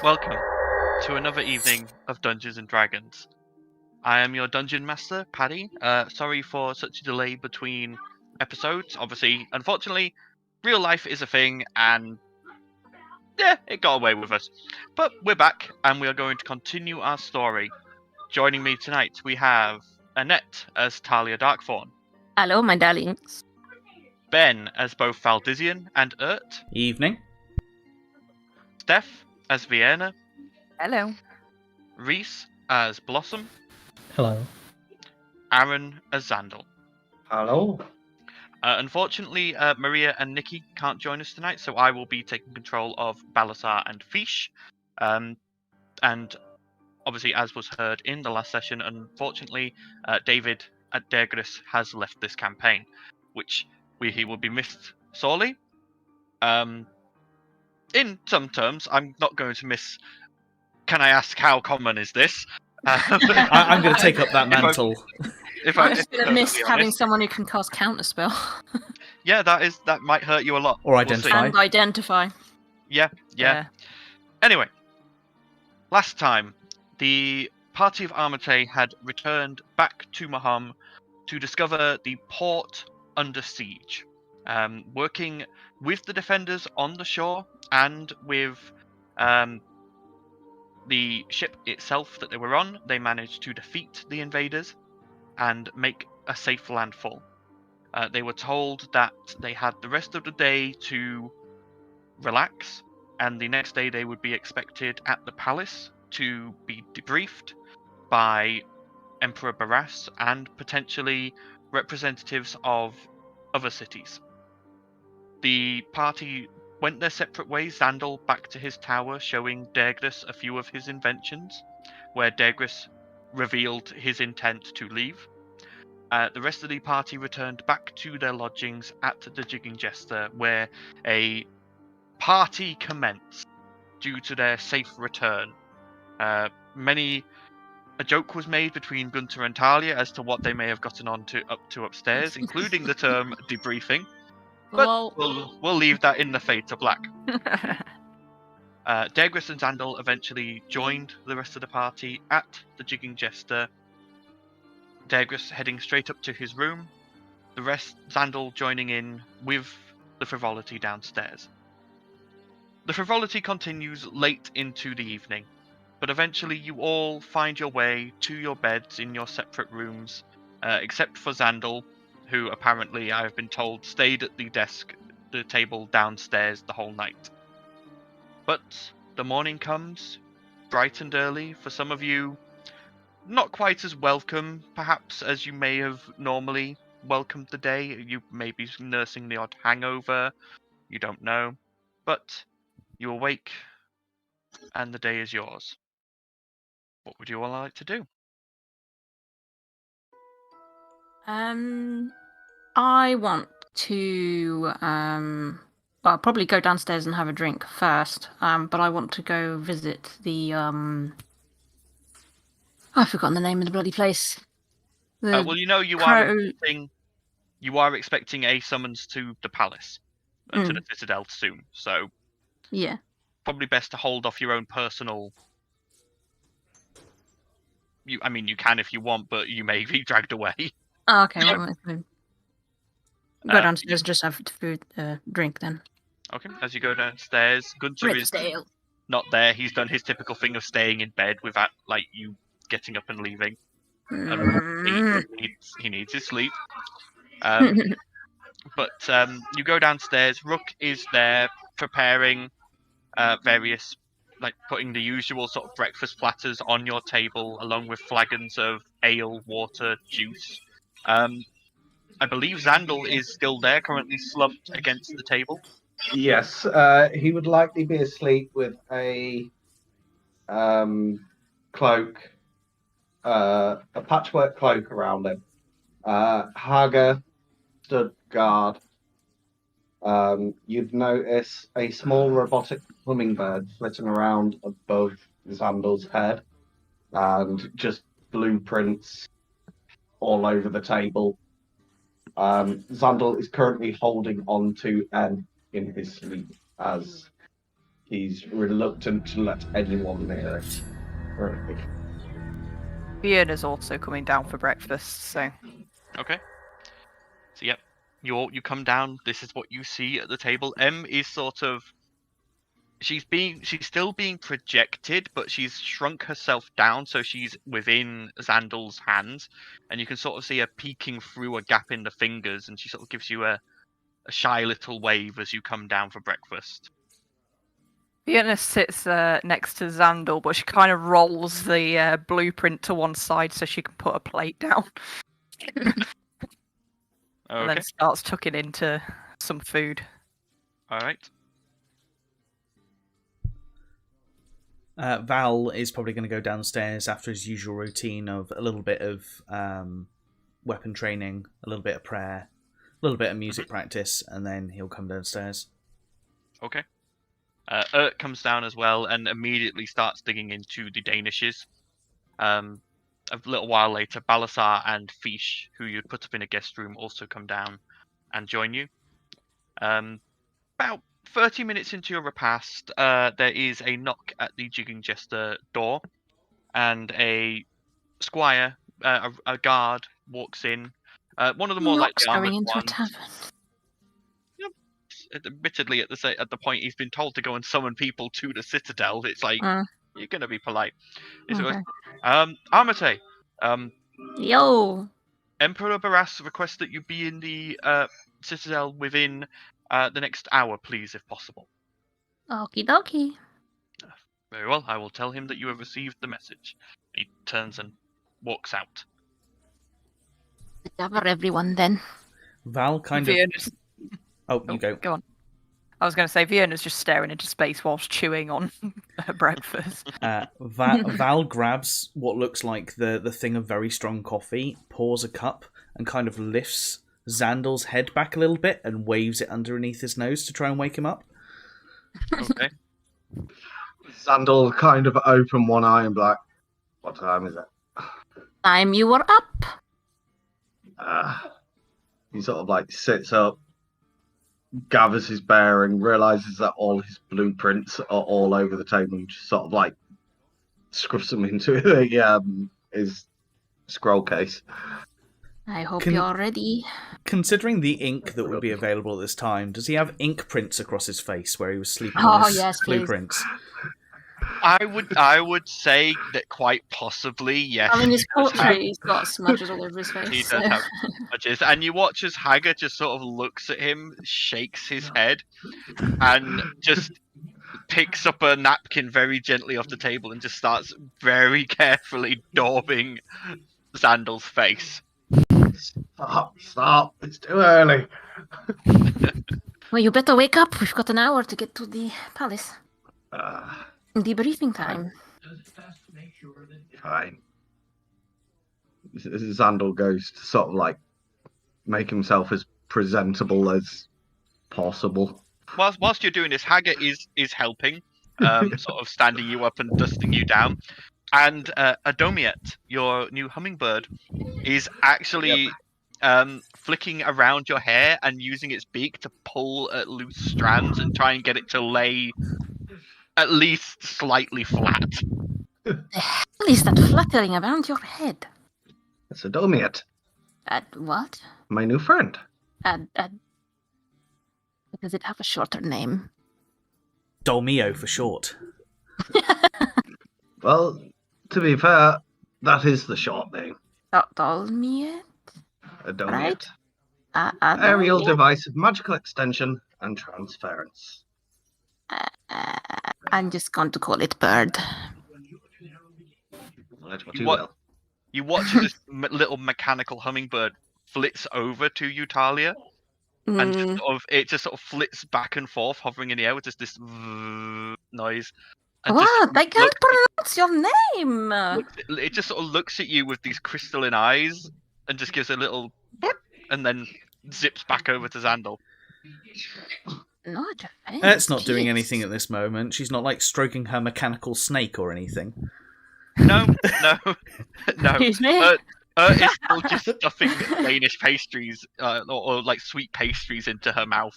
Welcome to another evening of Dungeons and Dragons. I am your dungeon master, Paddy. Sorry for such a delay between episodes. Obviously, unfortunately, real life is a thing, and yeah, it got away with us. But we're back, and we are going to continue our story. Joining me tonight, we have Annette as Talia Darkthorn, Hello, my darlings. Ben as both Valdizian and Urt, Evening. Steph as Vienna, Hello. Reese as Blossom, Hello. Aaron as Xandal. Hello. Unfortunately, Maria and Nikki can't join us tonight, so I will be taking control of Balasar and Fish. And obviously, as was heard in the last session, unfortunately, David at Dergris has left this campaign, which he will be missed sorely. In some terms, I'm not going to miss. Can I ask how common is this? I'm going to take up that mantle. I'm just going to miss having someone who can cast Counterspell. Yeah, that might hurt you a lot. Or identify. And identify. Yeah. Anyway, last time, the party of Armatae had returned back to Maham to discover the port under siege. Working with the defenders on the shore and with the ship itself that they were on, they managed to defeat the invaders and make a safe landfall. They were told that they had the rest of the day to relax, and the next day they would be expected at the palace to be debriefed by Emperor Barras and potentially representatives of other cities. The party went their separate ways, Xandal back to his tower, showing Dergris a few of his inventions, where Dergris revealed his intent to leave. The rest of the party returned back to their lodgings at the Jigging Jester, where a party commenced due to their safe return. A joke was made between Gunter and Talia as to what they may have gotten up to upstairs, including the term debriefing. But we'll leave that in the fade to black. Dergris and Xandal eventually joined the rest of the party at the Jigging Jester. Dergris heading straight up to his room. The rest, Xandal joining in with the frivolity downstairs. The frivolity continues late into the evening, but eventually you all find your way to your beds in your separate rooms, except for Xandal, who apparently, I have been told, stayed at the table downstairs the whole night. But the morning comes, bright and early. For some of you, not quite as welcome, perhaps, as you may have normally welcomed the day. You may be nursing the odd hangover, you don't know. But you awake, and the day is yours. What would you all like to do? I want to I'll probably go downstairs and have a drink first. But I want to go visit the I've forgotten the name of the bloody place. Well, you are expecting a summons to the palace, to the Citadel soon. So yeah, probably best to hold off your own personal. You can if you want, but you may be dragged away. Oh, okay. Well, go downstairs and just have food, drink then. Okay, as you go downstairs, Gunter is not there. He's done his typical thing of staying in bed without you getting up and leaving. He needs his sleep. But you go downstairs. Rook is there preparing various, putting the usual sort of breakfast platters on your table, along with flagons of ale, water, juice. I believe Xandal is still there, currently slumped against the table. Yes, he would likely be asleep with a cloak, a patchwork cloak around him. Haga stood guard. You'd notice a small robotic hummingbird flitting around above Xandal's head, and just blueprints all over the table. Xandal is currently holding on to N in his sleep as he's reluctant to let anyone near it. Right. Fiona's also coming down for breakfast, so... Okay. So yep, you come down. This is what you see at the table. M is sort of she's still being projected, but she's shrunk herself down so she's within Xandal's hands, and you can sort of see her peeking through a gap in the fingers, and she sort of gives you a shy little wave as you come down for breakfast. Fiona sits next to Xandal, but she kind of rolls the blueprint to one side so she can put a plate down. And then starts tucking into some food. Alright. Val is probably going to go downstairs after his usual routine of a little bit of weapon training, a little bit of prayer, a little bit of music practice, and then he'll come downstairs. Okay. Urt comes down as well and immediately starts digging into the Danishes. A little while later, Balasar and Fish, who you'd put up in a guest room, also come down and join you. About 30 minutes into your repast, there is a knock at the Jigging Jester door, and a squire, a guard, walks in. One of the more likely armored into ones. a tavern. Admittedly, at the point he's been told to go and summon people to the citadel, it's like you're gonna be polite. Okay. Armatae, Yo! Emperor Barras requests that you be in the citadel within the next hour, please, if possible. Okie dokie. Very well. I will tell him that you have received the message. He turns and walks out. Cover everyone then. Val kind of. Oh, you go. Go on. I was going to say, Fiona's just staring into space whilst chewing on her breakfast. Val grabs what looks like the thing of very strong coffee, pours a cup, and kind of lifts Xandal's head back a little bit and waves it underneath his nose to try and wake him up. Okay. Xandal kind of open one eye and be like, what time is it? Time you were up. He sort of like sits up, gathers his bearing, realizes that all his blueprints are all over the table, and just sort of like scruffs them into his scroll case. I hope you're ready. Considering the ink that would be available at this time, does he have ink prints across his face where he was sleeping on his blueprints? I would say that quite possibly, yes. I mean, his portrait, he's got smudges all over his face. He does have smudges. And you watch as Haggard just sort of looks at him, shakes his head, and just picks up a napkin very gently off the table and just starts very carefully daubing Xandal's face. Stop, it's too early. Well, you better wake up. We've got an hour to get to the palace. Debriefing time. Fine. Xandal goes to sort of like make himself as presentable as possible. Whilst you're doing this, Haggard is helping, sort of standing you up and dusting you down. And Adomiet, your new hummingbird, is actually flicking around your hair and using its beak to pull at loose strands and try and get it to lay at least slightly flat. The hell is that fluttering around your head? It's Adomiet, What? my new friend. Does it have a shorter name? Dolmio for short. Well, to be fair, that is the short name. Dolmiet? Adomiet. Right. Aerial Adomiet? device of magical extension and transference. I'm just going to call it Bird. Let what you will. You watch as this little mechanical hummingbird flits over to you, Talia, and it just sort of flits back and forth, hovering in the air with just this noise. And What? I can't pronounce your name! It just sort of looks at you with these crystalline eyes and just gives a little boop, and then zips back over to Xandal. Not It's not doing anything at this moment. She's not like stroking her mechanical snake or anything. No. Excuse me? Is still just stuffing Danish pastries or like sweet pastries into her mouth.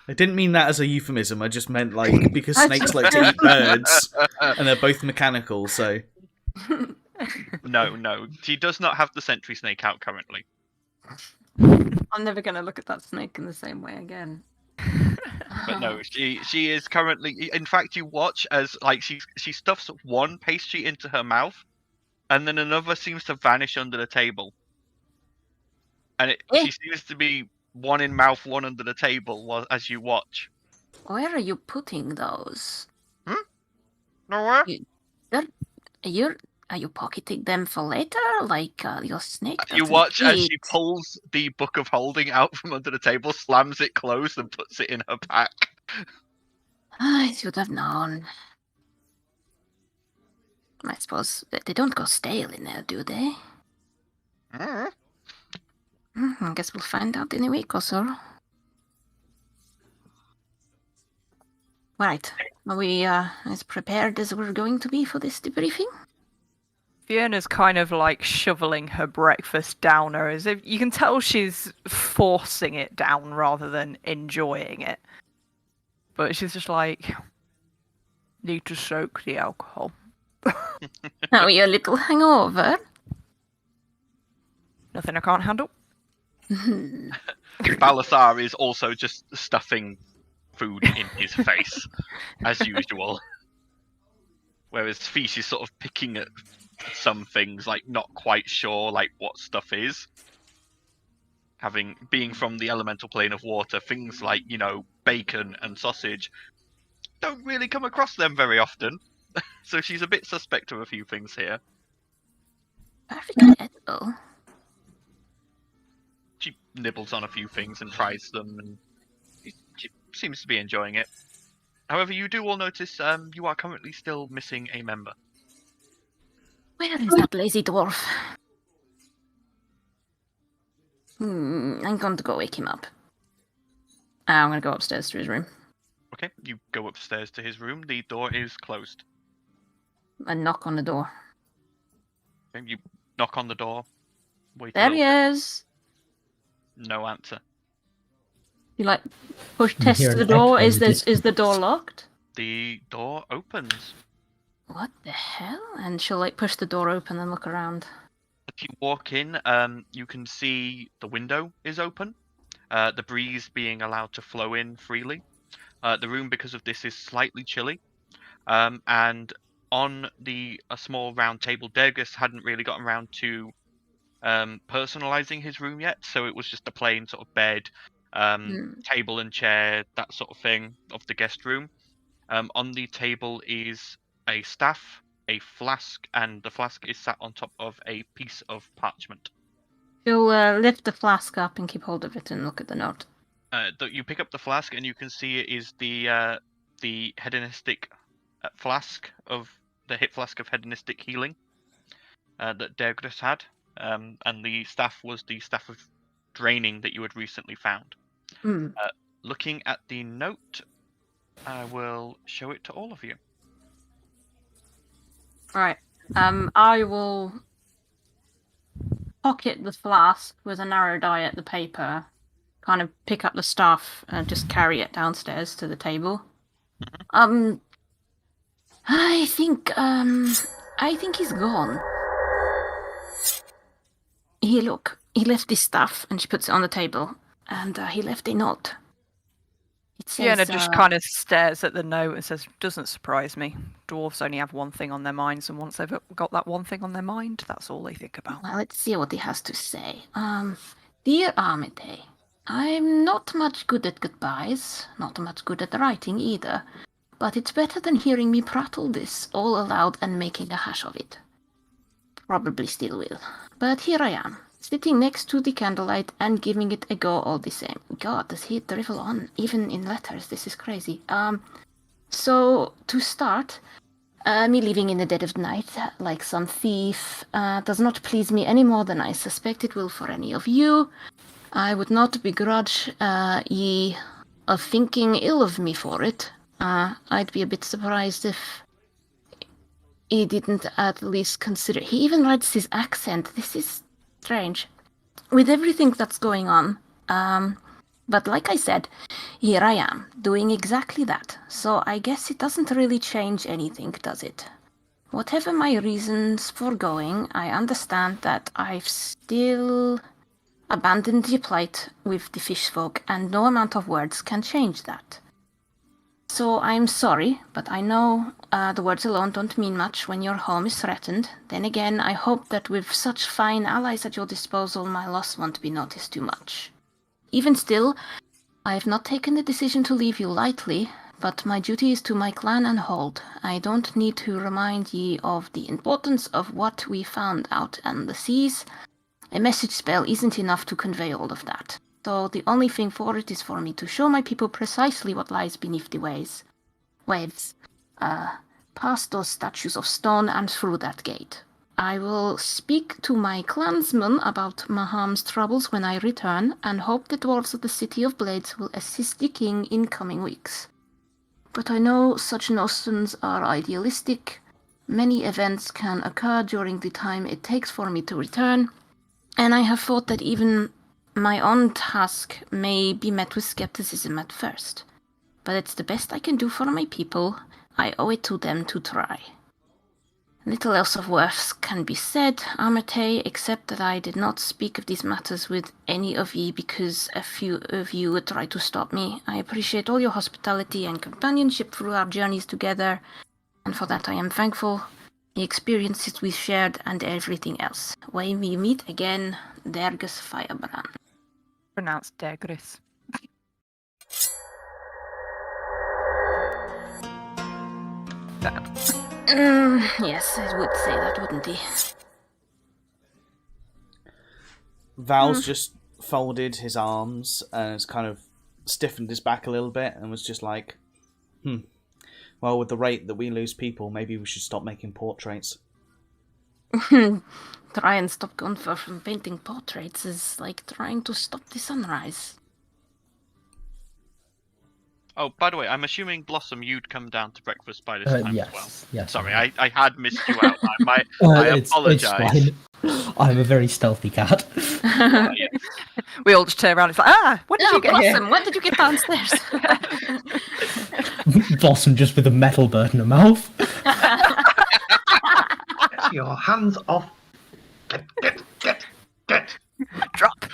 I didn't mean that as a euphemism. I just meant like because snakes like to eat birds, and they're both mechanical. So No, she does not have the sentry snake out currently. I'm never going to look at that snake in the same way again. But no, she is currently. In fact, you watch as like she stuffs one pastry into her mouth, and then another seems to vanish under the table. And she seems to be one in mouth, one under the table as you watch. Where are you putting those? Nowhere. Are you pocketing them for later, like your snake? You watch as she pulls the Book of Holding out from under the table, slams it closed, and puts it in her pack. I should have known. I suppose they don't go stale in there, do they? I guess we'll find out in a week or so. Right. Are we as prepared as we're going to be for this debriefing? Fiona's kind of like shoveling her breakfast down her, as if you can tell she's forcing it down rather than enjoying it. But she's just like, need to soak the alcohol. Are you a little hangover? Nothing I can't handle. Balasar is also just stuffing food in his face, as usual. Whereas Fish is sort of picking at some things, like not quite sure like what stuff is. Being from the elemental plane of water, things like, bacon and sausage don't really come across them very often. So she's a bit suspect of a few things here. Perfectly edible. She nibbles on a few things and tries them, and she seems to be enjoying it. However, you do all notice you are currently still missing a member. Where is that lazy dwarf? I'm going to go wake him up. I'm going to go upstairs to his room. Okay, you go upstairs to his room. The door is closed. I knock on the door. Okay, you knock on the door. Wait. There he is. No answer. You test the door. Is the door locked? The door opens. What the hell? And she'll push the door open and look around. If you walk in, you can see the window is open. The breeze being allowed to flow in freely. The room, because of this, is slightly chilly. And on a small round table, Dergus hadn't really gotten around to personalizing his room yet, so it was just a plain sort of bed, table and chair, that sort of thing of the guest room. On the table is a staff, a flask, and the flask is sat on top of a piece of parchment. She'll lift the flask up and keep hold of it and look at the note. You pick up the flask and you can see it is the hedonistic flask of the hit flask of hedonistic healing that Dergris had, and the staff was the staff of draining that you had recently found. Looking at the note, I will show it to all of you. Right. I will pocket the flask with an arrow die at the paper, kind of pick up the stuff and just carry it downstairs to the table. I think he's gone. He left his stuff, and she puts it on the table, and he left a note. It says, Fiona just kind of stares at the note and says, "Doesn't surprise me. Dwarves only have one thing on their minds, and once they've got that one thing on their mind, that's all they think about." Well, let's see what he has to say. Dear Armatae, I'm not much good at goodbyes, not much good at writing either, but it's better than hearing me prattle this all aloud and making a hash of it. Probably still will. But here I am, sitting next to the candlelight and giving it a go all the same. God, does he drivel on, even in letters? This is crazy. So, to start, me leaving in the dead of night, like some thief, does not please me any more than I suspect it will for any of you. I would not begrudge ye of thinking ill of me for it. I'd be a bit surprised if he didn't at least consider. He even writes his accent. This is strange. With everything that's going on, but like I said, here I am, doing exactly that. So I guess it doesn't really change anything, does it? Whatever my reasons for going, I understand that I've still abandoned the plight with the fish folk, and no amount of words can change that. So I'm sorry, but I know the words alone don't mean much when your home is threatened. Then again, I hope that with such fine allies at your disposal, my loss won't be noticed too much. Even still, I have not taken the decision to leave you lightly, but my duty is to my clan and hold. I don't need to remind ye of the importance of what we found out on the seas. A message spell isn't enough to convey all of that. So the only thing for it is for me to show my people precisely what lies beneath the waves. Past those statues of stone and through that gate. I will speak to my clansmen about Maham's troubles when I return, and hope the dwarves of the City of Blades will assist the king in coming weeks. But I know such notions are idealistic. Many events can occur during the time it takes for me to return, and I have thought that even my own task may be met with skepticism at first. But it's the best I can do for my people. I owe it to them to try. Little else of worth can be said, Armatae, except that I did not speak of these matters with any of ye because a few of you would try to stop me. I appreciate all your hospitality and companionship through our journeys together, and for that I am thankful. The experiences we shared and everything else. When we meet again, Dergus Firebrand. Pronounced Degris. Yes, I would say that, wouldn't he? Val's just folded his arms and has kind of stiffened his back a little bit and was just like, well, with the rate that we lose people, maybe we should stop making portraits. Try and stop Gunther from painting portraits is like trying to stop the sunrise. Oh, by the way, I'm assuming, Blossom, you'd come down to breakfast by this time yes, as well. yes. Sorry, I had missed you out. I apologise. It's fine. I'm a very stealthy cat. Yeah. We all just turn around and it's like, when did you get Blossom, here? when did you get downstairs? Blossom just with a metal bird in her mouth. Get your hands off. Get. Drop.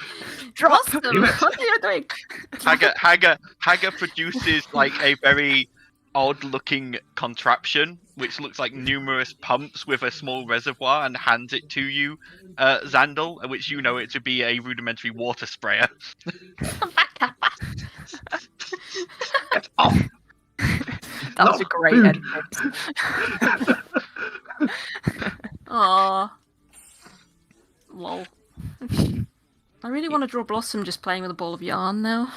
Blossom, what are you doing? Haga produces like a very odd-looking contraption, which looks like numerous pumps with a small reservoir, and hands it to you, Xandal, which you know it to be a rudimentary water sprayer. Get off. That was a great food. ending. Aww. Lol. I really want to draw Blossom just playing with a ball of yarn now.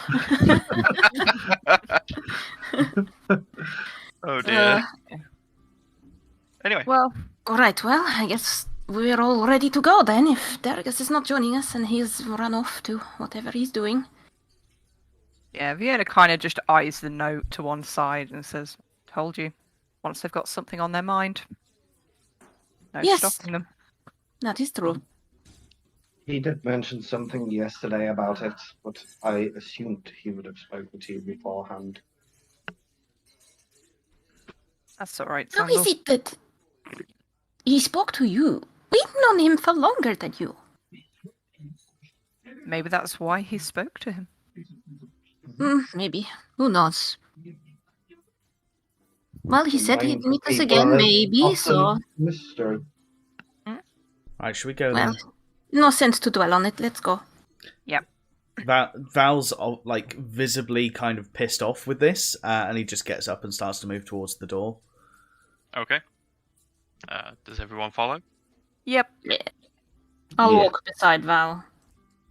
Oh dear. Anyway. Well, alright, well, I guess we're all ready to go then, if Dergus is not joining us and he's run off to whatever he's doing. Yeah, Vienna kind of just eyes the note to one side and says, told you, once they've got something on their mind, no Yes. stopping them. That is true. He did mention something yesterday about it, but I assumed he would have spoken to you beforehand. That's alright, How is it that he spoke to you? We've known him for longer than you. Maybe that's why he spoke to him. Maybe. Who knows? Well, he said he'd meet us People again, are maybe, often so... mystery. Right, should we go Well, then? no sense to dwell on it. Let's go. Val's like visibly kind of pissed off with this, and he just gets up and starts to move towards the door. Okay. Does everyone follow? Yep. I'll Yeah. walk beside Val.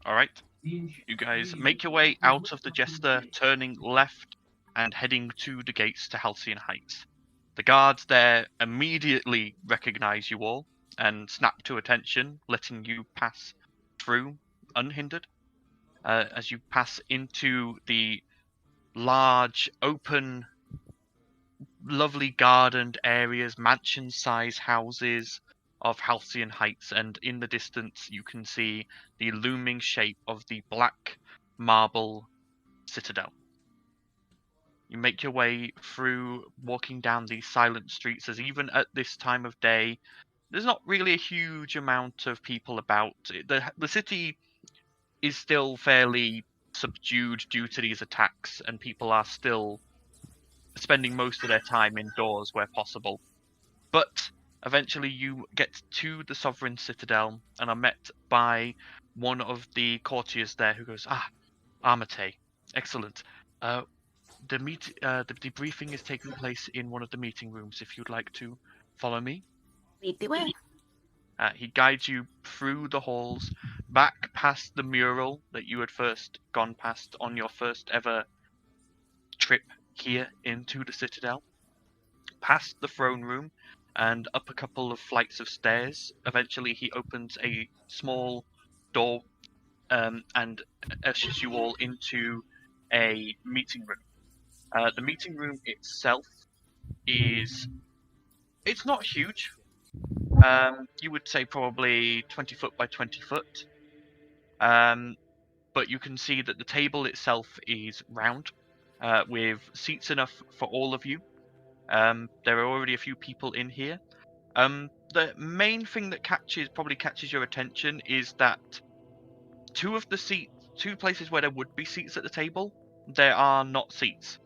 All right. You guys make your way out of the Jester, turning left and heading to the gates to Halcyon Heights. The guards there immediately recognize you all and snap to attention, letting you pass through unhindered. As you pass into the large, open, lovely gardened areas, mansion-sized houses of Halcyon Heights, and in the distance you can see the looming shape of the black marble citadel. You make your way through, walking down these silent streets, as even at this time of day, there's not really a huge amount of people about. The city is still fairly subdued due to these attacks, and people are still spending most of their time indoors where possible. But eventually you get to the Sovereign Citadel and are met by one of the courtiers there who goes, Armatae, excellent. The debriefing is taking place in one of the meeting rooms if you'd like to follow me. Lead the way. He guides you through the halls, back past the mural that you had first gone past on your first ever trip here into the Citadel, past the throne room, and up a couple of flights of stairs. Eventually he opens a small door and ushers you all into a meeting room. The meeting room itself it's not huge. You would say probably 20 foot by 20 foot. But you can see that the table itself is round, with seats enough for all of you. There are already a few people in here. The main thing that probably catches your attention is that two places where there would be seats at the table, there are not seats.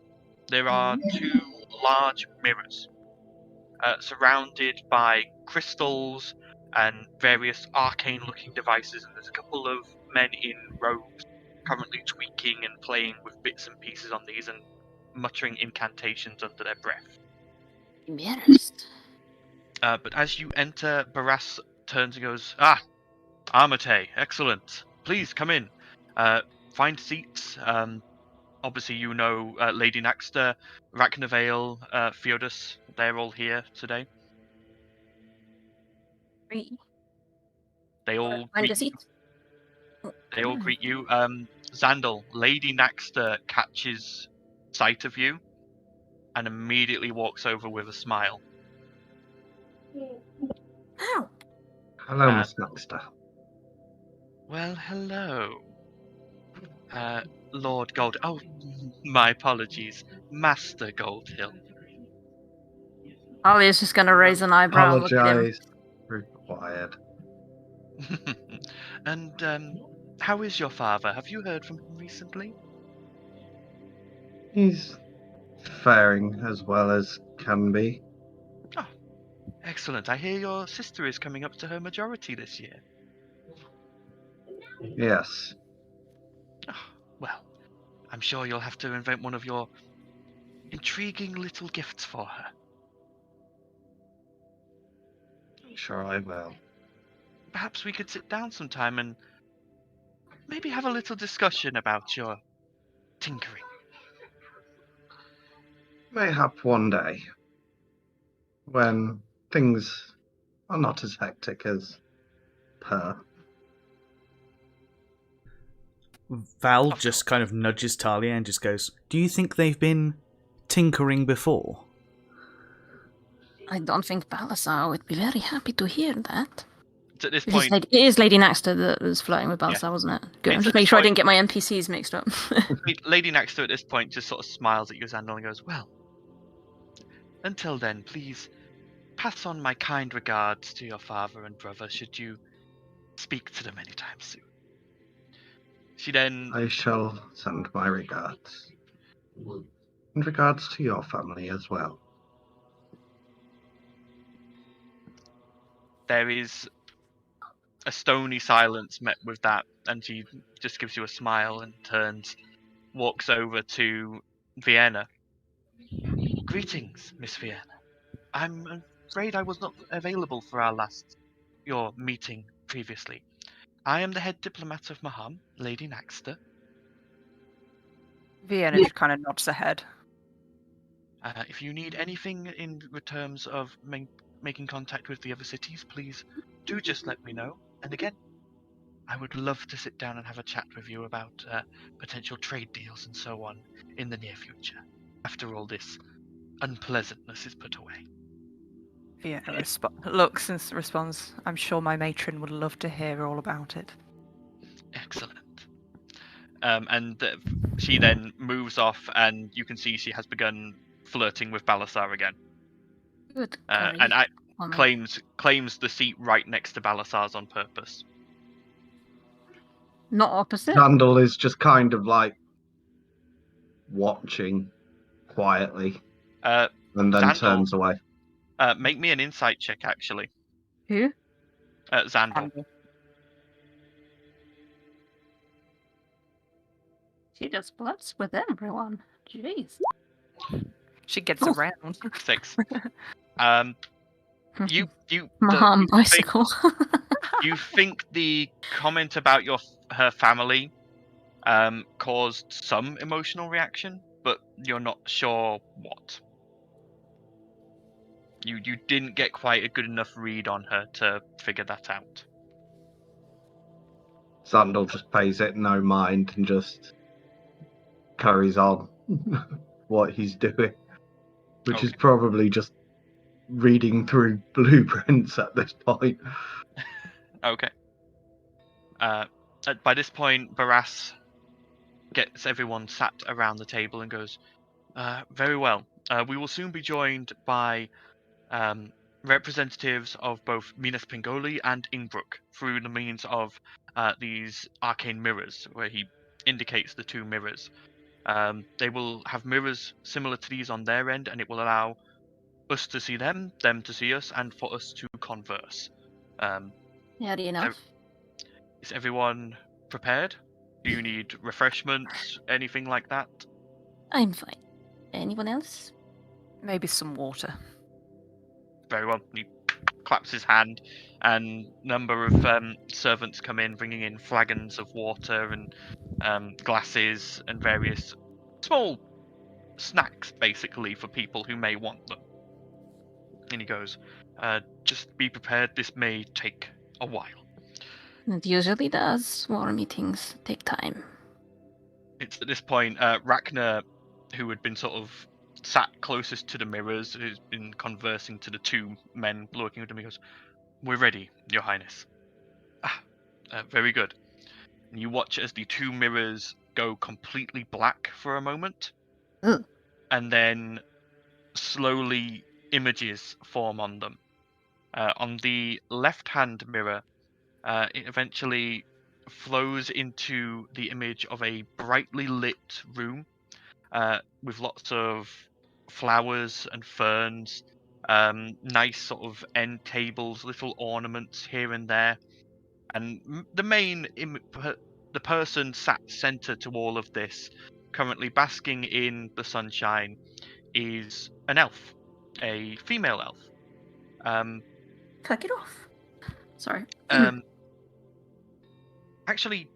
There are two large mirrors, surrounded by crystals and various arcane-looking devices, and there's a couple of men in robes currently tweaking and playing with bits and pieces on these and muttering incantations under their breath. Embarrassed. But as you enter, Barras turns and goes, Armatae, excellent. Please come in. Find seats. Obviously, you know Lady Naxter, Raknavale, Theodus, they're all here today. They all Find a greet seat. They all greet you. Xandal, Lady Naxter catches sight of you and immediately walks over with a smile. Ow. Hello, Miss Naxter. Well, hello. Lord Gold... Oh, my apologies. Master Goldhill. Ollie's just gonna raise an eyebrow and look at him. Apologize. Required. And, how is your father? Have you heard from him recently? He's faring as well as can be. Oh, excellent. I hear your sister is coming up to her majority this year. Yes. Oh, well, I'm sure you'll have to invent one of your intriguing little gifts for her. Sure I will. Perhaps we could sit down sometime and maybe have a little discussion about your tinkering. Mayhap one day, when things are not as hectic as per. Val just kind of nudges Talia and just goes, "Do you think they've been tinkering before?" I don't think Balasar would be very happy to hear that. At this It point, is Lady Naxter that was flirting with Balasar, wasn't it? Good. I'm It's just at making this sure I point- didn't get my NPCs mixed up. Lady Naxter at this point just sort of smiles at you, Xandal, and goes, well, until then, please pass on my kind regards to your father and brother should you speak to them anytime soon. She then... I shall send my regards. In regards to your family as well. There is a stony silence met with that, and she just gives you a smile and turns, walks over to Vienna. Greetings, Miss Vienna. I'm afraid I was not available for your meeting previously. I am the head diplomat of Maham, Lady Naxter. Vienna just kind of nods her head. If you need anything in terms of making contact with the other cities, please do just let me know. And again, I would love to sit down and have a chat with you about potential trade deals and so on in the near future, after all this unpleasantness is put away. Fiona looks and responds, I'm sure my matron would love to hear all about it. Excellent. She then moves off, and you can see she has begun flirting with Balasar again. Good And grief, woman. claims the seat right next to Balasar's on purpose. Not opposite. Sandal is just kind of like watching quietly Uh, and then Xandal. turns away. Make me an insight check, actually. Who? Xandal. She just flirts with everyone. Jeez. She gets Oh. around. 6. You Maham bicycle. you think the comment about her family caused some emotional reaction, but you're not sure what. You didn't get quite a good enough read on her to figure that out. Sandal just pays it no mind and just carries on what he's doing, which is Okay. probably just reading through blueprints at this point. Okay. By this point, Barras gets everyone sat around the table and goes, very well. We will soon be joined by representatives of both Minas Pingoli and Ingbrook through the means of these arcane mirrors, where he indicates the 2 mirrors. They will have mirrors similar to these on their end, and it will allow us to see them to see us, and for us to converse. Fair enough. Is everyone prepared? Do you need refreshments, anything like that? I'm fine. Anyone else? Maybe some water. Very well. He claps his hand, and a number of servants come in, bringing in flagons of water and glasses and various small snacks, basically, for people who may want them. And he goes, just be prepared, this may take a while. It usually does. War meetings take time. It's at this point, Rachna, who had been sort of sat closest to the mirrors, who's been conversing to the 2 men looking at him, he goes, we're ready, Your Highness. Very good. And you watch as the 2 mirrors go completely black for a moment, Ugh. and then slowly images form on them. On the left-hand mirror, it eventually flows into the image of a brightly lit room with lots of flowers and ferns, nice sort of end tables, little ornaments here and there. And the person sat center to all of this, currently basking in the sunshine, is an elf, a female elf. Fuck it off. Sorry. Actually,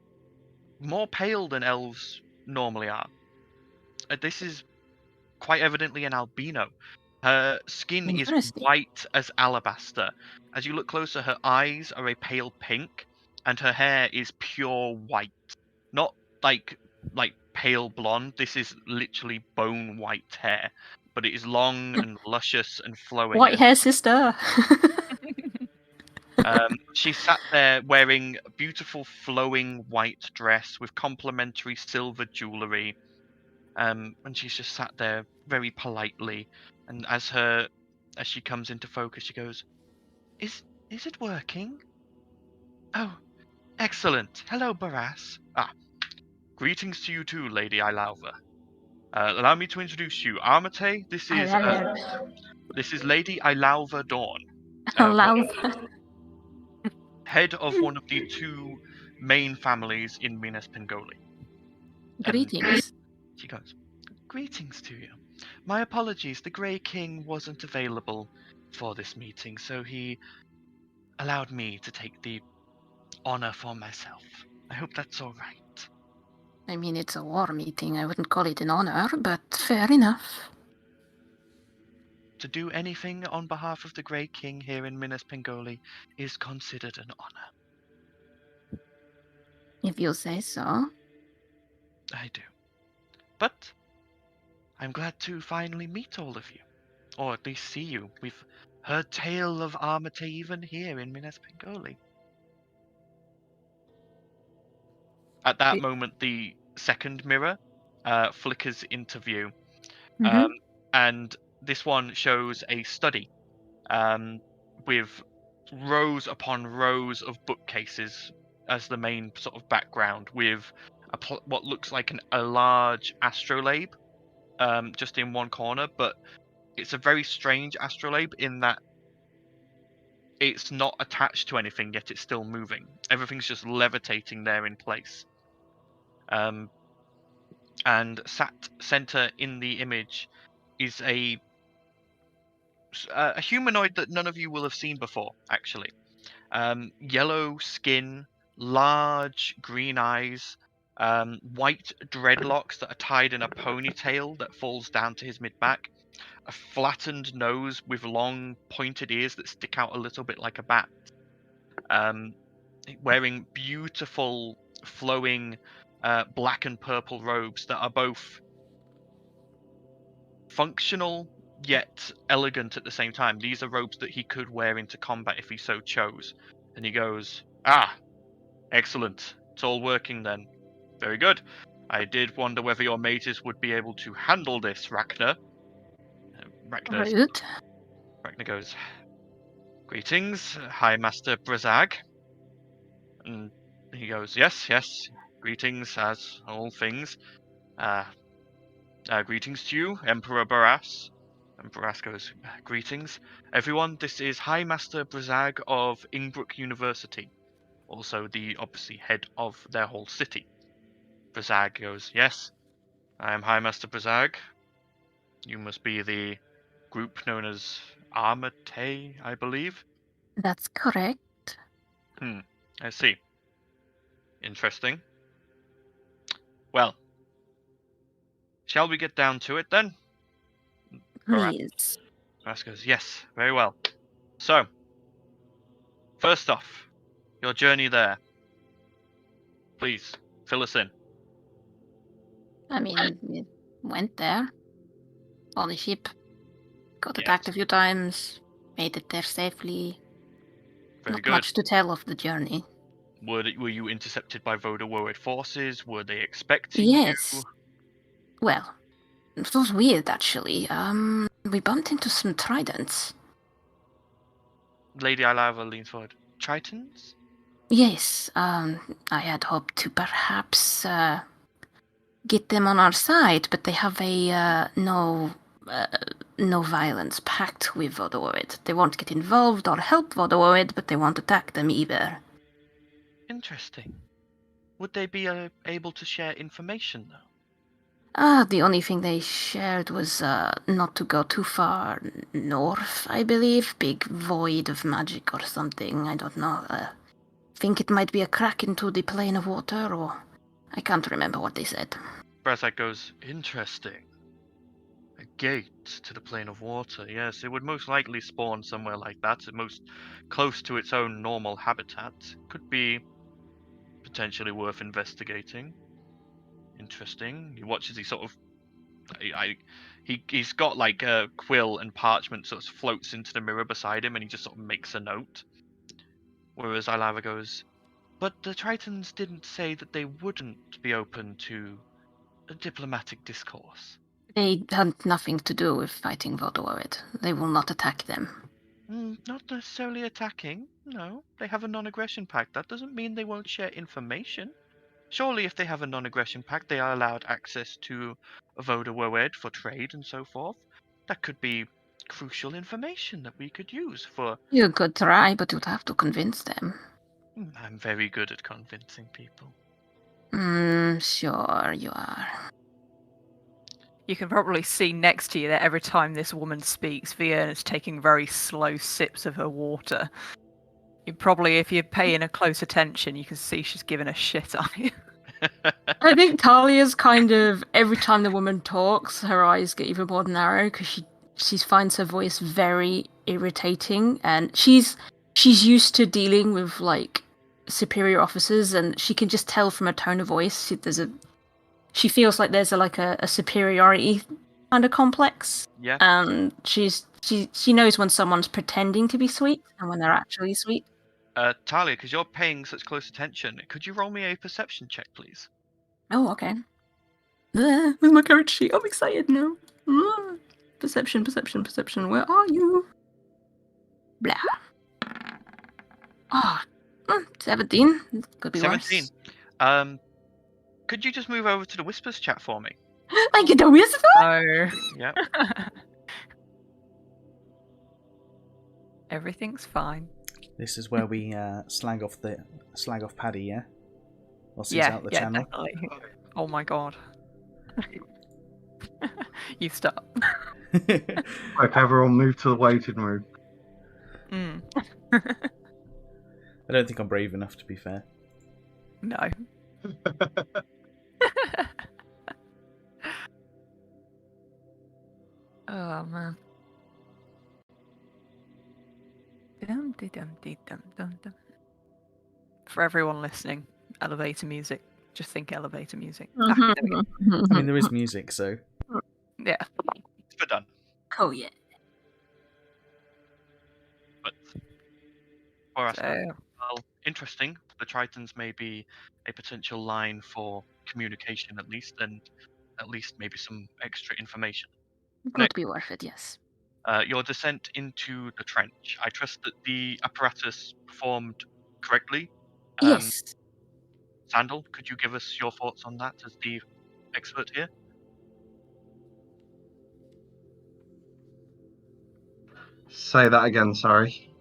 more pale than elves normally are. This is quite evidently an albino. Her skin is Interesting. white as alabaster. As you look closer, her eyes are a pale pink, and her hair is pure white. Not like pale blonde. This is literally bone white hair, but it is long and luscious and flowing. White hair sister. She sat there wearing a beautiful flowing white dress with complementary silver jewellery. And she's just sat there very politely. And as she comes into focus, she goes, Is it working? Oh, excellent. Hello, Barras. Greetings to you too, Lady Ilauva. Allow me to introduce you. Armatae, this is Lady Ilauva Dawn. Head of one of the 2 main families in Minas Pingoli. Greetings. She goes, greetings to you. My apologies, the Grey King wasn't available for this meeting, so he allowed me to take the honor for myself. I hope that's all right. I mean, it's a war meeting. I wouldn't call it an honor, but fair enough. To do anything on behalf of the Grey King here in Minas Pingoli is considered an honor. If you say so. I do. But I'm glad to finally meet all of you. Or at least see you. We've Her tale of Armatae even here in Minas Pengoli. At that moment, the second mirror flickers into view. Mhm. And this one shows a study with rows upon rows of bookcases as the main sort of background, with what looks like a large astrolabe just in one corner, but it's a very strange astrolabe in that it's not attached to anything, yet it's still moving. Everything's just levitating there in place. And sat center in the image is a humanoid that none of you will have seen before, actually. Yellow skin, large green eyes, white dreadlocks that are tied in a ponytail that falls down to his mid-back, a flattened nose with long pointed ears that stick out a little bit like a bat, wearing beautiful flowing black and purple robes that are both functional yet elegant at the same time. These are robes that he could wear into combat if he so chose. And he goes, excellent. It's all working then. Very good. I did wonder whether your mages would be able to handle this, Ragnar. Ragnar goes, greetings, High Master Brazag. And he goes, yes, greetings as all things. Greetings to you, Emperor Barras. And Barras goes, greetings, everyone. This is High Master Brazag of Ingbrook University, also the obviously head of their whole city. Brazag goes, yes, I am High Master Brazag. You must be the group known as Armatae, I believe. That's correct. I see. Interesting. Well, shall we get down to it then? Please. Barras goes, yes, very well. So, first off, your journey there. Please, fill us in. I mean, we went there on the ship, got Yes. attacked a few times, made it there safely. Very Not good. much to tell of the journey. Were you intercepted by Vodawowed forces? Were they expecting Yes. you? Well, it was weird actually. We bumped into some tridents. Lady Ilava leans forward. Tritons? Yes, I had hoped to perhaps get them on our side, but they have a no violence pact with Vodawowed. They won't get involved or help Vodawowed, but they won't attack them either. Interesting. Would they be able to share information, though? The only thing they shared was not to go too far north, I believe. Big void of magic or something, I don't know. Think it might be a crack into the plane of water, or I can't remember what they said. Brazak goes, interesting. A gate to the plane of water. Yes, it would most likely spawn somewhere like that, most close to its own normal habitat. Could be potentially worth investigating. Interesting. He watches. He sort of, he's got like a quill and parchment sort of floats into the mirror beside him, and he just sort of makes a note. Whereas Ilava goes, but the Tritons didn't say that they wouldn't be open to a diplomatic discourse. They had nothing to do with fighting Vodawowed. They will not attack them. Not necessarily attacking. No, they have a non-aggression pact. That doesn't mean they won't share information. Surely if they have a non-aggression pact, they are allowed access to Vodawowed for trade and so forth. That could be crucial information that we could use for... You could try, but you'd have to convince them. I'm very good at convincing people. Sure you are. You can probably see next to you that every time this woman speaks, Vienna is taking very slow sips of her water. You probably, if you're paying a close attention, you can see she's giving a shit on you. I think Talia's kind of, every time the woman talks, her eyes get even more narrow because she finds her voice very irritating, and she's used to dealing with like superior officers, and she can just tell from her tone of voice she feels like there's a superiority kind of complex. Yeah. And she knows when someone's pretending to be sweet and when they're actually sweet. Talia, because you're paying such close attention, could you roll me a perception check, please? Oh, okay. With my character sheet, I'm excited now. Perception. Where are you? Blah. Ah, 17. Could be 17. worse. Could you just move over to the whispers chat for me? I get a whisper. No. Yeah. Everything's fine. This is where we slag off Paddy, yeah? Whilst he's Yeah, out the yeah, channel. definitely. Oh my god. You stop. Quick, everyone move to the waiting room. Mm. I don't think I'm brave enough, to be fair. No. Oh man. Dum. For everyone listening, elevator music. Just think elevator music. Ah, there we go. I mean, there is music, so... Yeah. But done. Oh yeah. But for us, So, well, interesting. The Tritons may be a potential line for communication, at least, and at least maybe some extra information. Could be worth it, yes. Your descent into the trench. I trust that the apparatus performed correctly. Yes. Sandal, could you give us your thoughts on that as the expert here? Say that again, sorry.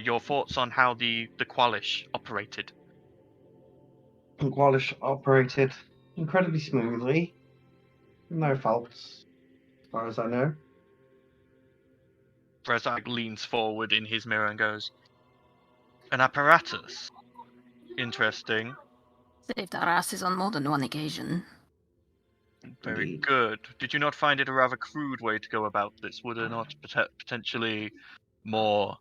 Your thoughts on how the Qualish operated. Qualish operated incredibly smoothly. No faults, as far as I know. Razak leans forward in his mirror and goes, "An apparatus? Interesting. Saved our asses on more than one occasion. Very Indeed. good. Did you not find it a rather crude way to go about this? Would it not potentially more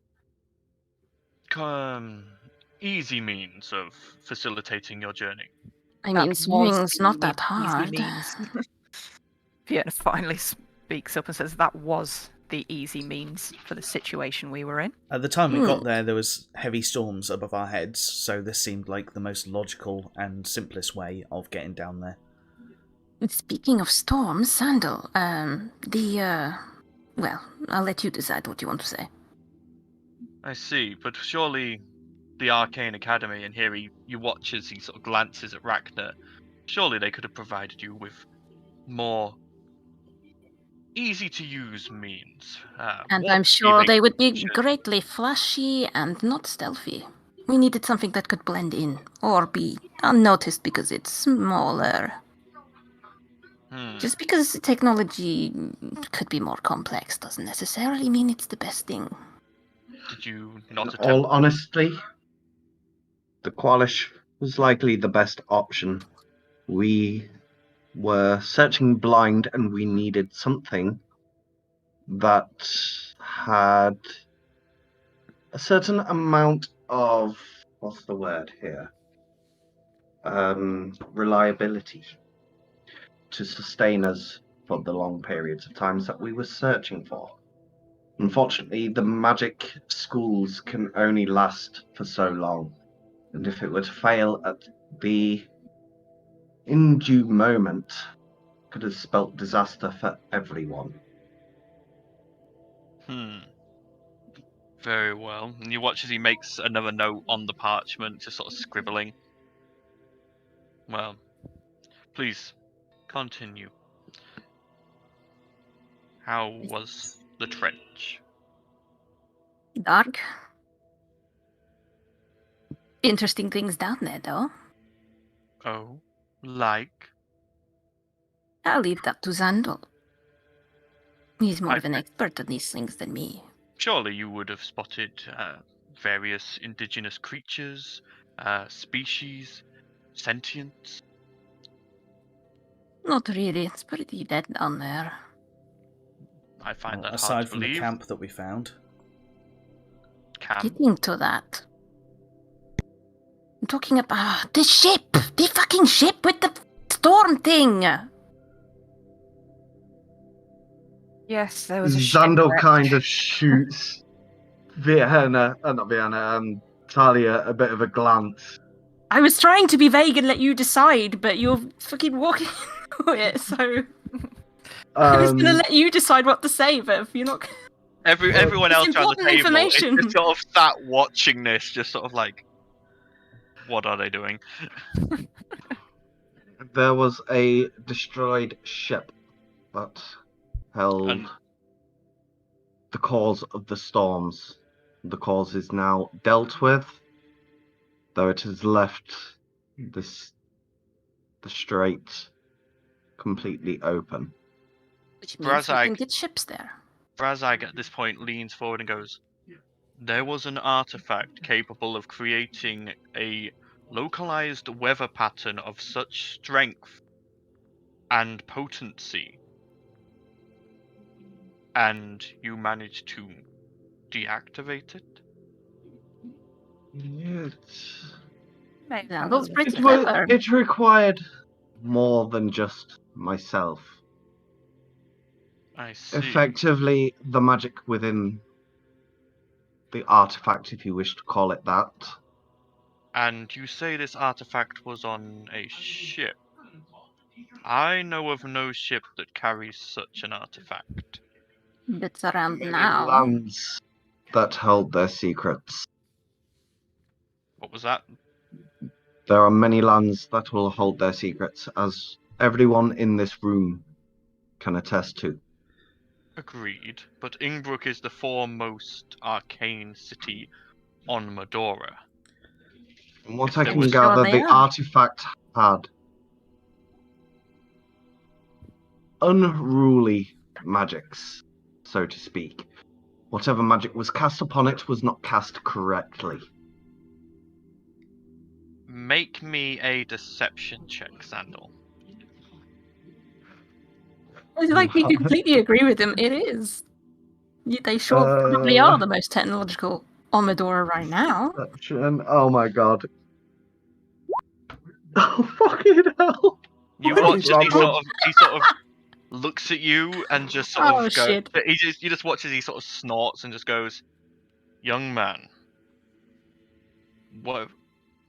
easy means of facilitating your journey?" I that mean, was swimming's the not that easy hard. means. Fiona finally speaks up and says that was the easy means for the situation we were in. At the time we got there was heavy storms above our heads, so this seemed like the most logical and simplest way of getting down there. Speaking of storms, Sandal, well, I'll let you decide what you want to say. I see, but surely the Arcane Academy, and here you watch as he sort of glances at Rachna, surely they could have provided you with more easy-to-use means. And warp I'm sure healing they would be features. greatly flashy and not stealthy. We needed something that could blend in, or be unnoticed because it's smaller. Just because technology could be more complex doesn't necessarily mean it's the best thing. Did you not In attempt? all honesty, the Qualish was likely the best option. We were searching blind and we needed something that had a certain amount of, what's the word here? Reliability to sustain us for the long periods of times that we were searching for. Unfortunately, the magic schools can only last for so long, and if it were to fail at the indue moment, could have spelt disaster for everyone. Very well. And you watch as he makes another note on the parchment, just sort of scribbling. Well, please, continue. How was the trench? Dark. Interesting things down there, though. Oh, like? I'll leave that to Sandal. He's more I of an think- expert on these things than me. Surely you would have spotted various indigenous creatures, species, sentience. Not really. It's pretty dead down there. I find that hard aside to from believe. the camp that we found. Getting to that. I'm talking about the ship! The fucking ship with the storm thing! Yes, there was a Xandor shipwreck. kind of shoots Talia a bit of a glance. I was trying to be vague and let you decide, but you're fucking walking through it, so I was gonna let you decide what to say, but if you're not... Everyone It's else around the important table information. is just sort of sat watching this, just sort of like, what are they doing? There was a destroyed ship that held And- the cause of the storms. The cause is now dealt with, though it has left the strait completely open. Which means we can Brazag. get ships there. Brazag at this point leans forward and goes, there was an artifact capable of creating a localized weather pattern of such strength and potency, and you managed to deactivate it? Yeah, those pretty clever. It required more than just myself. I see. Effectively, the magic within the artifact, if you wish to call it that. And you say this artifact was on a ship. I know of no ship that carries such an artifact. That's around Many now. lands that hold their secrets. What was that? There are many lands that will hold their secrets, as everyone in this room can attest to. Agreed, but Ingbrook is the foremost arcane city on Medora. From what If I there can was- gather, Sure the they are. artifact had unruly magics, so to speak. Whatever magic was cast upon it was not cast correctly. Make me a deception check, Sandal. It's like we completely agree with him. It is. They sure probably are the most technological on Medora right now. Oh my god. Oh fucking hell. You What watch is as he wrong sort of looks at you and just sort Oh, of goes. shit. You just watch as he sort of snorts and just goes, "Young man, what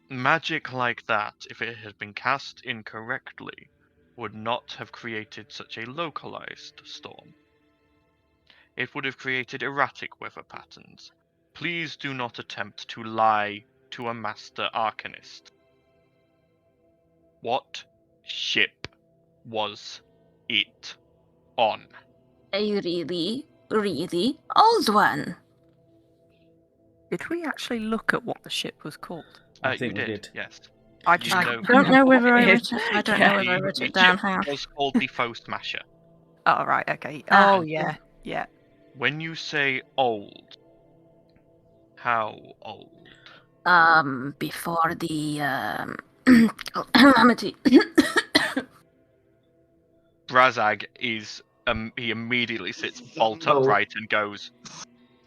magic like that, if it had been cast incorrectly, would not have created such a localized storm. It would have created erratic weather patterns. Please do not attempt to lie to a master arcanist. What ship was it on?" A really, really old one. Did we actually look at what the ship was called? I think you we did. did. Yes. I You just I know- don't know whether I what it wrote is. it. I don't Yeah. know whether I wrote The it down. ship Hang on. was called the Foe Smasher. Oh, right, okay. Ah, Oh, yeah, yeah. When you say old, how old? Before the calamity. Brazag is he immediately sits bolt upright and goes,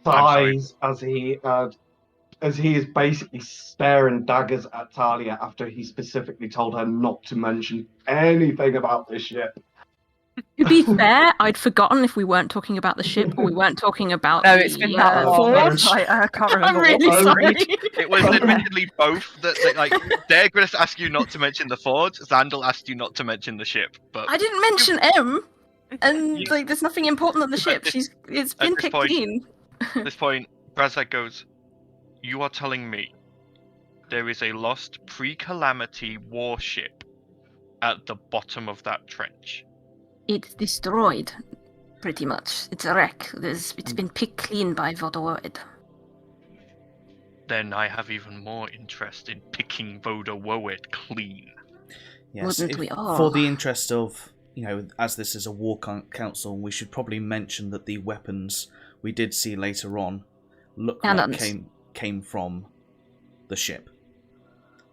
Sighs as he is basically staring daggers at Talia after he specifically told her not to mention anything about this ship. To be fair, I'd forgotten if we weren't talking about the ship or we weren't talking about No, the it's been that Oh, long. forge. I can't remember. I'm really what sorry. It was admittedly both that like they're going to ask you not to mention the forge. Zandal asked you not to mention the ship, but I didn't mention M, and You- like, there's nothing important on the ship. this- It's at been this picked point- clean. at this point, Brazak goes, "You are telling me there is a lost pre-calamity warship at the bottom of that trench?" It's destroyed, pretty much. It's a wreck. It's been picked clean by Vodawowed. Then I have even more interest in picking Vodawowed clean. Yes, Wouldn't we all? for the interest of, as this is a war council, we should probably mention that the weapons we did see later on look Cannons. like came from the ship.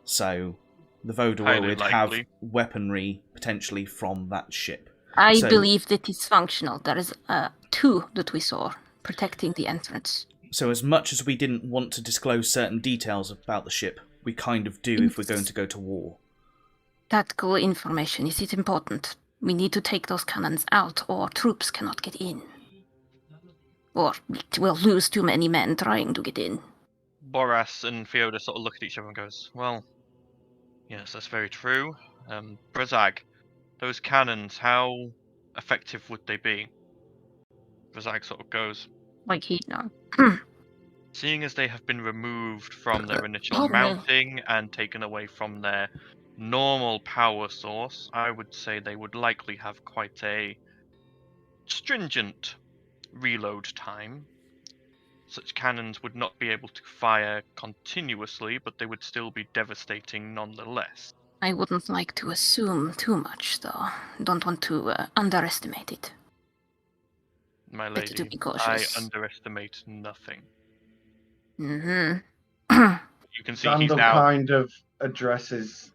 So the Highly Vodawowed have likely. weaponry potentially from that ship. I So- believe that it's functional. There is two that we saw protecting the entrance. So as much as we didn't want to disclose certain details about the ship, we kind of do if we're going to go to war. Tactical information, is it important? We need to take those cannons out or troops cannot get in. Or we'll lose too many men trying to get in. Boras and Fiona sort of look at each other and goes, well, yes, that's very true. Brazag, those cannons, how effective would they be? Brazag sort of goes, Like he no. seeing as they have been removed from their initial Pardon me. mounting and taken away from their normal power source, I would say they would likely have quite a stringent reload time. Such cannons would not be able to fire continuously, but they would still be devastating nonetheless. I wouldn't like to assume too much, though. Don't want to underestimate it. My Better to lady, be I cautious. underestimate nothing. Mm-hmm. You can see he's Sandal now... kind of addresses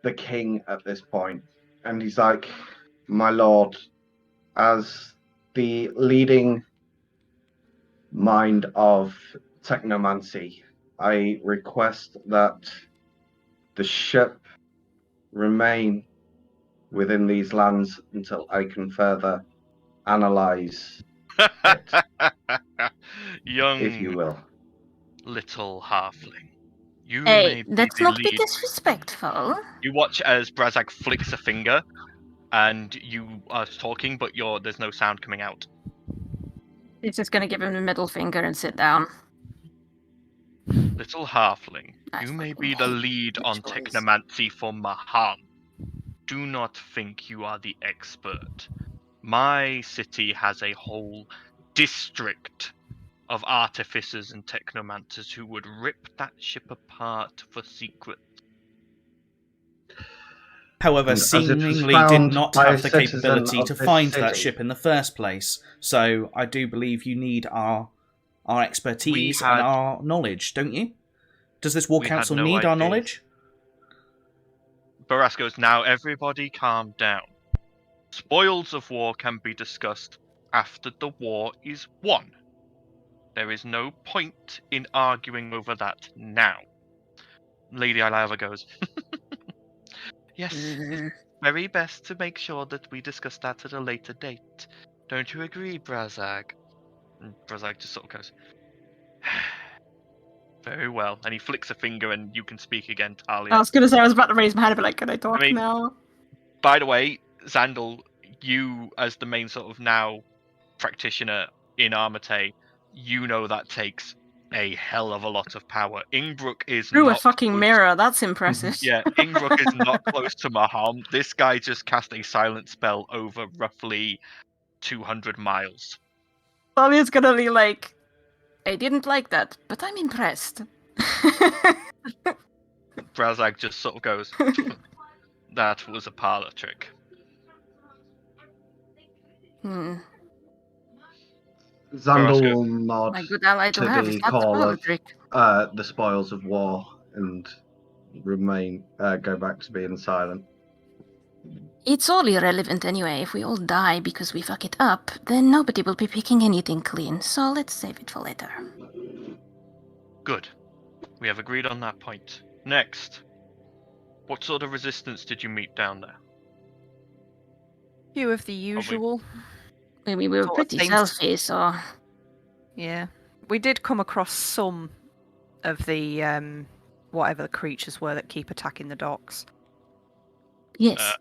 the king at this point, and he's like, my lord, as the leading mind of technomancy, I request that the ship remain within these lands until I can further analyze it, Young if you will. little halfling. You Hey, may be let's the not be lead. disrespectful. You watch as Brazak flicks a finger, and you are talking, but there's no sound coming out. He's just gonna give him the middle finger and sit down. Little halfling, I you may fucking be the hate lead that on choice. technomancy for Maham. Do not think you are the expert. My city has a whole district of artificers and technomancers who would rip that ship apart for secret. However, And as it was seemingly did found not by a have the citizen capability of to this find that city. ship in the first place. So I do believe you need our expertise and had- our knowledge, don't you? Does this war we had council no need our idea. knowledge? Boras goes, now everybody calm down. Spoils of war can be discussed after the war is won. There is no point in arguing over that now. Lady Ilava goes, yes, Mm, very best to make sure that we discuss that at a later date. Don't you agree, Brazag? And Brazag just sort of goes, very well. And he flicks a finger and you can speak again, Talia. I was gonna say, I was about to raise my hand and be like, can I talk I mean- now? By the way, Zandal, you as the main sort of now practitioner in Armatae, you know that takes a hell of a lot of power. Ingbrook is Through a not fucking close- mirror, that's impressive. Yeah, Ingbrook is not close to Maham. This guy just cast a silent spell over roughly 200 miles. Talia's gonna be like, I didn't like that, but I'm impressed. Brazag just sort of goes, that was a parlor trick. Hmm. Xandal will nod My good ally to to have. the That's call a of trick. the spoils of war and go back to being silent. It's all irrelevant anyway. If we all die because we fuck it up, then nobody will be picking anything clean. So let's save it for later. Good. We have agreed on that point. Next. What sort of resistance did you meet down there? Few of the usual. I mean, we were Sort of pretty things. stealthy, so Yeah. We did come across some of the whatever the creatures were that keep attacking the docks. yes.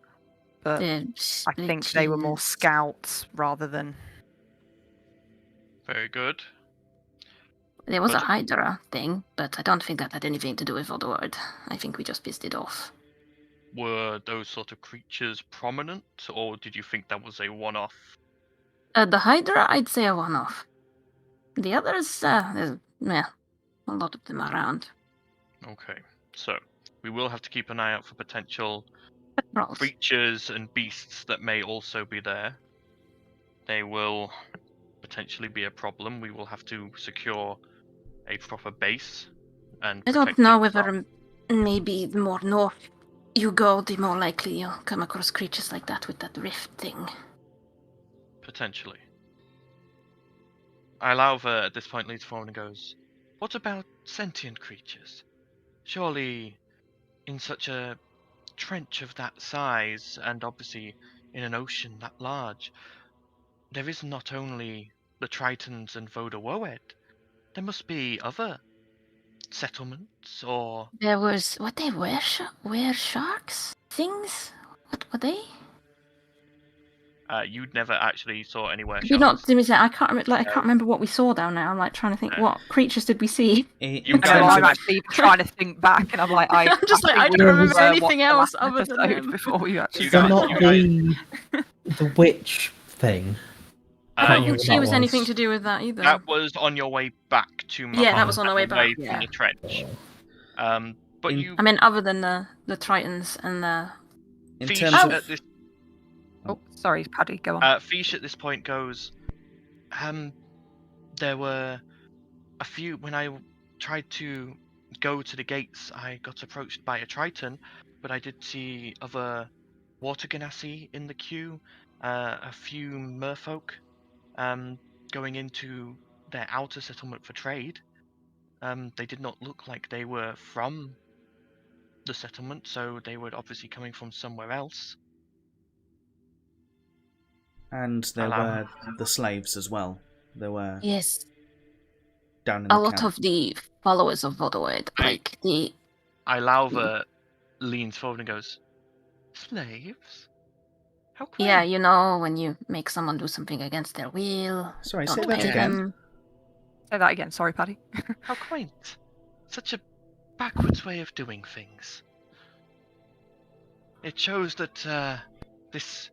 But The I think they were more splitches. scouts rather than Very good. There was a But- Hydra thing, but I don't think that had anything to do with Vodawowed. I think we just pissed it off. Were those sort of creatures prominent, or did you think that was a one-off? The Hydra, I'd say a one-off. The others, there's, a lot of them around. Okay, so we will have to keep an eye out for potential Rolls. creatures and beasts that may also be there. They will potentially be a problem. We will have to secure a proper base and I don't protect know it whether from- maybe the more north you go, the more likely you'll come across creatures like that with that rift thing. Potentially. Ilava at this point leads forward and goes, what about sentient creatures? Surely, in such a trench of that size, and obviously in an ocean that large, there is not only the Tritons and Vodawowed, there must be other settlements or... There was what they were sharks things. What were they? You'd never actually saw anywhere Did we not? sharks. Did we say? I can't remember what we saw down there. I'm like trying to think. What creatures did we see? You I guys know, I'm have- actually trying to think back, and I'm like, I don't remember anything else other than them. before we actually You Is there guys- not you the witch thing? I don't you- think she was anything to do with that either. That was on your way back to Maham. Yeah, that was on the way back, Away yeah. from the trench. But In- you I mean, other than the Tritons and the. In Fish terms at of this Oh, sorry, Paddy, go on. Fish at this point goes, there were a few, when I tried to go to the gates, I got approached by a Triton, but I did see other water ganassi in the queue, a few merfolk going into their outer settlement for trade. They did not look like they were from the settlement, so they were obviously coming from somewhere else. and there Allow- were the slaves as well. There were Yes, down in a the lot camp. of the followers of Vodawowed, like the. Ilauva leans forward and goes, "Slaves? How quaint." Yeah, you know, when you make someone do something against their will. Sorry, don't say that pay again. them. Say that again, sorry, Paddy. How quaint. Such a backwards way of doing things. It shows that this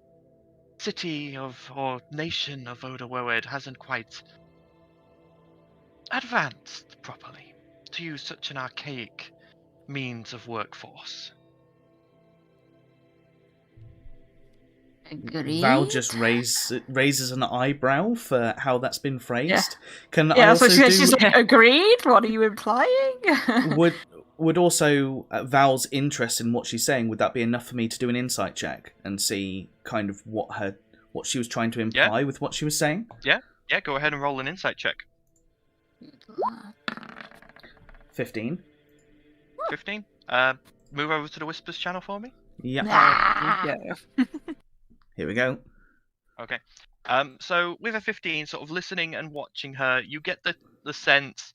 city or nation of Vodawowed hasn't quite advanced properly to use such an archaic means of workforce. Agreed. Val just raises an eyebrow for how that's been phrased. Can I Yeah, also so do? she's like, agreed? What are you implying? Would also Val's interest in what she's saying, would that be enough for me to do an insight check and see kind of what she was trying to imply with what she was saying? Yeah, go ahead and roll an insight check. 15. 15. Move over to the Whispers channel for me. Yeah. Yeah. Here we go. Okay. So with a 15, sort of listening and watching her, you get the sense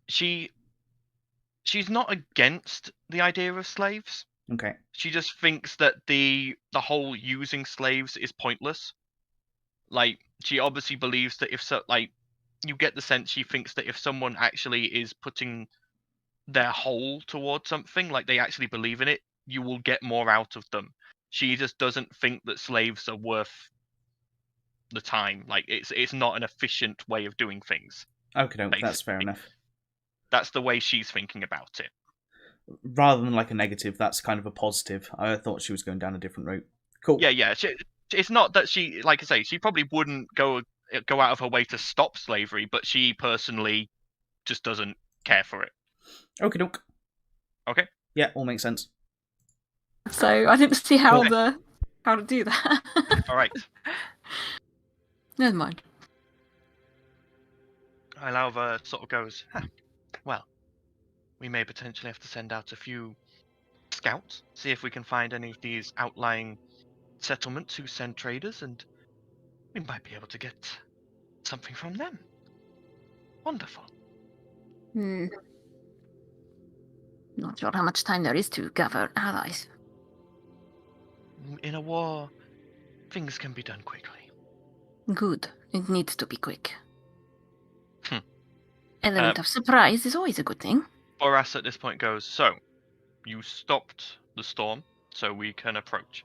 she's not against the idea of slaves. Okay. She just thinks that the whole using slaves is pointless. Like, she obviously believes that you get the sense she thinks that if someone actually is putting their whole towards something, like they actually believe in it, you will get more out of them. She just doesn't think that slaves are worth the time. Like, it's not an efficient way of doing things. Okay, no, that's Basically. fair enough. That's the way she's thinking about it. Rather than like a negative, that's kind of a positive. I thought she was going down a different route. Cool. Yeah. It's not that she, like I say, she probably wouldn't go out of her way to stop slavery, but she personally just doesn't care for it. Okie doke. Okay. Yeah, all makes sense. So I didn't see how Okay. how to do that. All right. Never mind. Ilauva sort of goes, well, we may potentially have to send out a few scouts, see if we can find any of these outlying settlements who send traders, and we might be able to get something from them. Wonderful. Not sure how much time there is to gather allies. In a war, things can be done quickly. Good. It needs to be quick. Hmm. Element of surprise is always a good thing. Boras at this point goes, so, you stopped the storm, so we can approach.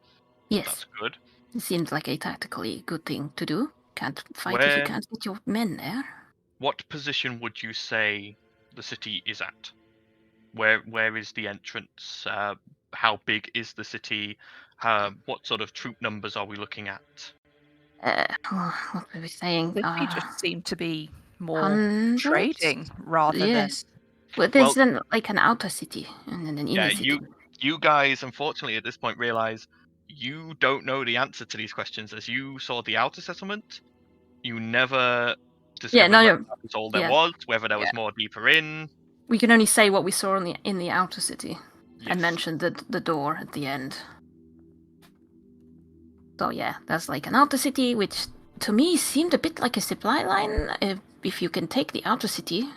Yes, That's good. it seems like a tactically good thing to do. Can't fight if you Where- can't get your men there. What position would you say the city is at? Where is the entrance? How big is the city? What sort of troop numbers are we looking at? What were we saying? The city just seemed to be more hundreds? trading rather Yes. Well, there's Well- then like an outer city and then an inner city. You guys, unfortunately, at this point, realize you don't know the answer to these questions. As you saw the outer settlement, you never discovered whether that was all there was, whether there was more deeper in. We can only say what we saw in the outer city. Yes. And mentioned the door at the end. So yeah, there's like an outer city which to me seemed a bit like a supply line. If you can take the outer city,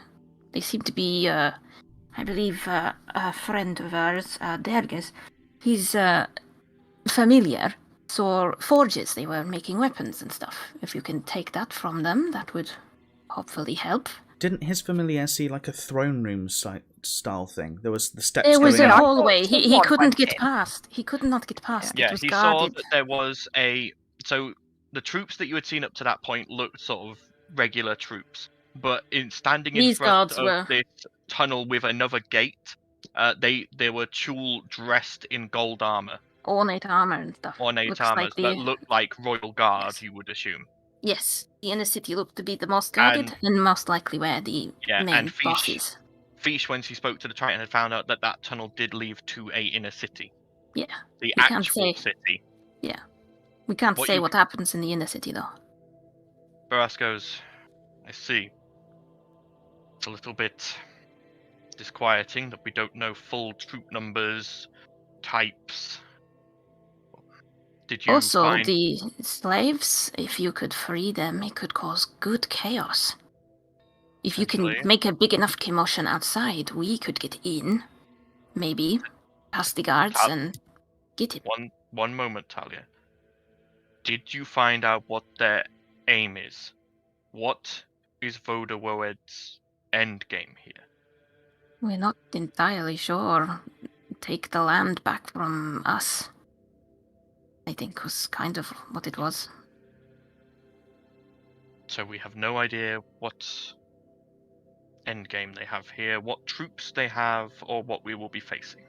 they seem to be, I believe, a friend of ours, Derges. He's familiar. So forges, they were making weapons and stuff. If you can take that from them, that would hopefully help. Didn't his familiar see like a throne room style thing? There was the steps There was going a up. hallway. He someone couldn't went get in. past. He could not get past. Yeah, It was he saw guarded. that there was a. So the troops that you had seen up to that point looked sort of regular troops, but in standing in These front guards of were- this tunnel with another gate, they were Chul dressed in gold armor, Ornate armor and stuff. ornate Looks armors like that looked like royal guard. Yes. You would assume. Yes, the inner city looked to be the most guarded and most likely where the Yeah, main and boss Fish- is. Fish, when she spoke to the Triton, had found out that that tunnel did lead to a inner city. Yeah, The we can't actual say. city. We can't What say you- what happens in the inner city though. Baras goes, I see. It's a little bit disquieting that we don't know full troop numbers, types. Did you Also, find... the slaves, if you could free them, it could cause good chaos. If you can Potentially. make a big enough commotion outside, we could get in, maybe, past the guards Tal- and get it. One moment, Talia. Did you find out what their aim is? What is Vodawowed's end game here? We're not entirely sure. Take the land back from us, I think was kind of what it was. So we have no idea what end game they have here, what troops they have, or what we will be facing.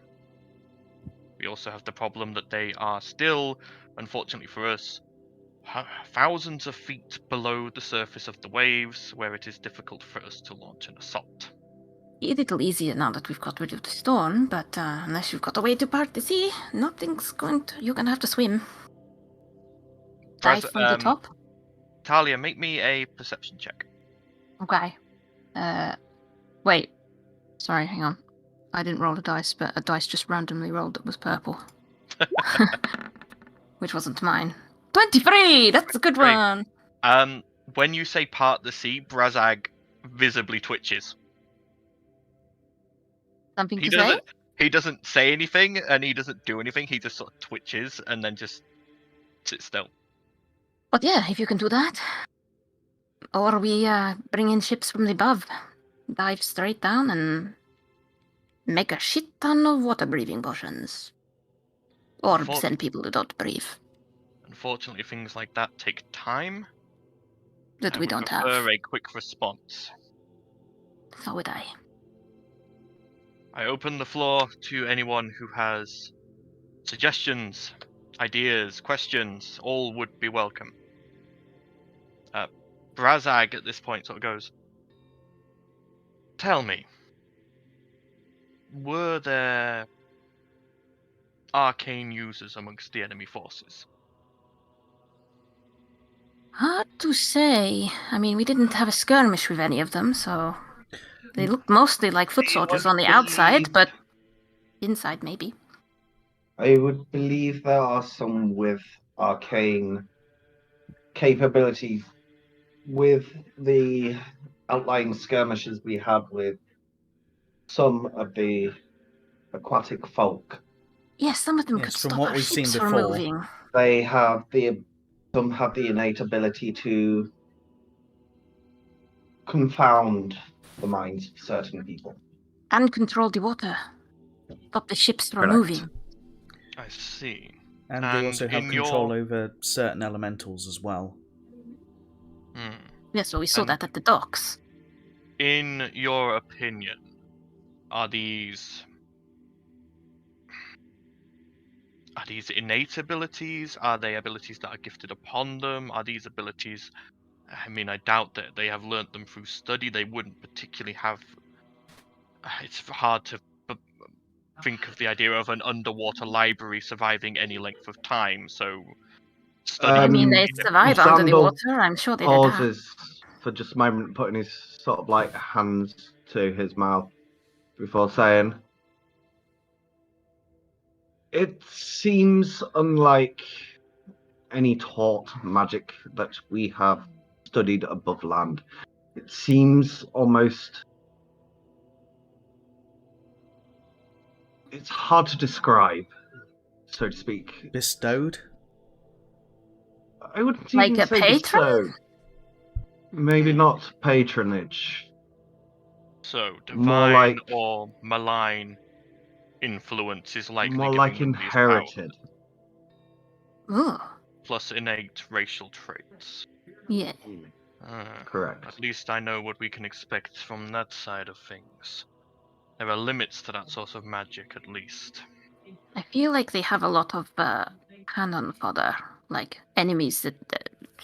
We also have the problem that they are still, unfortunately for us, thousands of feet below the surface of the waves, where it is difficult for us to launch an assault. A little easier now that we've got rid of the storm, but unless you've got a way to part the sea, nothing's going to... You're gonna have to swim. Dive from the top? Talia, make me a perception check. Okay. Wait. Sorry, hang on. I didn't roll a dice, but a dice just randomly rolled that was purple. Which wasn't mine. 23! That's a good 23. one! When you say part the sea, Brazag visibly twitches. Something to say? He doesn't say anything, and he doesn't do anything. He just sort of twitches and then just sits still. But yeah, if you can do that. Or we bring in ships from the above. Dive straight down and make a shit ton of water breathing potions. Or send people who don't breathe. Unfortunately, things like that take time. That we don't have. I prefer a quick response. So would I. I open the floor to anyone who has suggestions, ideas, questions. All would be welcome. Brazag at this point sort of goes, tell me, were there arcane users amongst the enemy forces? Hard to say. I mean, we didn't have a skirmish with any of them, so they looked mostly like foot soldiers on the outside, but inside maybe. I would believe there are some with arcane capabilities. With the outlying skirmishes we had with some of the aquatic folk, Yes, some of them Yes, could from stop what our we've seen ships from before. moving. they have some have the innate ability to confound the minds of certain people. And control the water. Stop the ships from Correct. moving. I see. And they And also have in control your- over certain elementals as well. Yes, well, we saw And- that at the docks. In your opinion, are these innate abilities? Are they abilities that are gifted upon them? Are these abilities... I mean, I doubt that they have learnt them through study. They wouldn't particularly have... It's hard to think of the idea of an underwater library surviving any length of time, so... I mean, they survive under the Sandal water. I'm sure they did that. pauses for just a moment, putting his sort of like hands to his mouth before saying, "It seems unlike any taught magic that we have studied above land. It seems almost... It's hard to describe, so to speak. Bestowed? I wouldn't Like even a say patron? bestowed. Maybe not patronage. So, More divine like- or malign influence is likely More giving like them these powers, inherited. Ugh. plus innate racial traits. Yeah. Correct. At least I know what we can expect from that side of things. There are limits to that sort of magic, at least. I feel like they have a lot of cannon fodder, like enemies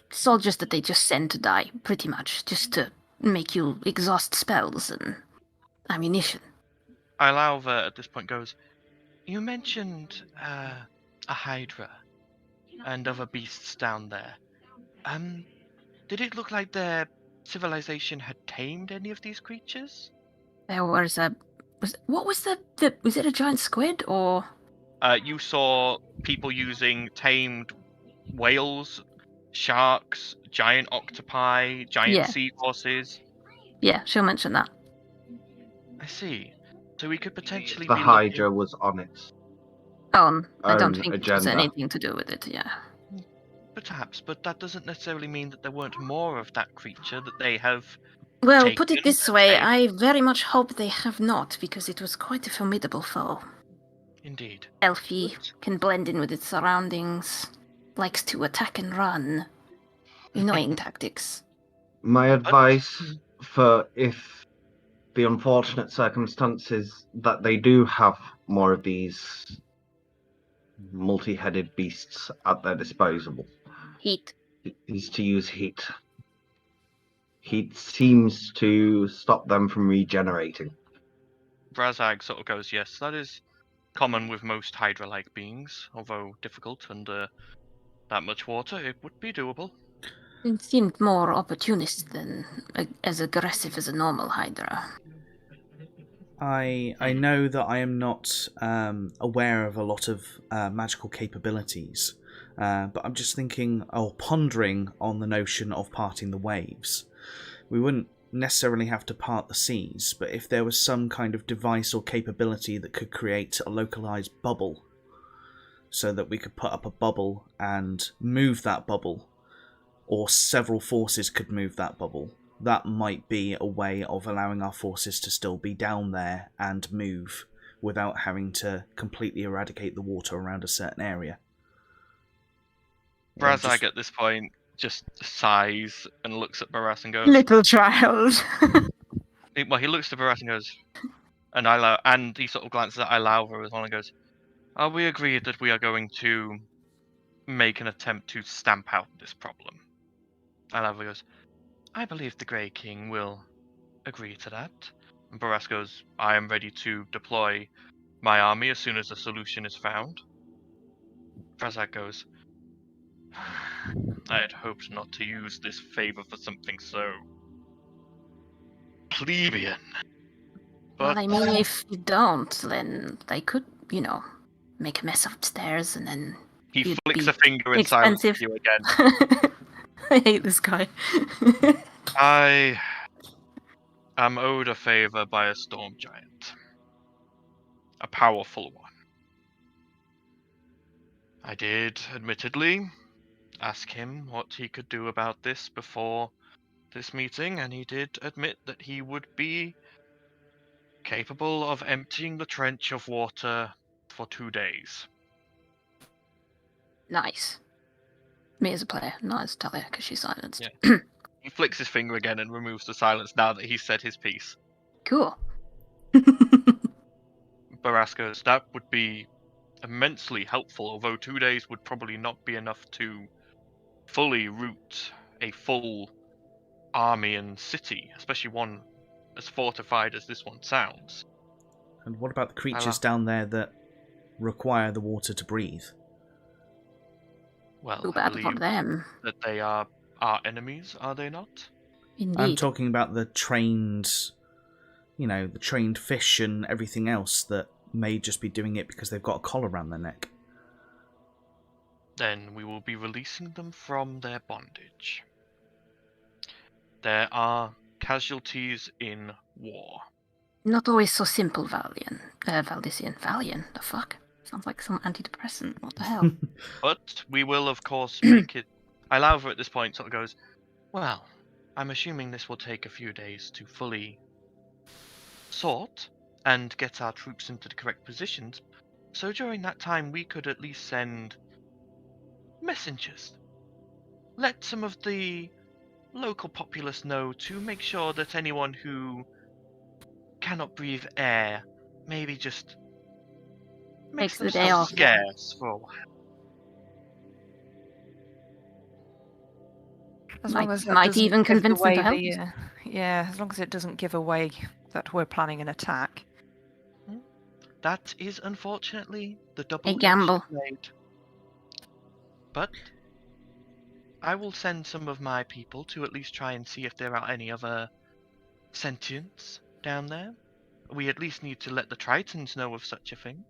soldiers that they just send to die, pretty much, just to make you exhaust spells and ammunition. Ilalva at this point goes, "You mentioned a hydra and other beasts down there. Did it look like their civilization had tamed any of these creatures?" There was a... was it a giant squid, or... You saw people using tamed whales, sharks, giant octopi, giant Yeah. seahorses. Yeah, she'll mention that. I see. So we could potentially The be Hydra was on its I don't own think it has agenda. anything to do with it, yeah. Perhaps, but that doesn't necessarily mean that there weren't more of that creature that they have. Well, Taken put it this and way, tamed. I very much hope they have not, because it was quite a formidable foe. Indeed. Elfie can blend in with its surroundings, likes to attack and run. Annoying tactics. My advice for if the unfortunate circumstances that they do have more of these multi-headed beasts at their disposal Heat. is to use heat. Heat seems to stop them from regenerating. Brazag sort of goes, yes, that is common with most Hydra-like beings, although difficult under that much water, it would be doable. It seemed more opportunist than as aggressive as a normal Hydra. I know that I am not aware of a lot of magical capabilities, but I'm just thinking, pondering on the notion of parting the waves. We wouldn't necessarily have to part the seas, but if there was some kind of device or capability that could create a localized bubble, so that we could put up a bubble and move that bubble, or several forces could move that bubble, that might be a way of allowing our forces to still be down there and move without having to completely eradicate the water around a certain area. Brazag at this point just sighs and looks at Barras and goes, Little child. he looks to Barras and goes, and he sort of glances at Ilalva as well and goes, "Are we agreed that we are going to make an attempt to stamp out this problem?" Ilalva goes, "I believe the Grey King will agree to that." And Barras goes, "I am ready to deploy my army as soon as a solution is found." Brazak goes, "I had hoped not to use this favor for something so plebeian. But Well, I mean, if you don't, then they could, make a mess upstairs and then he it'd flicks be a finger in silence at expensive. you again. I hate this guy. I am owed a favor by a storm giant. A powerful one. I did, admittedly, ask him what he could do about this before this meeting, and he did admit that he would be capable of emptying the trench of water for 2 days." Nice. Me as a player, not as Talia, because she's silenced. Yeah. He flicks his finger again and removes the silence now that he's said his piece. Cool. Barras goes, "That would be immensely helpful, although 2 days would probably not be enough to fully root a full army and city, especially one as fortified as this one sounds." And what about the creatures down there that require the water to breathe? Well, Too I bad for believe them. that they are our enemies, are they not? Indeed. I'm talking about the trained fish and everything else that may just be doing it because they've got a collar around their neck. Then we will be releasing them from their bondage. There are casualties in war. Not always so simple, Valdisian. Valian, the fuck? Sounds like some antidepressant. What the hell? But we will, of course, make it... Ilalva at this point sort of goes, well, I'm assuming this will take a few days to fully sort and get our troops into the correct positions. So during that time, we could at least send messengers. Let some of the local populace know to make sure that anyone who cannot breathe air maybe just makes Takes the day themselves off. scarce for a while. As long as that might doesn't even give convince them away to help. yeah, as long as it doesn't give away that we're planning an attack. That is unfortunately the double gamble. blade. But I will send some of my people to at least try and see if there are any other sentients down there. We at least need to let the Tritons know of such a thing.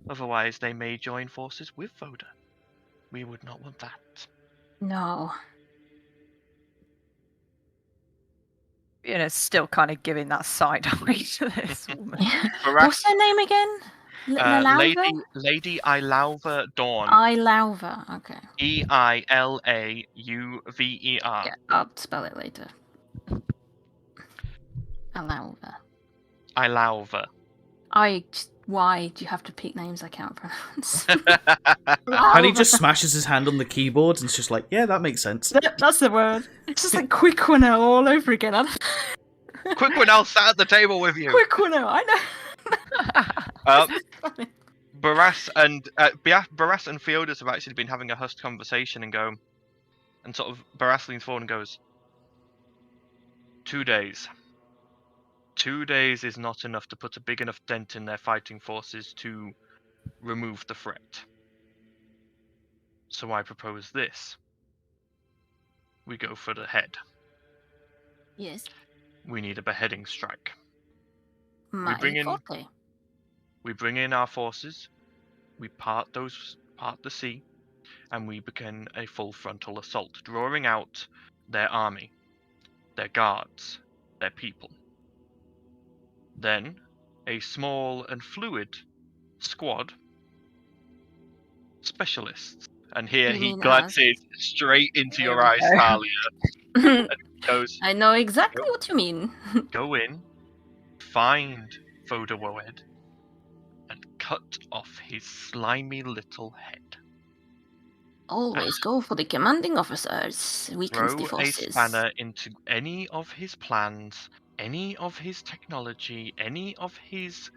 Otherwise they may join forces with Voda. We would not want that. No. Still kind of giving that side eye to this woman. What's her name again? Lady Ilalva Dawn. Ilalva, okay. Eilauver. Yeah, I'll spell it later. Ilalva. Ilalva. Why do you have to pick names I can't pronounce? And he just smashes his hand on the keyboard and it's just like, yeah, that makes sense. That's the word. It's just like quick one out all over again. Quick one, I'll sat at the table with you. Quick one out, I know. Barras and Theodos have actually been having a hushed conversation and sort of Barras leans forward and goes, 2 days. 2 days is not enough to put a big enough dent in their fighting forces to remove the threat. So I propose this. We go for the head. Yes. We need a beheading strike. My bring in- forte. We bring in our forces, we part the sea, and we begin a full frontal assault, drawing out their army, their guards, their people. Then, a small and fluid squad, specialists. And here You he mean glances straight into There your we eyes, go. Thalia, and goes, I know exactly what you mean. go in, find Vodawowed, and cut off his slimy little head. Always go for the commanding officers. Weakens Throw the a forces. spanner into any of his plans, any of his technology, any of his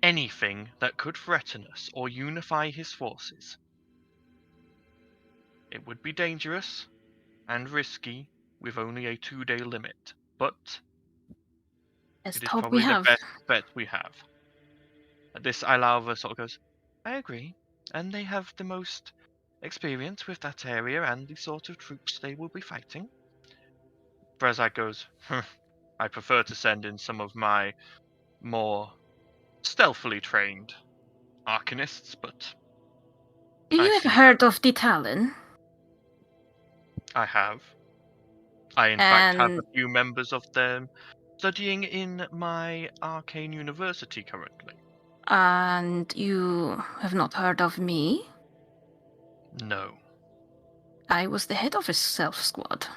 anything that could threaten us or unify his forces. It would be dangerous and risky with only a 2-day limit, but Let's it is hope probably we the have. best bet we have. This Ilalva sort of goes, I agree, and they have the most experience with that area and the sort of troops they will be fighting. Brazak goes, I prefer to send in some of my more stealthily trained arcanists, but Do you I ever see. heard of the Talon? I have. I in fact have a And- few members of them studying in my arcane university currently. And you have not heard of me? No. I was the head of a self squad.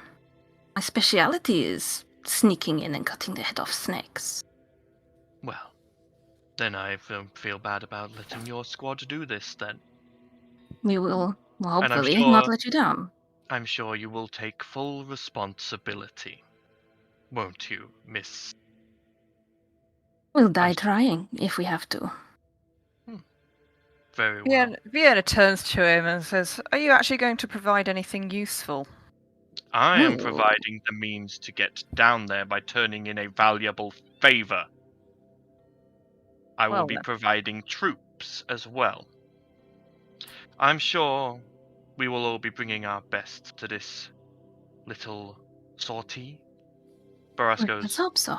My speciality is sneaking in and cutting the head off snakes. Well, then I feel bad about letting your squad do this then. We will I'm hopefully sure- not let you down. I'm sure you will take full responsibility. Won't you, Miss? We'll die I- trying if we have to. Very well. Vienna turns to him and says, are you actually going to provide anything useful? I am Ooh. providing the means to get down there by turning in a valuable favor. I will Well be then. providing troops as well. I'm sure we will all be bringing our best to this little sortie. Barras Let's goes, hope so.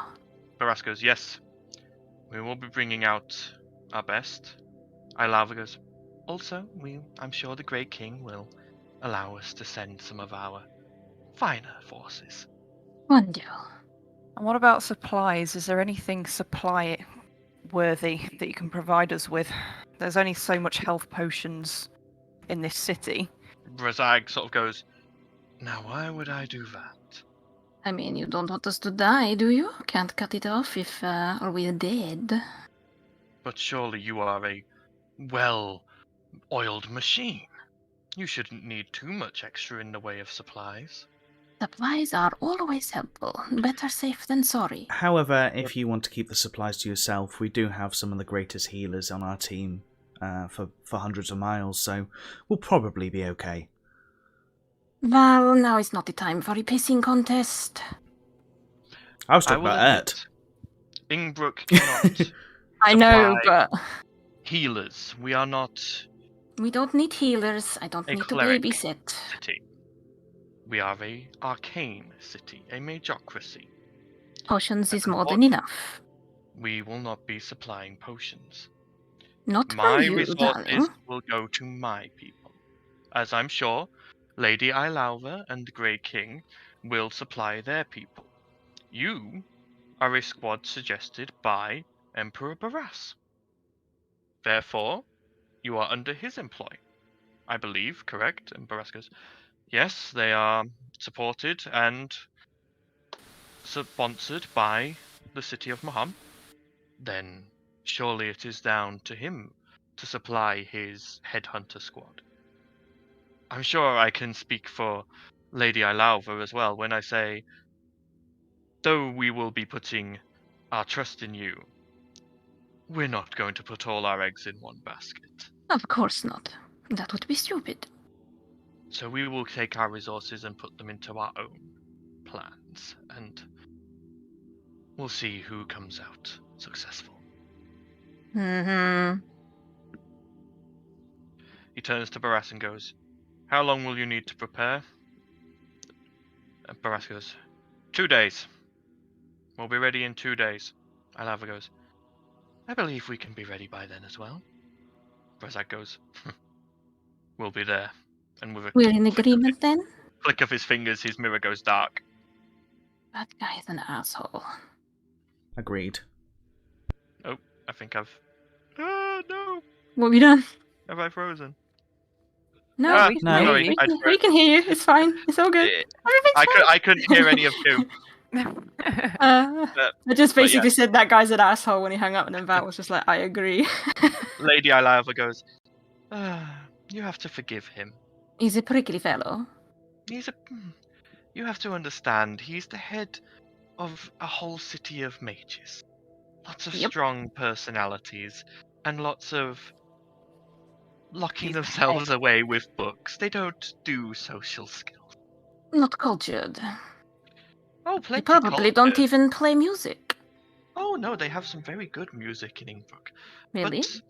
yes, we will be bringing out our best. Ilalva goes, Also, I'm sure the Great King will allow us to send some of our finer forces. Wonderful. And what about supplies? Is there anything supply worthy that you can provide us with? There's only so much health potions in this city. Brazag sort of goes, now why would I do that? I mean, you don't want us to die, do you? Can't cut it off if we're dead. But surely you are a well-oiled machine. You shouldn't need too much extra in the way of supplies. Supplies are always helpful. Better safe than sorry. However, if you want to keep the supplies to yourself, we do have some of the greatest healers on our team for hundreds of miles, so we'll probably be okay. Well, now is not the time for a pissing contest. I was I talking will about Ert. admit, Ingbrook cannot I know, supply but healers. We are not we don't need healers. I don't a need to cleric babysit. city. We are a arcane city, a majocracy. Potions is And more what- than enough. We will not be supplying potions. Not My for you, resources darling. will go to my people, as I'm sure Lady Ilalva and the Grey King will supply their people. You are a squad suggested by Emperor Barras. Therefore, you are under his employ. I believe, correct? And Barras goes, yes, they are supported and sponsored by the city of Maham. Then surely it is down to him to supply his headhunter squad. I'm sure I can speak for Lady Ilalva as well when I say, though we will be putting our trust in you, we're not going to put all our eggs in one basket. Of course not. That would be stupid. So we will take our resources and put them into our own plans, and we'll see who comes out successful. Mm-hmm. He turns to Barras and goes, how long will you need to prepare? And Barras goes, 2 days. We'll be ready in 2 days. Ilalva goes, I believe we can be ready by then as well. Brazak goes, we'll be there. And with a We're in agreement then? click of his fingers, his mirror goes dark. That guy is an asshole. Agreed. I think I've... Ah, no! What have you done? Have I frozen? No, Ah, we, no. we- Sorry, we, I can, froze. we can hear you. It's fine. It's all good. Everything's I couldn't hear any of you. I just but yeah. basically said that guy's an asshole when he hung up, and then Vat was just like, I agree. Lady Ilalva goes, you have to forgive him. He's a prickly fellow. You have to understand, he's the head of a whole city of mages. Lots of Yep. strong personalities, and lots of locking He's the themselves away with books. They don't do social skills. Not cultured. Oh, They plenty probably don't cultured. even play music. Oh no, they have some very good music in Ingbrook. Really? But,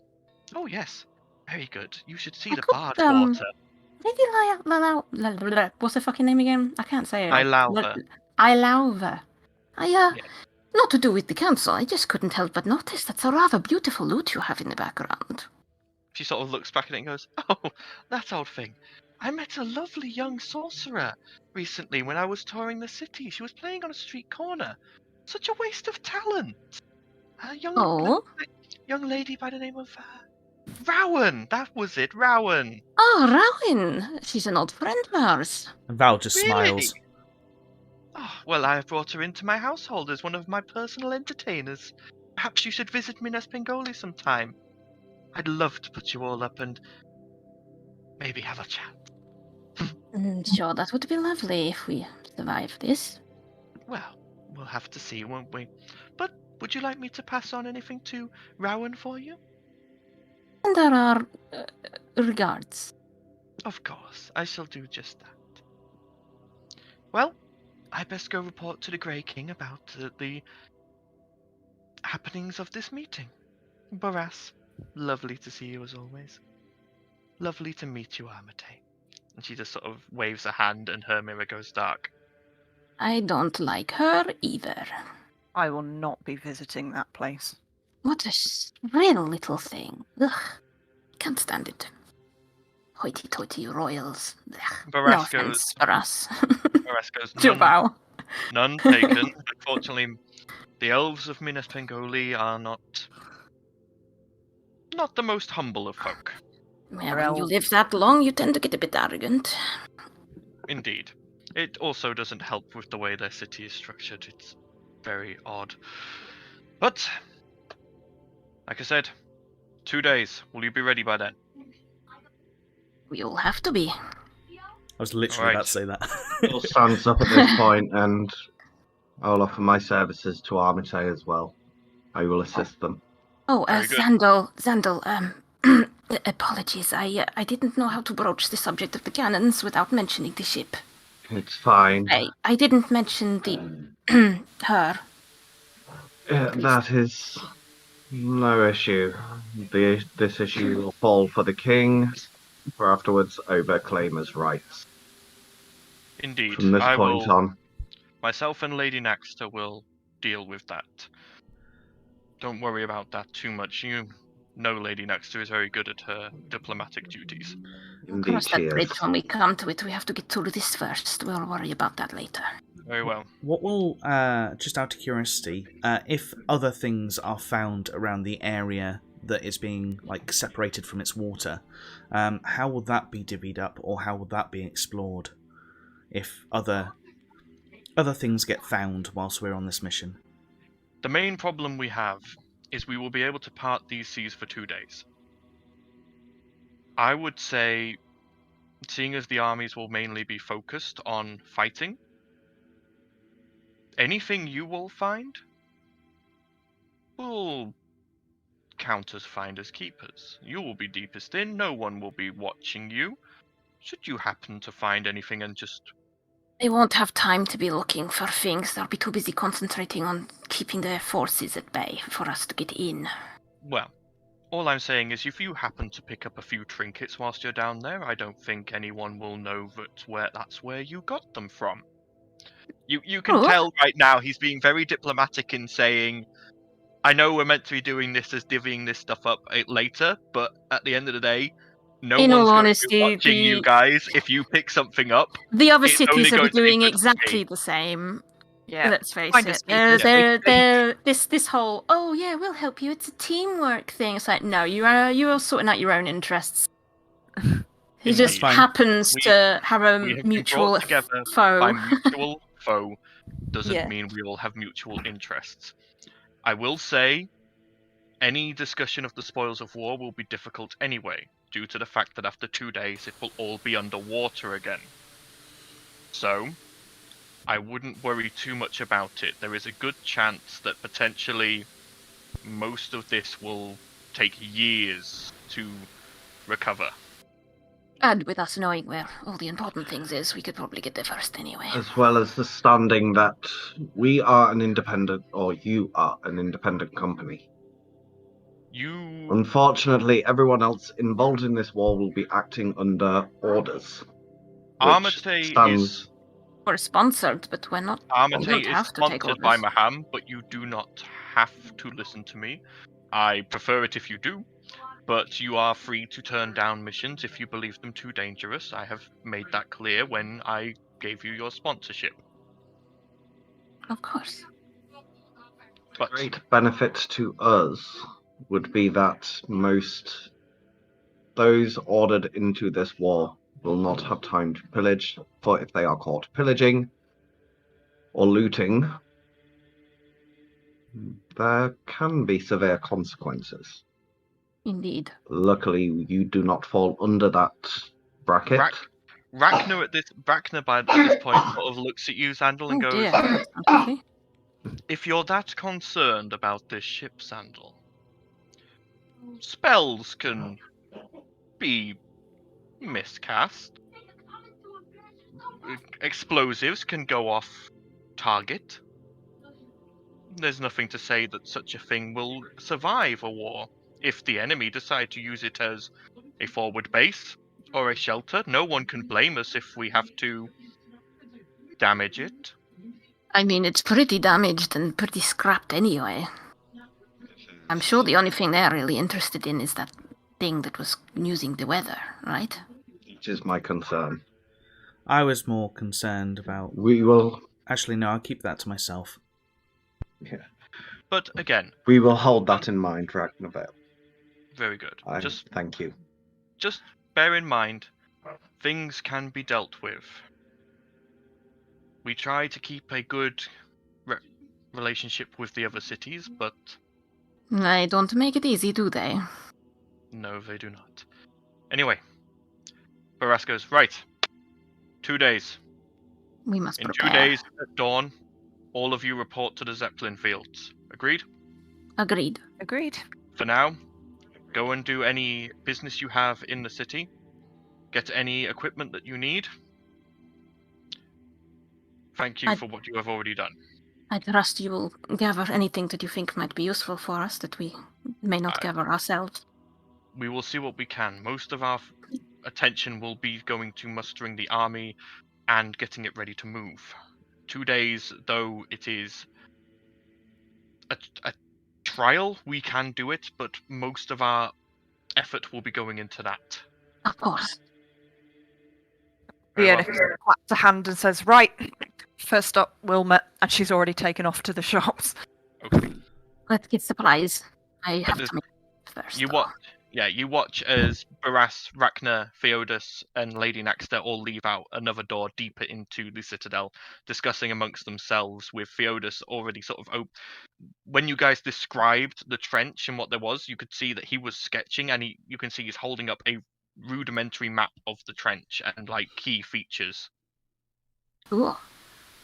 oh yes, very good. You should see I the could, Bard Quarter. Lady what's her fucking name again? I can't say it. Ilalva. Ilalva. Yeah. Not to do with the council, I just couldn't help but notice that's a rather beautiful lute you have in the background. She sort of looks back at it and goes, oh, that old thing. I met a lovely young sorcerer recently when I was touring the city. She was playing on a street corner. Such a waste of talent. A young lady by the name of Rowan. That was it, Rowan. Oh, Rowan! She's an old friend of ours. And Val just Really? smiles. Oh, well, I have brought her into my household as one of my personal entertainers. Perhaps you should visit Minas Pengoli sometime. I'd love to put you all up and maybe have a chat. Sure, that would be lovely if we survive this. Well, we'll have to see, won't we? But would you like me to pass on anything to Rowan for you? And there are regards. Of course, I shall do just that. Well, I best go report to the Grey King about the happenings of this meeting. Barras, lovely to see you as always. Lovely to meet you, Armatae. And she just sort of waves a hand and her mirror goes dark. I don't like her either. I will not be visiting that place. What a shrill little thing. Ugh. Can't stand it. hoity-toity royals. Ugh, no Barasco's offense for us. none, Jubao. none taken. Unfortunately, the elves of Minas Pengoli are not the most humble of folk. Well, when you live that long, you tend to get a bit arrogant. Indeed. It also doesn't help with the way their city is structured. It's very odd. But, like I said, 2 days. Will you be ready by then? You'll have to be. I was literally Alright. about to say that. Bill stands up at this point, and I'll offer my services to Armatae as well. I will assist them. Oh, Very good. Zandal, apologies. I didn't know how to broach the subject of the cannons without mentioning the ship. It's fine. I didn't mention the her. That is no issue. This issue will fall for the king, for afterwards over claimers' rights. Indeed. From this I point will, on. myself and Lady Naxter will deal with that. Don't worry about that too much. You know Lady Naxter is very good at her diplomatic duties. Indeed, Cross she that bridge is. when we come to it. We have to get through this first. We'll worry about that later. Very well. What will, just out of curiosity, if other things are found around the area that is being separated from its water, how will that be divvied up, or how will that be explored? If other things get found whilst we're on this mission. The main problem we have is we will be able to part these seas for 2 days. I would say, seeing as the armies will mainly be focused on fighting, anything you will find will count as finders keepers. You will be deepest in, no one will be watching you. Should you happen to find anything and just... They won't have time to be looking for things. They'll be too busy concentrating on keeping their forces at bay for us to get in. Well, all I'm saying is if you happen to pick up a few trinkets whilst you're down there, I don't think anyone will know that's where you got them from. You can tell right now he's being very diplomatic in saying, I know we're meant to be doing this as divvying this stuff up later, but at the end of the day, no In one's all going honesty, to be watching you guys. If you pick something up, the other it's only cities are going to be doing good exactly to the same. Yeah. Let's face Finders it. keepers, They're this whole, oh yeah, we'll help you. It's a teamwork thing. It's like, no, you're sorting out your own interests. He just Indeed. happens to have a we have been mutual brought together foe. by mutual foe doesn't Yeah. mean we all have mutual interests. I will say, any discussion of the spoils of war will be difficult anyway, due to the fact that after 2 days it will all be underwater again. So, I wouldn't worry too much about it. There is a good chance that potentially most of this will take years to recover. And with us knowing where all the important things is, we could probably get there first anyway. As well as the standing that we are an independent, or you are an independent company. Unfortunately, everyone else involved in this war will be acting under orders. Armatae is... We're sponsored, but we're not. We Armatae don't is have to take sponsored by orders. Maham, but you do not have to listen to me. I prefer it if you do, but you are free to turn down missions if you believe them too dangerous. I have made that clear when I gave you your sponsorship. Of course. But Great benefit to us would be that those ordered into this war will not have time to pillage, for if they are caught pillaging or looting, there can be severe consequences. Indeed. Luckily, you do not fall under that bracket. Rachna by this point sort of looks at you, Sandal, and Oh goes, dear. Okay. if you're that concerned about this ship, Sandal, spells can be miscast. Explosives can go off target. There's nothing to say that such a thing will survive a war. If the enemy decide to use it as a forward base or a shelter, no one can blame us if we have to damage it. I mean, it's pretty damaged and pretty scrapped anyway. I'm sure the only thing they're really interested in is that thing that was using the weather, right? That is my concern. I was more concerned about... We will... Actually, no, I'll keep that to myself. Yeah. But again, We will hold that in mind, Ragnarvale. very good. Thank you. Just bear in mind, things can be dealt with. We try to keep a good relationship with the other cities, but They don't make it easy, do they? no, they do not. Anyway, Barras goes, right, 2 days. We must In prepare. 2 days at dawn, all of you report to the Zeppelin fields. Agreed? Agreed. Agreed. For now, go and do any business you have in the city. Get any equipment that you need. Thank you for what you have already done. I trust you will gather anything that you think might be useful for us that we may not gather ourselves. We will see what we can. Most of our attention will be going to mustering the army and getting it ready to move. 2 days, though it is a trial, we can do it, but most of our effort will be going into that. Of course. Very Fiona well. claps a hand and says, right, first up, Wilma, and she's already taken off to the shops. Okay. Let's get supplies. I have there's- to make it first. You watch. Yeah, you watch as Barras, Rachna, Theodos, and Lady Naxter all leave out another door deeper into the citadel, discussing amongst themselves, with Theodos already sort of when you guys described the trench and what there was, you could see that he was sketching, and you can see he's holding up a rudimentary map of the trench and like key features. Cool.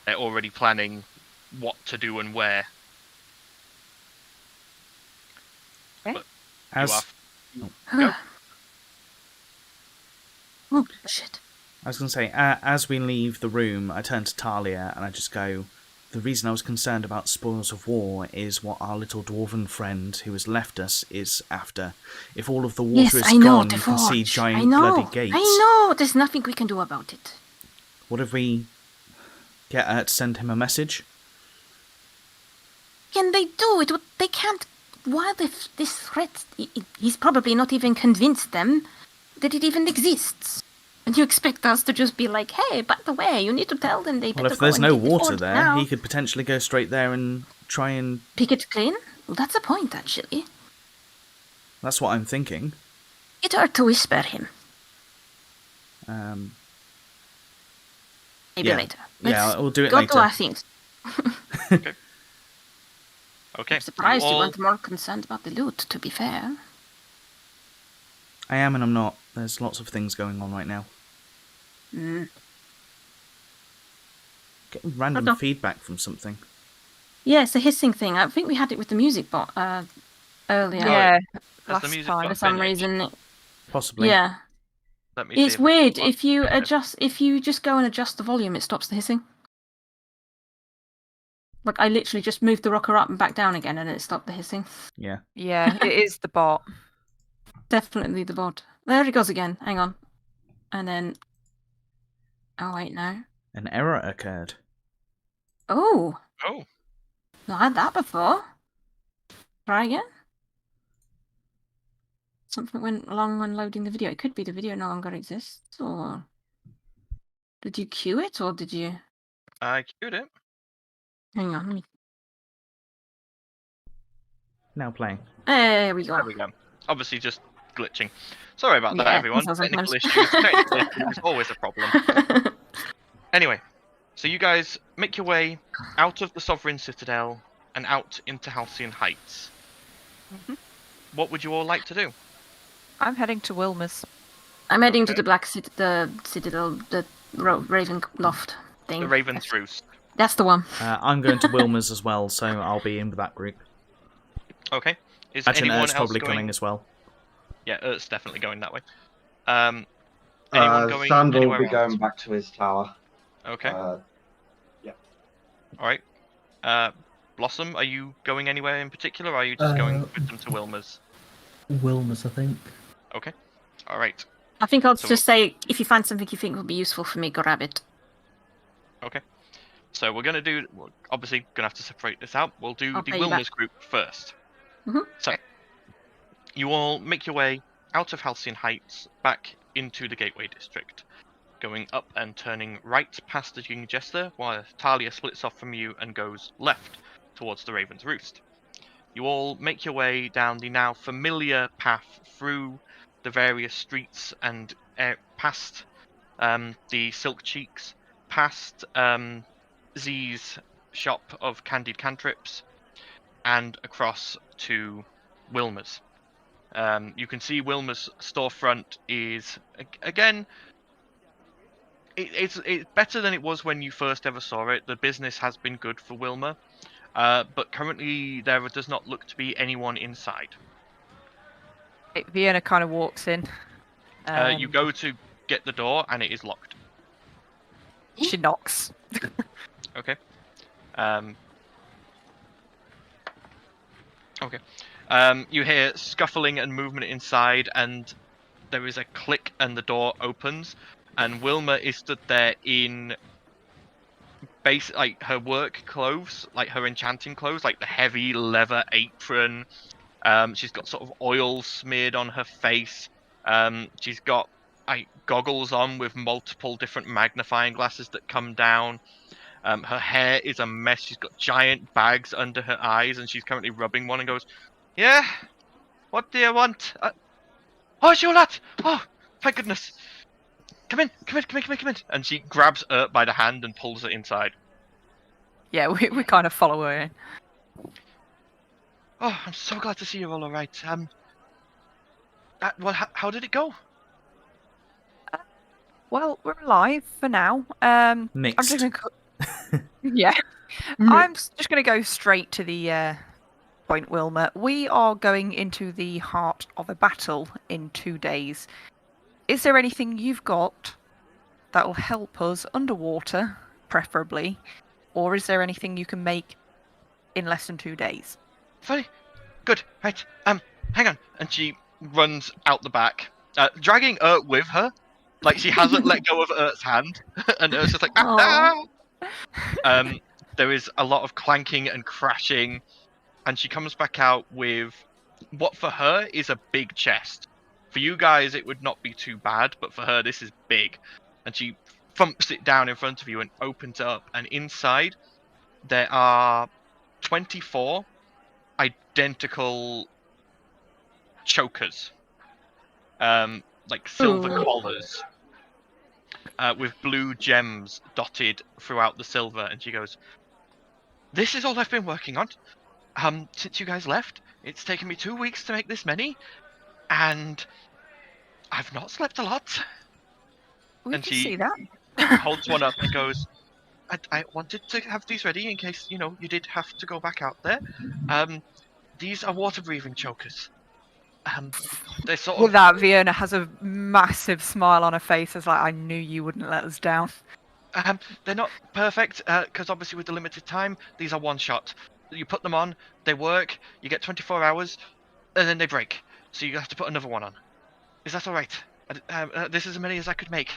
They're already planning what to do and where. But As... you are. Go. Oh, shit. I was going to say, as we leave the room, I turn to Talia and I just go, the reason I was concerned about spoils of war is what our little dwarven friend who has left us is after. If all of the water is gone, you can see giant bloody gates. I know! There's nothing we can do about it. What if we get her to send him a message? Can they do it? They can't. While this threat, he's probably not even convinced them that it even exists. And you expect us to just be like, hey, by the way, you need to tell them they better Well, if go there's and no get the water fort there, now. he could potentially go straight there and try and... Pick it clean? Well, that's a point, actually. That's what I'm thinking. Get her to whisper him. Maybe Yeah. later. Yeah, we'll do it go later. to our things. Okay. I'm surprised you all- weren't more concerned about the loot, to be fair. I am and I'm not. There's lots of things going on right now. Getting random no. feedback from something. Yeah, it's a hissing thing. I think we had it with the music bot earlier. Yeah, Has the last music time. got For some finished? reason. Possibly. Yeah. Let me see It's if I can weird. find If you it. adjust, if you just go and adjust the volume, it stops the hissing. Like, I literally just moved the rocker up and back down again, and it stopped the hissing. Yeah. Yeah, it is the bot. Definitely the bot. There it goes again. Hang on. And then... Oh, wait, no. An error occurred. Oh! Oh, Not had that before. Try again. Something went wrong when loading the video. It could be the video no longer exists, or... Did you queue it, or did you... I queued it. Hang on, let me... Now playing. There we go. There we go. Obviously, just glitching. Sorry about that, Yeah, everyone. that's Technical sometimes. issues. Technical issues is always a problem. Anyway, so you guys make your way out of the Sovereign Citadel and out into Halcyon Heights. Mhm. What would you all like to do? I'm heading to Wilma's. I'm heading to the Black Citadel, the Raven Loft thing. The Raven's Roost. That's the one. I'm going to Wilma's as well, so I'll be in with that group. Okay. Is Actually, anyone Ert's else probably going? coming as well. Yeah, Ert's definitely going that way. Anyone going Sandal will anywhere be else? going back to his tower. Okay. Yeah. All right. Blossom, are you going anywhere in particular, or are you just going with them to Wilma's? Wilma's, I think. Okay. All right. I think I'll So- just say, if you find something you think will be useful for me, grab it. Okay. So we're obviously gonna have to separate this out. We'll do I'll the pay you Wilma's group first. Mhm. So you all make your way out of Halcyon Heights back into the Gateway District, going up and turning right past the Young Jester, while Talia splits off from you and goes left towards the Raven's Roost. You all make your way down the now familiar path through the various streets and past the Silk Cheeks, past Z's shop of candied cantrips, and across to Wilma's. You can see Wilma's storefront is, again, it's better than it was when you first ever saw it. The business has been good for Wilma, but currently there does not look to be anyone inside. Vienna kind of walks in. You go to get the door and it is locked. She knocks. Okay. Okay. You hear scuffling and movement inside, and there is a click, and the door opens, and Wilma is stood there in like her work clothes, like her enchanting clothes, like the heavy leather apron. She's got sort of oil smeared on her face. She's got goggles on with multiple different magnifying glasses that come down. Her hair is a mess. She's got giant bags under her eyes, and she's currently rubbing one and goes, "Yeah? What do you want? Oh, it's your lad! Oh, thank goodness! Come in! And she grabs Ert by the hand and pulls it inside. Yeah, we kind of follow her in. Oh, I'm so glad to see you're all alright. Well, how did it go? Well, we're alive for now. Mixed. I'm just gonna yeah. I'm just going to go straight to the point, Wilma. We are going into the heart of a battle in 2 days. Is there anything you've got that will help us underwater, preferably? Or is there anything you can make in less than 2 days? Very good. Right. Hang on. And she runs out the back, dragging Ert with her. Like, she hasn't let go of Ert's hand. And Ert's just like, ah! There is a lot of clanking and crashing. And she comes back out with what for her is a big chest. For you guys, it would not be too bad, but for her, this is big. And she thumps it down in front of you and opens it up. And inside, there are 24 identical chokers. Like silver collars. With blue gems dotted throughout the silver. And she goes, "This is all I've been working on. Since you guys left. It's taken me 2 weeks to make this many. And I've not slept a lot." We And can she see that. holds one up and goes, I wanted to have these ready in case, you did have to go back out there. These are water-breathing chokers. They sort With of... that, Vienna has a massive smile on her face. It's like, I knew you wouldn't let us down. They're not perfect, because obviously with the limited time, these are one shot. You put them on, they work, you get 24 hours, and then they break. So you have to put another one on. Is that alright? This is as many as I could make.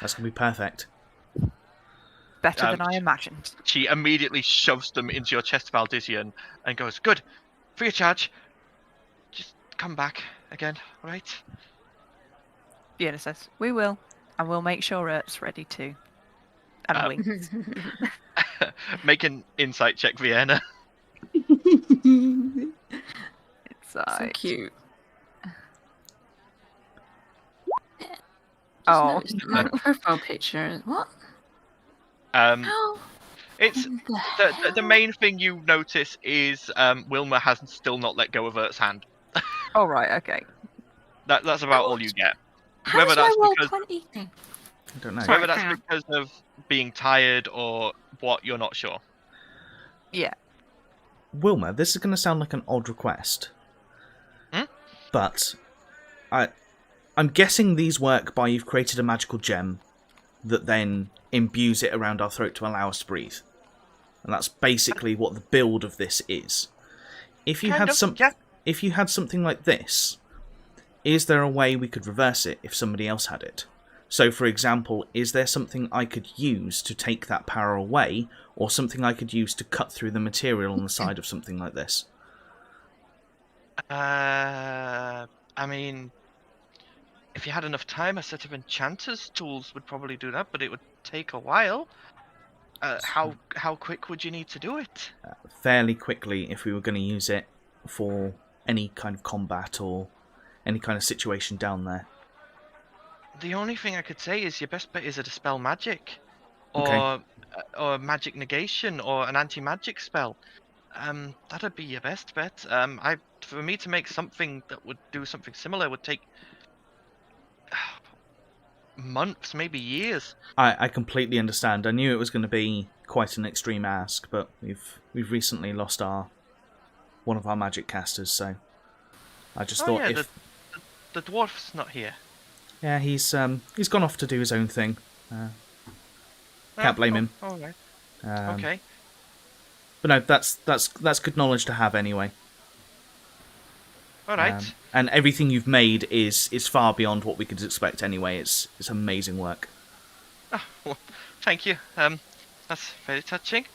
That's going to be perfect. Better than I imagined. She immediately shoves them into your chest, Valdizian, and goes, "Good, free of charge. Just come back again, alright?" Vienna says, "We will, and we'll make sure Ert's ready too." And winks. Make an insight check, Vienna. So Inside. cute. Oh. My profile picture. What? How? It's the main thing you notice is Wilma has still not let go of Ert's hand. Oh, right, okay. That's about all you get. How's Whether my that's roll because 20 thing? I don't know. Sorry. whether that's hang on. because of being tired or what, you're not sure. Yeah. Wilma, this is going to sound like an odd request. But I'm guessing these work by you've created a magical gem that then imbues it around our throat to allow us to breathe. And that's basically what the build of this is. If you had something like this, is there a way we could reverse it if somebody else had it? So, for example, is there something I could use to take that power away, or something I could use to cut through the material on the side of something like this? I mean, If you had enough time, a set of enchanter's tools would probably do that, but it would take a while. How quick would you need to do it? Fairly quickly, if we were going to use it for any kind of combat or any kind of situation down there. The only thing I could say is your best bet is a dispel magic, or Okay. or magic negation, or an anti-magic spell. That'd be your best bet. For me to make something that would do something similar would take months, maybe years. I completely understand. I knew it was going to be quite an extreme ask, but we've recently lost one of our magic casters, so I just thought yeah, if the dwarf's not here. yeah, he's gone off to do his own thing. Can't blame him. All right. Um, Okay. But no, that's good knowledge to have anyway. All right. And everything you've made is far beyond what we could expect anyway. It's amazing work. Well, thank you. That's very touching.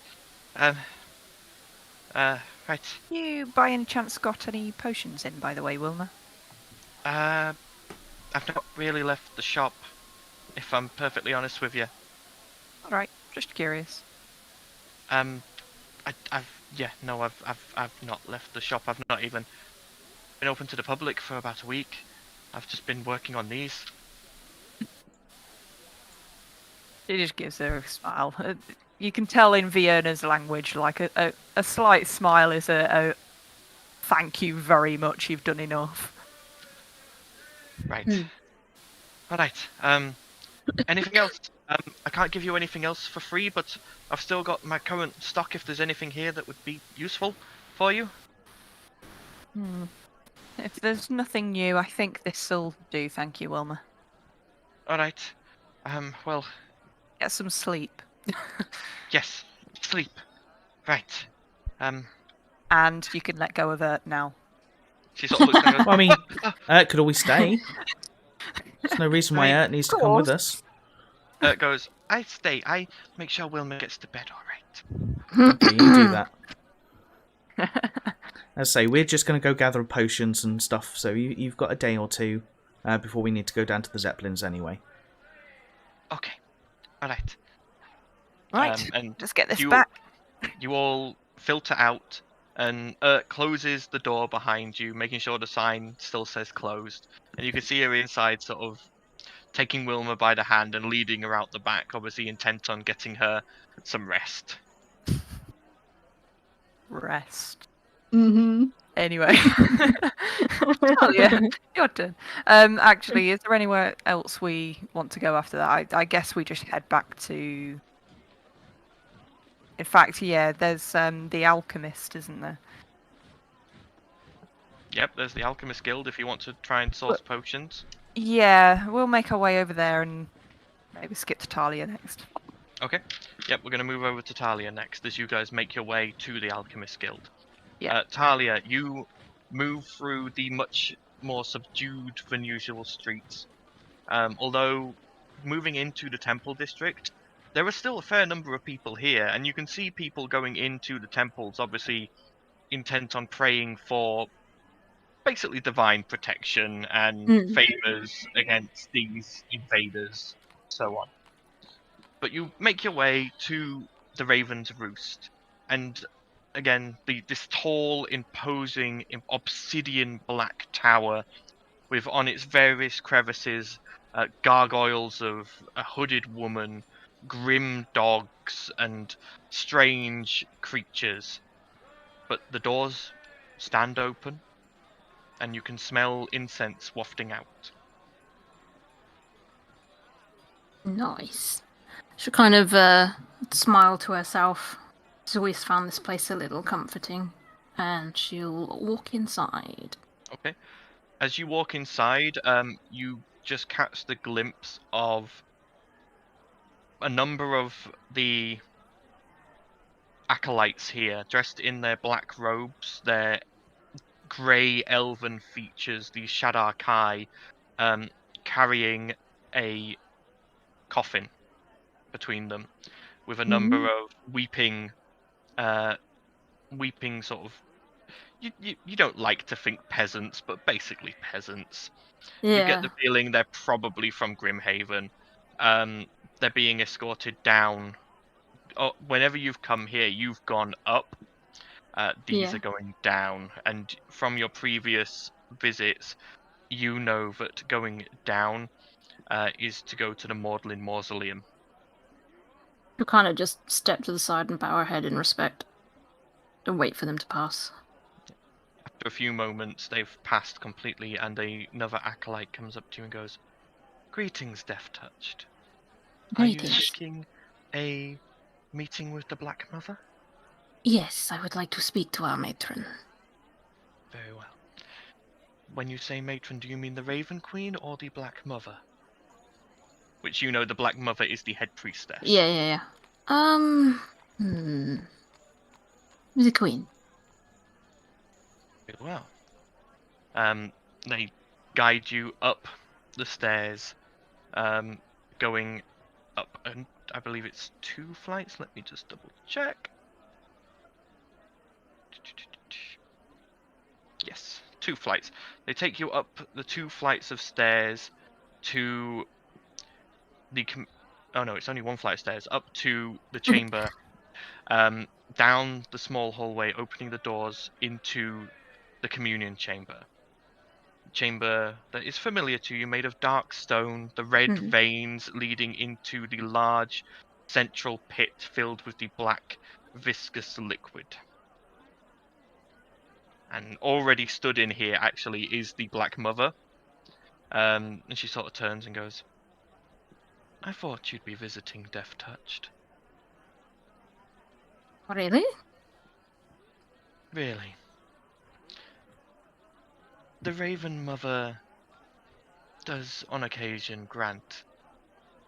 Right. You by any chance got any potions in, by the way, Wilma? I've not really left the shop, if I'm perfectly honest with you. Alright, just curious. I've not left the shop. I've not even been open to the public for about a week. I've just been working on these. She just gives her a smile. You can tell in Vienna's language, like a slight smile is a thank you very much, you've done enough. Right. All right. Anything else? I can't give you anything else for free, but I've still got my current stock if there's anything here that would be useful for you. If there's nothing new, I think this'll do, thank you, Wilma. All right. Well, Get some sleep. yes. Sleep. Right. And you can let go of her now. She sort of looks down and Well, I mean, could always stay. There's no reason why Ert needs to come with us. goes, I stay. I make sure Wilma gets to bed all right. Okay, you do that. As I say, we're just going to go gather potions and stuff, so you've got a day or two before we need to go down to the Zeppelins anyway. Okay. All right. Right, and let's get this you- back. You all filter out, and closes the door behind you, making sure the sign still says closed. And you can see her inside, sort of taking Wilma by the hand and leading her out the back, obviously intent on getting her some rest. Rest. Mm-hmm. Anyway. Oh yeah, your turn. Actually, is there anywhere else we want to go after that? I guess we just head back to... In fact, yeah, there's the alchemist, isn't there? Yep, there's the Alchemist Guild if you want to try and source potions. Yeah, we'll make our way over there and maybe skip to Talia next. Okay. Yep, we're going to move over to Talia next as you guys make your way to the Alchemist Guild. Yeah. Talia, you move through the much more subdued than usual streets. Although moving into the temple district, there are still a fair number of people here, and you can see people going into the temples, obviously intent on praying for basically divine protection and favors against these invaders, so on. But you make your way to the Raven's Roost, and again, this tall, imposing, obsidian black tower with on its various crevices gargoyles of a hooded woman, grim dogs, and strange creatures. But the doors stand open, and you can smell incense wafting out. Nice. She'll kind of smile to herself. She's always found this place a little comforting. And she'll walk inside. Okay. As you walk inside, you just catch the glimpse of a number of the acolytes here, dressed in their black robes, their grey elven features, these Shadar Kai, carrying a coffin between them, with a number of weeping sort of... You don't like to think peasants, but basically peasants, You get Yeah. the feeling they're probably from Grimhaven. They're being escorted down. Oh, whenever you've come here, you've gone up. These Yeah. are going down, and from your previous visits, you know that going down is to go to the Maudlin Mausoleum. We'll kind of just step to the side and bow our head in respect and wait for them to pass. After a few moments, they've passed completely, and another acolyte comes up to you and goes, "Greetings, Death-Touched. Are you Greetings. seeking a meeting with the Black Mother?" Yes, I would like to speak to our matron. Very well. When you say matron, do you mean the Raven Queen or the Black Mother? Which you know the Black Mother is the head priestess. Yeah. The queen. Very well. They guide you up the stairs, going up, and I believe it's 2 flights. Let me just double check. Yes, 2 flights. They take you up the 2 flights of stairs to the oh no, it's only 1 flight of stairs up to the chamber, down the small hallway, opening the doors into the communion chamber. Chamber that is familiar to you, made of dark stone, the red veins leading into the large central pit filled with the black viscous liquid. And already stood in here actually is the Black Mother. And she sort of turns and goes, "I thought you'd be visiting Death-Touched." Really? Really? The Raven Mother does on occasion grant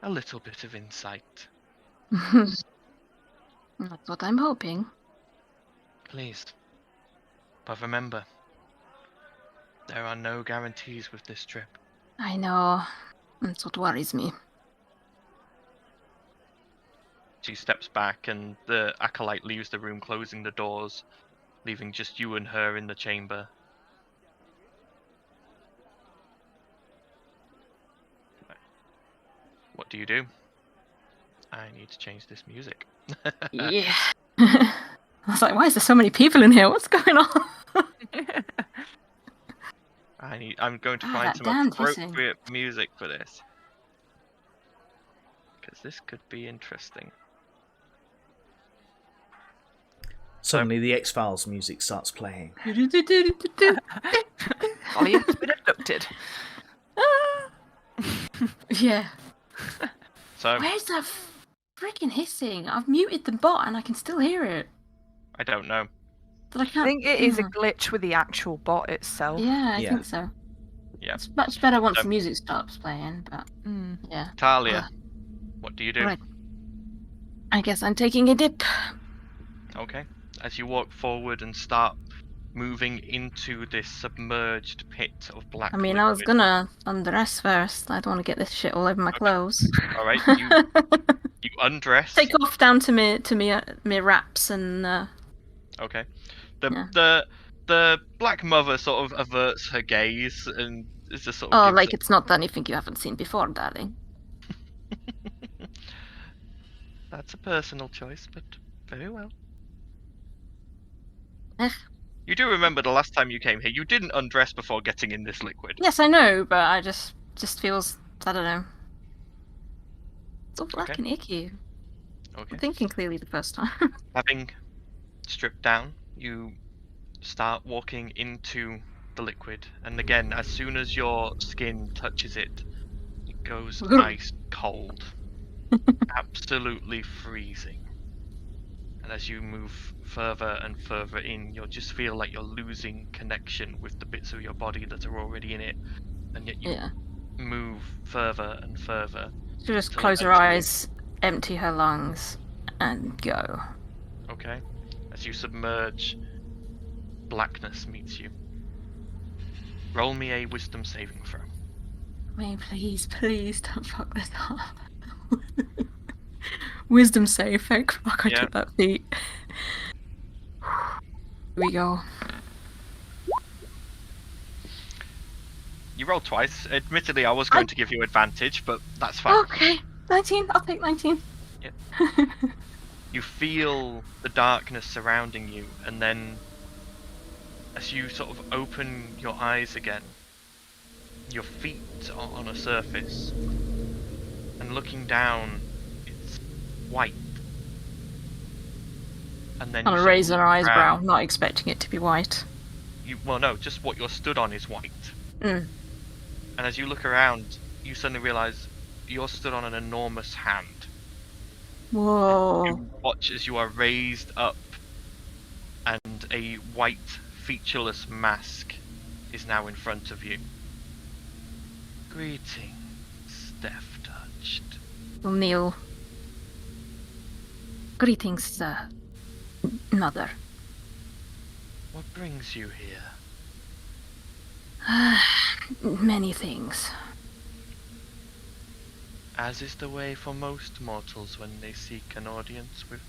a little bit of insight. That's what I'm hoping. Please. But remember, there are no guarantees with this trip. I know. That's what worries me. She steps back and the acolyte leaves the room, closing the doors, leaving just you and her in the chamber. What do you do? I need to change this music. Yeah. I was like, why is there so many people in here? What's going on? I'm going to Ah, find that some damned hissing. appropriate music for this. Because this could be interesting. Suddenly, the X-Files music starts playing. Holly has been abducted. Yeah. So, Where's that freaking hissing? I've muted the bot and I can still hear it. I don't know. But I I can't. think it is a glitch with the actual bot itself. Yeah, I Yeah. think so. Yeah. It's much better once the music stops playing, but yeah. Talia, what do you do? Right. I guess I'm taking a dip. Okay. As you walk forward and start moving into this submerged pit of black I mean, I was liquid. gonna undress first. I don't want to get this shit all over my clothes. All right, you undress. Take off down to me wraps and. Okay. Yeah. The Black Mother sort of averts her gaze and is just sort of. Oh, gives like it's not anything you haven't seen before, darling. That's a personal choice, but very well. Eh. You do remember the last time you came here, you didn't undress before getting in this liquid. Yes, I know, but I just feels, I don't know. It's all black and icky. Okay. I'm thinking clearly the first time. Having stripped down, you start walking into the liquid, and again, as soon as your skin touches it, it goes ice cold. Absolutely freezing. And as you move further and further in, you'll just feel like you're losing connection with the bits of your body that are already in it, and yet you move further and further. She'll just till close her eventually- eyes, empty her lungs, and go. Okay. As you submerge, blackness meets you. Roll me a wisdom saving throw. May please don't fuck this up. Wisdom save, thank fuck I Yeah. took that feat. Here we go. You rolled twice. Admittedly, I was going to give you advantage, but that's fine. Okay, 19. I'll take 19. Yep. You feel the darkness surrounding you, and then as you sort of open your eyes again, your feet are on a surface, and looking down, it's white. And then I'll you raise sort an of look eyebrow, around. not expecting it to be white. Well, no, just what you're stood on is white. Mm. And as you look around, you suddenly realise you're stood on an enormous hand. Whoa. You watch as you are raised up, and a white, featureless mask is now in front of you. Greetings, Death-Touched. We'll kneel. Greetings, Mother. What brings you here? Many things. As is the way for most mortals when they seek an audience with...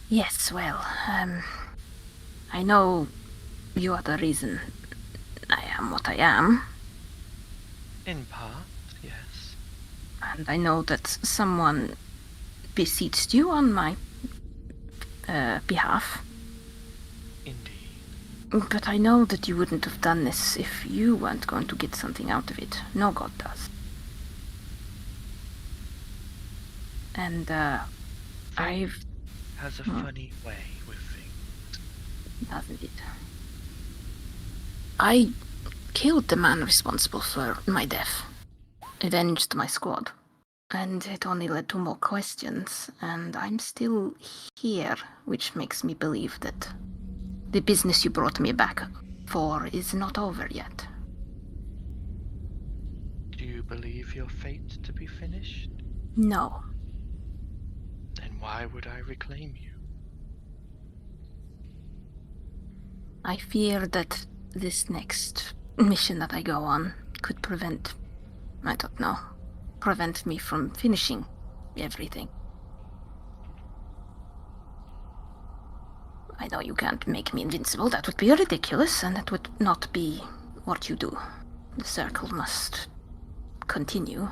Yes, well, I know you are the reason I am what I am. In part, yes. And I know that someone beseeched you on my behalf. Indeed. But I know that you wouldn't have done this if you weren't going to get something out of it. No god does. And, I've... Has a funny way with things. Doesn't it? I killed the man responsible for my death. Avenged my squad. And it only led to more questions, and I'm still here, which makes me believe that the business you brought me back for is not over yet. Do you believe your fate to be finished? No. Then why would I reclaim you? I fear that this next mission that I go on could prevent me from finishing everything. I know you can't make me invincible. That would be ridiculous, and that would not be what you do. The circle must continue.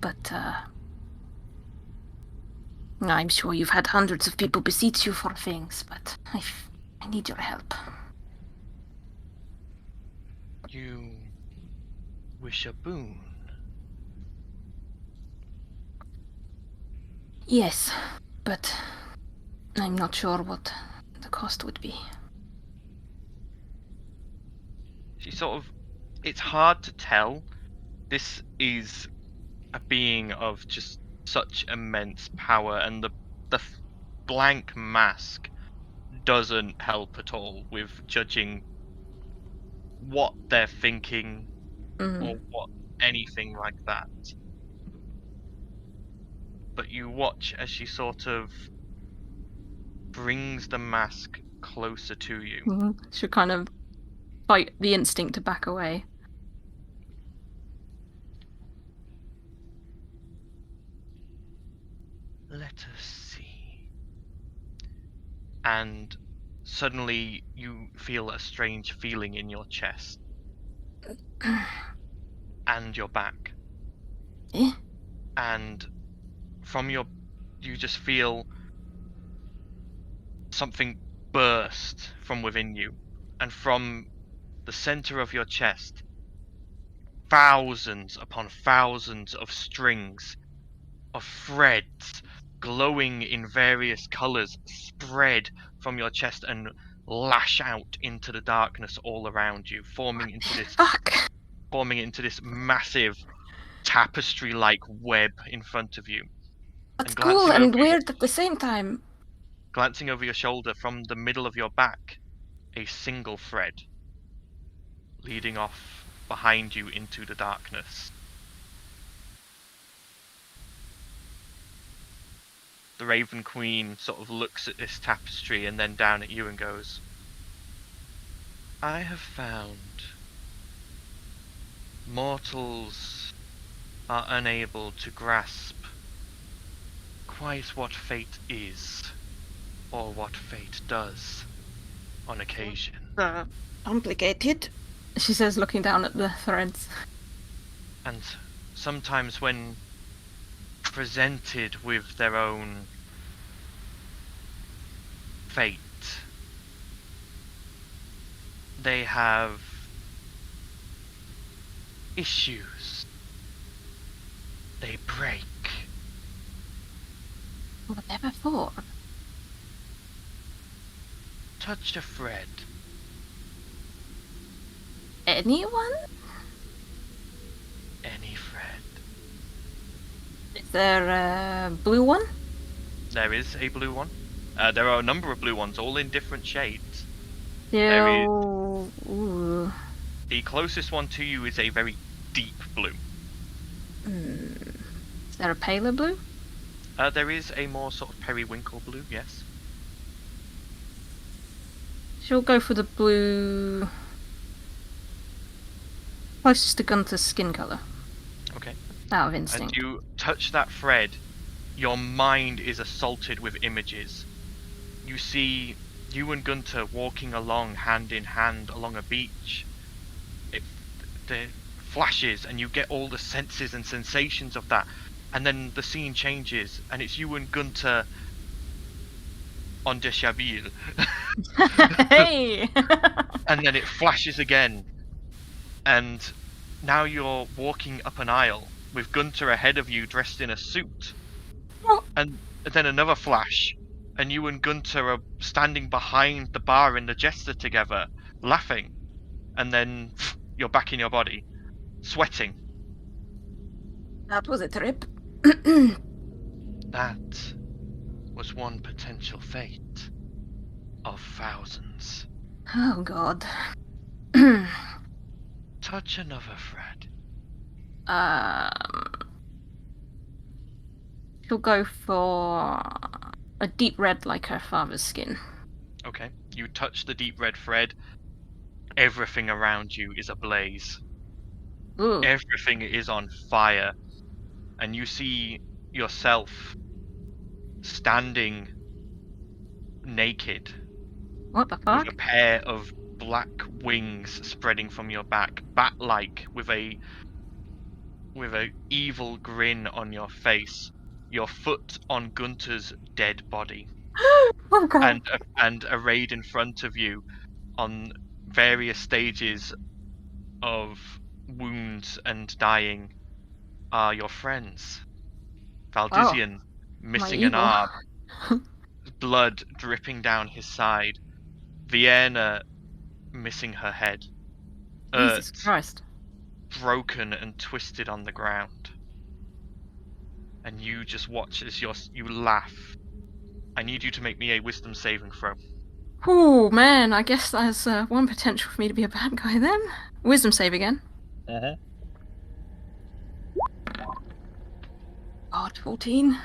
But, I'm sure you've had hundreds of people beseech you for things, but I need your help. You wish a boon? Yes, but I'm not sure what the cost would be. She sort of... It's hard to tell. This is a being of just such immense power, and the blank mask doesn't help at all with judging what they're thinking or what anything like that. But you watch as she sort of brings the mask closer to you. She'll kind of fight the instinct to back away. Let us see. And suddenly you feel a strange feeling in your chest. And your back. Eh? And from you just feel something burst from within you. And from the center of your chest, thousands upon thousands of strings of threads glowing in various colors spread from your chest and lash out into the darkness all around you, forming into this massive tapestry-like web in front of you. That's And glancing cool and over weird at the same time. Glancing over your shoulder, from the middle of your back, a single thread leading off behind you into the darkness. The Raven Queen sort of looks at this tapestry and then down at you and goes, I have found mortals are unable to grasp quite what fate is or what fate does on occasion. Complicated, she says, looking down at the threads. And sometimes when presented with their own fate, they have issues. They break. Whatever for? Touch a thread. Anyone? Any thread. Is there a blue one? There is a blue one. There are a number of blue ones, all in different shades. Yeah. is- Ooh. The closest one to you is a very deep blue. Is there a paler blue? There is a more sort of periwinkle blue, yes. She'll go for the blue closest to Gunther's skin colour. Okay. Out of As instinct. you touch that thread, your mind is assaulted with images. You see you and Gunther walking along hand in hand along a beach. The flashes and you get all the senses and sensations of that. And then the scene changes and it's you and Gunther on Deshabille. Hey! And then it flashes again. And now you're walking up an aisle with Gunther ahead of you dressed in a suit. What? And then another flash. And you and Gunther are standing behind the bar in the Jester together, laughing. And then you're back in your body, sweating. That was a trip. That was one potential fate of thousands. Oh god. Touch another thread. She'll go for a deep red like her father's skin. Okay, you touch the deep red thread. Everything around you is ablaze. Ooh. Everything is on fire. And you see yourself standing naked What the fuck? with a pair of black wings spreading from your back, bat-like, with a evil grin on your face. Your foot on Gunther's dead body, Oh god. and arrayed in front of you on various stages of wounds and dying are your friends. Valdizian missing an evil. arm, blood dripping down his side. Vienna missing her head. Jesus Christ. Broken and twisted on the ground. And you just watch as you laugh. I need you to make me a wisdom saving throw. Oh man, I guess there's one potential for me to be a bad guy then. Wisdom save again. Uh-huh. God, 14.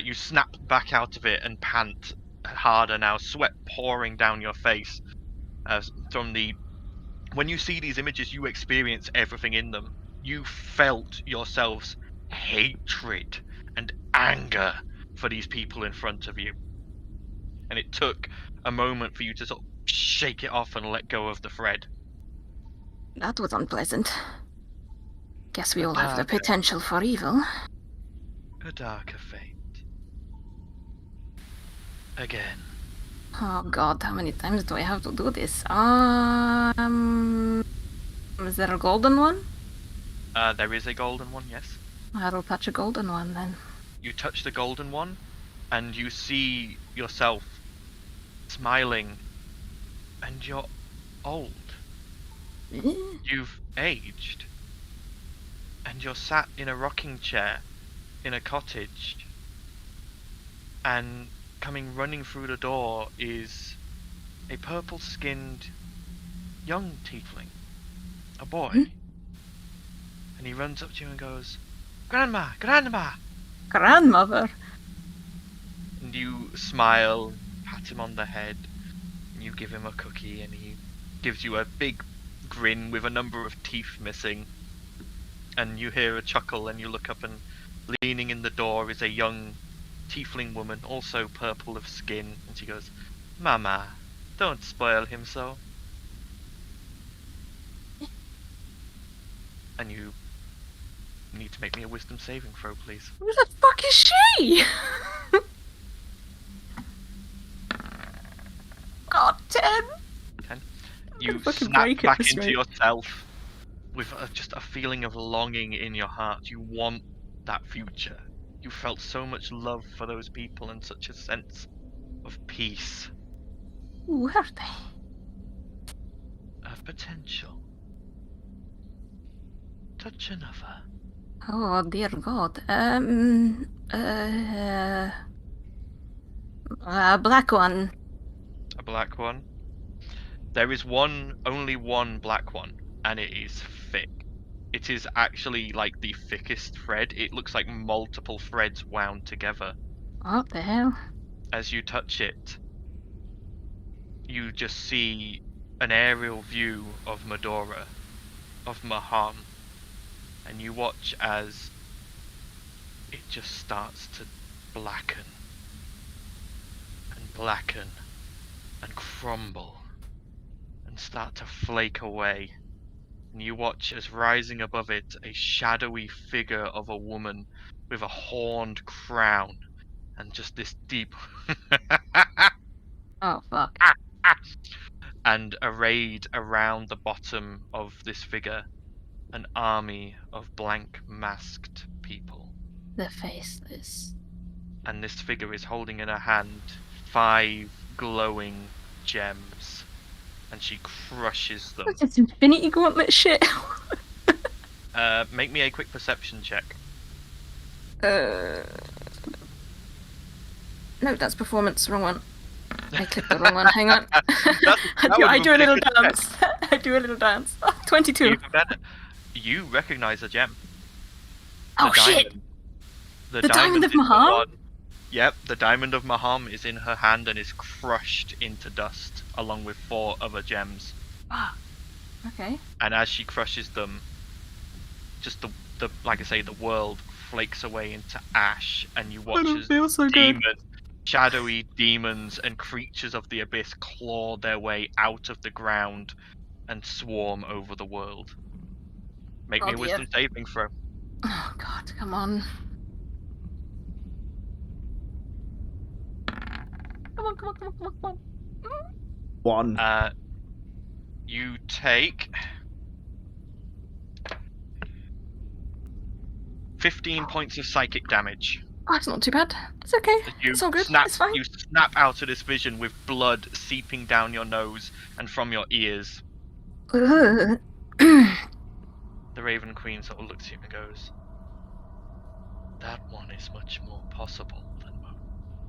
You snap back out of it and pant harder now, sweat pouring down your face. When you see these images, you experience everything in them. You felt yourselves hatred and anger for these people in front of you. And it took a moment for you to sort of shake it off and let go of the thread. That was unpleasant. Guess we all have the Okay. potential for evil. A darker fate. Again. Oh god, how many times do I have to do this? Is there a golden one? There is a golden one, yes. I'll touch a golden one then. You touch the golden one, and you see yourself smiling, and you're old. You've aged. And you're sat in a rocking chair in a cottage. And coming running through the door is a purple-skinned young tiefling. A boy. And he runs up to you and goes, "Grandma! Grandma!" Grandmother! And you smile, pat him on the head, and you give him a cookie, and he gives you a big grin with a number of teeth missing. And you hear a chuckle, and you look up, and leaning in the door is a young tiefling woman, also purple of skin, and she goes, "Mama, Don't spoil him so. And you need to make me a wisdom saving throw, please. Who the fuck is she? God, 10. You fucking snap break it back this into rate. yourself with just a feeling of longing in your heart. You want that future. You felt so much love for those people and such a sense of peace, Who are they? of potential. Touch another. Oh dear God. A black one. A black one. There is only one black one, and it is thick. It is actually like the thickest thread. It looks like multiple threads wound together. What the hell? As you touch it, you just see an aerial view of Medora, of Maham, and you watch as it just starts to blacken and blacken and crumble and start to flake away. And you watch as rising above it a shadowy figure of a woman with a horned crown and just this deep Oh fuck. and arrayed around the bottom of this figure an army of blank masked people. The faceless. And this figure is holding in her hand 5 glowing gems, and she crushes them. What's this Infinity Gauntlet shit? Make me a quick perception check. No, that's performance. Wrong one. I clicked the wrong one. Hang on. I do a little dance. I do a little dance. 22. Even better. You recognize a gem. Oh shit! The diamond of is the Maham? one- Yep, the diamond of Maham is in her hand and is crushed into dust, along with 4 other gems. Ah. Okay. And as she crushes them, just the like I say, the world flakes away into ash, and you watch as feel so shadowy demons and creatures of the abyss claw their way out of the ground and swarm over the world. Make me a Oh, wisdom saving throw. Oh god, come on. Come on, come on, come on, come on, come on. 1. You take 15 points of psychic damage. Oh, it's not too bad. It's okay. You It's all good. snap, It's fine. you snap out of this vision with blood seeping down your nose and from your ears. Ugh. The Raven Queen sort of looks at you and goes, "That one is much more possible than most."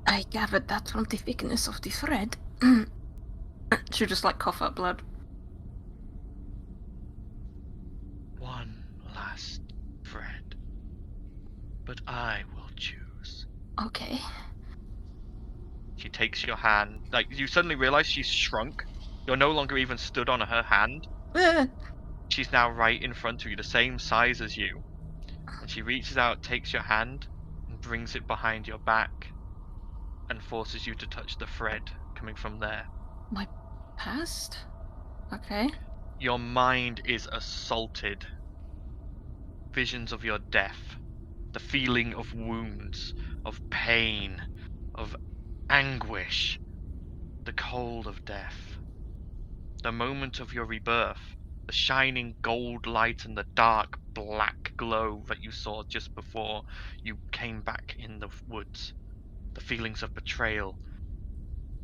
I gathered that from the thickness of the thread. She'll just like cough up blood. One last thread, but I will choose. Okay. She takes your hand. Like, you suddenly realize she's shrunk. You're no longer even stood on her hand. She's now right in front of you, the same size as you. And she reaches out, takes your hand, and brings it behind your back, and forces you to touch the thread coming from there. My past? Okay. Your mind is assaulted. Visions of your death, the feeling of wounds, of pain, of anguish, the cold of death. The moment of your rebirth, the shining gold light and the dark black glow that you saw just before you came back in the woods. The feelings of betrayal,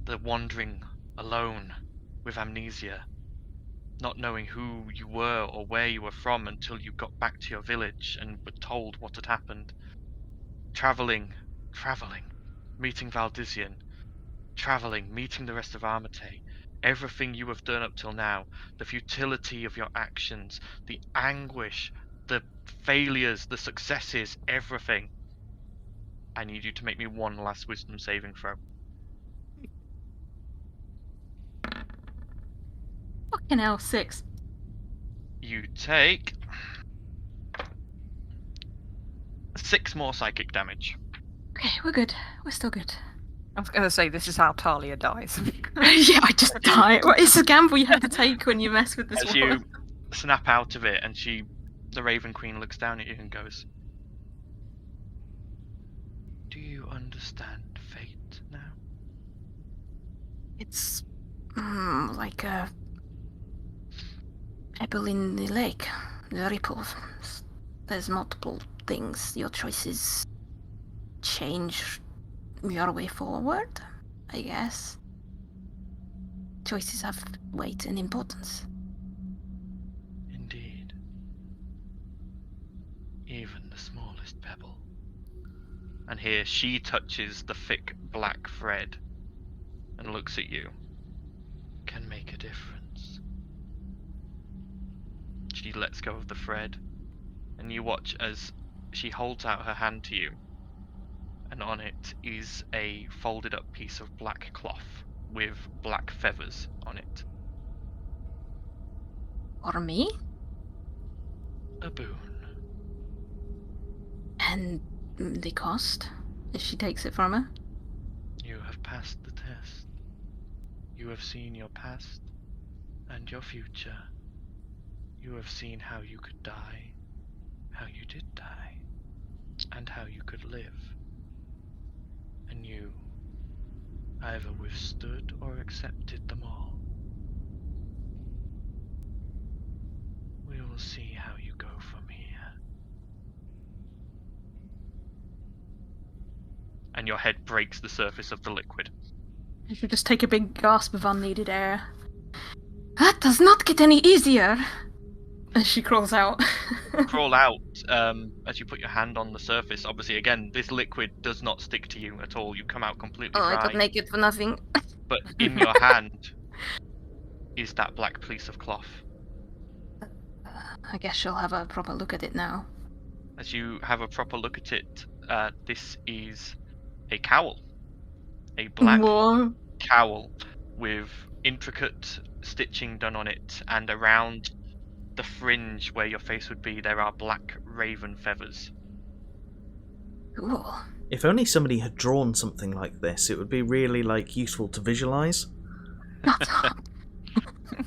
the wandering alone with amnesia, not knowing who you were or where you were from until you got back to your village and were told what had happened. Travelling, meeting Valdizian, travelling, meeting the rest of Armatae. Everything you have done up till now, the futility of your actions, the anguish, the failures, the successes, everything. I need you to make me one last wisdom saving throw. Fucking hell, 6. You take 6 more psychic damage. Okay, we're good. We're still good. I was going to say, this is how Talia dies. Yeah, I just die. What is the gamble you have to take when you mess with this As woman? you snap out of it, and the Raven Queen looks down at you and goes, "Do you understand fate now?" It's like a pebble in the lake. The ripples. There's multiple things. Your choices change your way forward, I guess. Choices have weight and importance. Indeed. Even the smallest pebble. And here she touches the thick black thread and looks at you. Can make a difference. She lets go of the thread, and you watch as she holds out her hand to you, and on it is a folded up piece of black cloth with black feathers on it. For me? A boon. And the cost? If she takes it from her? You have passed the test. You have seen your past and your future. You have seen how you could die, how you did die, and how you could live. And you either withstood or accepted them all. We will see how you go from here. And your head breaks the surface of the liquid. I should just take a big gasp of unneeded air. That does not get any easier! As she crawls out. Crawl out as you put your hand on the surface. Obviously, again, this liquid does not stick to you at all. You come out completely Oh, dry. I got naked for nothing. But in your hand is that black piece of cloth. I guess she'll have a proper look at it now. As you have a proper look at it, this is a cowl. A black Whoa. cowl with intricate stitching done on it, and around the fringe where your face would be, there are black raven feathers. Cool. If only somebody had drawn something like this, it would be really useful to visualize.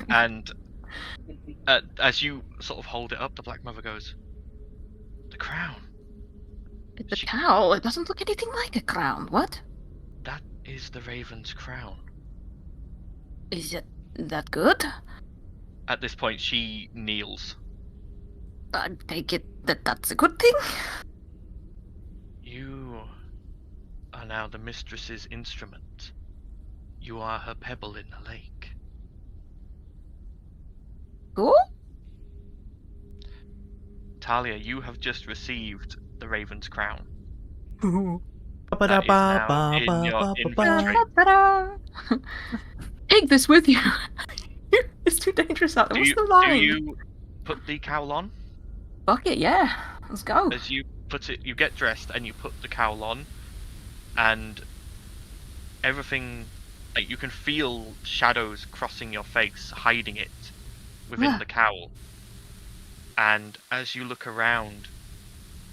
And as you sort of hold it up, the Black Mother goes, "The crown. It's a cowl. It doesn't look anything like a crown. What? That is the Raven's crown." Is it that good? At this point, she kneels. I take it that that's a good thing? You are now the mistress's instrument. You are her pebble in the lake. Cool? Talia, you have just received the Raven's crown. Ooh. That is now in your inventory. Take this with you. It's too dangerous out there. What's the line? Do you put the cowl on? Fuck it, yeah. Let's go. As you put it, you get dressed and you put the cowl on, and everything, you can feel shadows crossing your face, hiding it within the cowl. And as you look around,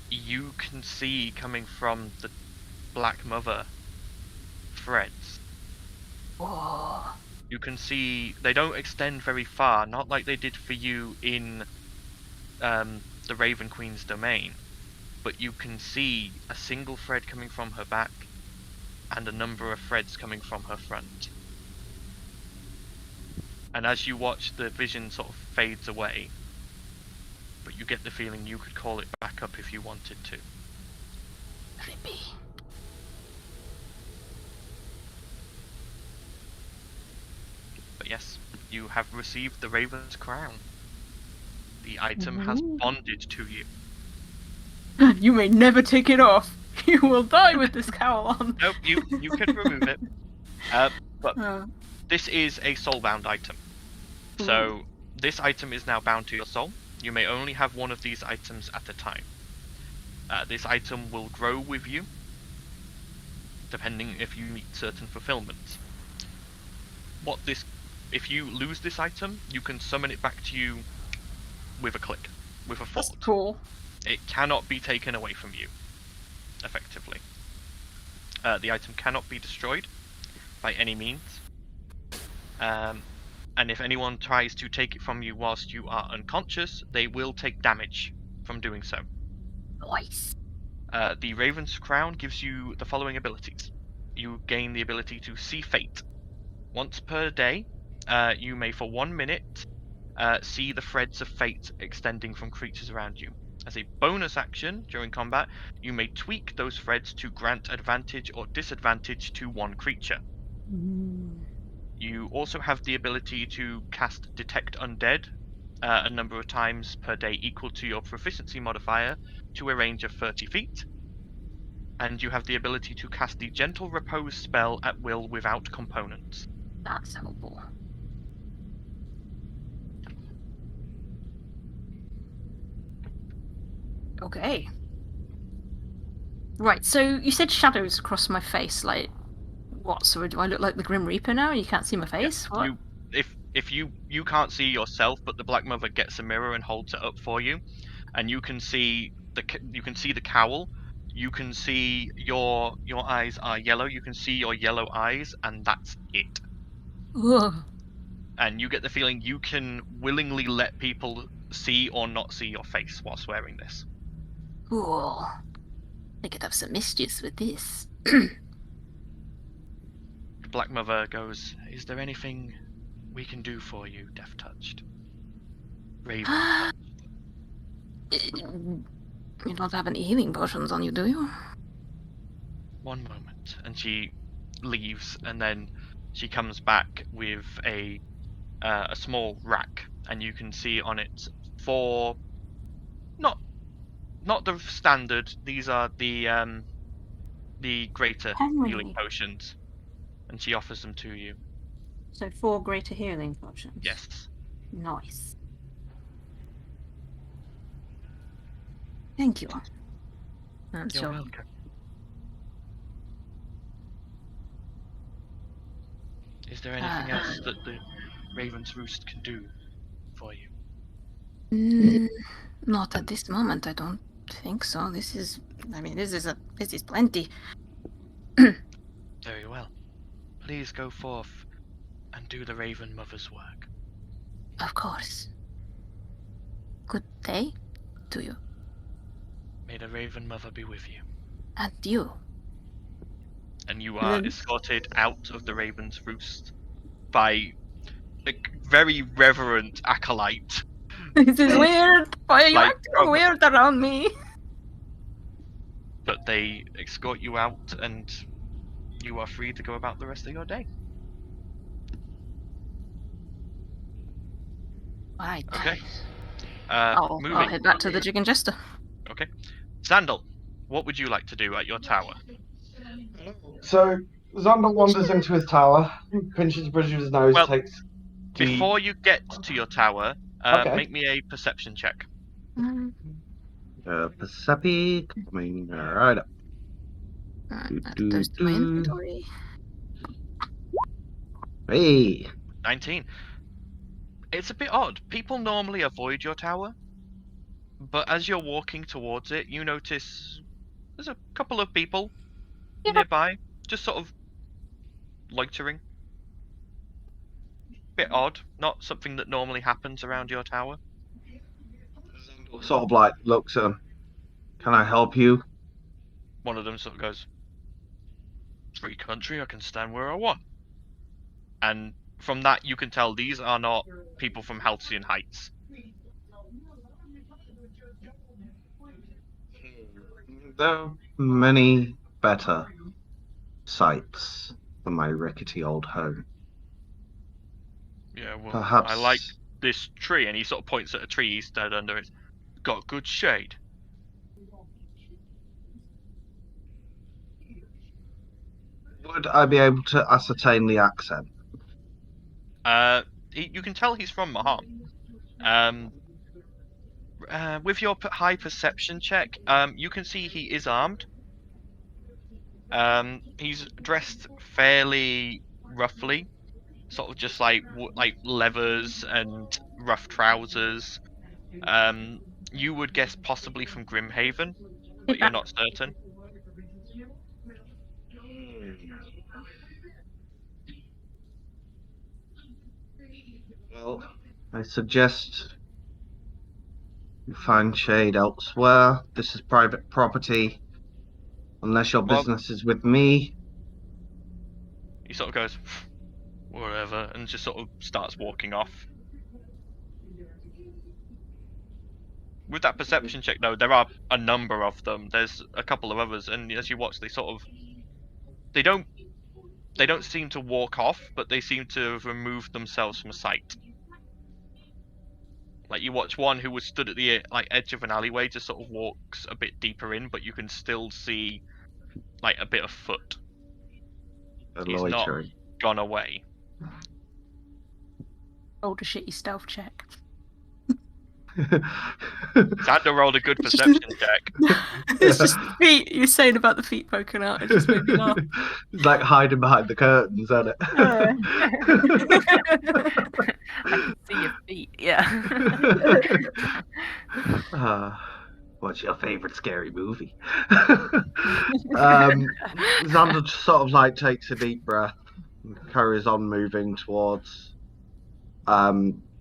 you can see coming from the Black Mother threads. Whoa. You can see they don't extend very far, not like they did for you in the Raven Queen's domain, but you can see a single thread coming from her back and a number of threads coming from her front. And as you watch, the vision sort of fades away, but you get the feeling you could call it back up if you wanted to. Creepy. But yes, you have received the Raven's crown. The item has bonded to you. You may never take it off. You will die with this cowl on. Nope, you can remove it. But this is a soul-bound item. So this item is now bound to your soul. You may only have one of these items at a time. This item will grow with you, depending if you meet certain fulfillments. If you lose this item, you can summon it back to you with a click, with a thought. That's cool. It cannot be taken away from you, effectively. The item cannot be destroyed by any means. And if anyone tries to take it from you whilst you are unconscious, they will take damage from doing so. Nice. The Raven's Crown gives you the following abilities. You gain the ability to see fate. Once per day, you may for 1 minute see the threads of fate extending from creatures around you. As a bonus action during combat, you may tweak those threads to grant advantage or disadvantage to one creature. You also have the ability to cast Detect Undead a number of times per day equal to your proficiency modifier to a range of 30 feet. And you have the ability to cast the Gentle Repose spell at will without components. That's helpful. Okay. Right, so you said shadows across my face, like, what? So do I look like the Grim Reaper now? You can't see my face? What? If you can't see yourself, but the Black Mother gets a mirror and holds it up for you, and you can see the cowl. You can see your eyes are yellow. You can see your yellow eyes, and that's it. Ugh. And you get the feeling you can willingly let people see or not see your face whilst wearing this. Cool. I could have some mischief with this. The Black Mother goes, "Is there anything we can do for you, Death Touched? Raven." You don't have any healing potions on you, do you? One moment. And she leaves, and then she comes back with a small rack, and you can see on it 4, not the standard. These are the greater healing potions, and she offers them to you. So 4 greater healing potions. Yes. Nice. Thank you. I'm You're sorry. welcome. Is there anything else that the Raven's Roost can do for you? Not at this moment, I don't think so. This is plenty. Very well. Please go forth and do the Raven Mother's work. Of course. Good day to you. May the Raven Mother be with you. And you. And you are escorted out of the Raven's Roost by a very reverent acolyte. This is weird. Why are you Like, acting weird around me? But they escort you out, and you are free to go about the rest of your day. Right. Okay. I'll Moving. head back to the Jig and Jester. Okay. Sandal, what would you like to do at your tower? So Xander wanders into his tower, pinches the bridge of his nose, Well, takes. Before you get to your tower, Okay. make me a perception check. Percepi coming right up. Add those to my inventory. Hey. 19. It's a bit odd. People normally avoid your tower, but as you're walking towards it, you notice there's a couple of people nearby, just sort of loitering. Bit odd. Not something that normally happens around your tower. Sort of like looks at him. Can I help you? One of them sort of goes, "Free country, I can stand where I want." And from that, you can tell these are not people from Halcyon Heights. There are many better sites than my rickety old home. Yeah, well, Perhaps I like this tree, and he sort of points at a tree he stood under. It's got good shade. Would I be able to ascertain the accent? You can tell he's from Maham. With your high perception check, you can see he is armed. He's dressed fairly roughly, sort of just like leathers and rough trousers. You would guess possibly from Grimhaven, but you're not certain. Well, I suggest you find shade elsewhere. This is private property. Unless your Well- business is with me. He sort of goes, whatever, and just sort of starts walking off. With that perception check, though, there are a number of them. There's a couple of others, and as you watch, they don't seem to walk off, but they seem to have removed themselves from sight. Like, you watch one who was stood at the edge of an alleyway, just sort of walks a bit deeper in, but you can still see like a bit of foot. He's not Loitering. gone away. Rolled a shitty stealth check. Xander rolled a good perception check. It's just the feet. You're saying about the feet poking out. It just made me laugh. It's like hiding behind the curtains, isn't it? I can see your feet. Yeah. What's your favorite scary movie? Xander just sort of like takes a deep breath and carries on moving towards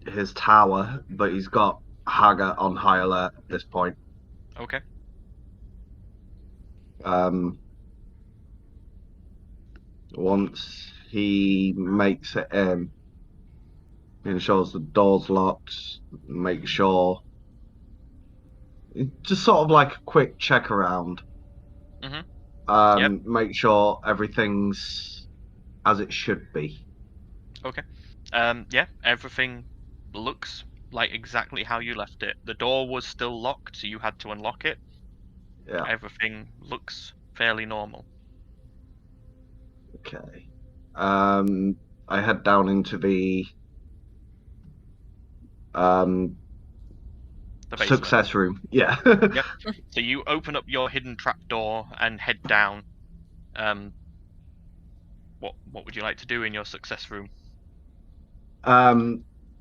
his tower, but he's got Haga on high alert at this point. Okay. Once he makes it in, he ensures the door's locked, make sure. Just sort of like a quick check around. Mm-hmm. Make sure everything's as it should be. Okay. Yeah, everything looks like exactly how you left it. The door was still locked, so you had to unlock it. Yeah. Everything looks fairly normal. Okay. I head down into the The basement. success room. Yeah. Yep. So you open up your hidden trapdoor and head down. What would you like to do in your success room?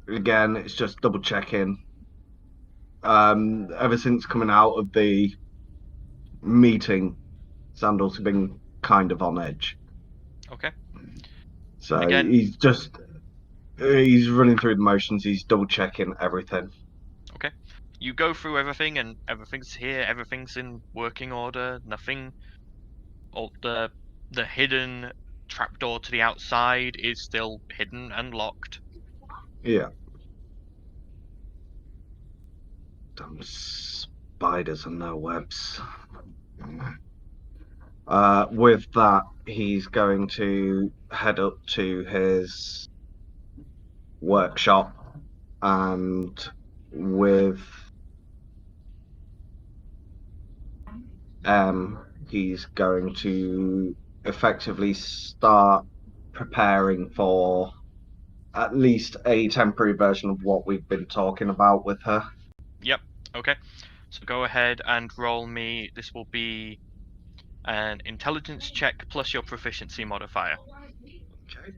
Again, it's just double checking. Ever since coming out of the meeting, Sandal's been kind of on edge. Okay. So Again- he's running through the motions. He's double checking everything. Okay. You go through everything, and everything's here. Everything's in working order. Nothing. All the hidden trapdoor to the outside is still hidden and locked. Yeah. Damn spiders and no webs. With that, he's going to head up to his workshop, and with he's going to effectively start preparing for at least a temporary version of what we've been talking about with her. Yep. Okay. So go ahead and roll me. This will be an intelligence check plus your proficiency modifier. Okay.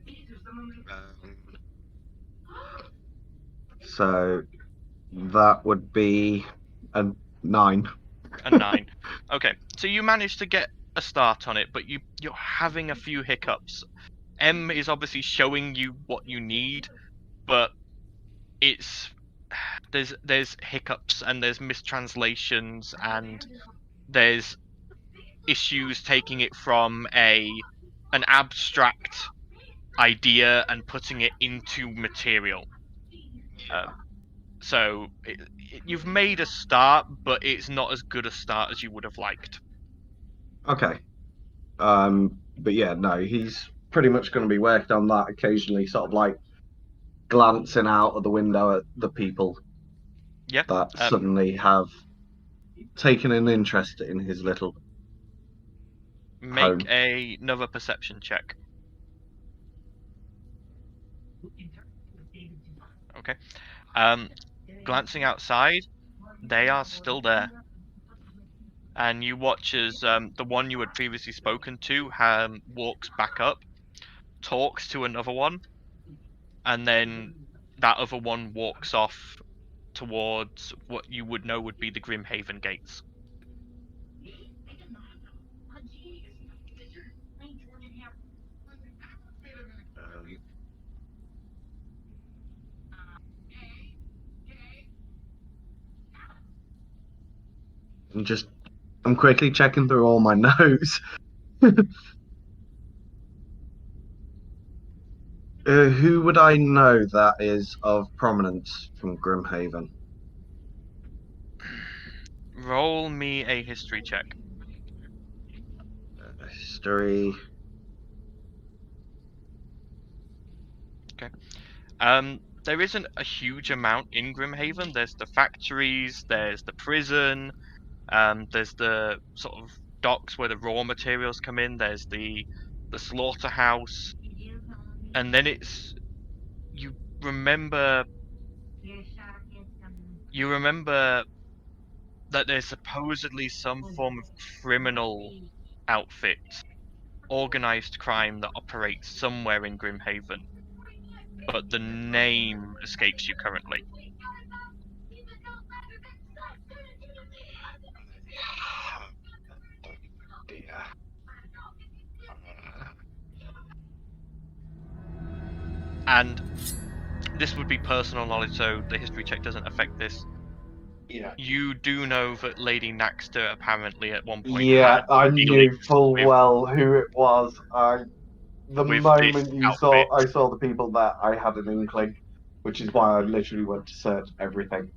So that would be a 9. A 9. Okay. So you managed to get a start on it, but you're having a few hiccups. M is obviously showing you what you need, but there's hiccups and there's mistranslations and there's issues taking it from an abstract idea and putting it into material. So you've made a start, but it's not as good a start as you would have liked. Okay. But yeah, no, he's pretty much going to be working on that occasionally, sort of like glancing out of the window at the people Yeah. that suddenly have taken an interest in his little home. Make another perception check. Okay. Glancing outside, they are still there. And you watch as the one you had previously spoken to walks back up, talks to another one, and then that other one walks off towards what you would know would be the Grimhaven gates. I'm quickly checking through all my notes. Who would I know that is of prominence from Grimhaven? Roll me a history check. History. There isn't a huge amount in Grimhaven. There's the factories, there's the prison, there's the sort of docks where the raw materials come in, there's the slaughterhouse, and then you remember that there's supposedly some form of criminal outfit, organized crime that operates somewhere in Grimhaven, but the name escapes you currently. And this would be personal knowledge, so the history check doesn't affect this. Yeah. You do know that Lady Naxter apparently at one point Yeah, had I knew dealings full with- well who it was. The with moment this you saw, outfit. I saw the people there, I had an inkling, which is why I literally went to search everything.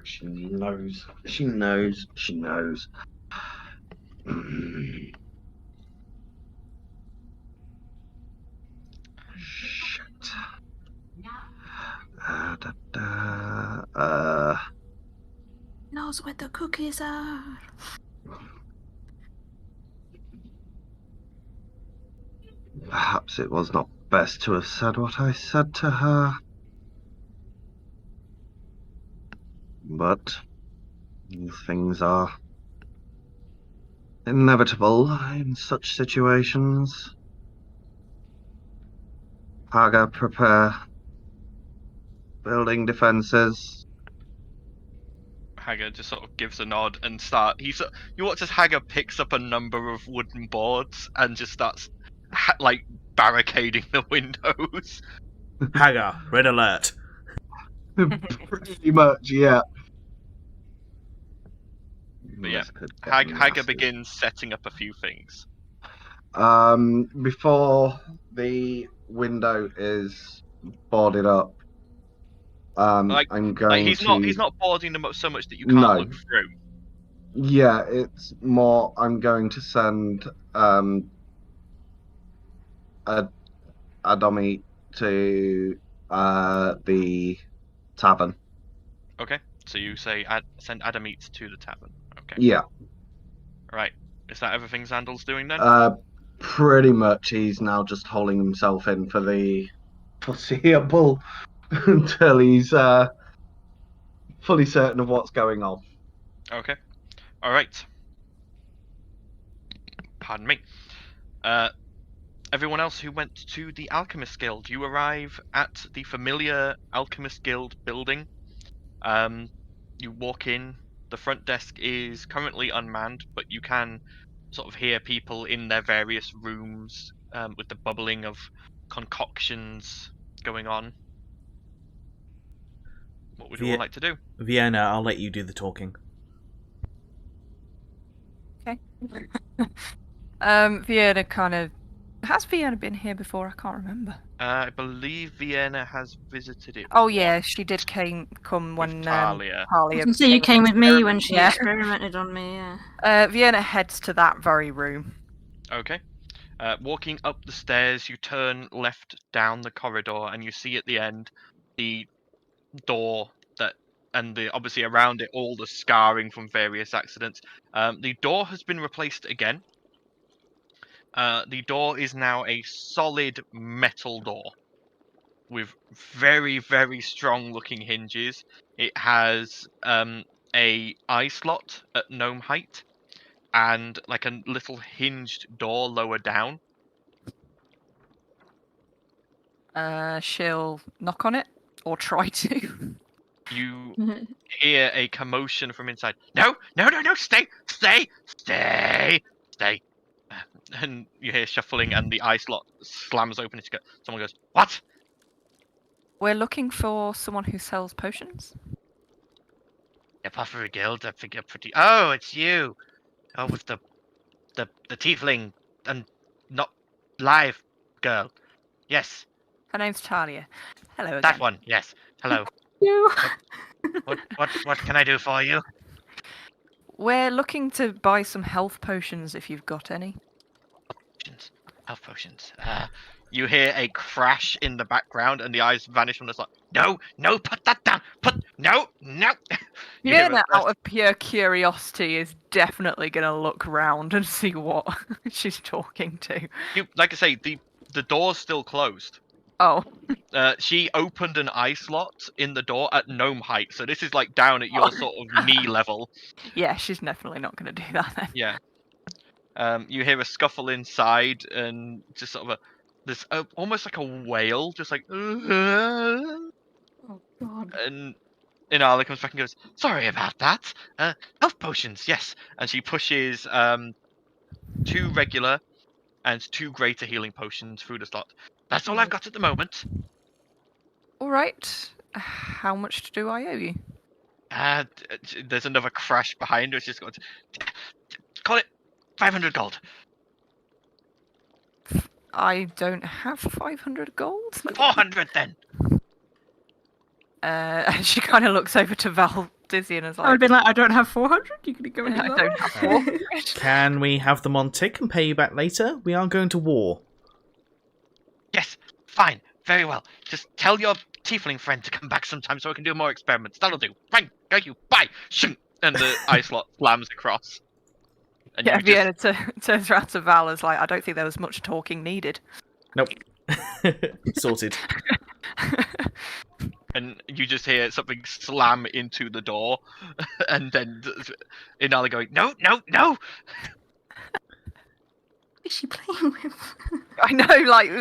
She knows. She knows. She knows. Shit. Knows where the cookies are. Perhaps it was not best to have said what I said to her. But these things are inevitable in such situations. Haga, prepare. Building defenses. Haga just sort of gives a nod and you watch as Haga picks up a number of wooden boards and just starts like barricading the windows. Hagar, red alert. Pretty much, yeah. But yeah, This could get Haga nasty. begins setting up a few things. Before the window is boarded up, I'm going He's to... not boarding them up so much that you can't look through. Yeah, it's more I'm going to send a dummy to the tavern. Okay, so you say send Adamite to the tavern. Okay. Yeah. Right. Is that everything Xandal's doing then? Pretty much. He's now just holding himself in for the foreseeable until he's fully certain of what's going on. Okay. All right. Pardon me. Everyone else who went to the Alchemist Guild, you arrive at the familiar Alchemist Guild building. You walk in. The front desk is currently unmanned, but you can sort of hear people in their various rooms with the bubbling of concoctions going on. What would you all like to do? Vienna, I'll let you do the talking. Okay. Vienna kind of... Has Vienna been here before? I can't remember. I believe Vienna has visited it. Oh yeah, she did come when Talia. Talia I can see you came with me when she Yeah. experimented on me, yeah. Vienna heads to that very room. Okay. Walking up the stairs, you turn left down the corridor, and you see at the end the door obviously around it all the scarring from various accidents. The door has been replaced again. The door is now a solid metal door with very, very strong looking hinges. It has a eye slot at gnome height and like a little hinged door lower down. She'll knock on it or try to. You hear a commotion from inside. No, stay. And you hear shuffling and the eye slot slams open. Someone goes, what? We're looking for someone who sells potions. Yeah, Puffer Guild, I think you're pretty... Oh, it's you! Oh, with the tiefling and not live girl. Yes, Her name's Talia. Hello again. that one, yes. Hello. You. What can I do for you? We're looking to buy some health potions if you've got any. Potions. Health potions. You hear a crash in the background and the eyes vanish from the slot. No, put that down. No. You hear Fiona, a- out of pure curiosity, is definitely going to look round and see what she's talking to. like I say, the door's still closed. Oh, She opened an eye slot in the door at gnome height, so this is like down at your sort of knee level. yeah, she's definitely not going to do that then. Yeah. You hear a scuffle inside, and just sort of this almost like a wail, just like. Oh God. And Inala comes back and goes, "Sorry about that. Health potions, yes." And she pushes 2 regular and 2 greater healing potions through the slot. That's all I've got at the moment. All right. How much do I owe you? There's another crash behind her. It's just going to call it 500 gold. I don't have 500 gold. 400 then. And she kind of looks over to Val Dizzy and is I would like, be like, I don't have 400. You can go and I do don't that. have 400. Can we have them on tick and pay you back later? We are going to war. Yes, fine, very well. Just tell your tiefling friend to come back sometime so I can do more experiments. That'll do. Fine, go you. Bye. Shoo! And the eye slot slams across. And Yeah, you just- Vienna turns around to Val and is like, I don't think there was much talking needed. Nope. Sorted. And you just hear something slam into the door, and then Inala going, "No!" What is she playing with? I know, like,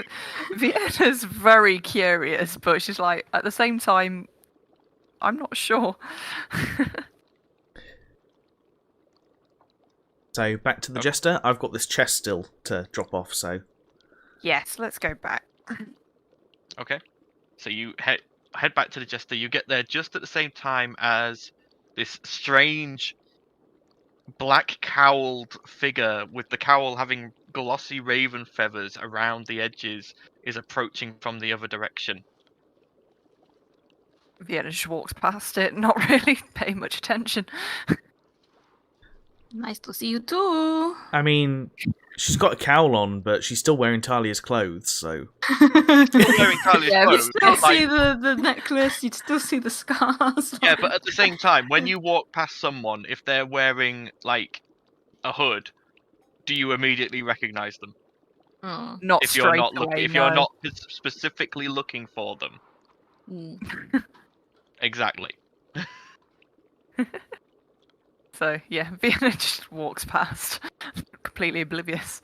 Vienna's very curious, but she's like, at the same time, I'm not sure. So back to the jester. I've got this chest still to drop off, so Yes, let's go back. Okay. So you head back to the jester. You get there just at the same time as this strange black cowled figure with the cowl having glossy raven feathers around the edges is approaching from the other direction. Vienna just walks past it, not really paying much attention. Nice to see you too. I mean, she's got a cowl on, but she's still wearing Talia's clothes, so Wearing Talia's You clothes, still but, like- see the necklace, you'd still see the scars. Yeah, but at the same time, when you walk past someone, if they're wearing like a hood, do you immediately recognize them? Oh. Not If you're straight not away, if you're no. not specifically looking for them. Mm. Exactly. So, yeah, Vienna just walks past, completely oblivious.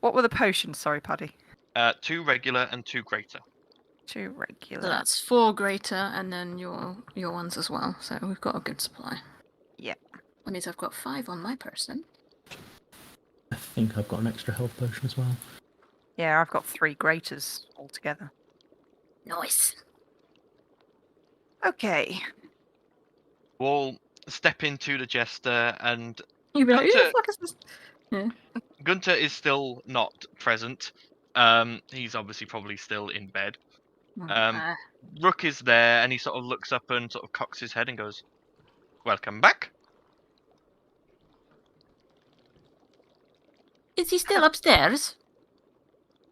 What were the potions? Sorry, Paddy. 2 regular and 2 greater. 2 regular. So that's 4 greater, and then your ones as well. So we've got a good supply. Yeah. That means I've got 5 on my person. I think I've got an extra health potion as well. Yeah, I've got 3 graters altogether. Nice. Okay. We'll step into the jester, and You'd be like, who the Gunter- fuck is this? Yeah. Gunter is still not present. He's obviously probably still in bed. Rook is there, and he sort of looks up and sort of cocks his head and goes, "Welcome back." Is he still upstairs?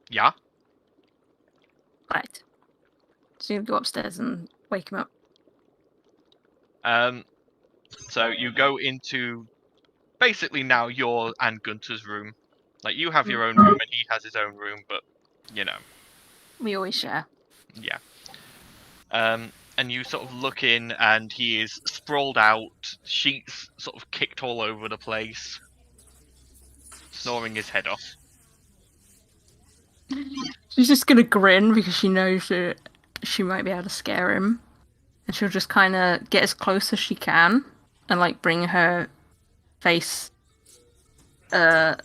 Yeah. Right. So you go upstairs and wake him up. So you go into basically now your and Gunter's room. Like, you have your own room and he has his own room, but you know, We always share. yeah. And you sort of look in, and he is sprawled out, sheets sort of kicked all over the place, snoring his head off. She's just gonna grin because she knows that she might be able to scare him. And she'll just kind of get as close as she can and, like, bring her face to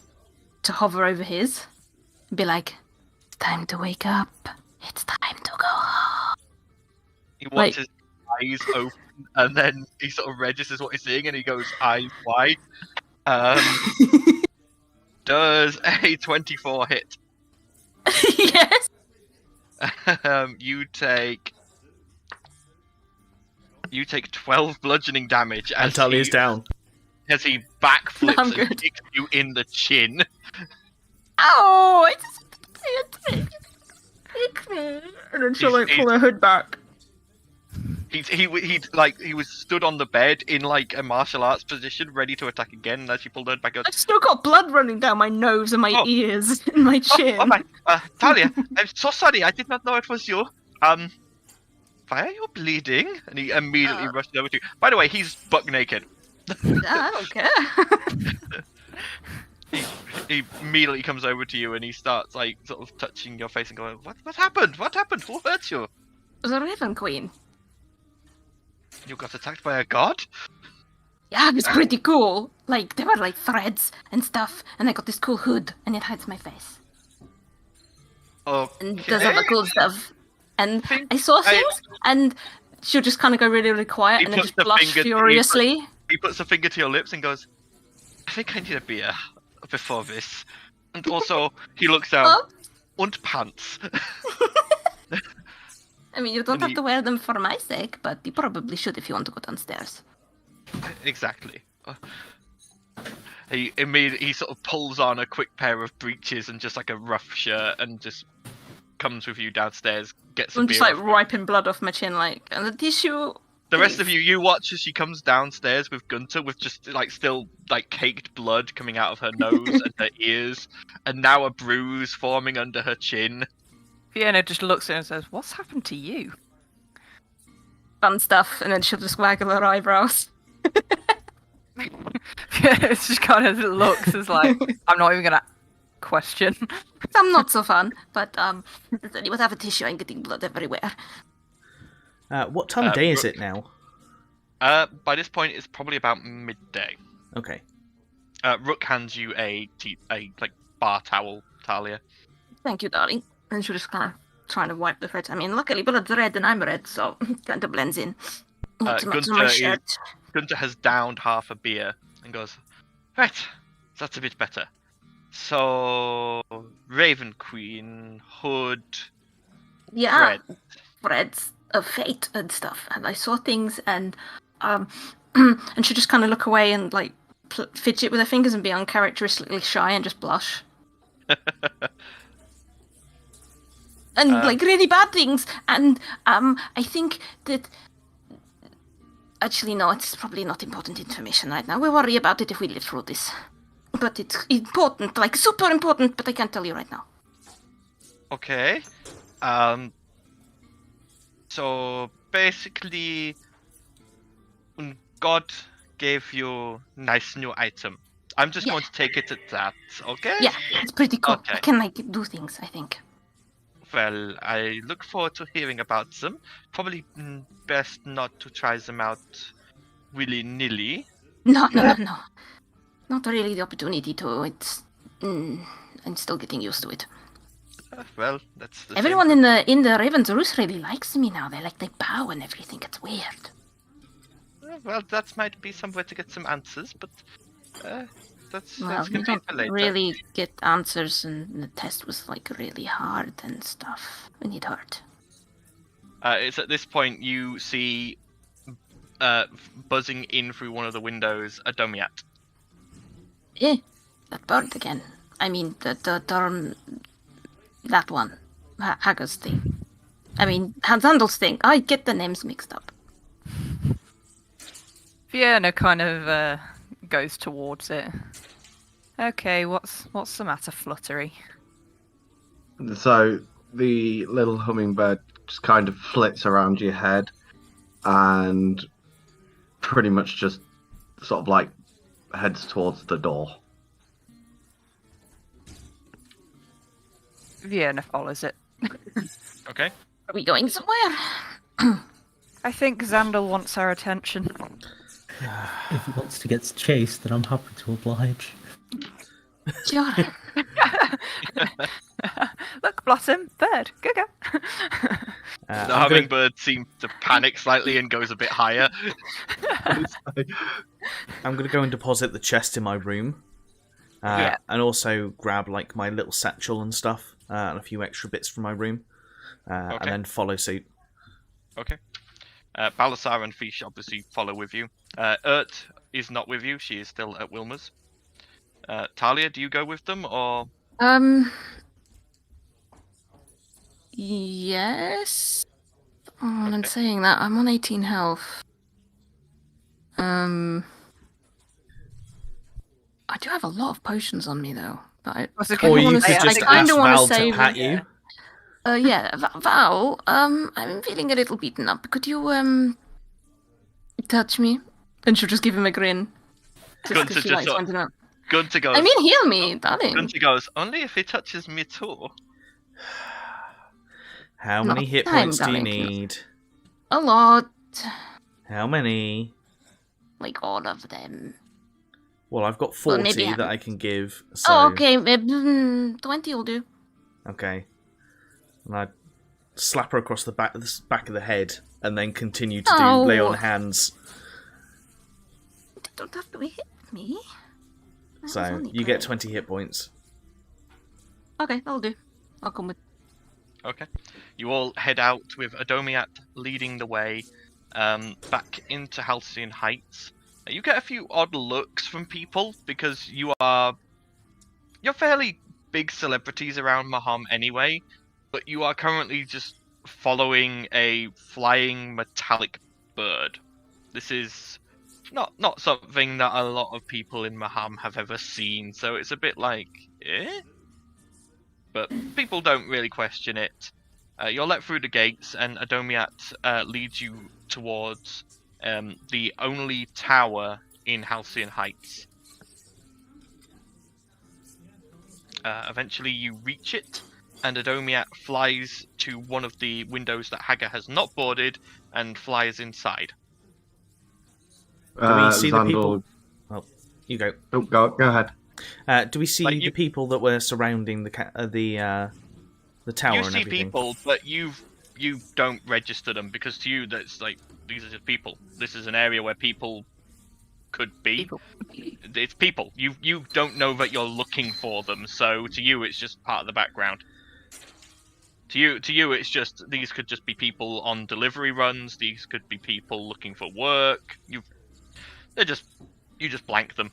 hover over his. And be like, it's time to wake up. It's time to go home. He wants his eyes open, and then he sort of registers what he's seeing, and he goes eyes wide. Does a 24 hit? Yes. You take 12 bludgeoning damage And Talia's down. as he backflips I'm and good. kicks you in the chin. Ow! I just take me. And then she'll like pull her hood back. He was stood on the bed in like a martial arts position, ready to attack again. And as she pulled her back, goes, I've still got blood running down my nose and my ears and my chin. "Oh my, Talia, I'm so sorry. I did not know it was you. Why are you bleeding?" And he immediately rushed over to you. By the way, he's buck naked. I don't care. He immediately comes over to you and he starts like sort of touching your face and going, "What happened? What happened? Who hurt you? The Raven Queen. You got attacked by a god?" Yeah, it was pretty cool. Like, there were like threads and stuff, and I got this cool hood, and it hides my face. Okay. And does all the cool stuff. And I saw things, and she'll just kind of go really, really quiet, He and then puts just the blush finger- furiously. He puts a finger to your lips and goes, "I think I need a beer before this." And also, he looks down. Oh. Und pants. I mean, you don't And have he- to wear them for my sake, but you probably should if you want to go downstairs. Exactly. He sort of pulls on a quick pair of breeches and just like a rough shirt and just comes with you downstairs, gets a I'm beer. just like off- wiping blood off my chin, like, and the tissue. The rest of you watch as she comes downstairs with Gunter with just like still like caked blood coming out of her nose and her ears, and now a bruise forming under her chin. Fiona just looks at her and says, "What's happened to you?" Fun stuff, and then she'll just waggle her eyebrows. Fiona just kind of looks as like, I'm not even gonna question. Some not so fun, but without tissue, I'm getting blood everywhere. What time of day is it now? By this point, it's probably about midday. Okay. Rook hands you a like bar towel, Talia. Thank you, darling. And she'll just kind of trying to wipe the threads. I mean, luckily blood's red and I'm red, so kind of blends in. Not so much on my Gunter shirt. Gunter has downed half a beer and goes, "Right, that's a bit better. So, Raven Queen, Hood, Yeah, Thread. threads of fate and stuff. And I saw things, and and she'll just kind of look away and like fidget with her fingers and be uncharacteristically shy and just blush. And like really bad things. And I think that actually no, it's probably not important information right now. We'll worry about it if we live through this. But it's important, like super important. But I can't tell you right now. Okay. So basically, God gave you nice new item. I'm just Yeah. going to take it at that, okay? Yeah, it's pretty cool. Okay. I can like do things, I think. Well, I look forward to hearing about them. Probably best not to try them out willy-nilly. No. Not really the opportunity to. It's. I'm still getting used to it. Well, that's the Everyone in the Raven's Roost really likes me now. They bow and everything. It's weird. same. Well, that might be somewhere to get some answers, but that's Well, going you to don't be for later. really get answers, and the test was like really hard and stuff. And it hurt. It's at this point you see buzzing in through one of the windows a Domiat. That bird again. I mean, the term. That one. Haggard's thing. I mean, Hansandel's thing. I get the names mixed up. Fiona kind of goes towards it. Okay, what's the matter, Fluttery? So the little hummingbird just kind of flits around your head and pretty much just sort of like heads towards the door. Fiona follows it. Okay. Are we going somewhere? I think Xandal wants our attention. If he wants to get chased, then I'm happy to oblige. Sure. Look, Blossom, bird, go. The hummingbird seems to panic slightly and goes a bit higher. I'm going to go and deposit the chest in my room. And also grab like my little satchel and stuff, and a few extra bits from my room, and then follow suit. Okay. Balasar and Fish obviously follow with you. Urt is not with you; she is still at Wilma's. Talia, do you go with them, or? Yes. Oh, I'm saying that I'm on 18 health. I do have a lot of potions on me though, but I Or you could just ask Val to save pat you. Yeah, Val. I'm feeling a little beaten up. Could you touch me? And she'll just give him a grin. Gunter Gunter goes. I mean, heal me, darling. Gunter goes. Only if he touches me too. How many hit points do you need? A lot. How many? Like all of them. Well, I've got 40 that I can give. So... Oh, okay. 20 will do. Okay. And I slap her across the back of the head, and then continue to do lay on hands. You don't have to hit me. So you get 20 hit points. Okay, that'll do. I'll come with. Okay. You all head out with Adomiat leading the way back into Halcyon Heights. You get a few odd looks from people because you're fairly big celebrities around Maham anyway, but you are currently just following a flying metallic bird. This is not something that a lot of people in Maham have ever seen, so it's a bit like, eh? But people don't really question it. You're let through the gates, and Adomiat leads you towards the only tower in Halcyon Heights. Eventually you reach it, and Adomiat flies to one of the windows that Hagar has not boarded, and flies inside. Do we see the people? Oh, you go. Oh, go ahead. Do we see the people that were surrounding the tower You and see everything? people, but you don't register them, because to you that's like, these are just people. This is an area where people could be. It's people. You don't know that you're looking for them, so to you it's just part of the background. To you it's just, these could just be people on delivery runs. These could be people looking for work. You just blank them.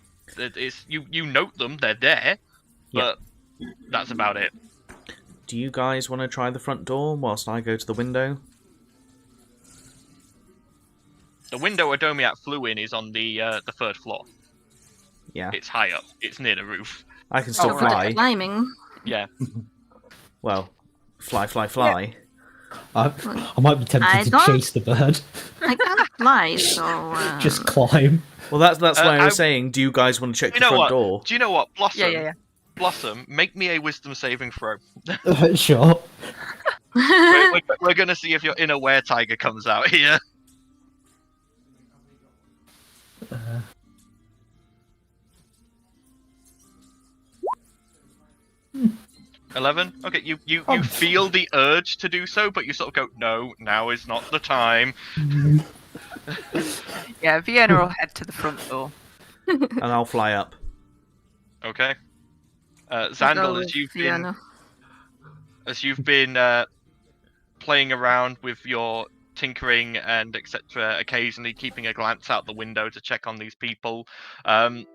You note them. They're there, but that's about it. Do you guys want to try the front door whilst I go to the window? The window Adomiat flew in is on the third floor. Yeah. It's high up. It's near the roof. I can still fly. Climbing. Yeah. Well, fly. I might be tempted to chase the bird. I can't fly, so... Just climb. Well, that's why I was saying, do you guys want to check the front door? Do you know what? Blossom. Yeah. Blossom, make me a wisdom saving throw. Sure. We're going to see if your inner were-tiger comes out here. 11? Okay, you feel the urge to do so, but you sort of go, no, now is not the time. Yeah, Vienna will head to the front door. And I'll fly up. Okay. Xandal, as you've been playing around with your tinkering and etc., occasionally keeping a glance out the window to check on these people,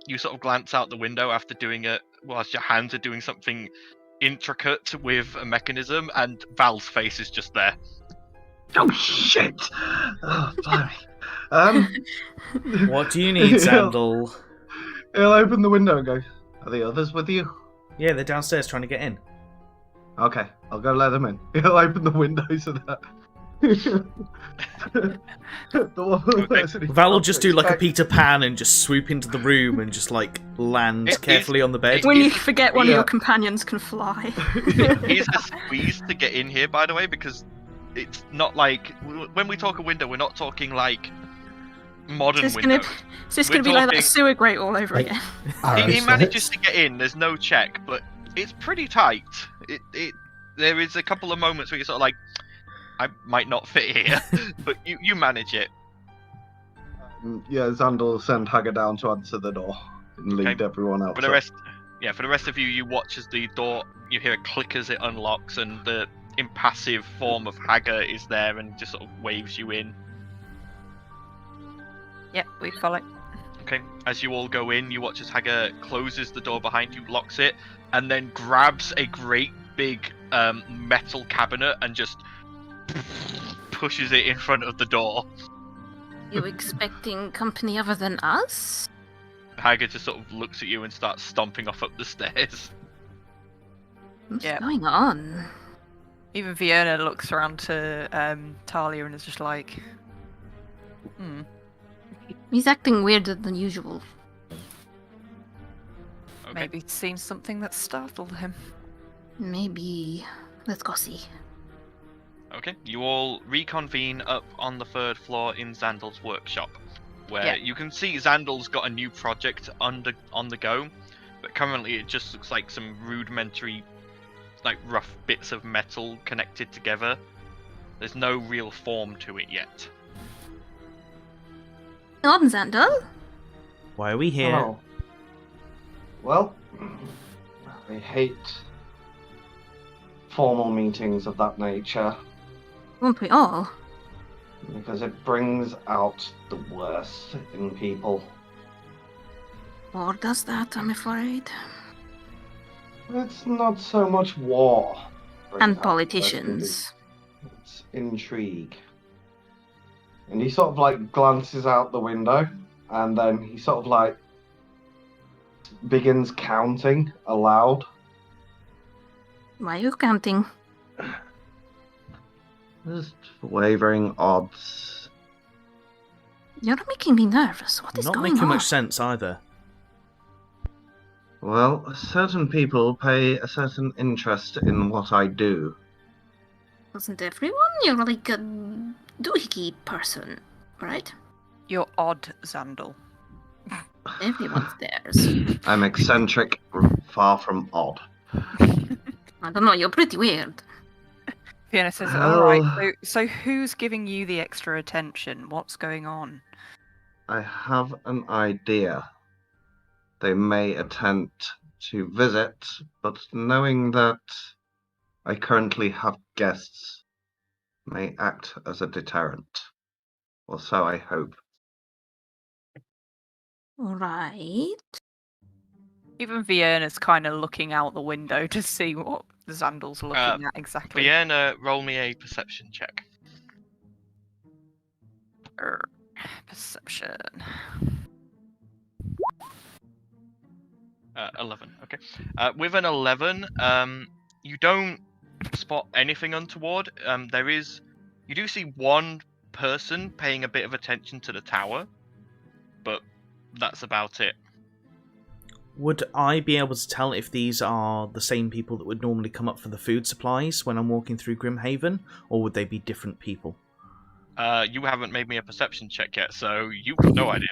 you sort of glance out the window after doing it whilst your hands are doing something intricate with a mechanism, and Val's face is just there. Oh shit! Oh, blimey. What do you need, Xandal? He'll open the window and go, are the others with you? Yeah, they're downstairs trying to get in. Okay, I'll go let them in. He'll open the window so that... Val will just do like a Peter Pan and just swoop into the room and just like land carefully on the bed. When you forget one of your companions can fly. He's a squeeze to get in here, by the way, because it's not like, when we talk a window, we're not talking like modern windows. It's just going to be like that sewer grate all over again. He manages to get in, there's no check, but it's pretty tight. there is a couple of moments where you're sort of like, I might not fit here, but you manage it. Yeah, Xander will send Hagar down to answer the door and lead everyone else. For the rest of you, you watch as the door, you hear a click as it unlocks, and the impassive form of Hagar is there and just sort of waves you in. Yep, we follow. Okay, as you all go in, you watch as Hagar closes the door behind you, locks it, and then grabs a great big metal cabinet and just pushes it in front of the door. You expecting company other than us? Hagar just sort of looks at you and starts stomping off up the stairs. What's Yep. going on? Even Fiona looks around to Talia and is just like, He's acting weirder than usual. Okay. maybe seen something that startled him. Maybe. Let's go see. Okay, you all reconvene up on the 3rd floor in Xandal's workshop, where you can see Xandal's got a new project on the go, but currently it just looks like some rudimentary, like rough bits of metal connected together. There's no real form to it yet. On Xandal? Why are we here? Oh. Well, I hate formal meetings of that nature Won't we all? because it brings out the worst in people. War does that, I'm afraid. It's not so much war. And politicians. It's intrigue. And he sort of like glances out the window and then he sort of like begins counting aloud. Why are you counting? Just wavering odds. You're making me nervous. What is Not going making on? much sense either. Well, certain people pay a certain interest in what I do. Wasn't everyone? You're like a doohickey person, right? You're odd, Xandal. Everyone's theirs. I'm eccentric, far from odd. I don't know, you're pretty weird. Fiona says, Oh. alright, so who's giving you the extra attention? What's going on? I have an idea. They may attempt to visit, but knowing that I currently have guests may act as a deterrent. Or so I hope. Right. Even Fiona's kind of looking out the window to see what Xandal's looking at exactly. Vienna, roll me a perception check. Perception. 11, okay. With an 11, you don't spot anything untoward. You do see one person paying a bit of attention to the tower, but that's about it. Would I be able to tell if these are the same people that would normally come up for the food supplies when I'm walking through Grimhaven, or would they be different people? You haven't made me a perception check yet, so you have no idea.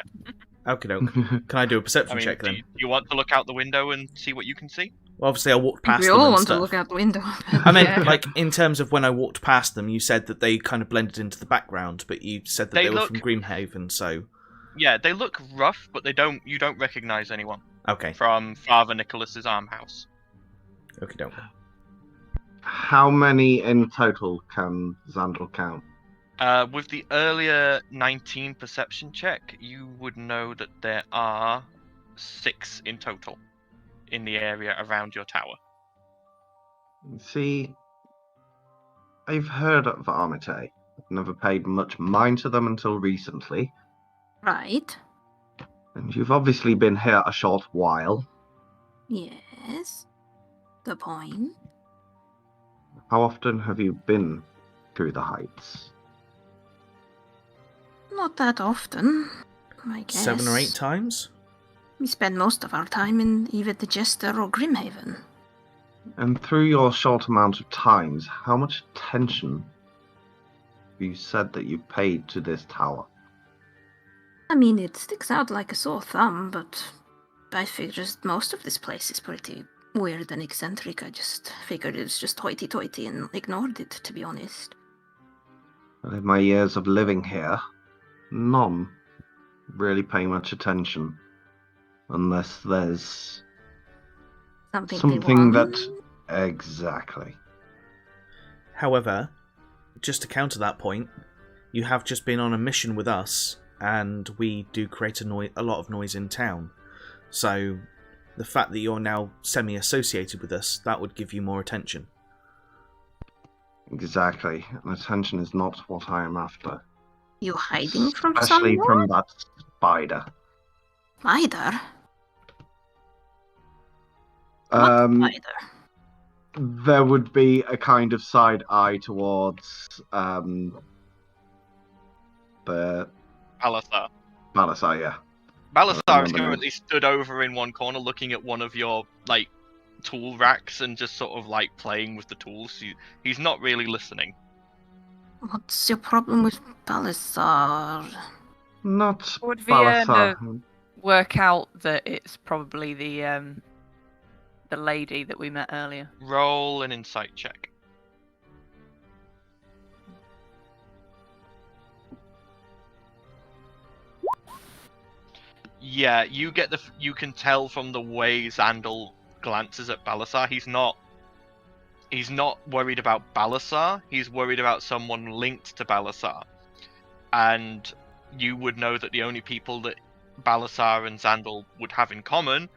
Okay, doke. Can I do a perception I mean, check do then? you want to look out the window and see what you can see? Well, obviously, I walked past We them all and want stuff. to look out the window. I meant, Yeah. like, in terms of when I walked past them, you said that they kind of blended into the background, but you said that they were from Grimhaven, so... Yeah, they look rough, but you don't recognize anyone Okay, from Father Nicholas's armhouse. okay, doke. How many in total can Xandal count? With the earlier 19 perception check, you would know that there are 6 in total in the area around your tower. See, I've heard of Armatae. I've never paid much mind to them until recently. Right. And you've obviously been here a short while. Yes. The point. How often have you been through the Heights? Not that often, I guess. 7 or 8 times? We spend most of our time in either the Jester or Grimhaven. And through your short amount of times, how much attention have you said that you paid to this tower? I mean, it sticks out like a sore thumb, but I figure most of this place is pretty weird and eccentric. I just figured it was just hoity-toity and ignored it, to be honest. In my years of living here, none really pay much attention. Unless there's something that... Exactly. However, just to counter that point, you have just been on a mission with us, and we do create a lot of noise in town. So, the fact that you're now semi-associated with us, that would give you more attention. Exactly. And attention is not what I am after. You hiding from Especially someone? from that spider. Spider? What spider? There would be a kind of side eye towards the Balasar. Balasar, yeah. Balasar is currently stood over in one corner looking at one of your, like, tool racks and just sort of, like, playing with the tools. He's not really listening. What's your problem with Balasar? Not Would Vienna Balasar. work out that it's probably the lady that we met earlier? Roll an insight check. Yeah, you can tell from the way Xandal glances at Balasar, he's not worried about Balasar, he's worried about someone linked to Balasar. And you would know that the only people that Balasar and Xandal would have in common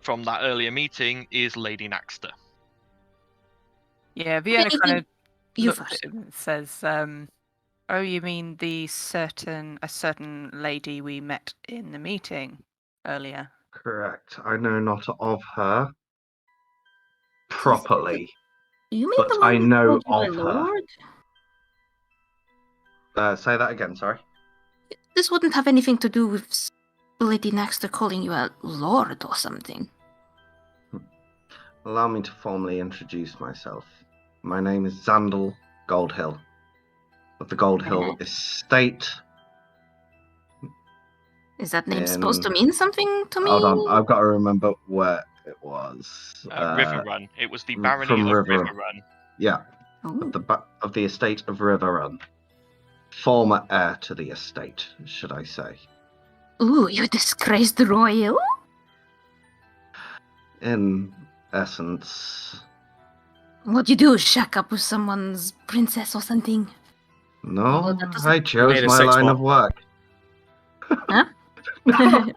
from that earlier meeting is Lady Naxter. Yeah, Vienna kind of You looks first. at him and says, "Oh, you mean a certain lady we met in the meeting earlier?" Correct. I know not of her properly, You mean but the one I who know called you of a her. lord? Say that again, sorry. This wouldn't have anything to do with Lady Naxter calling you a lord or something. Allow me to formally introduce myself. My name is Xandal Goldhill, of the Goldhill Estate. Is that name supposed to mean something to me? Hold on, I've got to remember where it was. River Run. It was the barony from of River- River Run. Yeah, Oh. of the estate of River Run. Former heir to the estate, should I say. Ooh, you disgraced the royal? In essence, What'd you do? Shack up with someone's princess or something? no, Oh, that doesn't- I chose Made a my sex line bot. of work. Huh? No.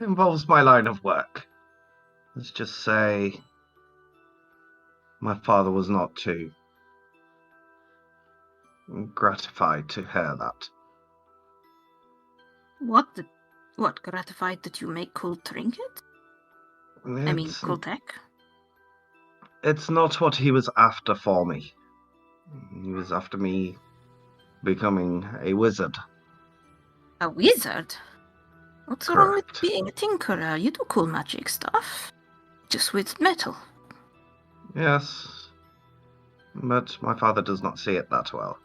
It involves my line of work. Let's just say my father was not too gratified to hear that. What gratified that you make cool trinkets? I mean, cool tech? It's not what he was after for me. He was after me becoming a wizard. A wizard? What's wrong with Correct. being a tinkerer? You do cool magic stuff. Just with metal. Yes, but my father does not see it that well.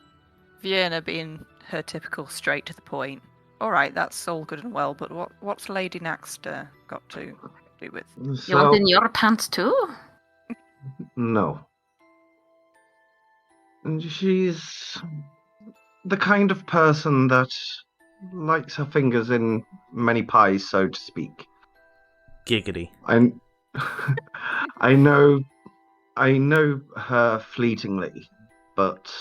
Vienna being her typical straight to the point. All right, that's all good and well, but what's Lady Naxter got to do with? You want in your pants too? No. And she's the kind of person that likes her fingers in many pies, so to speak. Giggity. I know her fleetingly, but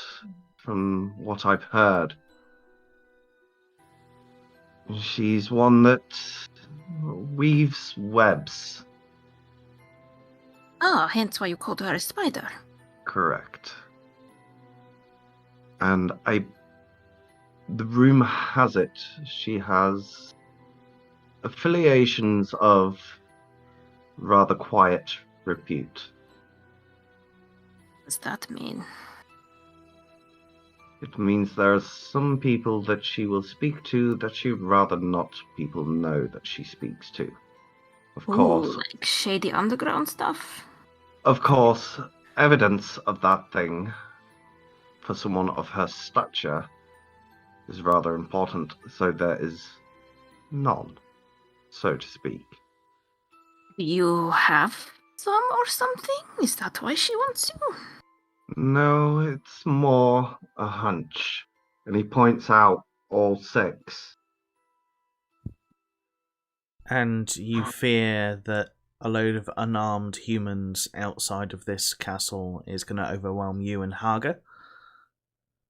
from what I've heard, she's one that weaves webs. Ah, hence why you called her a spider. Correct. And the rumor has it she has affiliations of rather quiet repute. What does that mean? It means there are some people that she will speak to that she'd rather not people know that she speaks to. Of course. Ooh, like shady underground stuff? Of course, evidence of that thing for someone of her stature is rather important, so there is none. so to speak. You have some or something? Is that why she wants you? No, it's more a hunch. And he points out all 6. And you fear that a load of unarmed humans outside of this castle is going to overwhelm you and Haga?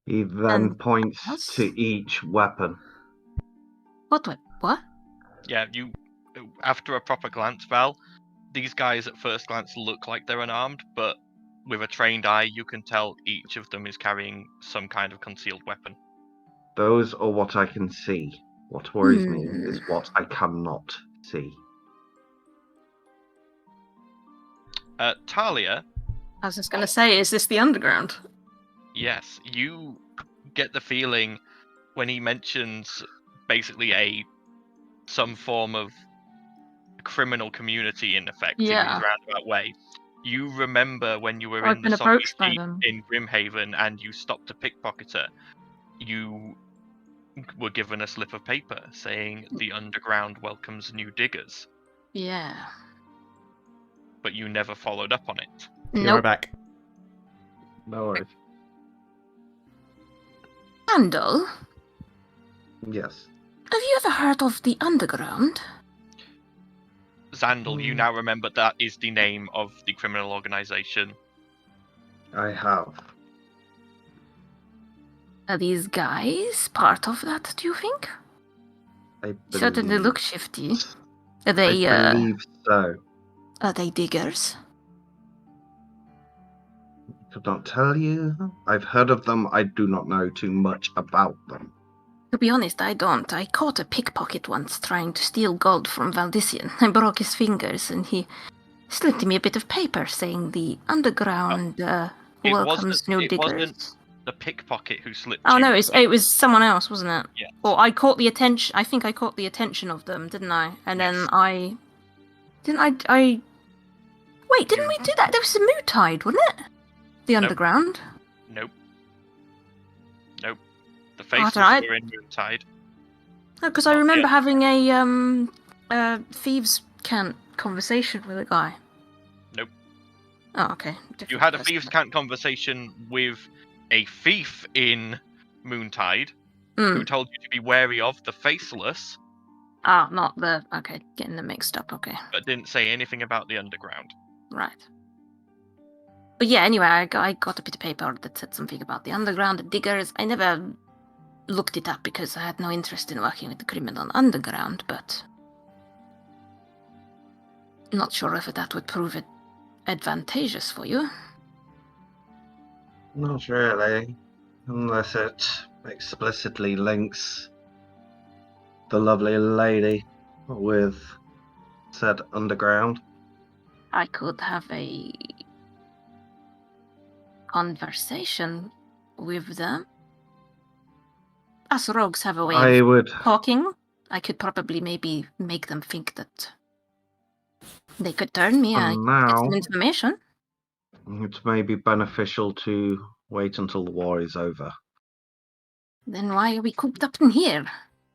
He then points us? to each weapon. What? Yeah, you. After a proper glance, Val, these guys at first glance look like they're unarmed, but with a trained eye, you can tell each of them is carrying some kind of concealed weapon. Those are what I can see. What worries me is what I cannot see. Talia, I was just gonna say, is this the underground? yes, you get the feeling when he mentions basically some form of criminal community in effect in his roundabout way. You remember when you were I've in been the Soviet approached by Jeep them. in Grimhaven and you stopped a pickpocketer, you were given a slip of paper saying the underground welcomes new diggers, Yeah. but you never followed up on it. Be Nope. right back. No worries. Randall, Yes. have you ever heard of the underground? Zandal, you now remember that is the name of the criminal organization. I have. Are these guys part of that, do you think? I Certainly believe- look shifty. Are I they, believe so. are they diggers? Could not tell you. I've heard of them. I do not know too much about them. To be honest, I don't. I caught a pickpocket once trying to steal gold from Valdisian. I broke his fingers and he slipped me a bit of paper saying the underground welcomes new diggers. Wasn't the pickpocket who slipped Oh you no, the it was someone else, wasn't it? Yeah. Or I caught the attention. I think I caught the attention of them, didn't I? And then Yes. I wait. Didn't we do that? There was a mood tide, wasn't it? The Nope. underground. Nope. The I faces don't know. were in Moontide. No, because I Not remember yet. having a thieves' cant conversation with a guy. Nope. Oh, okay. You Different had a person. thieves' cant conversation with a thief in Moontide who Mm. told you to be wary of the faceless, Ah, not the. Okay, getting them mixed up. Okay, but didn't say anything about the underground. right. But yeah, anyway, I got a bit of paper that said something about the underground, the diggers. I never looked it up because I had no interest in working with the criminal underground, but not sure if that would prove it advantageous for you. Not really. Unless it explicitly links the lovely lady with said underground. I could have a conversation with them. Us rogues have a way I of would. talking. I could probably maybe make them think that they could turn me. I And could get now some information. it may be beneficial to wait until the war is over. Then why are we cooped up in here?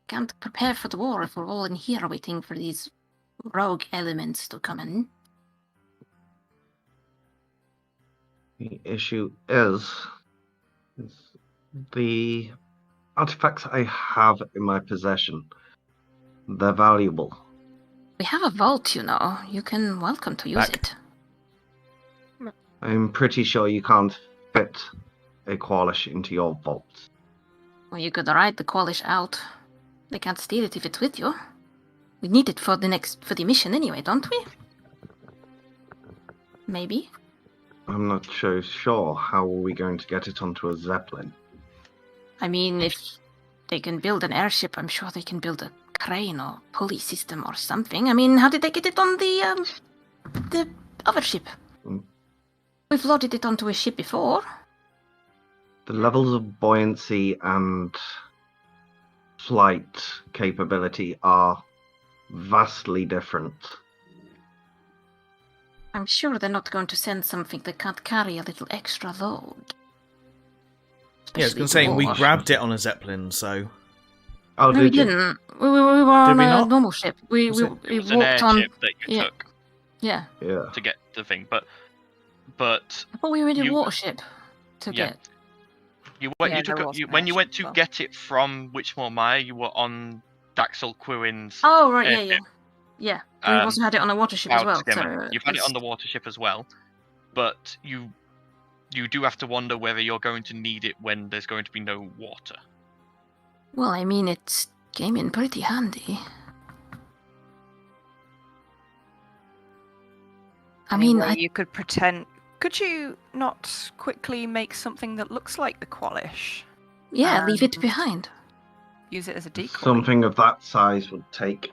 Can't prepare for the war if we're all in here waiting for these rogue elements to come in. The issue is the artifacts I have in my possession. They're valuable. We have a vault, you know. You can welcome to use Back. it. I'm pretty sure you can't fit a Qualish into your vault. Well, you could ride the Qualish out. They can't steal it if it's with you. We need it for the mission anyway, don't we? Maybe. I'm not so sure. How are we going to get it onto a Zeppelin? I mean, if they can build an airship, I'm sure they can build a crane or pulley system or something. I mean, how did they get it on the other ship? Mm. We've loaded it onto a ship before. The levels of buoyancy and flight capability are vastly different. I'm sure they're not going to send something that can't carry a little extra load. Yeah, I was going to say, we grabbed it on a Zeppelin, so... Oh, No, we did you? didn't. We were on we a not? normal ship. We Was it? It was an walked on. airship that you yeah. took Yeah. Yeah. to get the thing, but I thought we were in a You- watership to yeah. get. Yeah, you took there was an when you went airship to as well. get it from Witchmore Mire, you were on Daxel Quirwin's Oh right, airship. yeah. We also had it on a watership as Cloud well. Skimmer. So You've had it it's- on the water ship as well, but you do have to wonder whether you're going to need it when there's going to be no water. Well, I mean, it came in pretty handy. I mean, Anyway, you could pretend. Could you not quickly make something that looks like the Qualish? leave it behind. Use it as a decoy. Something of that size would take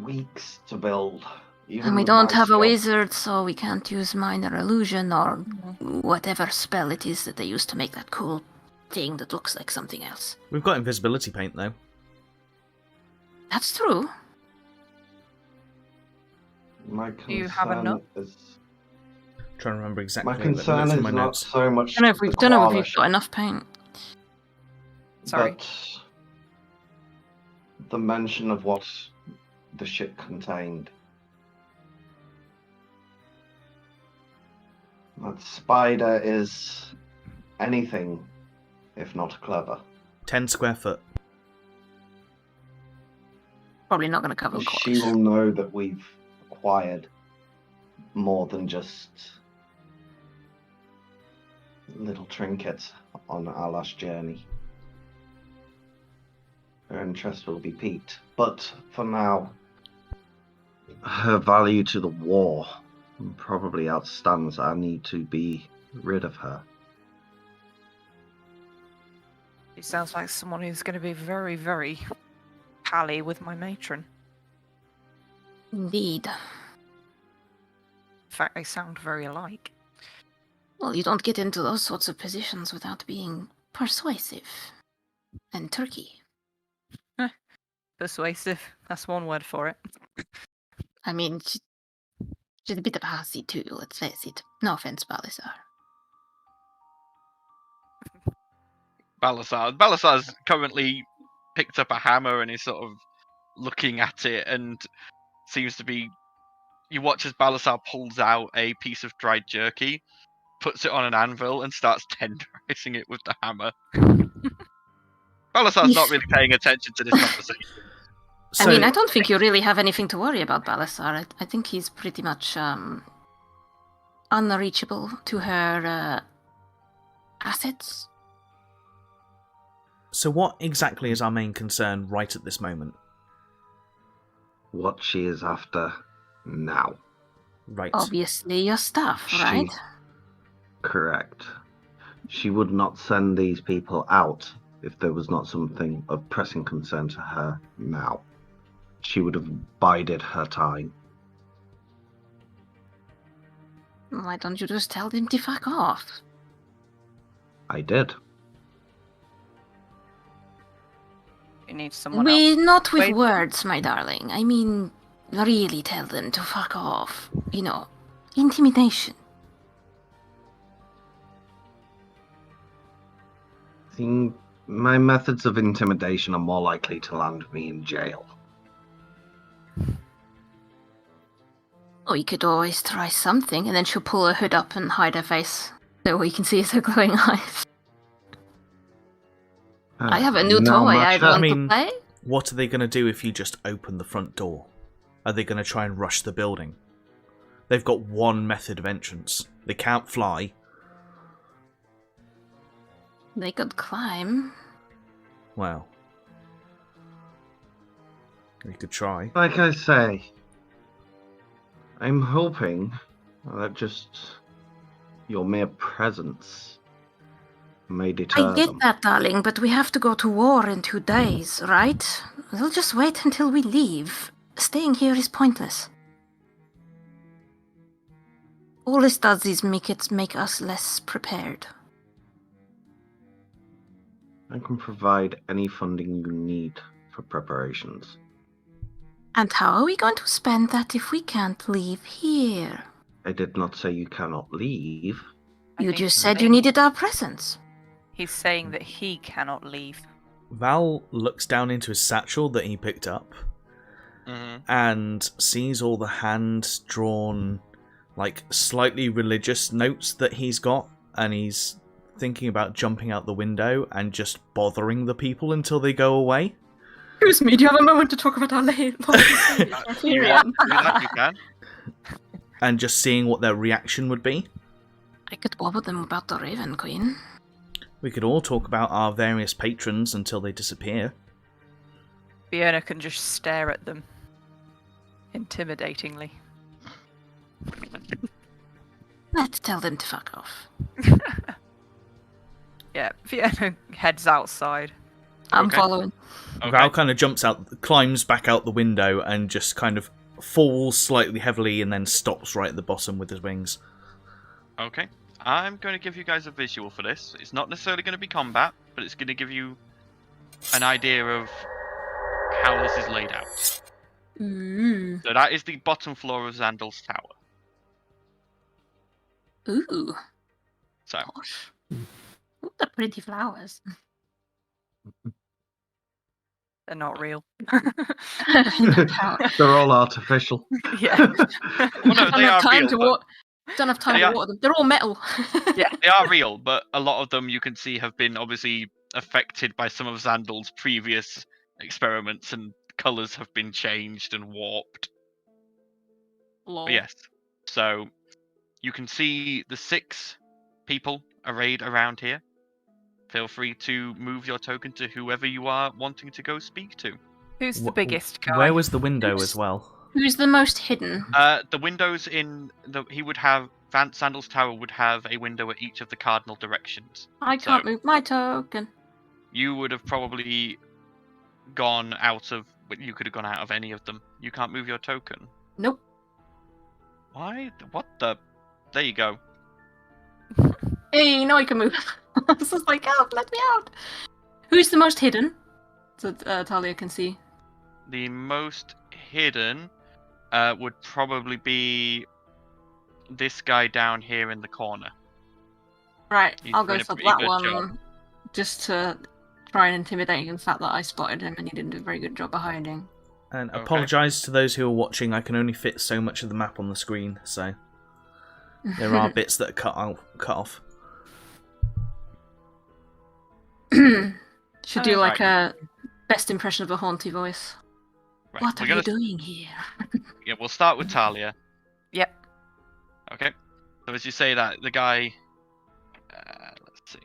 weeks to build. Even And we with don't my have a skill. wizard, so we can't use minor illusion or whatever spell it is that they use to make that cool thing that looks like something else. We've got invisibility paint though. That's true. My Do you have concern enough? is Trying to remember exactly. my Let me concern look through is my not notes. so much. Don't know if we've Qualish, got enough paint. Sorry. But the mention of what the ship contained. That spider is anything if not clever. 10 square foot. Probably not going to cover She Qualish. will know that we've acquired more than just little trinkets on our last journey. Her interest will be piqued, but for now, her value to the war probably outstands our need to be rid of her. He sounds like someone who's going to be very, very pally with my matron. Indeed. In fact, they sound very alike. Well, you don't get into those sorts of positions without being persuasive. And turkey. Persuasive. That's one word for it. I mean, she's a bit of a hussy too, let's face it. No offense, Balasar. Balasar's currently picked up a hammer and is sort of looking at it and seems to be. You watch as Balasar pulls out a piece of dried jerky, puts it on an anvil, and starts tenderizing it with the hammer. Balasar's not really paying attention to this conversation. So, I mean, I don't think you really have anything to worry about Balasar. I think he's pretty much unreachable to her assets. so what exactly is our main concern right at this moment? What she is after now. Right. Obviously your stuff, right? Correct. She would not send these people out if there was not something of pressing concern to her now. She would have bided her time. Why don't you just tell them to fuck off? I did. You need someone else. Not with Wait. words, my darling. I mean, really tell them to fuck off. You know, intimidation. think my methods of intimidation are more likely to land me in jail. Or you could always try something, and then she'll pull her hood up and hide her face, so all you can see is her glowing eyes. I have a new Not toy much I'd help. want I to mean- play. What are they going to do if you just open the front door? Are they going to try and rush the building? They've got one method of entrance. They can't fly. They could climb. Well, we could try. Like I say, I'm hoping that just your mere presence may deter I get them. that, darling, but we have to go to war in 2 days, right? We'll just wait until we leave. Staying here is pointless. All this does is make us less prepared. I can provide any funding you need for preparations. And how are we going to spend that if we can't leave here? I did not say you cannot leave. You think just he's said you saying- needed our presence. He's saying that he cannot leave. Val looks down into his satchel that he picked up and sees all the hand-drawn, like, slightly religious notes that he's got, and he's thinking about jumping out the window and just bothering the people until they go away. Excuse me, do you have a moment to talk about our late? You want to do that, you can. And just seeing what their reaction would be. I could bother them about the Raven Queen. We could all talk about our various patrons until they disappear. Fiona can just stare at them. Intimidatingly. Let's tell them to fuck off. Yeah, Fiona heads outside. I'm Okay. following. Okay. Val kind of jumps out, climbs back out the window, and just kind of falls slightly heavily and then stops right at the bottom with his wings. Okay. I'm going to give you guys a visual for this. It's not necessarily going to be combat, but it's going to give you an idea of how this is laid out. Ooh. So that is the bottom floor of Xandal's tower. Ooh. So, Gosh. Ooh, the pretty flowers. They're not real. They're all artificial. Yeah. well, no, they are real. But Don't have time They to are- water them. They're all metal. Yeah. they are real, but a lot of them you can see have been obviously affected by some of Xandal's previous experiments, and colours have been changed and warped. Lol. But yes, so you can see the 6 people arrayed around here. Feel free to move your token to whoever you are wanting to go speak to. Who's the biggest guy? Where was the window Oops. as well? Who's the most hidden? The windows in the he would have Xandal's tower would have a window at each of the cardinal directions. I can't so- move my token. You would have probably gone out of. You could have gone out of any of them. You can't move your token. Nope. Why? What the? There you go. Hey, no, I can move. I was just like, help, let me out. Who's the most hidden? So Talia can see. The most hidden would probably be this guy down here in the corner. Right, He's I'll go doing a for pretty that good one. job. Just to try and intimidate him, the fact that I spotted him and he didn't do a very good job of hiding. And Okay. apologise to those who are watching, I can only fit so much of the map on the screen, so there are bits that are cut off. Should do like a best impression of a haunty voice. Right, What we're are gonna you doing here? Yeah, we'll start with Talia. Yep. Okay. So as you say that, the guy. Let's see.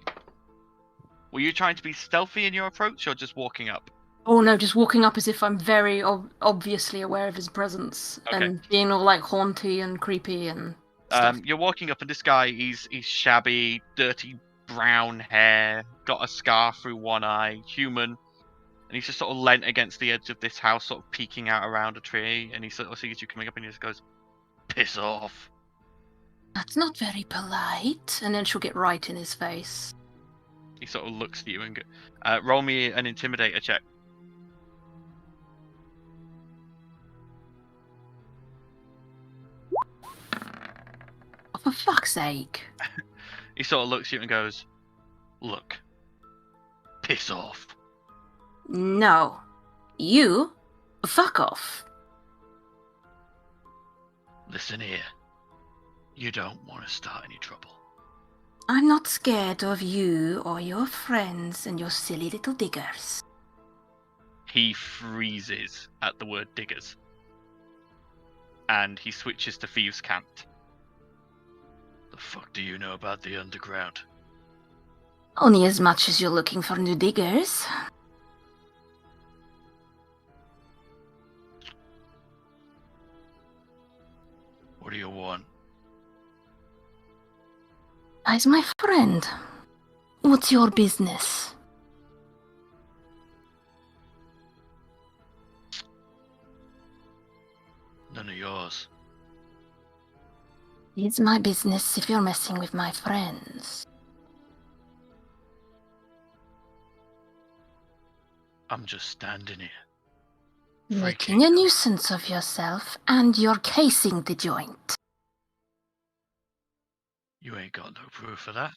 Were you trying to be stealthy in your approach, or just walking up? Oh no, just walking up as if I'm very obviously aware of his presence Okay. and being all like haunty and creepy and stuff. You're walking up, and this guy, he's shabby, dirty brown hair, got a scar through one eye, human, and he's just sort of leant against the edge of this house, sort of peeking out around a tree, and he sort of sees you coming up, and he just goes, "Piss off." That's not very polite. And then she'll get right in his face. He sort of looks at you and roll me an intimidator check. Oh, for fuck's sake. He sort of looks at you and goes, "Look, piss off." No. You? Fuck off. Listen here. You don't want to start any trouble. I'm not scared of you or your friends and your silly little diggers. He freezes at the word diggers. And he switches to thieves' cant. The fuck do you know about the underground? Only as much as you're looking for new diggers. What do you want? As my friend, what's your business? None of yours. It's my business if you're messing with my friends. I'm just standing here. Making a nuisance of yourself, and you're casing the joint. You ain't got no proof of that.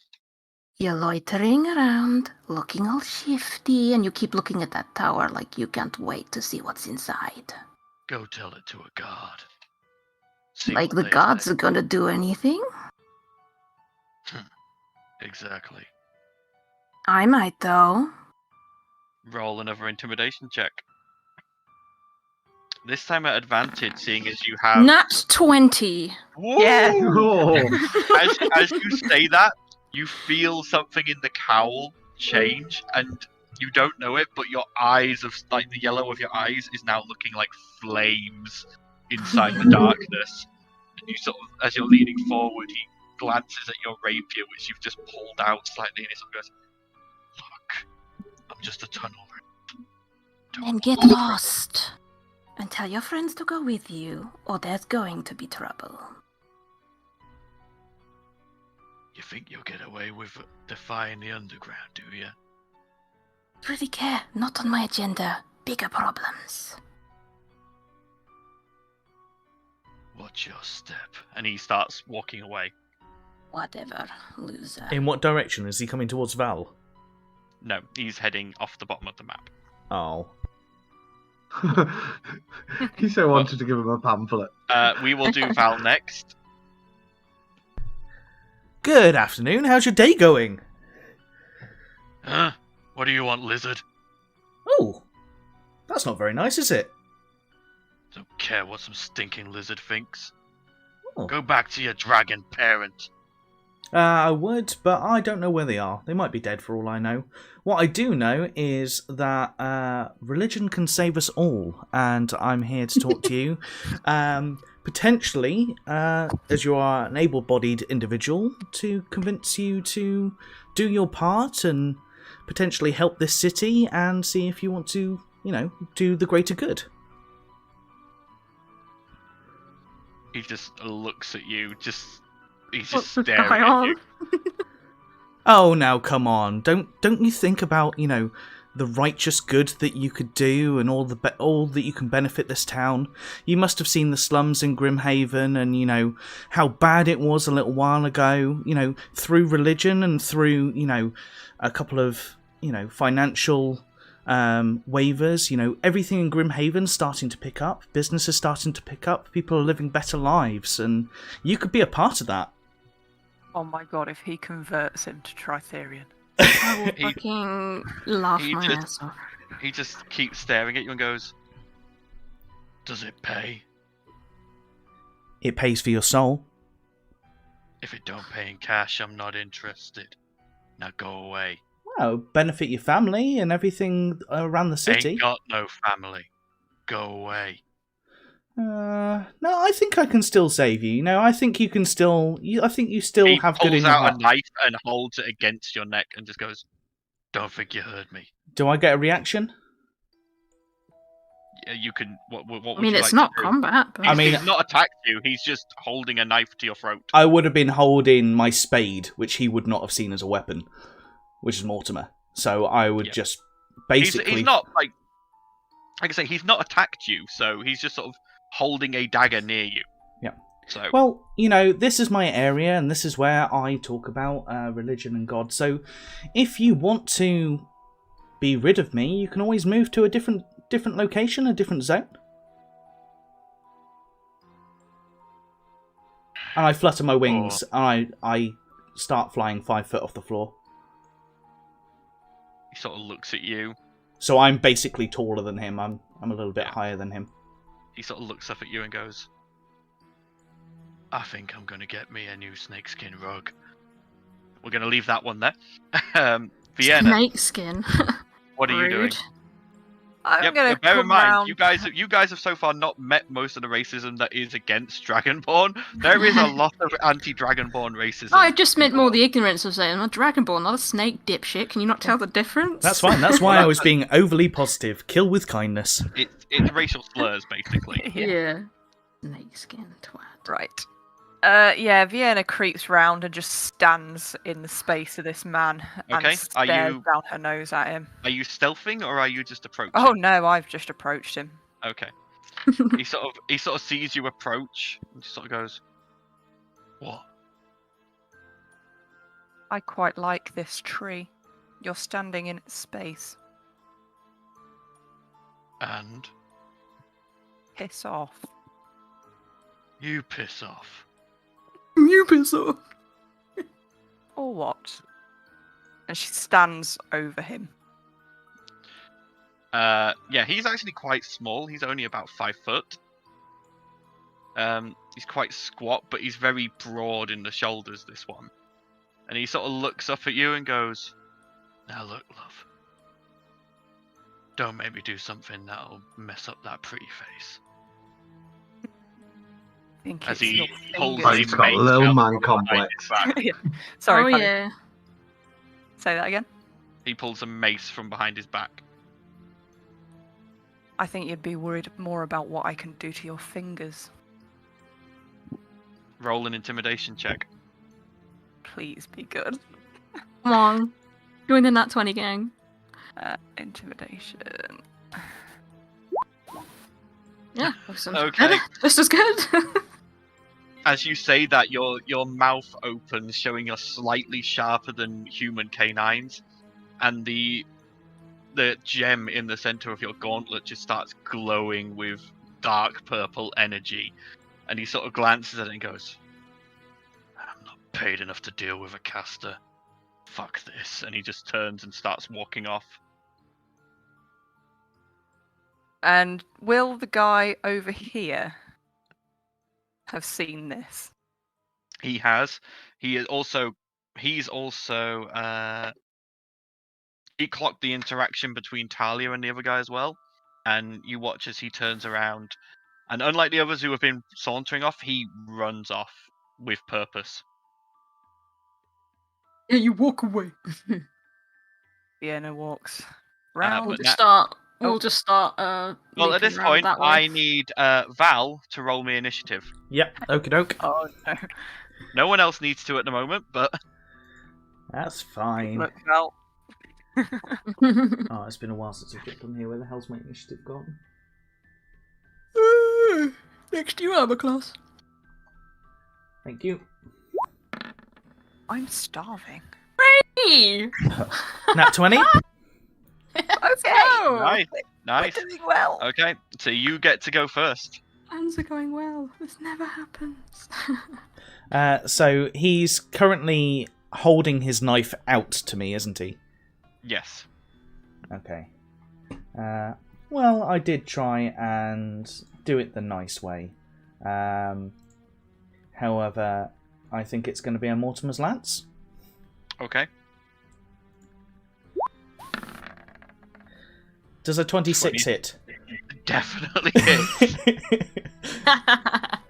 You're loitering around, looking all shifty, and you keep looking at that tower like you can't wait to see what's inside. Go tell it to a god. See Like what the they gods say. are gonna do anything? Exactly. I might, though. Roll another intimidation check. This time at advantage, seeing as you have. Nat 20. Woo! Yeah. Oh. As you say that, you feel something in the cowl change, and you don't know it, but your eyes of like the yellow of your eyes is now looking like flames inside the darkness. And you sort of, as you're leaning forward, he glances at your rapier, which you've just pulled out slightly, and he sort of goes, "Look, I'm just a tunnel rat. Then get lost. And tell your friends to go with you, or there's going to be trouble." You think you'll get away with defying the underground, do you? Really care, not on my agenda. Bigger problems. Watch your step." And he starts walking away. Whatever, loser. In what direction? Is he coming towards Val? No, he's heading off the bottom of the map. Oh. He so wanted to give him a pamphlet. We will do Val next. Good afternoon, how's your day going? Huh? What do you want, lizard? Oh, that's not very nice, is it? Don't care what some stinking lizard thinks. Oh. Go back to your dragon parent. I would, but I don't know where they are. They might be dead for all I know. What I do know is that religion can save us all, and I'm here to talk to you. Potentially, as you are an able-bodied individual, to convince you to do your part and potentially help this city and see if you want to, do the greater good. He just looks at you, he's What's just staring going at on? you. Oh, now come on! Don't you think about the righteous good that you could do and all that you can benefit this town? You must have seen the slums in Grimhaven and how bad it was a little while ago. Through religion and through a couple of financial waivers. Everything in Grimhaven's starting to pick up. Business is starting to pick up. People are living better lives, and you could be a part of that. Oh my god, if he converts him to Tritherian. I will He- fucking laugh he my just- ass off. He just keeps staring at you and goes, "Does it pay? It pays for your soul. If it don't pay in cash, I'm not interested. Now go away. Well, benefit your family and everything around the city. Ain't got no family. Go away." No, I think I can still save you. I think you can still. I think you still He have good pulls in your out a heart. knife and holds it against your neck and just goes, "Don't think you heard me." Do I get a reaction? Yeah, you can. What would I mean, you it's like not to do? combat, but... I mean- He's not attacked you. He's just holding a knife to your throat. I would have been holding my spade, which he would not have seen as a weapon, which is Mortimer. So I would Yeah. just basically. He's not like I say, he's not attacked you, so he's just sort of holding a dagger near you. Yeah. So Well, this is my area, and this is where I talk about religion and God. So, if you want to be rid of me, you can always move to a different location, a different zone. And I flutter my wings, and I start flying 5 foot off the floor. he sort of looks at you. So I'm basically taller than him. I'm a little bit Yeah. higher than him. He sort of looks up at you and goes, "I think I'm going to get me a new snakeskin rug." We're going to leave that one there. Vienna, Snake skin. what are you doing? Rude. I'm Yep, gonna bear in come mind, round. you guys have so far not met most of the racism that is against Dragonborn. There is a lot of anti-Dragonborn racism. Oh, I just meant more the ignorance of saying I'm a dragonborn, not a snake, dipshit. Can you not tell the difference? That's fine. That's why I was being overly positive. Kill with kindness. It's racial slurs, basically. Yeah. Snake skin twat. Right. Yeah, Vienna creeps round and just stands in the space of this man Okay, and are stares you- down her nose at him. Are you stealthing or are you just approaching? Oh no, I've just approached him. Okay. He sort of sees you approach and just sort of goes, "What?" I quite like this tree. You're standing in its space. And Piss off. you piss off. You piss off. Or what? And she stands over him. Yeah, he's actually quite small. He's only about 5 foot. He's quite squat, but he's very broad in the shoulders, this one. And he sort of looks up at you and goes, "Now look, love. Don't make me do something that'll mess up that pretty face." I think As it's he your pulls fingers. his He's got mace little out man from behind complex. his back. Yeah. Sorry, Oh Paddy. yeah. Say that again. He pulls a mace from behind his back. I think you'd be worried more about what I can do to your fingers. Roll an intimidation check. Please be good. Come on. Join the Nat 20 gang. Intimidation. Yeah. Awesome. Okay. Just as good. As you say that, your mouth opens, showing you're slightly sharper than human canines, and the gem in the center of your gauntlet just starts glowing with dark purple energy. And he sort of glances at it and goes, "I'm not paid enough to deal with a caster. Fuck this." And he just turns and starts walking off. And will the guy over here have seen this? He has. He's also he clocked the interaction between Talia and the other guy as well. And you watch as he turns around, and unlike the others who have been sauntering off, he runs off with purpose. Yeah, you walk away. Vienna walks but round. We'll now- just start. Oh. We'll just start. Well, at leaping this around point, that way. I need Val to roll me initiative. Yep, okie doke. Oh no! No one else needs to at the moment, but That's fine. Look, Val. Oh, it's been a while since I've jumped on here. Where the hell's my initiative gone? Next to you, armor class. Thank you. I'm starving. Hey! Nat 20? Okay. nice, nice. We're doing well. Okay, so you get to go first. Plans are going well. This never happens. So he's currently holding his knife out to me, isn't he? Yes. Okay. Well, I did try and do it the nice way. However, I think it's going to be a Mortimer's Lance. Okay. Does a 26 hit? Definitely hit.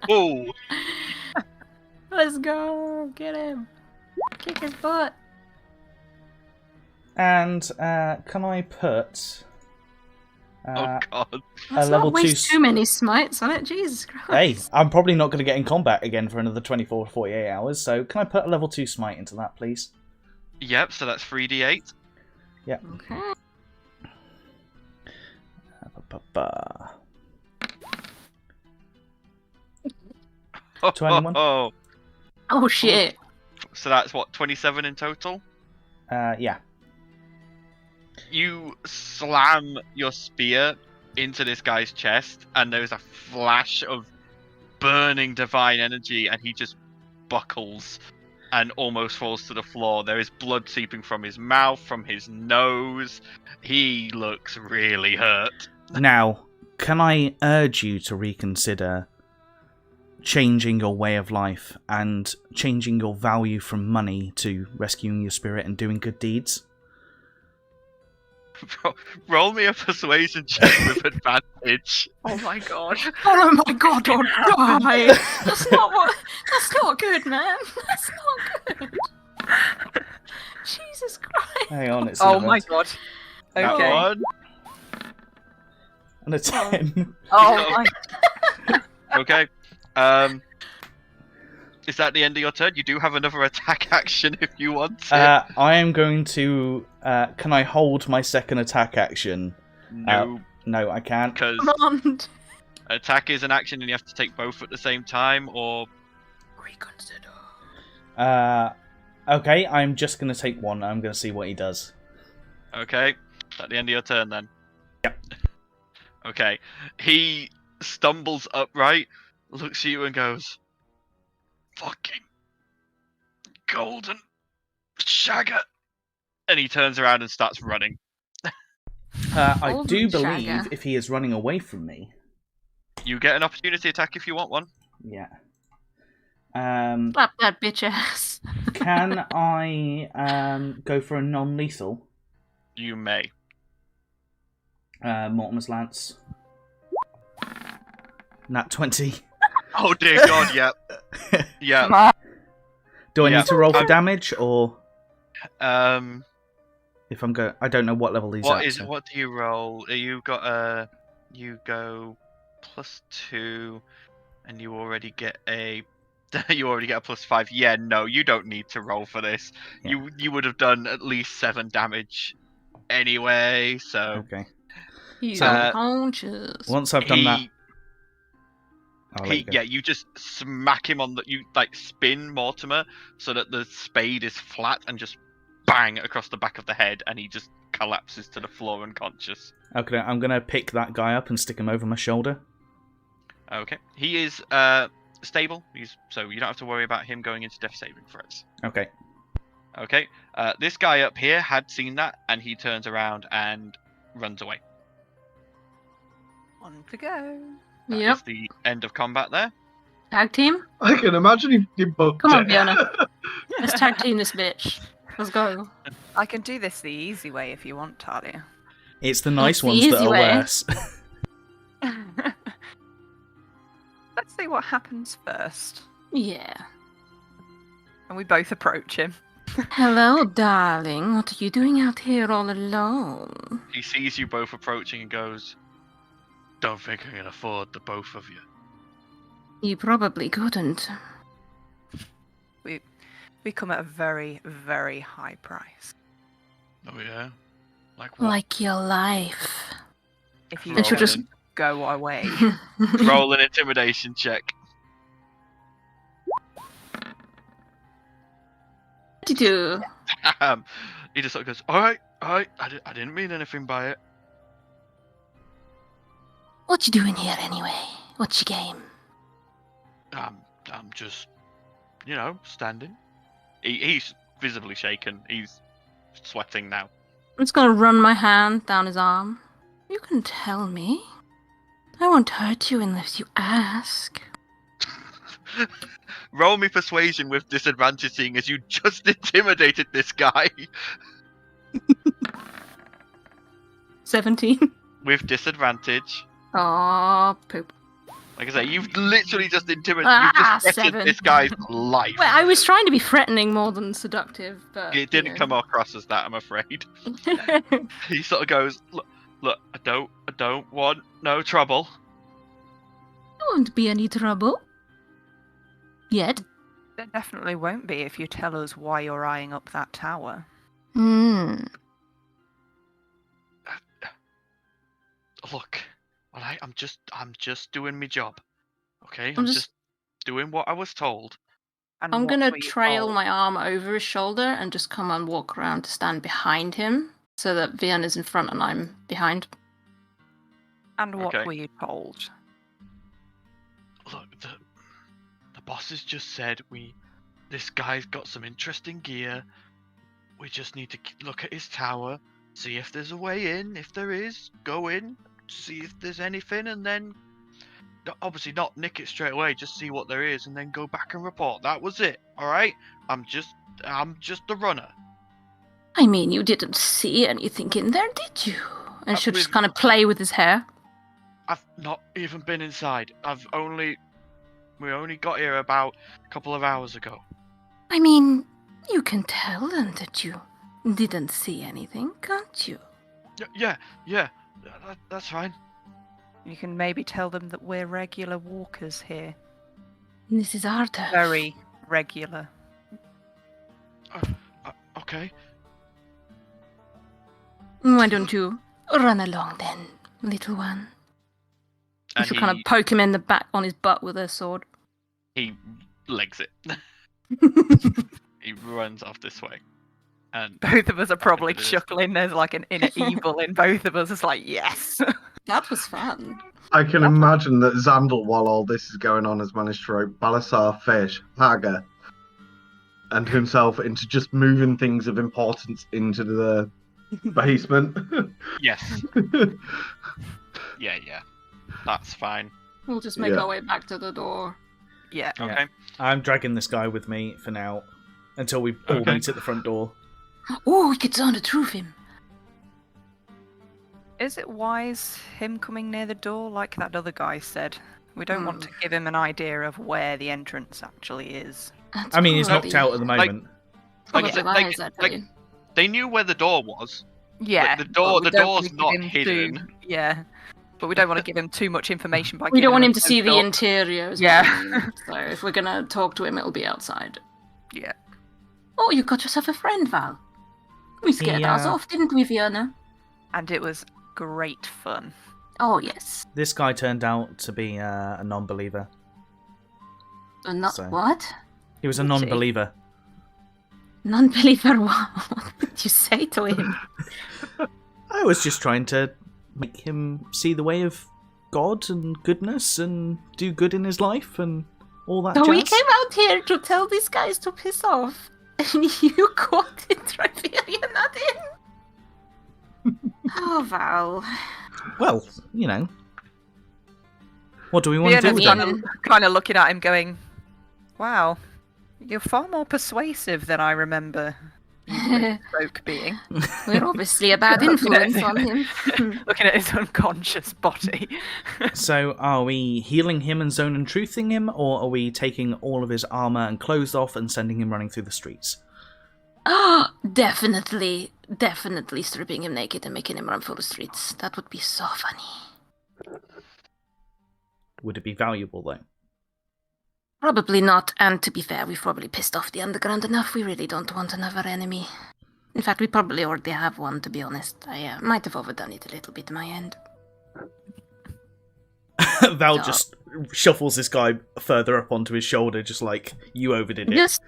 Oh, Let's go. Get him. Kick his butt. And can I put oh God. Let's level not 2 waste too many smites on it. Jesus Hey, Christ. I'm probably not going to get in combat again for another 24 to 48 hours, so can I put a level 2 smite into that, please? Yep, so that's 3d8. Okay. Ba-ba-ba. Oh, 21? oh. Oh shit. So that's what, 27 in total? Yeah. You slam your spear into this guy's chest, and there's a flash of burning divine energy, and he just buckles and almost falls to the floor. There is blood seeping from his mouth, from his nose. He looks really hurt. Now, can I urge you to reconsider changing your way of life and changing your value from money to rescuing your spirit and doing good deeds? Roll me a persuasion check with advantage. Oh my god. Oh my god, don't die. That's not good, man. That's not good. Jesus Christ. Hang on, it's Oh my god. That Okay. one. And a 10. Oh my. Okay. Is that the end of your turn? You do have another attack action if you want to. I am going to... can I hold my second attack action? No, No, I can't. because Come on. attack is an action and you have to take both at the same time, or... Reconsider. Okay, I'm just going to take one. I'm going to see what he does. Okay, at the end of your turn then. Yep. Okay, he stumbles upright, looks at you and goes, "Fucking golden shagger," and he turns around and starts running. I Golden do believe shagger. if he is running away from me. You get an opportunity attack if you want one. Yeah. Slap that bitch ass. Can I go for a non-lethal? You may. Mortimer's Lance. Nat 20. Oh dear God, yeah. Yeah. Come on. Do I Yeah. need to roll for damage, or Um, if I'm going? I don't know what level he's what at. is so- what do you roll? You got a you go +2, and you already get a +5. Yeah, no, you don't need to roll for this. Yeah. You would have done at least 7 damage anyway. So Okay. He's So- unconscious. Once I've done that, he, I'll let you go. yeah, you just smack him on the. You like spin Mortimer so that the spade is flat and just bang across the back of the head, and he just collapses to the floor unconscious. Okay, I'm gonna pick that guy up and stick him over my shoulder. Okay, he is stable. So you don't have to worry about him going into death saving throws. Okay. Okay, this guy up here had seen that, and he turns around and runs away. On to go. That Yep. is the end of combat there. Tag team? I can imagine he booked Come on, it. Fiona. Let's tag team this bitch. Let's go. I can do this the easy way if you want, Talia. It's the nice the ones that easy are way. worse. Let's see what happens first. Yeah. And we both approach him. Hello, darling. What are you doing out here all alone? He sees you both approaching and goes, "Don't think I can afford the both of you." You probably couldn't. We come at a very, very high price. Oh yeah, like what? Like your life. If you And she'll just just- go away. Roll an intimidation check. 22. He just sort of goes, "All right, I didn't mean anything by it." What you doing here anyway? What's your game? I'm just, standing. He's visibly shaken. He's sweating now. I'm just gonna run my hand down his arm. You can tell me. I won't hurt you unless you ask. Roll me persuasion with disadvantage, seeing as you just intimidated this guy. 17. With disadvantage. Aw, poop. Like I say, you've literally just intimidated. Ah, You've just threatened 7. this guy's life. Well, I was trying to be threatening more than seductive, but... It didn't come across as that, I'm afraid. He sort of goes, look, I don't want no trouble. Won't be any trouble. Yet. There definitely won't be if you tell us why you're eyeing up that tower. Hmm. Look, alright, I'm just doing my job. Okay, I'm I'm just- just doing what I was told. And I'm what gonna were you trail told? my arm over his shoulder and just come and walk around to stand behind him, so that Vian is in front and I'm behind. And what Okay. were you told? Look, the bosses just said this guy's got some interesting gear. We just need to look at his tower, see if there's a way in. If there is, go in, see if there's anything, and then obviously not nick it straight away. Just see what there is, and then go back and report. That was it. All right. I'm just the runner. I mean, you didn't see anything in there, did you? And she'll just kind of play with his hair. I've not even been inside. We only got here about a couple of hours ago. I mean, you can tell them that you didn't see anything, can't you? Yeah. That's fine. You can maybe tell them that we're regular walkers here. This is our turf. Very regular. Okay. Why don't you run along then, little one? And And she'll kind of poke him in the back on his butt with her sword. he legs it. He runs off this way. And Both of us are probably It is. chuckling. There's like an inner evil in both of us. It's like, yes. That was fun. I can imagine that Xandal, while all this is going on, has managed to rope Balasar, Fish, Haga, and himself into just moving things of importance into the basement. yes. Yeah. That's fine. We'll just make Yeah. our way back to the door. Yeah. Okay. I'm dragging this guy with me for now until we all Okay. meet at the front door. Oh, we could soundproof him. Is it wise him coming near the door like that other guy said? We don't want to give him an idea of where the entrance actually is. That's I mean, he's probably- knocked out at the moment. Like I probably said, wise, I'd like- say. They knew where the door was. Yeah. the door- but we the don't door's wanna give not him hidden. Yeah. But we don't want to give him too much information by We don't giving want him him to see the door. interior as Yeah. well. So if we're gonna talk to him, it'll be outside. Yeah. Oh, you got yourself a friend, Val. We scared ours Yeah. off, didn't we, Fiona? And it was great fun. Oh, yes. This guy turned out to be a non-believer. Not So- what? He was a Oopsie. non-believer. Non-believer. What did you say to him? I was just trying to make him see the way of God and goodness and do good in his life and all that So jazz. we came out here to tell these guys to piss off, and you quoted Triviria not in. Oh, Val. Well, you know. What do we want to do Fiona's with kind him? of- kind of looking at him going, wow, you're far more persuasive than I remember you folk being. We're obviously a bad influence on him. Looking at his unconscious body. So, are we healing him and zone and truthing him, or are we taking all of his armor and clothes off and sending him running through the streets? Ah, definitely stripping him naked and making him run through the streets. That would be so funny. Would it be valuable, though? Probably not, and to be fair, we've probably pissed off the underground enough. We really don't want another enemy. In fact, we probably already have one, to be honest. I might have overdone it a little bit my end. Val No. just shuffles this guy further up onto his shoulder, just like, you overdid it. Just,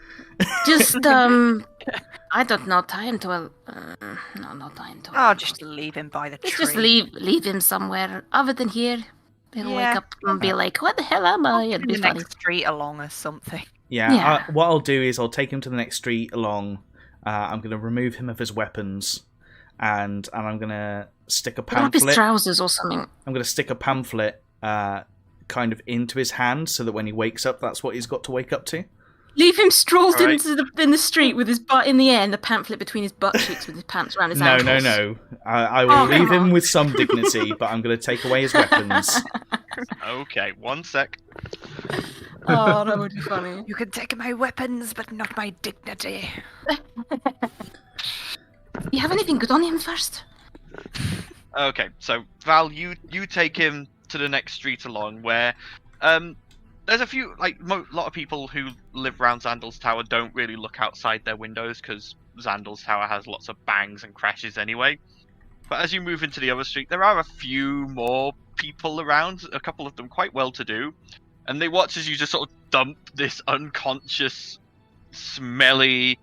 I don't know, tie him to a... no, not tie him to a... I'll just leave him by the tree. Let's just leave him somewhere other than here. He'll Yeah. wake up and be like, what the hell am I? It'll In be the funny. next street along or something. Yeah, Yeah. what I'll do is I'll take him to the next street along. I'm going to remove him of his weapons, and I'm going to stick a Put up his pamphlet. trousers or something. I'm going to stick a pamphlet kind of into his hand, so that when he wakes up, that's what he's got to wake up to. Leave him sprawled Alright. in the street with his butt in the air and the pamphlet between his butt cheeks with his pants around his No, ankles. no. I will Oh, leave come him on. with some dignity, but I'm going to take away his weapons. Okay, 1 sec. Oh, that would be funny. You can take my weapons, but not my dignity. You have anything good on him first? Okay, so Val, you take him to the next street along where there's a few lot of people who live around Xandal's Tower don't really look outside their windows because Xandal's Tower has lots of bangs and crashes anyway. But as you move into the other street, there are a few more people around, a couple of them quite well to do, and they watch as you just sort of dump this unconscious, smelly,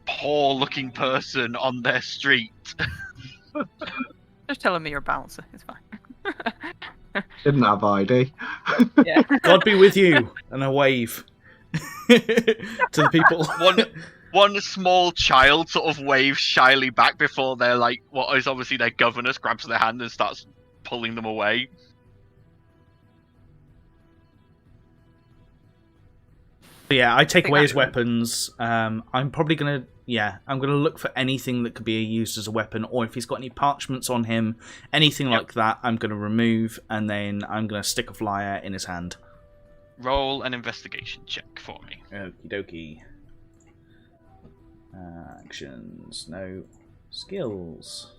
poor looking person on their street. Just tell him you're a bouncer. It's fine. Didn't have ID. Yeah. God be with you, and a wave to the people. One small child sort of waves shyly back before they're like, what is obviously their governess grabs their hand and starts pulling them away. Yeah, I take think away his that's- weapons. I'm probably gonna, I'm gonna look for anything that could be used as a weapon, or if he's got any parchments on him, anything Yep. like that, I'm gonna remove, and then I'm gonna stick a flyer in his hand. Roll an investigation check for me. Okie dokie. Actions, no skills.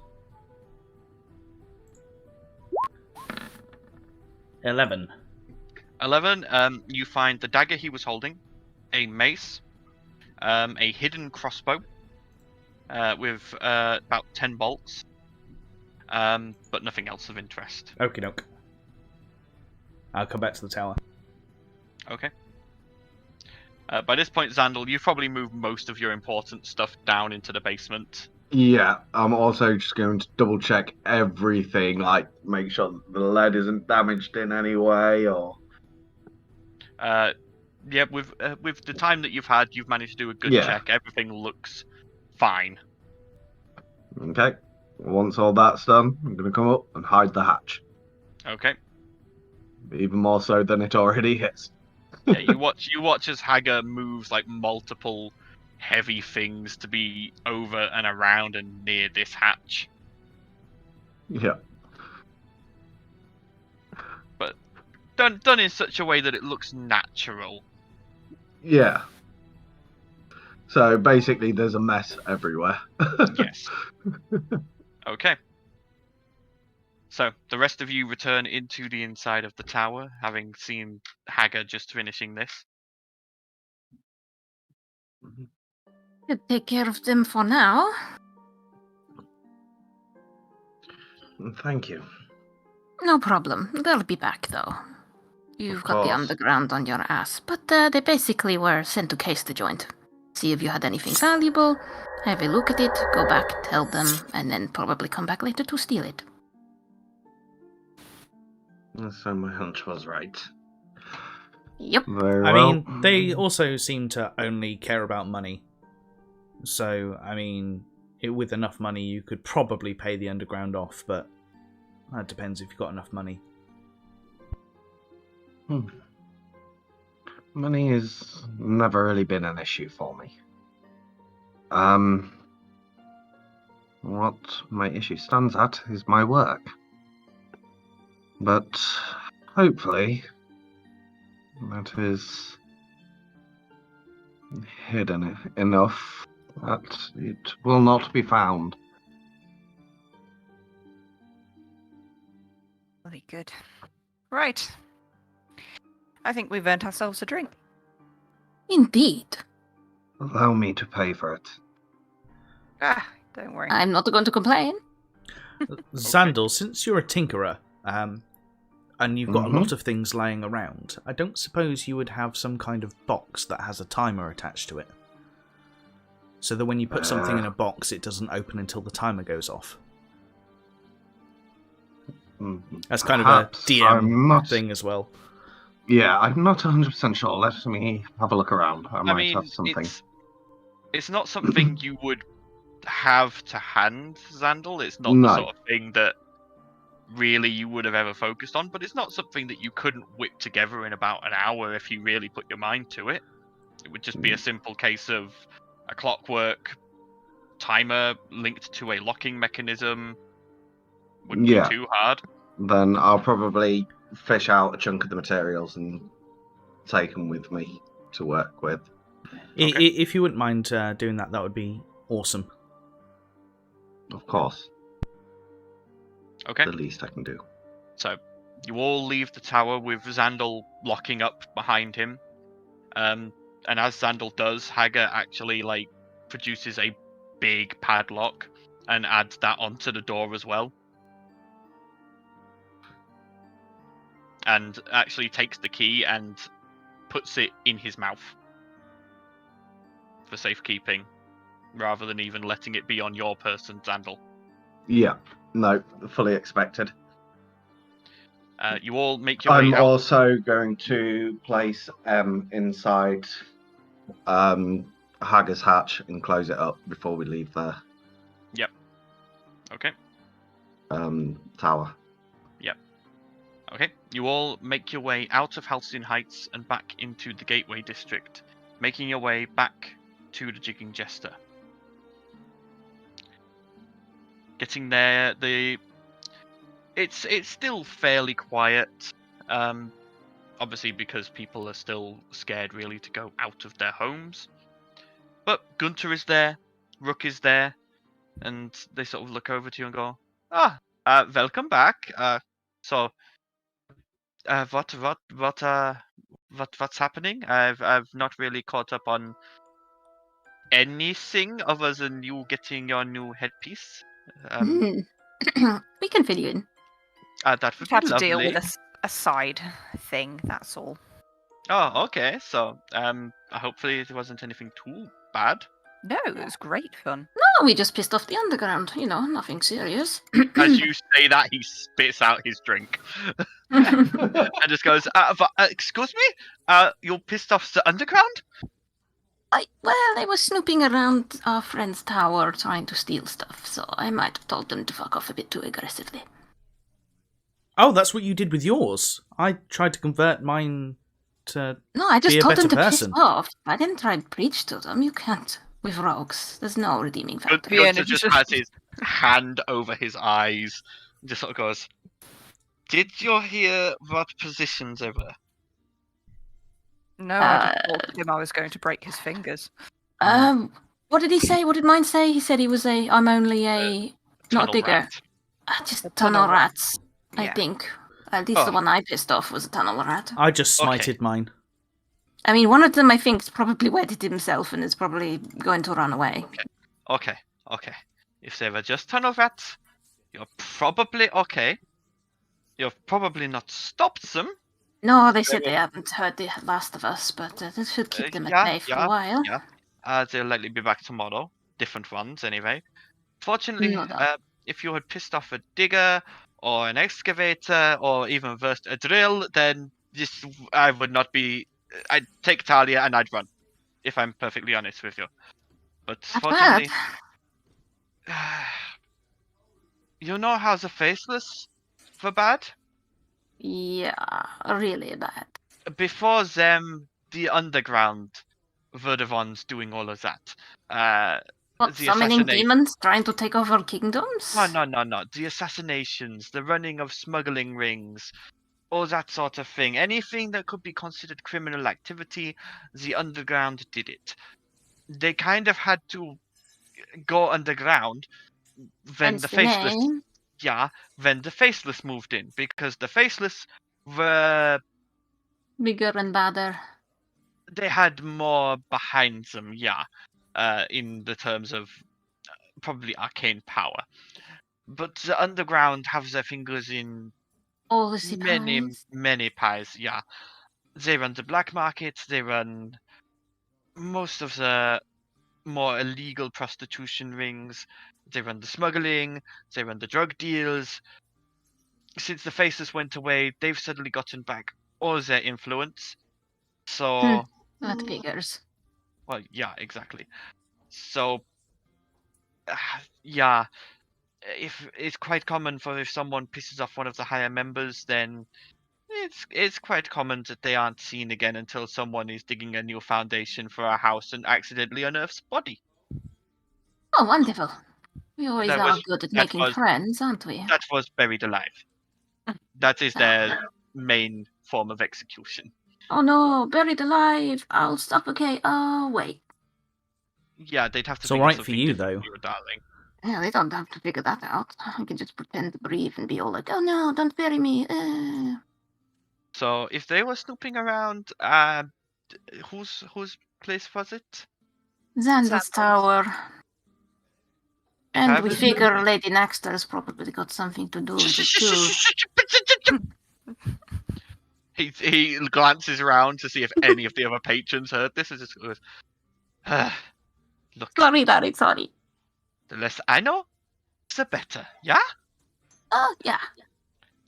11. 11, you find the dagger he was holding, a mace, a hidden crossbow with about 10 bolts, but nothing else of interest. Okie doke. I'll come back to the tower. Okay. By this point, Xandal, you've probably moved most of your important stuff down into the basement. Yeah, I'm also just going to double check everything, like make sure the lead isn't damaged in any way, or Yeah, with the time that you've had, you've managed to do a good Yeah. check. Everything looks fine. okay. Once all that's done, I'm going to come up and hide the hatch, Okay. even more so than it already is. Yeah, you watch as Hagar moves like multiple heavy things to be over and around and near this hatch. Yeah. Done in such a way that it looks natural. Yeah. So basically, there's a mess everywhere. Yes. Okay. So the rest of you return into the inside of the tower, having seen Hagar just finishing this. Should take care of them for now. Thank you. No problem. They'll be back, though. You've got the course. underground on your ass. But they basically were sent to case the joint. See if you had anything valuable, have a look at it, go back, tell them, and then probably come back later to steal it. So my hunch was right. Yep. Very I well. mean, they also seem to only care about money. So, I mean, with enough money, you could probably pay the underground off, but that depends if you've got enough money. Money has never really been an issue for me. What my issue stands at is my work. But hopefully that is hidden enough that it will not be found. Very good. Right. I think we've earned ourselves a drink. Indeed. Allow me to pay for it. Ah, don't worry. I'm not going to complain. Xandal, since you're a tinkerer, and you've got a lot of things lying around, I don't suppose you would have some kind of box that has a timer attached to it. So that when you put something in a box, it doesn't open until the timer goes off. That's kind Perhaps. of a DM thing as well. Yeah, I'm not 100% sure. Let me have a look around. I might have something. It's not something you would have to hand, Xandal. It's not No. the sort of thing that really you would have ever focused on, but it's not something that you couldn't whip together in about an hour if you really put your mind to it. It would just be a simple case of a clockwork timer linked to a locking mechanism. Wouldn't be too hard. Then I'll probably fish out a chunk of the materials and take them with me to work with. Okay. If you wouldn't mind doing that, that would be awesome. Of course. Okay. The least I can do. So you all leave the tower with Xandal locking up behind him. And as Xandal does, Hagar actually produces a big padlock and adds that onto the door as well. And actually takes the key and puts it in his mouth for safekeeping, rather than even letting it be on your person, Xandal. Yeah, no, fully expected. You all make your way I'm out. also going to place inside Hagar's hatch and close it up before we leave the Okay. Tower. Okay. You all make your way out of Halcyon Heights and back into the Gateway District, making your way back to the Jigging Jester. Getting there, it's still fairly quiet. Obviously because people are still scared really to go out of their homes. But Gunter is there, Rook is there, and they sort of look over to you and go, welcome back. What's happening? I've not really caught up on anything other than you getting your new headpiece. We can fill you in. That would We've be had to lovely. deal with a side thing, that's all. Oh, okay. So, Hopefully it wasn't anything too bad. No, it was great fun. No, we just pissed off the underground. Nothing serious. As you say that, he spits out his drink and just goes, "Excuse me, you're pissed off the underground?" They were snooping around our friend's tower trying to steal stuff, so I might have told them to fuck off a bit too aggressively. Oh, that's what you did with yours. I tried to convert mine to No, I just be a told them better to person. piss off. I didn't try and preach to them. You can't with rogues. There's no redeeming factor. Gunther just has his hand over his eyes, and just sort of goes, "Did you hear what positions they were?" No, I just told him I was going to break his fingers. What did he say? What did mine say? He said he was I'm only a not Tunnel digger. rat. Just A tunnel tunnel rat. rats. I Yeah. think. At least the Oh. one I pissed off was a tunnel rat. I just Okay. smited mine. I mean, one of them I think is probably wetted himself and is probably going to run away. Okay. If they were just tunnel rats, you're probably okay. You've probably not stopped them. No, they said they haven't heard the last of us, but this should keep them at bay for a while. Yeah. They'll likely be back tomorrow. Different ones, anyway. Fortunately, No doubt. if you had pissed off a digger or an excavator or even worse, a drill, then I would not be. I'd take Talia and I'd run, if I'm perfectly honest with you. But Not fortunately, bad. you know how the faceless were bad? Yeah, really bad. Before them, the underground were the ones doing all of that. What, The summoning assassination- demons trying to take over kingdoms? No. The assassinations, the running of smuggling rings, all that sort of thing. Anything that could be considered criminal activity, the underground did it. They kind of had to go underground when Hence the the faceless. name. Yeah, when the faceless moved in, because the faceless were. Bigger and badder. They had more behind them, in the terms of probably arcane power. But the underground have their fingers in All the many pies, yeah. They run the black market, they run most of the more illegal prostitution rings, they run the smuggling, they run the drug deals. Since the faces went away, they've suddenly gotten back all their influence. So That figures. well, yeah, exactly. So, yeah, if it's quite common for if someone pisses off one of the higher members, then it's quite common that they aren't seen again until someone is digging a new foundation for a house and accidentally unearths a body. Oh, wonderful. We always That are was- good at that making was- friends, aren't we? That was buried alive. That is their main form of execution. Oh no, buried alive. I'll suffocate. Oh, wait. Yeah, they'd have to. It's think of alright for something you, different though. for you, darling. Yeah, they don't have to figure that out. I can just pretend to breathe and be all like, oh no, don't bury me. So if they were snooping around, whose place was it? Xander's tower. And we Have- figure Lady Naxter's probably got something to do with it too. He glances around to see if any of the other patrons heard this and just goes, look, Sorry. the less I know, the better, yeah? Oh, yeah.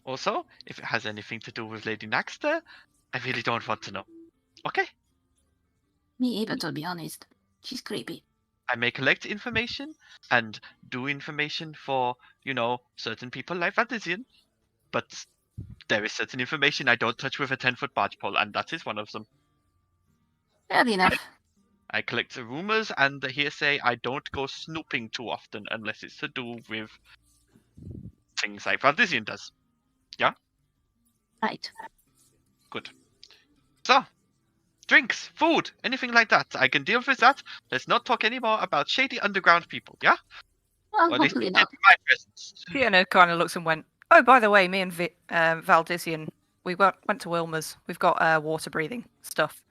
Also, if it has anything to do with Lady Naxter, I really don't want to know. Okay? Me either, to be honest. She's creepy. I may collect information and do information for, certain people like Valdisian, but there is certain information I don't touch with a 10-foot barge pole, and that is one of them. Fair enough. I collect the rumors and the hearsay. I don't go snooping too often unless it's to do with things like Valdisian does. Right. Good. So, drinks, food, anything like that. I can deal with that. Let's not talk anymore about shady underground people, yeah? Well, Or at least hopefully in not. my presence. Fiona kind of looks and went, oh, by the way, me and Valdisian, we went to Wilmer's. We've got water breathing stuff.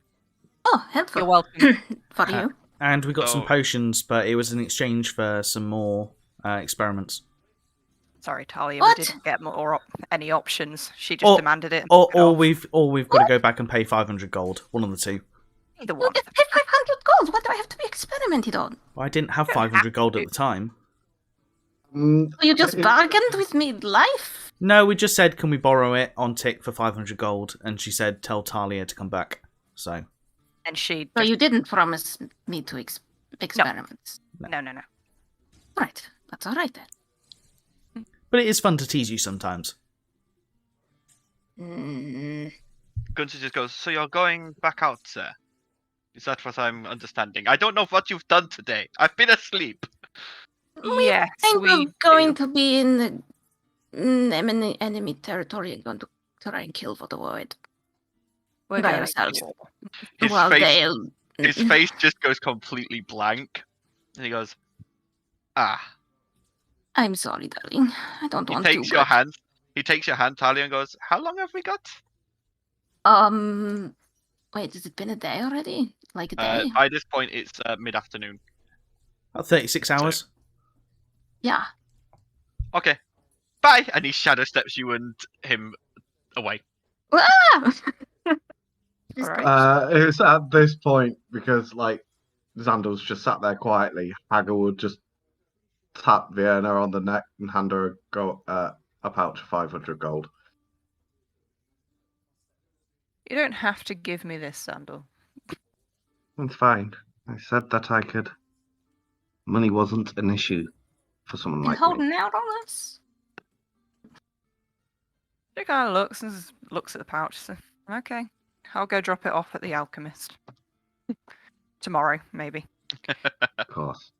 Oh, helpful. You're welcome. For you. And we got some Oh. potions, but it was in exchange for some more experiments. Sorry, Talia, What? we didn't get any options. She just demanded it. and Or, took it or off. we've got to go back and pay 500 gold. One of the two. Either You one. get paid 500 gold. What do I have to be experimented on? Well, I didn't have don't 500 gold have at the time. You just It's- bargained with me life? No, we just said, can we borrow it on tick for 500 gold? And she said, tell Talia to come back. So, And she. So Just... you didn't promise me to experiments. No. Right. That's all right then. but it is fun to tease you sometimes. Mm, Gunther just goes, so you're going back out, sir? Is that what I'm understanding? I don't know what you've done today. I've been asleep. Yes, I'm we going do. to be in the enemy territory and going to try and kill Vodawowed. We're by gonna ourselves. kill. His Well, face, they'll... his face just goes completely blank, and he goes, "Ah." I'm sorry, darling. I don't He want takes to. your But... hand. He takes your hand, Talia, and goes, "How long have we got?" Wait, has it been a day already? Like a day? By this point, it's mid-afternoon. About 36 hours. Yeah. Okay, bye. And he shadow steps you and him away. Ah! Alright. It's at this point because like Xandel's just sat there quietly. Hagel would just tap Vienna on the neck and hand her a pouch of 500 gold. You don't have to give me this, Sandal. It's fine. I said that I could. Money wasn't an issue for someone Been like me. holding out on us? She kind of looks at the pouch. So, okay, I'll go drop it off at the alchemist tomorrow, maybe. Of course.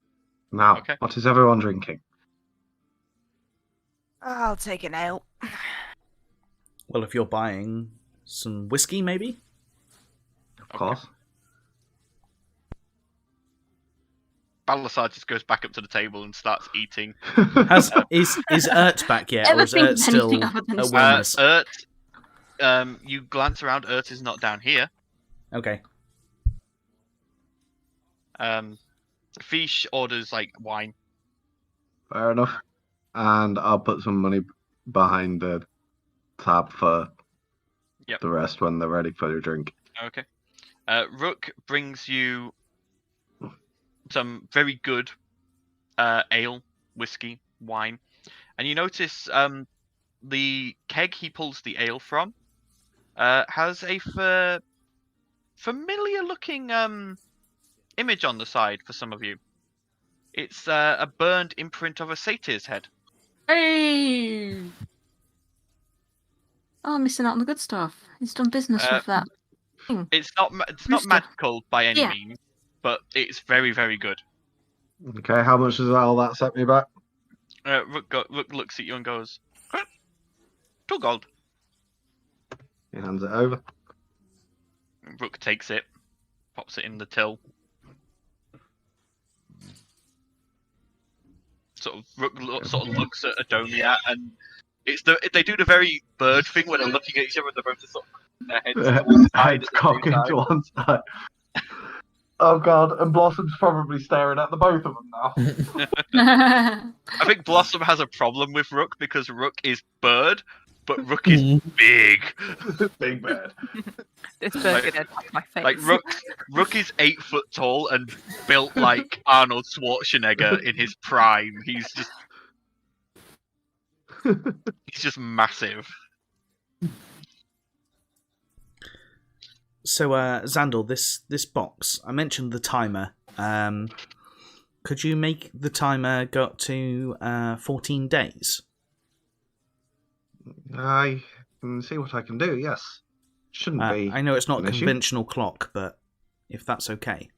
Now, Okay. what is everyone drinking? I'll take an ale. Well, if you're buying some whiskey, maybe? Of course. Balasar just goes back up to the table and starts eating. Is Ert back yet, or is Everything Ert still anything other than at Wellness? Ert, you glance around. Ert is not down here. Okay. Fish orders like wine. Fair enough. And I'll put some money behind the tab for Yep. the rest when they're ready for your drink. Okay. Rook brings you some very good ale, whiskey, wine, and you notice the keg he pulls the ale from has a familiar-looking image on the side for some of you. It's a burned imprint of a satyr's head. Hey! Oh, I'm missing out on the good stuff. He's done business with that. It's not Rooster. magical by any Yeah. means, but it's very, very good. Okay, how much does all that set me back? Rook looks at you and goes, "Huh? 2 gold." He hands it over. Rook takes it, pops it in the till. Rook sort of looks at Adonia, and they do the very bird thing where they're looking at each other and they're both just sort of their heads to one side Heads at the cocking same to time. one side. Oh god, and Blossom's probably staring at the both of them now. I think Blossom has a problem with Rook because Rook is bird, but Rook is big. Big bird. This bird Like- gonna attack my face. Like Rook is 8 foot tall and built like Arnold Schwarzenegger in his prime. He's just massive. So, Xandal, this box, I mentioned the timer. Could you make the timer go up to 14 days? I can see what I can do, yes. Shouldn't be. I know it's not a an issue. conventional clock, but if that's okay,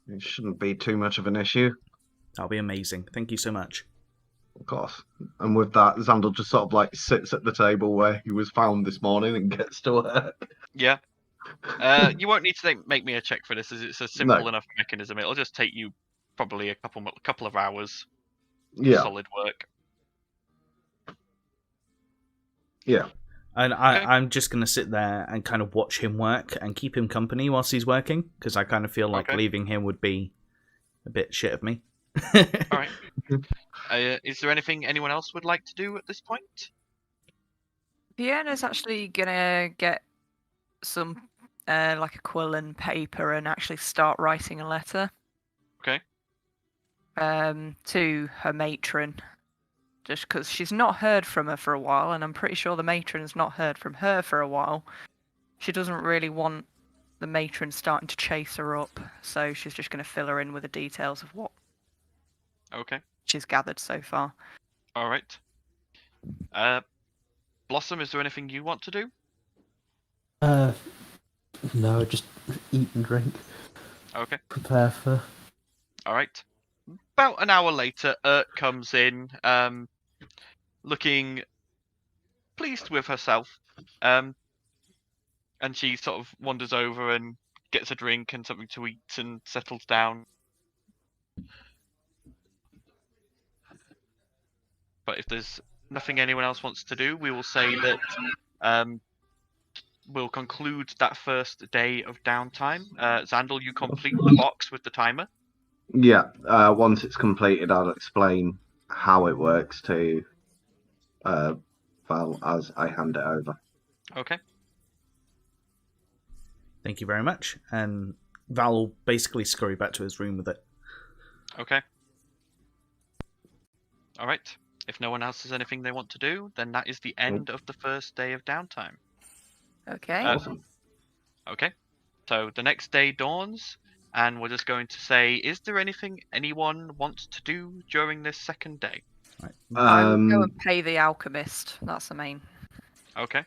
It shouldn't be too much of an issue, that'll be amazing. Thank you so much. of course. And with that, Xandal just sort of like sits at the table where he was found this morning and gets to work. Yeah. You won't need to make me a check for this, as it's a simple enough mechanism. It'll just take you probably a couple of hours. Yeah, Solid work. yeah. And Okay. I'm just going to sit there and kind of watch him work and keep him company whilst he's working, because I kind of feel like Okay. leaving him would be a bit shit of me. All right. Is there anything anyone else would like to do at this point? Vienna's actually gonna get some like a quill and paper and actually start writing a letter. Okay. To her matron, just because she's not heard from her for a while, and I'm pretty sure the matron's not heard from her for a while. She doesn't really want the matron starting to chase her up, so she's just going to fill her in with the details of what Okay. she's gathered so far. All right. Blossom, is there anything you want to do? No, just eat and drink. Okay. Prepare for. All right. About an hour later, comes in, looking pleased with herself. And she sort of wanders over and gets a drink and something to eat and settles down. But if there's nothing anyone else wants to do, we will say that we'll conclude that first day of downtime. Xandal, you complete the box with the timer. Yeah, once it's completed, I'll explain how it works to Val as I hand it over. Okay. Thank you very much. And Val will basically scurry back to his room with it. Okay. All right. If no one else has anything they want to do, then that is the end of the first day of downtime. Okay. Awesome. Okay. So the next day dawns, and we're just going to say, is there anything anyone wants to do during this second day? Right. I will go and pay the alchemist. That's the main Okay.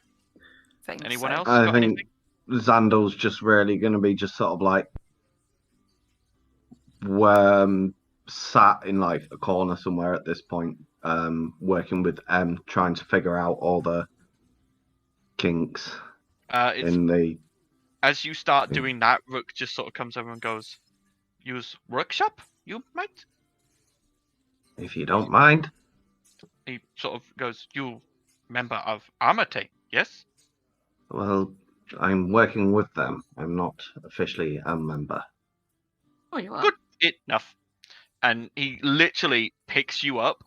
thing. Anyone else I got think anything? Xandal's just really going to be just sort of like sat in like a corner somewhere at this point, working with M, trying to figure out all the kinks in the. As you start doing that, Rook just sort of comes over and goes, "Use workshop, you might." If you don't mind. He sort of goes, "You member of Armatae, yes?" Well, I'm working with them. I'm not officially a member. Oh, you are. Good enough. And he literally picks you up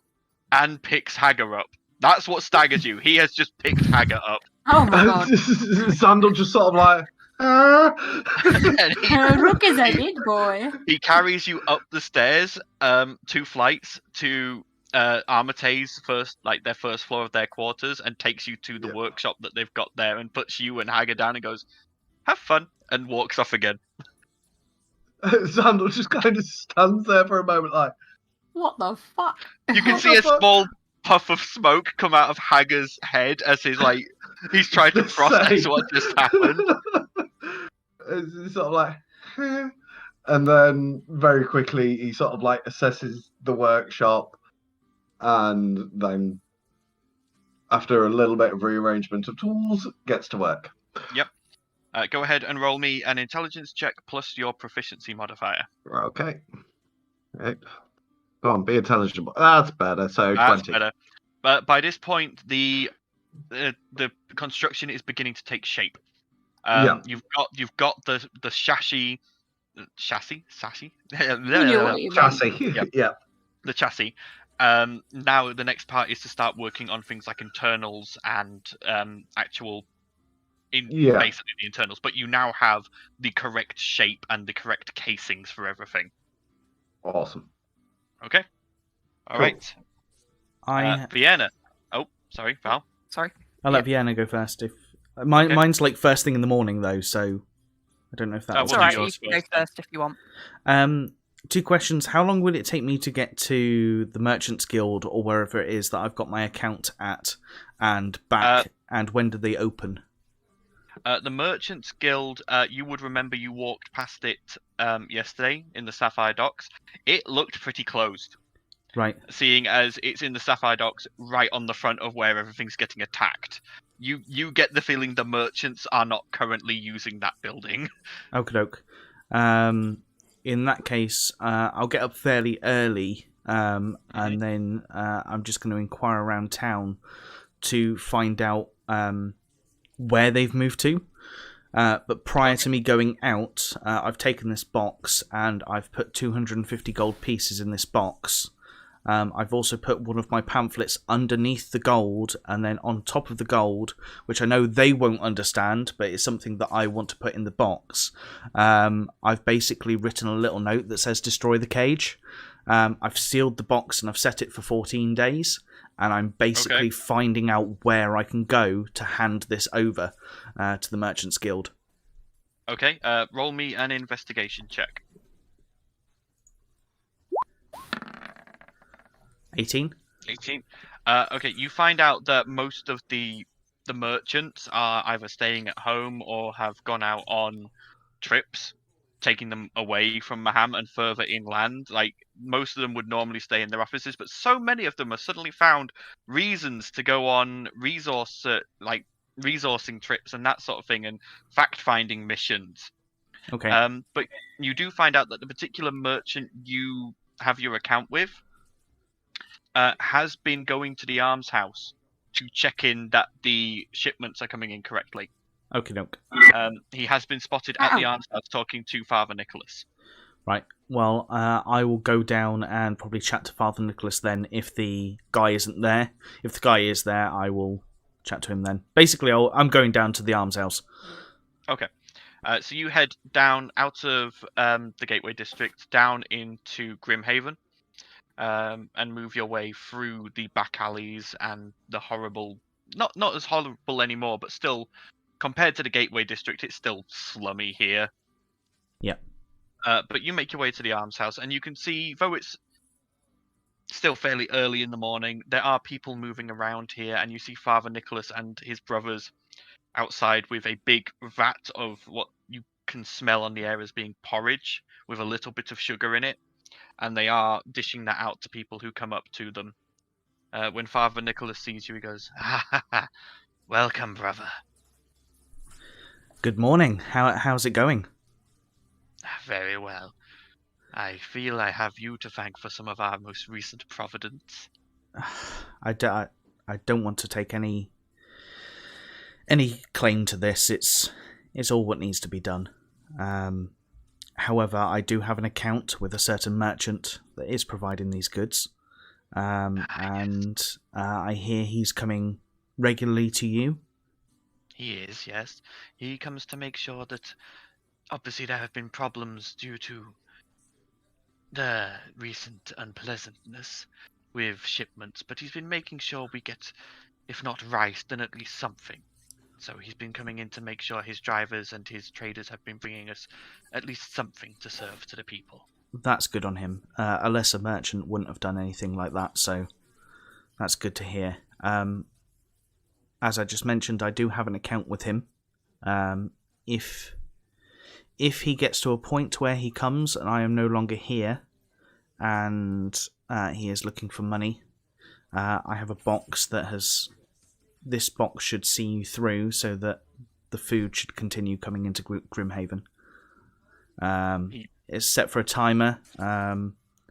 and picks Hagar up. That's what staggers you. He has just picked Hagar up. Oh my god. Xandal just sort of like. And Rook is a big boy. he carries you up the stairs, 2 flights to Armatae's their first floor of their quarters, and takes you to the workshop that they've got there, and puts you and Hagar down and goes, "Have fun," and walks off again. Xandal just kind of stands there for a moment like, What the fuck? You can see a small puff of smoke come out of Hagar's head as he's trying to process what just happened. It's sort of like, and then very quickly he sort of like assesses the workshop, and then after a little bit of rearrangement of tools, gets to work. Yep. Go ahead and roll me an intelligence check plus your proficiency modifier. Okay. Right. Go on, be intelligent. That's better. So That's 20. better. But by this point, the construction is beginning to take shape. You've got the chassis. Chassis. You know what you mean. Chassis. Yep. Yeah. The chassis. Now the next part is to start working on things like internals and actual. Basically the internals, but you now have the correct shape and the correct casings for everything. Awesome. Okay. All right. Vienna. Oh, sorry, Val. Sorry. I'll let Vienna go first. If mine's like first thing in the morning though, so I don't know if that Oh, was It's alright, you yours can go first then. first if you want. 2 questions. How long will it take me to get to the Merchants Guild or wherever it is that I've got my account at and back? And when do they open? The Merchants Guild, you would remember you walked past it yesterday in the Sapphire Docks. It looked pretty closed. Right. Seeing as it's in the Sapphire Docks right on the front of where everything's getting attacked. You get the feeling the merchants are not currently using that building. Okie doke. In that case, I'll get up fairly early, and then I'm just going to inquire around town to find out where they've moved to. But prior to me going out, I've taken this box and I've put 250 gold pieces in this box. I've also put one of my pamphlets underneath the gold, and then on top of the gold, which I know they won't understand, but it's something that I want to put in the box. I've basically written a little note that says destroy the cage. I've sealed the box and I've set it for 14 days, and I'm basically finding out where I can go to hand this over to the Merchants Guild. Okay, roll me an investigation check. 18? 18. Okay, you find out that most of the merchants are either staying at home or have gone out on trips, taking them away from Maham and further inland. Like, most of them would normally stay in their offices, but so many of them have suddenly found reasons to go on resourcing trips and that sort of thing, and fact-finding missions. Okay. But you do find out that the particular merchant you have your account with has been going to the arms house to check in that the shipments are coming in correctly. Okay, doke. He has been spotted at the arms house talking to Father Nicholas. Right. Well, I will go down and probably chat to Father Nicholas then if the guy isn't there. If the guy is there, I will chat to him then. Basically, I'm going down to the arms house. Okay. So you head down out of the Gateway District, down into Grimhaven, and move your way through the back alleys and the horrible... Not as horrible anymore, but still, compared to the Gateway District, it's still slummy here. Yeah. But you make your way to the arms house, and you can see, though it's still fairly early in the morning, there are people moving around here, and you see Father Nicholas and his brothers outside with a big vat of what you can smell on the air as being porridge with a little bit of sugar in it, and they are dishing that out to people who come up to them. When Father Nicholas sees you, he goes, "Ha, welcome, brother." Good morning. How's it going? Very well. I feel I have you to thank for some of our most recent providence. I don't want to take any claim to this. It's all what needs to be done. However, I do have an account with a certain merchant that is providing these goods, and I hear he's coming regularly to you. He is, yes. He comes to make sure that, obviously, there have been problems due to the recent unpleasantness with shipments, but he's been making sure we get, if not rice, then at least something. So he's been coming in to make sure his drivers and his traders have been bringing us at least something to serve to the people. That's good on him. A lesser merchant wouldn't have done anything like that, so that's good to hear. As I just mentioned, I do have an account with him. If he gets to a point where he comes and I am no longer here, and he is looking for money, I have a box that has... This box should see you through so that the food should continue coming into Grimhaven. It's set for a timer,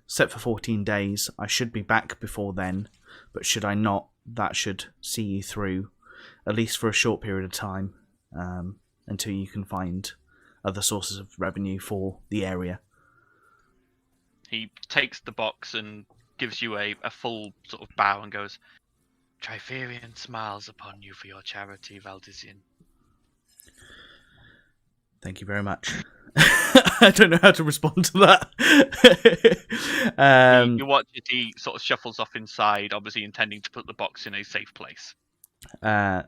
set for 14 days. I should be back before then, but should I not, that should see you through, at least for a short period of time, until you can find other sources of revenue for the area. He takes the box and gives you a full sort of bow and goes, "Triferian smiles upon you for your charity, Valdizian." Thank you very much. I don't know how to respond to that. You watch it, he sort of shuffles off inside, obviously intending to put the box in a safe place.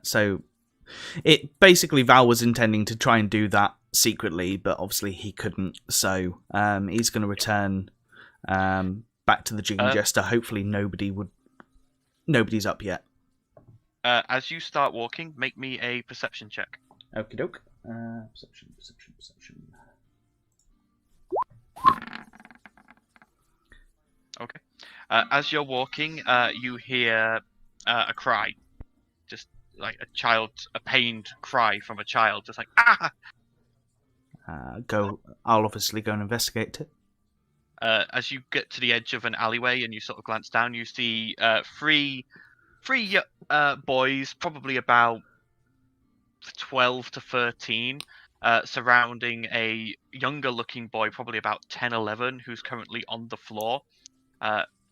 So, it basically, Val was intending to try and do that secretly, but obviously he couldn't. So, he's going to return back to the Jigging Jester. Hopefully nobody's up yet. As you start walking, make me a perception check. Okie doke. Perception. Okay. As you're walking, you hear a cry. Just like a pained cry from a child. Just like, ah! I'll obviously go and investigate it. As you get to the edge of an alleyway and you sort of glance down, you see three boys, probably about 12 to 13, surrounding a younger looking boy, probably about 10, 11, who's currently on the floor.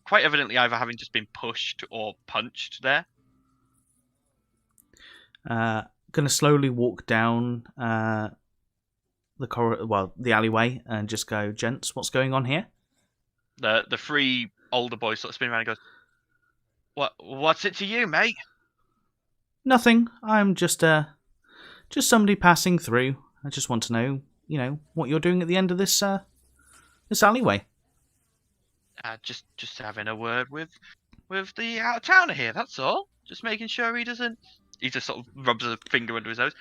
quite evidently either having just been pushed or punched there. Gonna slowly walk down the alleyway and just go, gents, what's going on here? The three older boys sort of spin around and goes, What's it to you, mate? Nothing. I'm just somebody passing through. I just want to know, what you're doing at the end of this alleyway. Just having a word with the out of towner here. That's all. Just making sure he doesn't. He just sort of rubs a finger under his nose.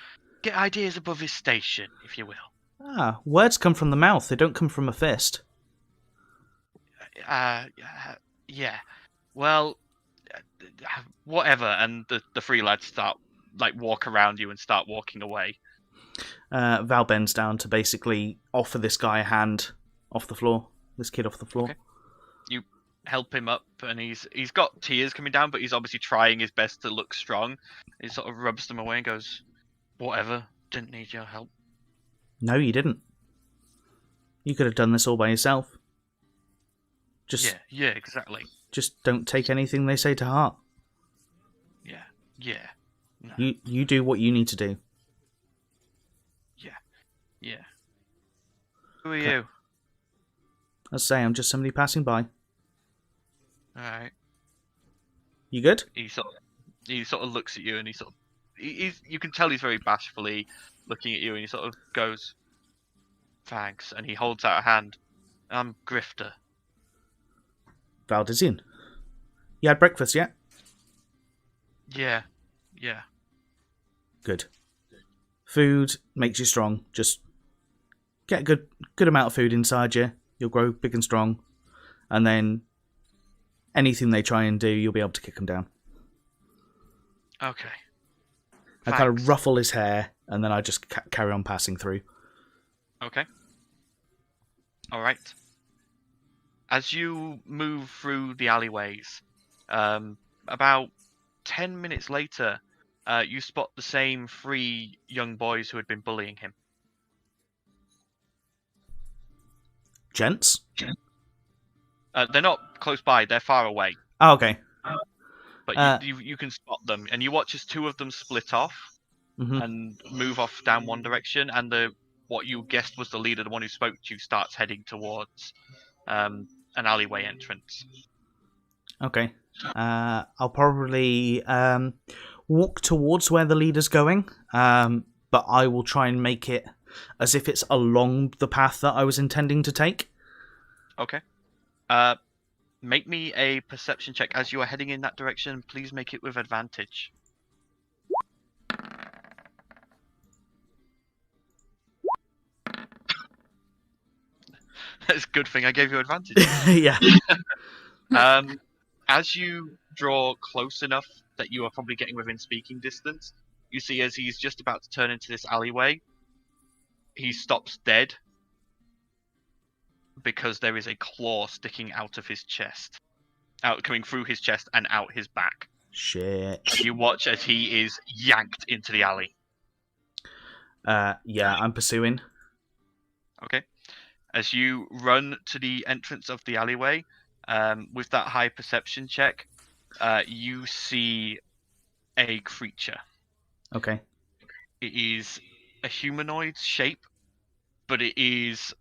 Get ideas above his station, if you will. Words come from the mouth. They don't come from a fist. Yeah. Well, whatever. And the three lads start walk around you and start walking away. Val bends down to basically offer this guy a hand off the floor. This kid off the floor. Okay. You help him up, and he's got tears coming down, but he's obviously trying his best to look strong. He sort of rubs them away and goes, "Whatever. Didn't need your help." No, you didn't. You could have done this all by yourself. Yeah, exactly. Just don't take anything they say to heart. Yeah. No. You do what you need to do. Yeah. Who are you? As I say, I'm just somebody passing by. Alright. You good? He sort of looks at you, and you can tell he's very bashfully looking at you, and he sort of goes, "Thanks," and he holds out a hand. "I'm Grifter." Valdizian. You had breakfast yet? Yeah. Good. Food makes you strong. Just get a good amount of food inside you. You'll grow big and strong. And then anything they try and do, you'll be able to kick them down. Okay. I kind of ruffle his hair, and then I just carry on passing through. Okay. Alright. As you move through the alleyways, about 10 minutes later, you spot the same three young boys who had been bullying him. Gents? They're not close by, they're far away. Oh, okay. But you can spot them, and you watch as two of them split off and move off down one direction, and what you guessed was the leader, the one who spoke to you, starts heading towards an alleyway entrance. Okay. I'll probably walk towards where the leader's going, but I will try and make it as if it's along the path that I was intending to take. Okay. Make me a perception check as you are heading in that direction. Please make it with advantage. That's a good thing I gave you advantage. Yeah. As you draw close enough that you are probably getting within speaking distance, you see as he's just about to turn into this alleyway, he stops dead because there is a claw sticking out of his chest. Coming through his chest and out his back. Shit. You watch as he is yanked into the alley. Yeah, I'm pursuing. Okay. As you run to the entrance of the alleyway, with that high perception check, you see a creature. Okay. It is a humanoid shape, but it's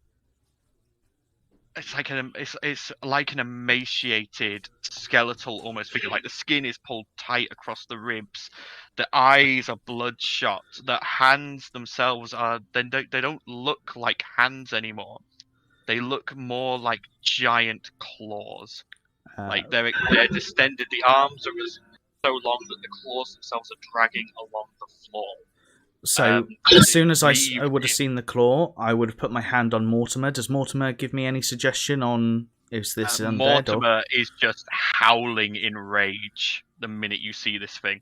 like an emaciated skeletal almost figure. Like the skin is pulled tight across the ribs, the eyes are bloodshot, the hands themselves they don't look like hands anymore. They look more like giant claws. Like they're distended. The arms are so long that the claws themselves are dragging along the floor. So, as soon as I would have seen the claw, I would have put my hand on Mortimer. Does Mortimer give me any suggestion on, is this undead? Mortimer is just howling in rage the minute you see this thing.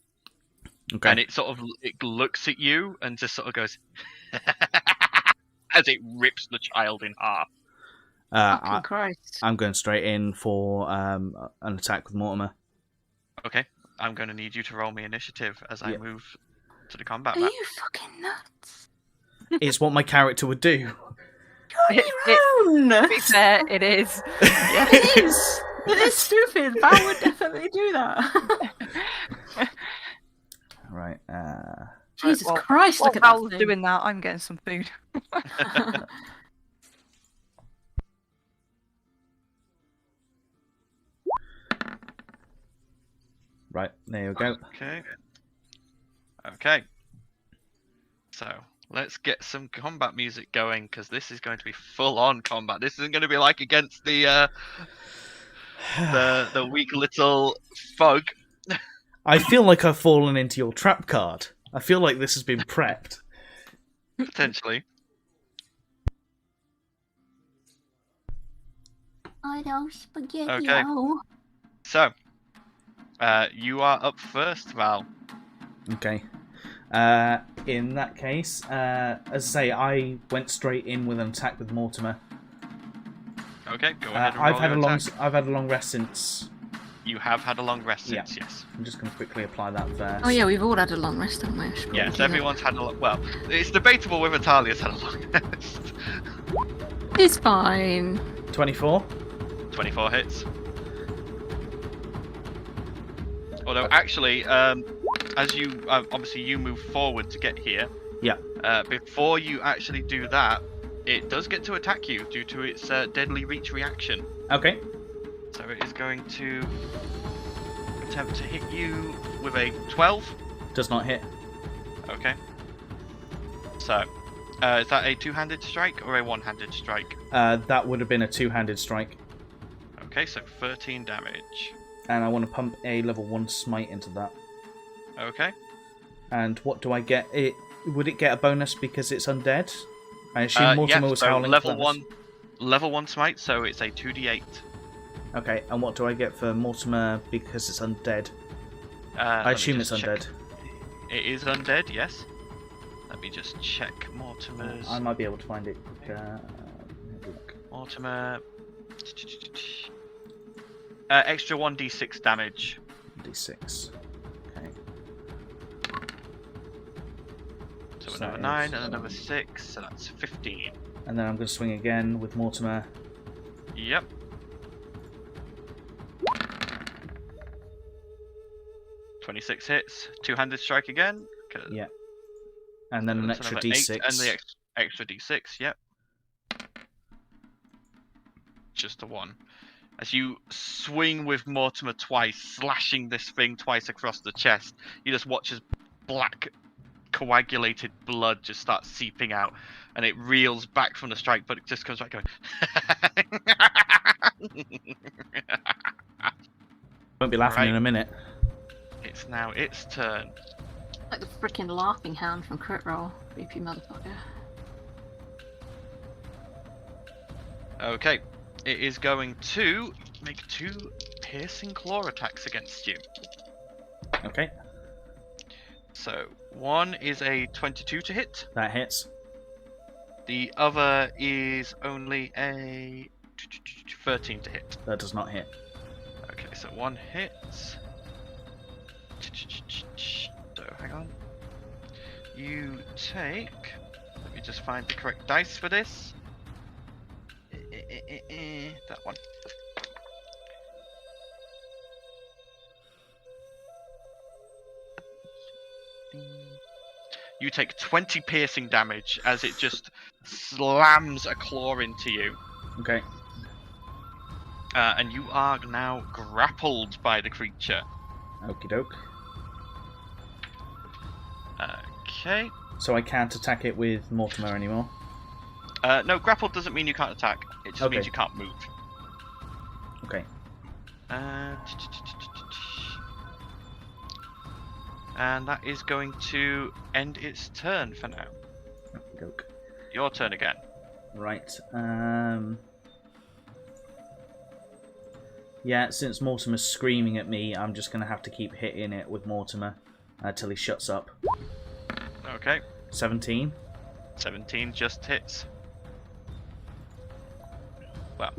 Okay. And it looks at you and just sort of goes, as it rips the child in half. Christ. I'm going straight in for an attack with Mortimer. Okay. I'm going to need you to roll me initiative as I move to the combat Are map. you fucking nuts? It's what my character would do. You're on your own! To be fair, it is. It is! It is stupid. Val would definitely do that. Right. Jesus Well, Christ, While look at that Val's thing. doing that, I'm getting some food. Right, there you go. Okay. Okay. So let's get some combat music going because this is going to be full-on combat. This isn't going to be like against the weak little fug. I feel like I've fallen into your trap card. I feel like this has been prepped. Potentially. I know spaghetti. Okay. So, you are up first, Val. Okay. In that case, as I say, I went straight in with an attack with Mortimer. Okay, go ahead and I've roll had your attack. I've had a long rest since. You have had a long rest Yeah. since, yes. I'm just going to quickly apply that first. Oh yeah, we've all had a long rest, haven't we? Should Yes, probably do everyone's had a long... Well, it's debatable whether Talia's had a long rest. that. It's fine. 24. 24 hits. Although, actually, as you... obviously, you move forward to get here. Yeah. Before you actually do that, it does get to attack you due to its deadly reach reaction. Okay. So it is going to attempt to hit you with a 12. Does not hit. Okay. So, is that a two-handed strike or a one-handed strike? That would have been a two-handed strike. Okay, so 13 damage. And I want to pump a level 1 smite into that. Okay. And what do I get? Would it get a bonus because it's undead? I assume Mortimer was so howling. level for that. 1, level 1 smite, so it's a 2d8. Okay, and what do I get for Mortimer because it's undead? I Let me assume it's just check. undead. It is undead, yes. Let me just check Mortimer's. I might be able to find it. Have a look. Mortimer. Extra 1d6 damage. D6. Okay. So So another that 9 is, and another 6, so that's 15. And then I'm going to swing again with Mortimer. Yep. .26 hits, two-handed strike again. Yeah. And then an That's extra another 8 D6. and the extra d6. Yep. Just a 1. As you swing with Mortimer twice, slashing this thing twice across the chest, you just watch as black, coagulated blood just starts seeping out, and it reels back from the strike, but it just comes back going. Won't be laughing Right. in a minute. It's now its turn. Like the freaking laughing hand from Crit Roll. Creepy motherfucker. Okay, it is going to make 2 piercing claw attacks against you. Okay, So, one is a 22 to hit, that hits. the other is only a 13 to hit. That does not hit. Okay, so one hits. So, hang on. You take... Let me just find the correct dice for this. That one. You take 20 piercing damage as it just slams a claw into you. Okay. And you are now grappled by the creature. Okie doke. Okay. So I can't attack it with Mortimer anymore. No, grappled doesn't mean you can't attack. It just Okay. means you can't move. Okay. And that is going to end its turn for now. Okie doke. Your turn again. Right. Yeah, since Mortimer's screaming at me, I'm just going to have to keep hitting it with Mortimer till he shuts up. Okay. 17. 17 just hits. Well,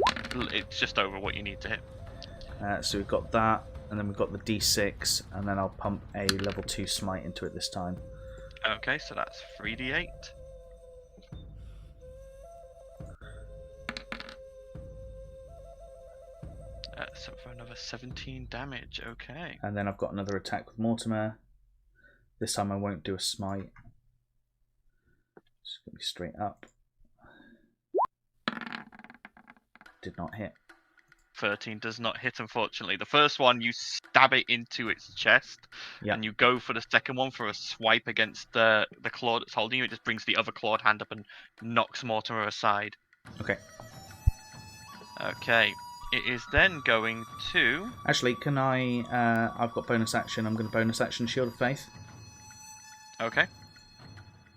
it's just over what you need to hit. So we've got that, and then we've got the D6, and then I'll pump a level 2 smite into it this time. Okay, so that's 3d8. So for another 17 damage, okay. And then I've got another attack with Mortimer. This time I won't do a smite. Just going to be straight up. Did not hit. 13 does not hit, unfortunately. The first one, you stab it into its chest, and you go for the second one for a swipe against the claw that's holding you. It just brings the other clawed hand up and knocks Mortimer aside. Okay. Okay. It is then going to... Actually, can I... I've got bonus action. I'm going to bonus action Shield of Faith. Okay.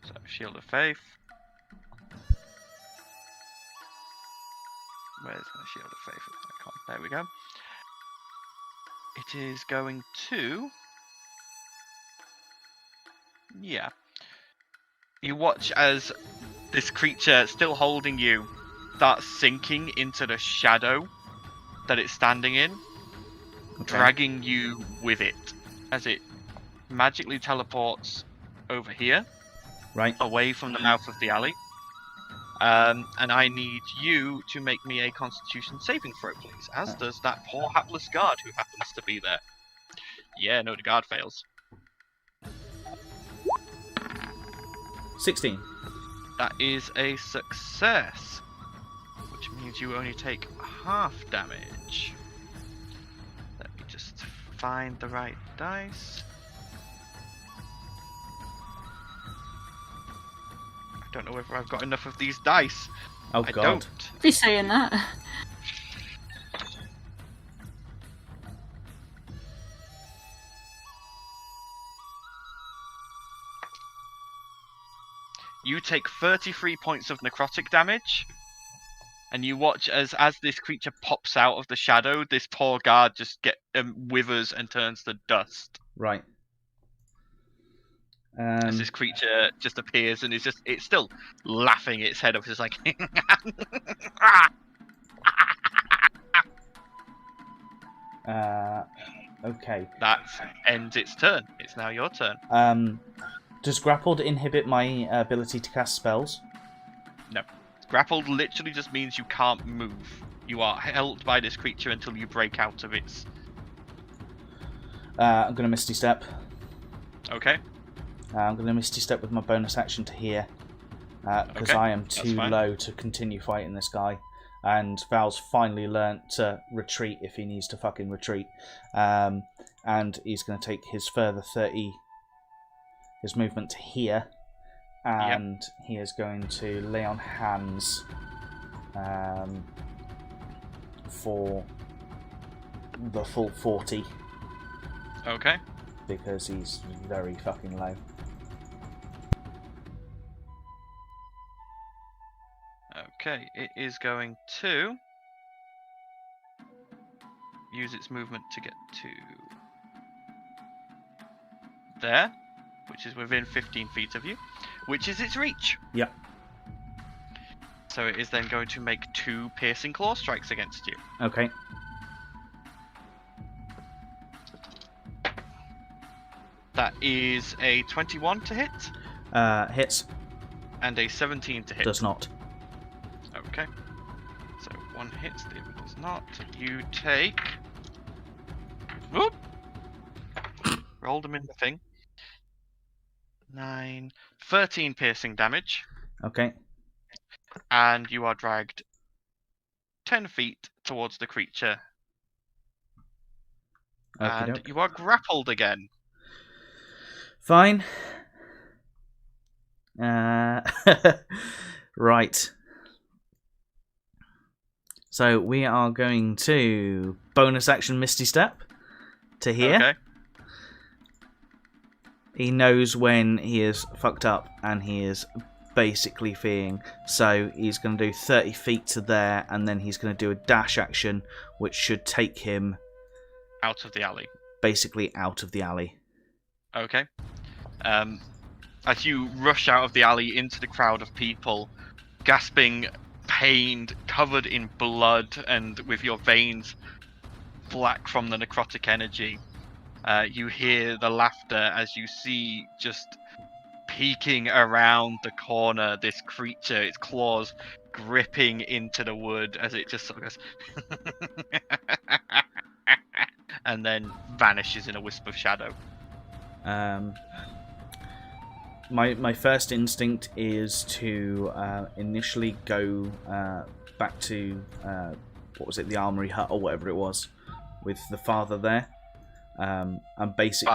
So, Shield of Faith. Where's my Shield of Faith? I can't. There we go. It is going to... Yeah. You watch as this creature, still holding you, starts sinking into the shadow that it's standing in, dragging you with it as it magically teleports over here, right away from the mouth of the alley. And I need you to make me a Constitution saving throw, please, as does that poor hapless guard who happens to be there. Yeah, no, the guard fails. 16. That is a success, which means you only take half damage. Let me just find the right dice. I don't know whether I've got enough of these dice. Oh, I God. don't. Be saying that. You take 33 points of necrotic damage, and you watch as this creature pops out of the shadow, this poor guard just withers and turns to dust. Right. As this creature just appears and it's still laughing its head off, it's like... Okay. That ends its turn. It's now your turn. Does grappled inhibit my ability to cast spells? No. Grappled literally just means you can't move. You are held by this creature until you break out of its... I'm going to Misty Step. Okay. I'm going to Misty Step with my bonus action to here. Because Okay, I am that's too fine. low to continue fighting this guy. And Val's finally learnt to retreat if he needs to fucking retreat. And he's going to take his further 30... his movement to here. And he is going to lay on hands for the full 40. Okay. Because he's very fucking low. Okay, it is going to use its movement to get to there, which is within 15 feet of you, which is its reach. Yep. So it is then going to make 2 piercing claw strikes against you. Okay. That is a 21 to hit Hits. and a 17 to hit. Does not. Okay. So one hits, the other does not. You take... Whoop! Rolled them in the thing. 9... 13 piercing damage. Okay. And you are dragged 10 feet towards the creature. And Okey-doke. you are grappled again. Fine. Right. So we are going to bonus action Misty Step to here. Okay. He knows when he is fucked up and he is basically feeing. So he's going to do 30 feet to there and then he's going to do a dash action which should take him Out of the alley. basically out of the alley. Okay. As you rush out of the alley into the crowd of people, gasping, pained, covered in blood, and with your veins black from the necrotic energy, you hear the laughter as you see just peeking around the corner this creature, its claws gripping into the wood as it just sort of goes and then vanishes in a wisp of shadow. My first instinct is to initially go back to the Armory Hut or whatever it was, with the father there, and basically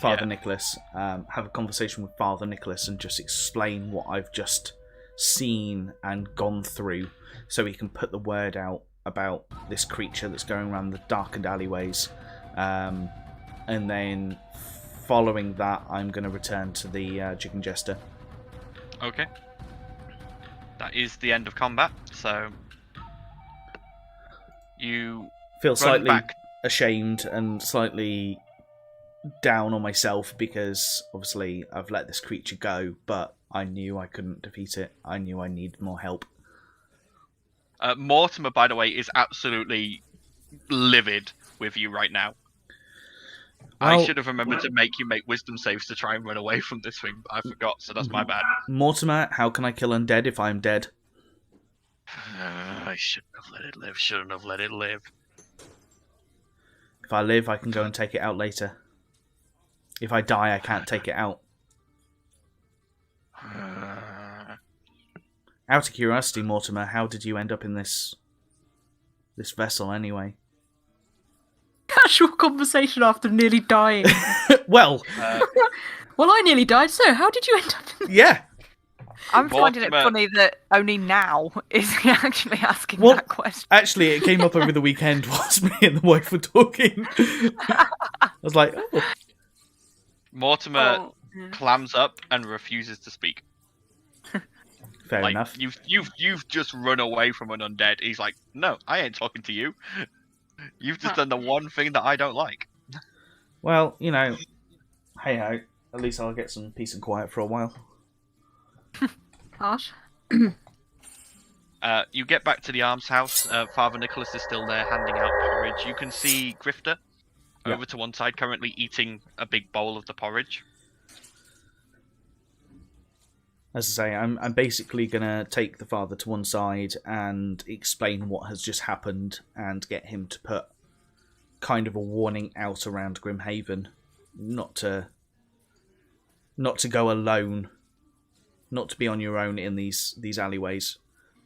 Father Nicholas, have a conversation with Father Nicholas and just explain what I've just seen and gone through, so he can put the word out about this creature that's going around the darkened alleyways, and then following that, I'm going to return to the Chicken Jester. Okay. That is the end of combat, so you Feel slightly back. ashamed and slightly down on myself because obviously I've let this creature go, but I knew I couldn't defeat it. I knew I needed more help. Mortimer, by the way, is absolutely livid with you right now. Well, I should have remembered to make you make wisdom saves to try and run away from this thing, but I forgot, so that's my bad. Mortimer, how can I kill undead if I'm dead? I shouldn't have let it live, shouldn't have let it live. If I live, I can go and take it out later. If I die, I can't take it out. Out of curiosity, Mortimer, how did you end up in this vessel anyway? Casual conversation after nearly dying. Well, Well, I nearly died, so how did you end up in yeah. I'm finding it Mortimer- funny that only now is he actually asking Well, that question. Actually, it came up over the weekend whilst me and the wife were talking. I was like, oh. Mortimer Oh, yeah. clams up and refuses to speak. Fair Like, enough. You've just run away from an undead. He's like, no, I ain't talking to you. You've just done the one thing that I don't like. Well, you know, hey ho. At least I'll get some peace and quiet for a while. Harsh? You get back to the Arms House. Father Nicholas is still there handing out porridge. You can see Grifter Yeah. over to one side, currently eating a big bowl of the porridge. As I say, I'm basically going to take the father to one side and explain what has just happened and get him to put kind of a warning out around Grimhaven. Not to go alone. Not to be on your own in these alleyways.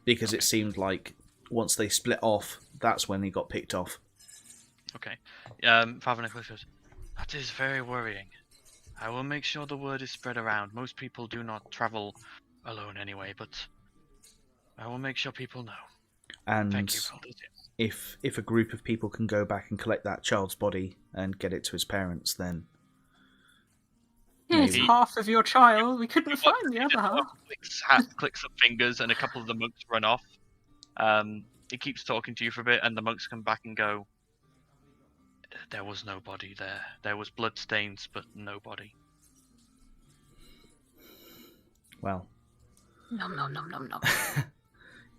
Because it seemed like once they split off, that's when he got picked off. Okay. Father Nicholas says, that is very worrying. I will make sure the word is spread around. Most people do not travel alone anyway, but I will make sure people know. And Thank you, Father. if a group of people can go back and collect that child's body and get it to his parents, then Here's maybe. half of your child. We couldn't find the other half. Clicks some fingers, and a couple of the monks run off. He keeps talking to you for a bit, and the monks come back and go, there was no body there. There was blood stains, but no body. Well, Nom nom nom nom nom.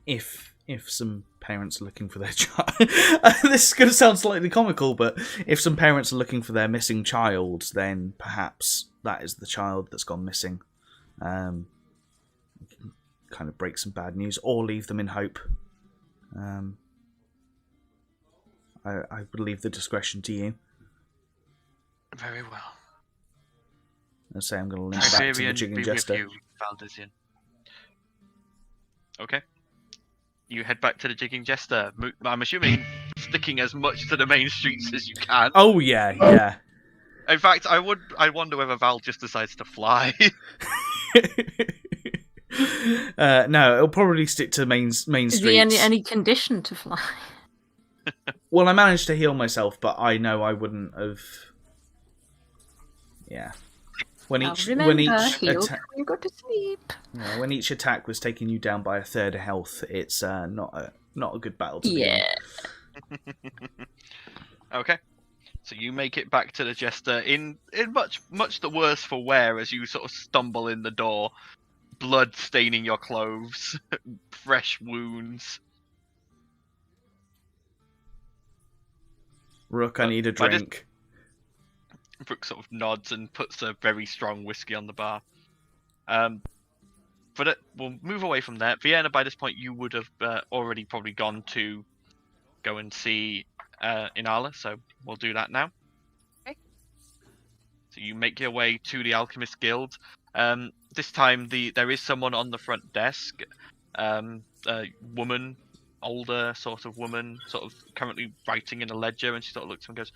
if some parents are looking for their child, this is going to sound slightly comical, but if some parents are looking for their missing child, then perhaps that is the child that's gone missing. Kind of break some bad news, or leave them in hope. I would leave the discretion to you. Very well. And say I'm going to link back to the Tiberian Jigging be with Jester. you, Valdizian. Okay. You head back to the Jigging Jester. I'm assuming sticking as much to the main streets as you can. Oh yeah. In fact, I wonder whether Val just decides to fly. No, it'll probably stick to main Is streets. he any condition to fly? Well, I managed to heal myself, but I know I wouldn't have. Yeah. When each heal attack, when you go to sleep. yeah, when each attack was taking you down by a third of health, it's not a good battle to be in. Yeah. Okay. So you make it back to the Jester in much the worse for wear as you sort of stumble in the door, blood staining your clothes, fresh wounds. Rook, I need a I just- drink. Brooke sort of nods and puts a very strong whiskey on the bar. But we'll move away from that. Vienna, by this point, you would have already probably gone to go and see Inala, so we'll do that now. Okay. So you make your way to the Alchemist Guild. This time there is someone on the front desk, a woman, older sort of woman, sort of currently writing in a ledger, and she sort of looks and goes,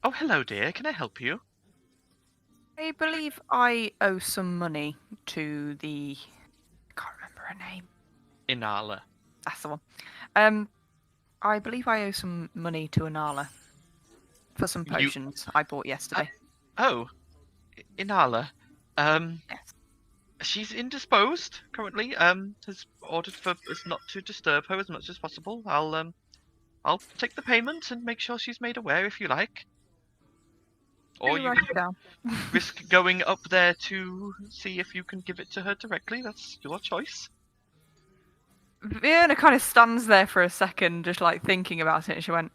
"Oh, hello, dear. Can I help you?" I believe I owe some money to the... I can't remember her name. Inala. That's the one. I believe I owe some money to Inala for some potions I bought yesterday. Oh, Inala. Yes. She's indisposed currently. Has ordered for us not to disturb her as much as possible. I'll take the payment and make sure she's made aware if you like. Or you write it down. risk going up there to see if you can give it to her directly. That's your choice. Vienna kind of stands there for a second, just like thinking about it, and she went...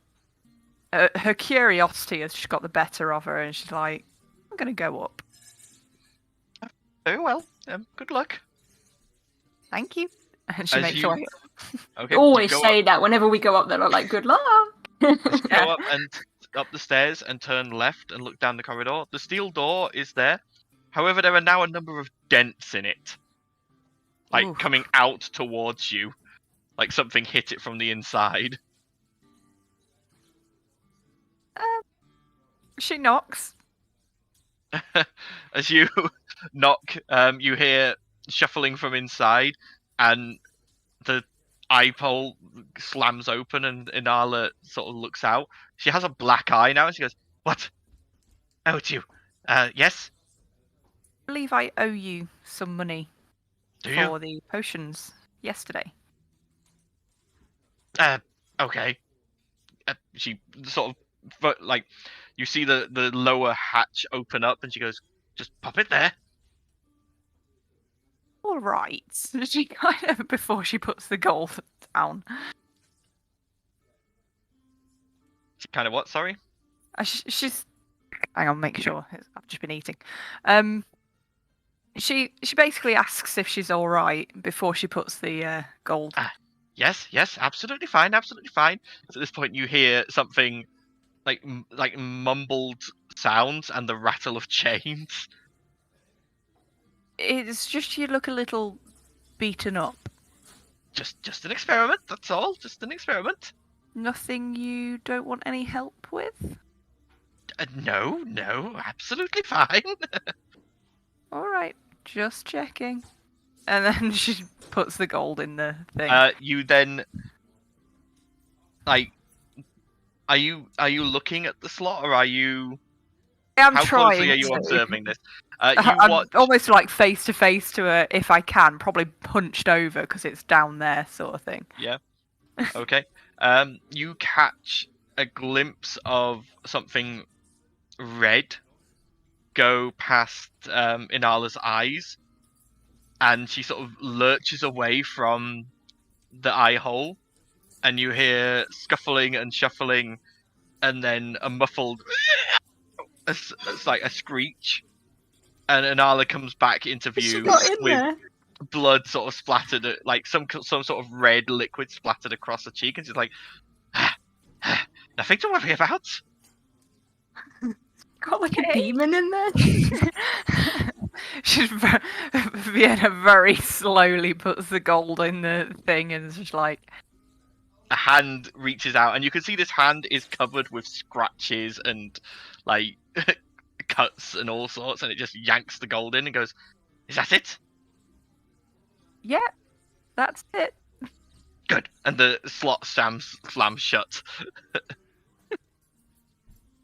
her curiosity has just got the better of her, and she's like, I'm going to go up. Very well. Good luck. Thank you. And she makes her way up. Okay. Always you go say that whenever we go up there. I'm like, good luck. Go up and up the stairs and turn left and look down the corridor. The steel door is there. However, there are now a number of dents in it. Like, Oof. coming out towards you. Like something hit it from the inside. She knocks. As you knock, you hear shuffling from inside, and the eye hole slams open, and Inala sort of looks out. She has a black eye now, and she goes, "What? Oh, it's you. Yes? I believe I owe you some money Do you? for the potions yesterday. Okay." She sort of, like, you see the lower hatch open up, and she goes, "Just pop it there." All right. She kind of, before she puts the gold down. She kind of what, sorry? She's... Hang on, make sure. I've just been eating. She basically asks if she's all right before she puts the gold. Yes, absolutely fine, absolutely fine. So at this point, you hear something like mumbled sounds and the rattle of chains. It's just you look a little beaten up. Just an experiment, that's all. Just an experiment. Nothing you don't want any help with? No, absolutely fine. All right, just checking. And then she puts the gold in the thing. You then, like, are you looking at the slot, or are you? I'm How trying closely are you to. observing this? I'm watch. almost like face to face to her if I can, probably hunched over because it's down there, sort of thing. Yeah. Okay. You catch a glimpse of something red go past Inala's eyes, and she sort of lurches away from the eye hole, and you hear scuffling and shuffling, and then a muffled, it's like a screech, and Inala comes back into view with blood sort of splattered, like some sort of red liquid splattered across her cheek, and she's like, "Nothing to worry about." Got like a demon in there. Vienna very slowly puts the gold in the thing and is just like... A hand reaches out, and you can see this hand is covered with scratches and like cuts and all sorts, and it just yanks the gold in and goes, "Is that it?" Yeah, that's it. Good. And the slot slams shut.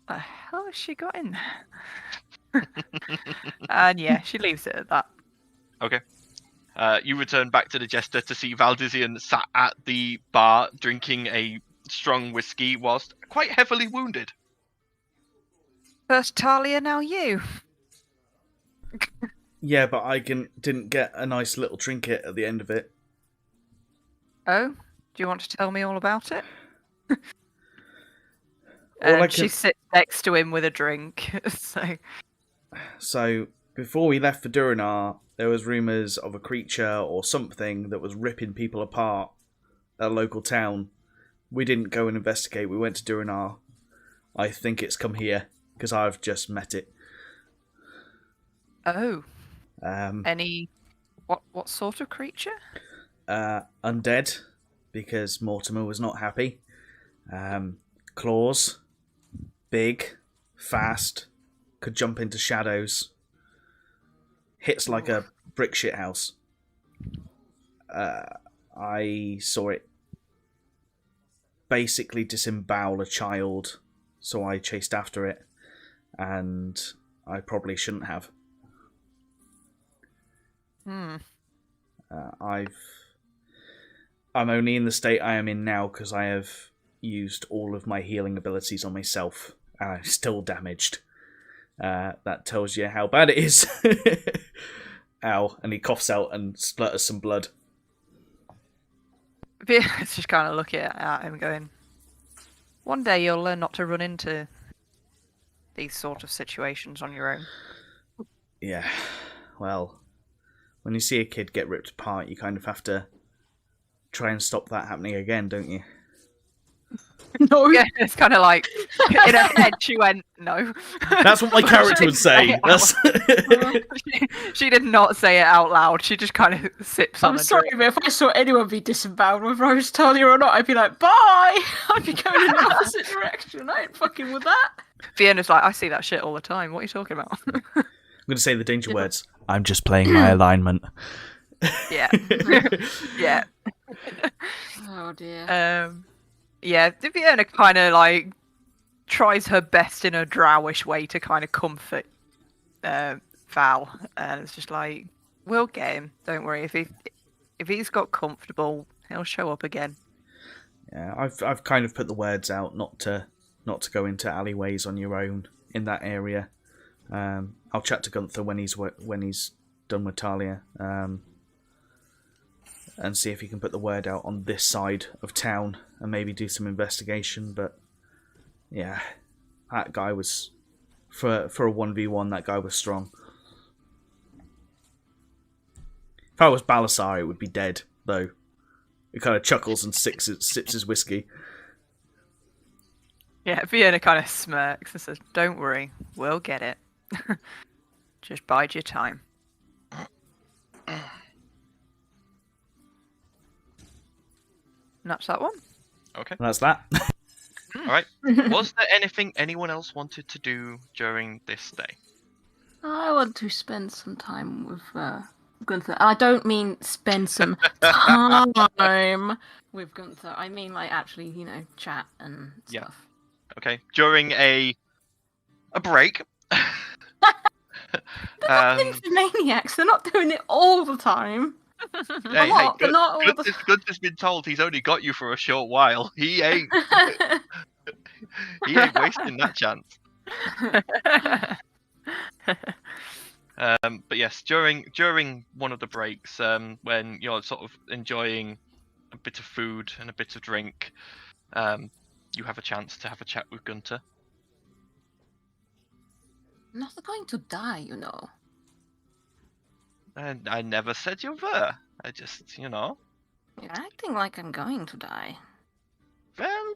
The hell has she got in there? And yeah, she leaves it at that. Okay. You return back to the Jester to see Valdizian sat at the bar drinking a strong whiskey whilst quite heavily wounded. First Talia, now you. Yeah, but I didn't get a nice little trinket at the end of it. Oh, do you want to tell me all about it? All I And she sits next to him with a drink. So, before we left for Durinar, there was rumours of a creature or something that was ripping people apart at a local town. We didn't go and investigate. We went to Durinar, I think it's come here, because I've just met it. Oh. Um, Any... What sort of creature? Undead, because Mortimer was not happy. Claws. Big. Fast. Could jump into shadows. Hits like a brick shit house. I saw it basically disembowel a child, so I chased after it, and I probably shouldn't have. I'm only in the state I am in now because I have used all of my healing abilities on myself, and I'm still damaged. That tells you how bad it is. Ow, and he coughs out and splutters some blood. It's just kind of looking at him going, one day you'll learn not to run into these sort of situations on your own. Yeah, well, when you see a kid get ripped apart, you kind of have to try and stop that happening again, don't you? No. Yeah, it's kind of like, in her head she went, no. That's what my character would say. That's... she did not say it out loud. She just kind of sips on I'm a sorry, drink. but if I saw anyone be disemboweled, whether I was Talia or not, I'd be like, bye! I'd be going in the opposite direction. I ain't fucking with that. Fiona's like, I see that shit all the time. What are you talking about? I'm going to say the danger words. I'm just playing my alignment. Yeah. Yeah. Oh dear. Yeah, Fiona kind of like tries her best in a drowish way to kind of comfort Val, and it's just like, we'll get him. Don't worry. If he's got comfortable, he'll show up again. Yeah, I've kind of put the words out not to go into alleyways on your own in that area. I'll chat to Gunther when he's done with Talia, and see if he can put the word out on this side of town and maybe do some investigation. But yeah, that guy was for a 1v1. That guy was strong. If I was Balasar, it would be dead though. He kind of chuckles and sips his whiskey. Yeah, Fiona kind of smirks and says, "Don't worry, we'll get it. Just bide your time." And that's that one. Okay. And that's that. All right. Was there anything anyone else wanted to do during this day? I want to spend some time with Gunther. I don't mean spend some time with Gunther. I mean, like, actually, chat and stuff. Yeah. Okay. During a break. They're not nymphomaniacs. They're not doing it all the time. Hey, but not all the time. Gunther's been told he's only got you for a short while. He ain't wasting that chance. But yes, during one of the breaks, when you're sort of enjoying a bit of food and a bit of drink, you have a chance to have a chat with Gunther. I'm not going to die, And I never said you were. I just, You're acting like I'm going to die. Well,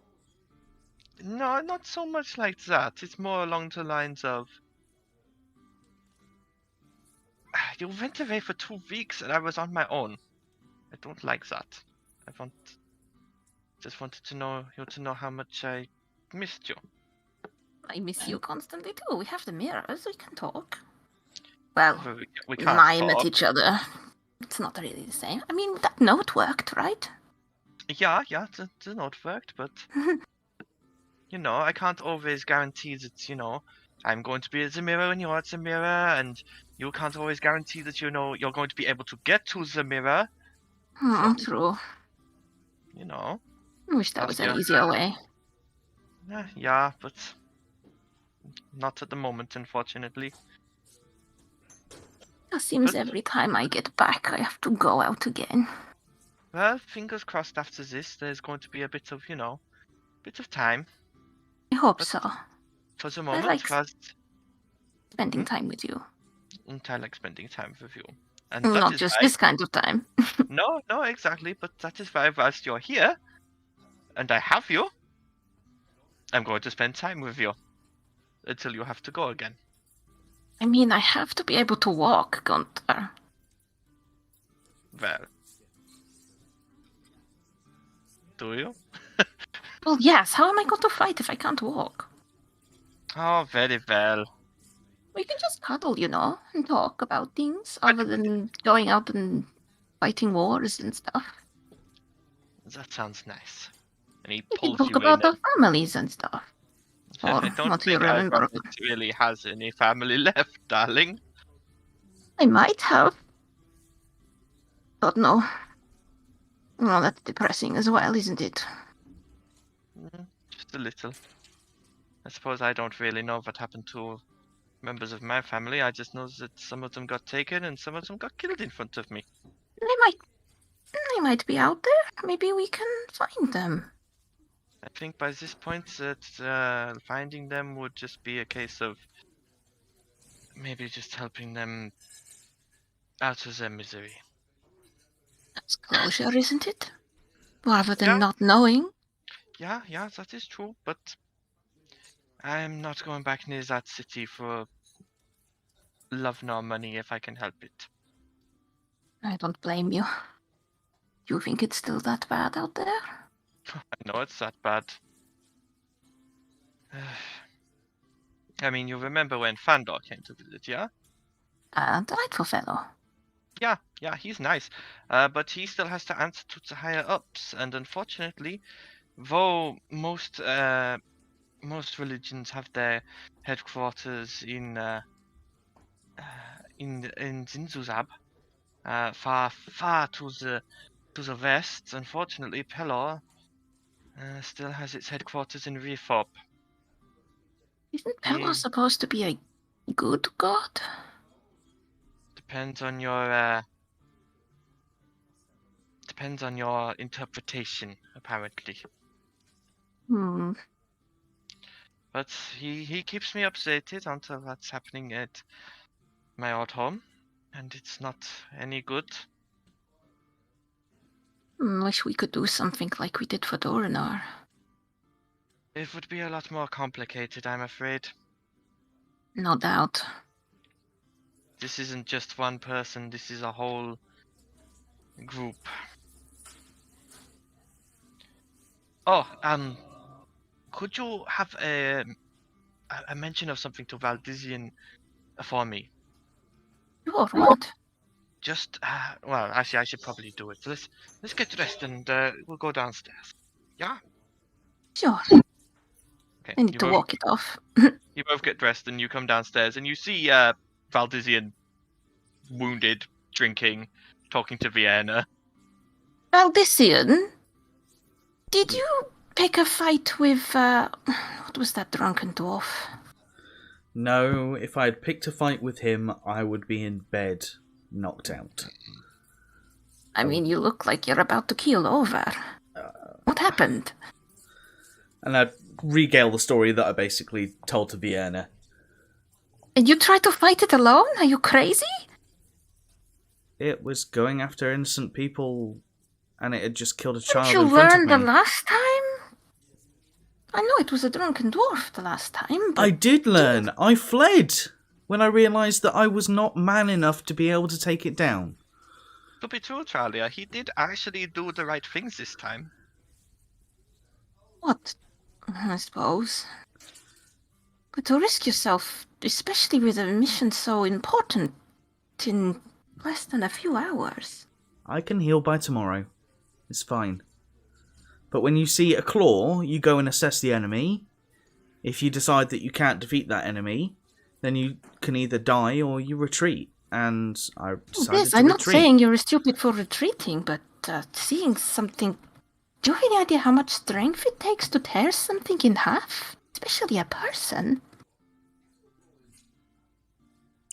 no, not so much like that. It's more along the lines of, you went away for 2 weeks and I was on my own. I don't like that. Just wanted to know how much I missed you. I miss you constantly too. We have the mirrors. We can talk. Well, We can't mime talk. at each other. It's not really the same. I mean, that note worked, right? Yeah, the note worked, but I can't always guarantee that, I'm going to be at the mirror and you're at the mirror, and you can't always guarantee that, you're going to be able to get to the mirror. True. I wish that was an easier way. Yeah, but not at the moment, unfortunately. It seems every time I get back, I have to go out again. Well, fingers crossed after this, there's going to be a bit of, bit of time. I hope so. For the moment, like first, spending time with you. I like spending time with you. And Not just this kind of time. No, exactly, but that is why whilst you're here, and I have you, I'm going to spend time with you until you have to go again. I mean, I have to be able to walk, Gunther. Well, do you? Well, yes. How am I going to fight if I can't walk? Oh, very well. We can just cuddle, you know, and talk about things other than going out and fighting wars and stuff. That sounds nice. And he We can pulls talk you about in. our families and stuff. Or I don't what you think remember. Albert really has any family left, darling. I might have. But no. Well, that's depressing as well, isn't it? Just a little. I suppose I don't really know what happened to members of my family. I just know that some of them got taken and some of them got killed in front of me. They might be out there. Maybe we can find them. I think by this point that finding them would just be a case of maybe just helping them out of their misery. That's closure, isn't it? Rather than Yeah. not knowing. Yeah, that is true, but I'm not going back near that city for love nor money if I can help it. I don't blame you. You think it's still that bad out there? I know it's that bad. I mean, you remember when Fandor came to visit, yeah? Delightful fellow. Yeah, he's nice. But he still has to answer to the higher ups, and unfortunately, though most religions have their headquarters in Zinzuzab, far to the west, unfortunately, Pelor still has its headquarters in Reforp. Isn't Pelor supposed to be a good god? Depends on your interpretation, apparently. But he keeps me updated onto what's happening at my old home, and it's not any good. Wish we could do something like we did for Dorinar. It would be a lot more complicated, I'm afraid. No doubt. This isn't just one person, this is a whole group. Oh, could you have a mention of something to Valdizian for me? Sure, what? Just, well, actually, I should probably do it. So let's get dressed and we'll go downstairs. Yeah? Sure. Okay. I need to walk it off. You both get dressed and you come downstairs and you see Valdizian wounded, drinking, talking to Vienna. Valdisian? Did you pick a fight with, what was that drunken dwarf? No, if I had picked a fight with him, I would be in bed, knocked out. I mean, you look like you're about to keel over. What happened? And I'd regale the story that I basically told to Vienna. And you tried to fight it alone? Are you crazy? It was going after innocent people, and it had just killed a Didn't child you in front learn of the me. last time? I know it was a drunken dwarf the last time, but... I did learn. I fled when I realised that I was not man enough to be able to take it down. To be true, Charlie, he did actually do the right things this time. What? I suppose. But to risk yourself, especially with a mission so important, in less than a few hours. I can heal by tomorrow. It's fine. But when you see a claw, you go and assess the enemy. If you decide that you can't defeat that enemy, then you can either die or you retreat. And I decided Yes, to I'm retreat. not saying you're stupid for retreating, but seeing something... Do you have any idea how much strength it takes to tear something in half? Especially a person.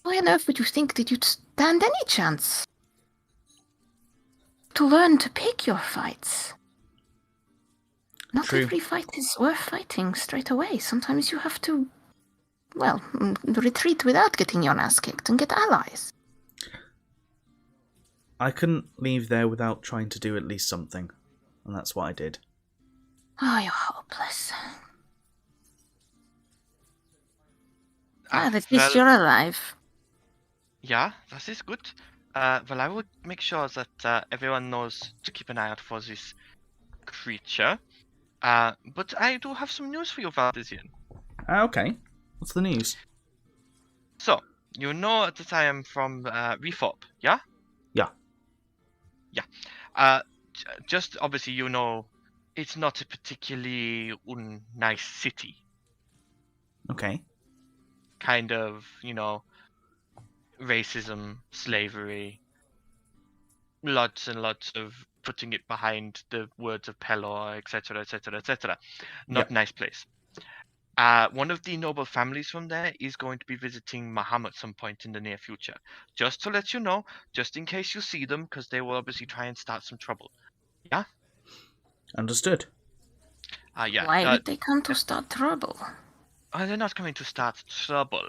Why on earth would you think that you'd stand any chance? To learn to pick your fights. Not True. every fight is worth fighting straight away. Sometimes you have to, well, retreat without getting your ass kicked and get allies. I couldn't leave there without trying to do at least something. And that's what I did. Oh, you're hopeless. At least you're alive. Yeah, that is good. Well, I would make sure that everyone knows to keep an eye out for this creature. But I do have some news for you, Valdizian. Okay. What's the news? So, you know that I am from Refop, yeah? Yeah. Yeah. Just obviously, you know, it's not a particularly nice city. Okay. Kind of, you know, racism, slavery, lots and lots of putting it behind the words of Pelor, etc., etc., etc. Not Yep. nice place. One of the noble families from there is going to be visiting Maham at some point in the near future. Just to let you know, just in case you see them, because they will obviously try and start some trouble. Yeah? Understood. Yeah. Why would they come to start trouble? They're not coming to start trouble,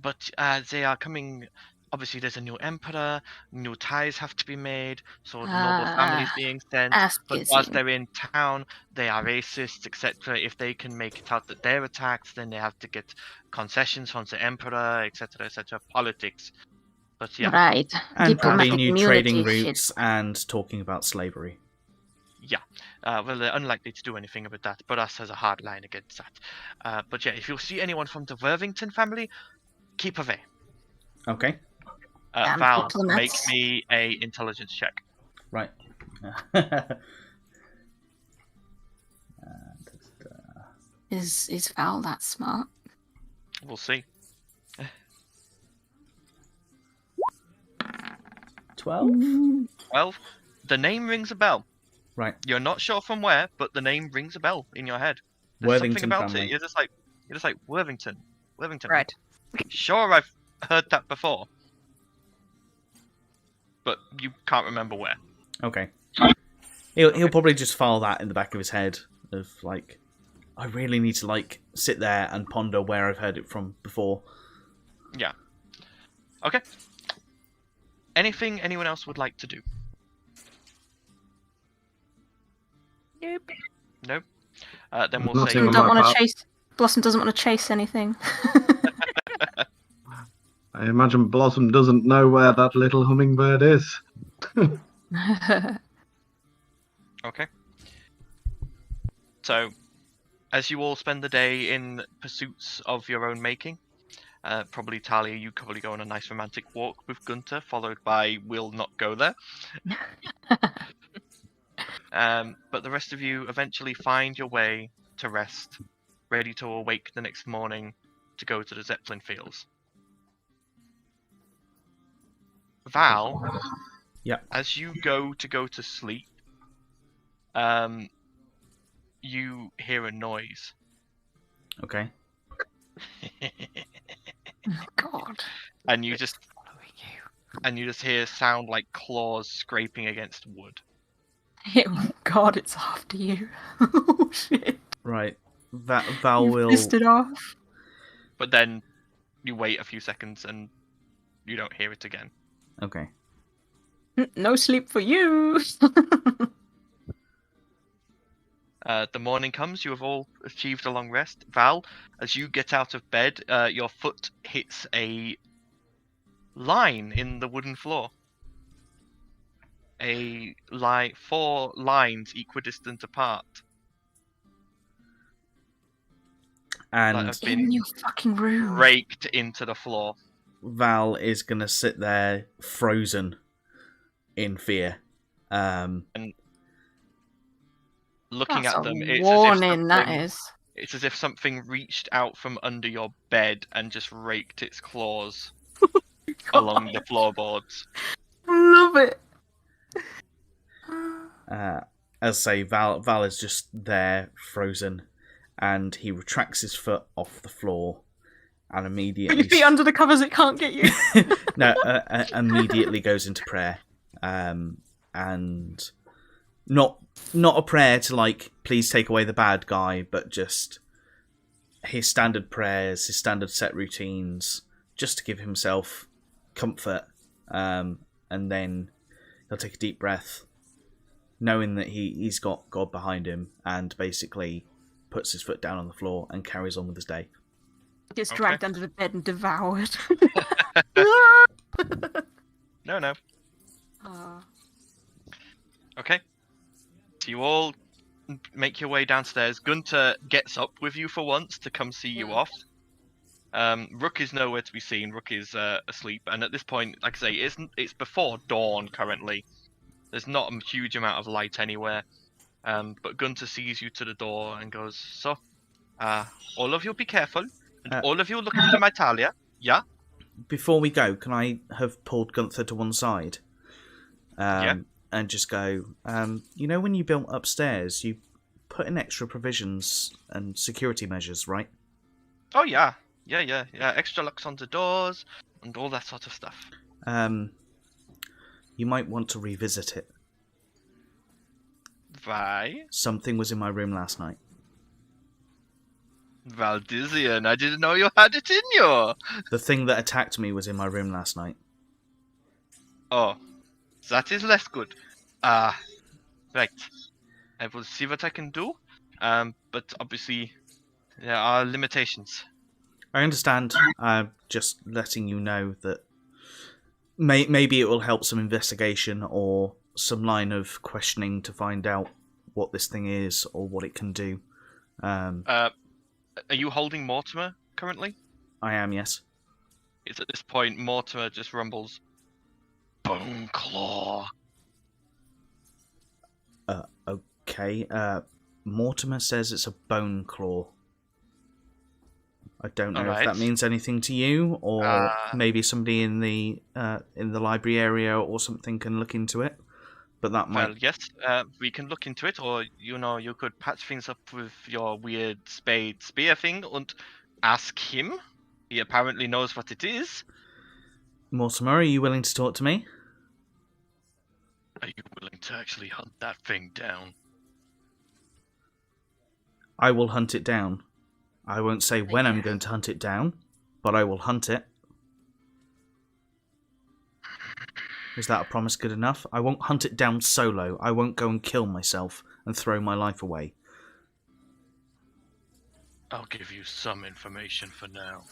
but they are coming. Obviously, there's a new emperor, new ties have to be made, so the noble families being sent. But whilst they're in town, they are racist, etc. If they can make it out that they're attacked, then they have to get concessions from the emperor, etc., etc. Politics. But yeah. Right. And Diplomatic continue immunity trading shit. routes and talking about slavery. Yeah. Well, they're unlikely to do anything about that, but us has a hard line against that. But yeah, if you see anyone from the Worthington family, keep away. Okay. Val, diplomats. make me a intelligence check. Right. Is Val that smart? We'll see. 12? 12. The name rings a bell. Right. You're not sure from where, but the name rings a bell in your head. There's something Worthington about family. it. You're just like Worthington. Worthington. Right. Sure, I've heard that before, but you can't remember where. Okay. He'll probably just file that in the back of his head of like, I really need to like sit there and ponder where I've heard it from before. Yeah. Okay. Anything anyone else would like to do? Nope. No. Then we'll Nothing say on Don't my want to part. chase. Blossom doesn't want to chase anything. I imagine Blossom doesn't know where that little hummingbird is. Okay. So, as you all spend the day in pursuits of your own making, probably Talia, you probably go on a nice romantic walk with Gunter, followed by "We'll not go there." But the rest of you eventually find your way to rest, ready to awake the next morning to go to the Zeppelin fields. Val, Yeah. as you go to sleep, you hear a noise. Okay. Oh, God. And you just hear a sound like claws scraping against wood. Oh, God, it's after you. Oh, shit. Right. Val You've will. pissed it off. But then you wait a few seconds and you don't hear it again. Okay. No sleep for you. The morning comes, you have all achieved a long rest. Val, as you get out of bed, your foot hits a line in the wooden floor. Four lines equidistant apart. That And have In been your fucking room. raked into the floor. Val is gonna sit there frozen in fear. Looking That's at a them, warning, that is. It's as if something reached out from under your bed and just raked its claws along the floorboards. Love it. As I say, Val is just there frozen, and he retracts his foot off the floor, and Put immediately your feet under the covers, it can't get you. immediately goes into prayer, and not a prayer to like please take away the bad guy, but just his standard prayers, his standard set routines, just to give himself comfort, and then he'll take a deep breath, knowing that he's got God behind him, and basically puts his foot down on the floor and carries on with his day. Gets Okay. dragged under the bed and devoured. No. Ah. Okay. So you all make your way downstairs. Gunter gets up with you for once to come see you off. Rook is nowhere to be seen. Rook is asleep, and at this point, like I say, it's before dawn currently. There's not a huge amount of light anywhere. But Gunter sees you to the door and goes, "So, all of you be careful, and all of you look into my talia. Yeah." Before we go, can I have pulled Gunther to one side? Yeah. And just go, you know when you built upstairs, you put in extra provisions and security measures, right? Oh yeah. Yeah. Extra locks on the doors and all that sort of stuff. You might want to revisit it. Why? Something was in my room last night. Valdizian, I didn't know you had it in you. The thing that attacked me was in my room last night. Oh, that is less good. Right. I will see what I can do. But obviously, there are limitations. I understand. I'm just letting you know that maybe it will help some investigation or some line of questioning to find out what this thing is or what it can do. Are you holding Mortimer currently? I am, yes. It's at this point Mortimer just rumbles, "Bone Claw." Okay. Mortimer says it's a bone claw. I don't know if that means anything to you, or maybe somebody in the library area or something can look into it. But that might. Well, yes, we can look into it, or you could patch things up with your weird spade spear thing and ask him. He apparently knows what it is. Mortimer, are you willing to talk to me? Are you willing to actually hunt that thing down? I will hunt it down. I won't say when I'm going to hunt it down, but I will hunt it. Is that a promise good enough? I won't hunt it down solo. I won't go and kill myself and throw my life away. I'll give you some information for now.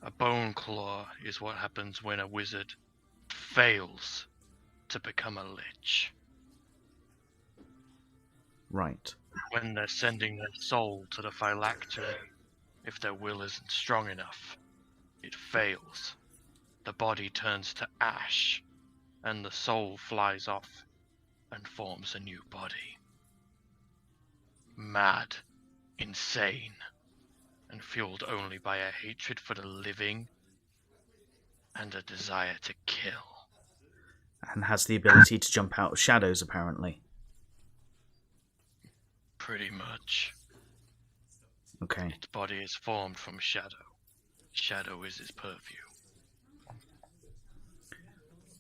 A bone claw is what happens when a wizard fails to become a lich. Right. When they're sending their soul to the phylactery, if their will isn't strong enough, it fails. The body turns to ash, and the soul flies off and forms a new body. Mad, insane, and fueled only by a hatred for the living and a desire to kill. And has the ability to jump out of shadows, apparently. Pretty much. Okay. Its body is formed from shadow. Shadow is its purview.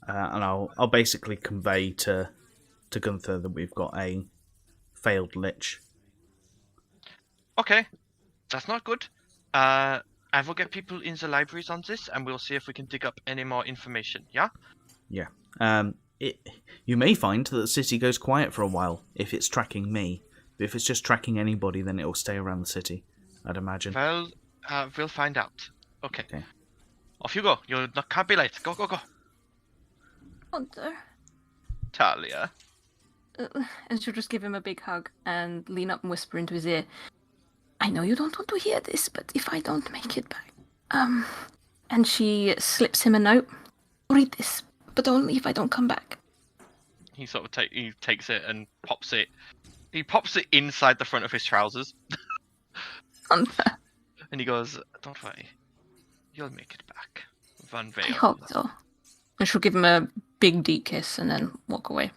And I'll basically convey to Gunther that we've got a failed lich. Okay, that's not good. I will get people in the libraries on this, and we'll see if we can dig up any more information. Yeah. Yeah. You may find that the city goes quiet for a while if it's tracking me. But if it's just tracking anybody, then it'll stay around the city, I'd imagine. Well, we'll find out. Okay. Off you go. You can't be late. Go. Hunter. Talia. And she'll just give him a big hug and lean up and whisper into his ear, "I know you don't want to hear this, but if I don't make it back..." And she slips him a note. "Read this, but only if I don't come back." He sort of he takes it and pops it. He pops it inside the front of his trousers. Hunter. And he goes, "Don't worry. You'll make it back. Van Veil." I hope so. And she'll give him a big deep kiss and then walk away.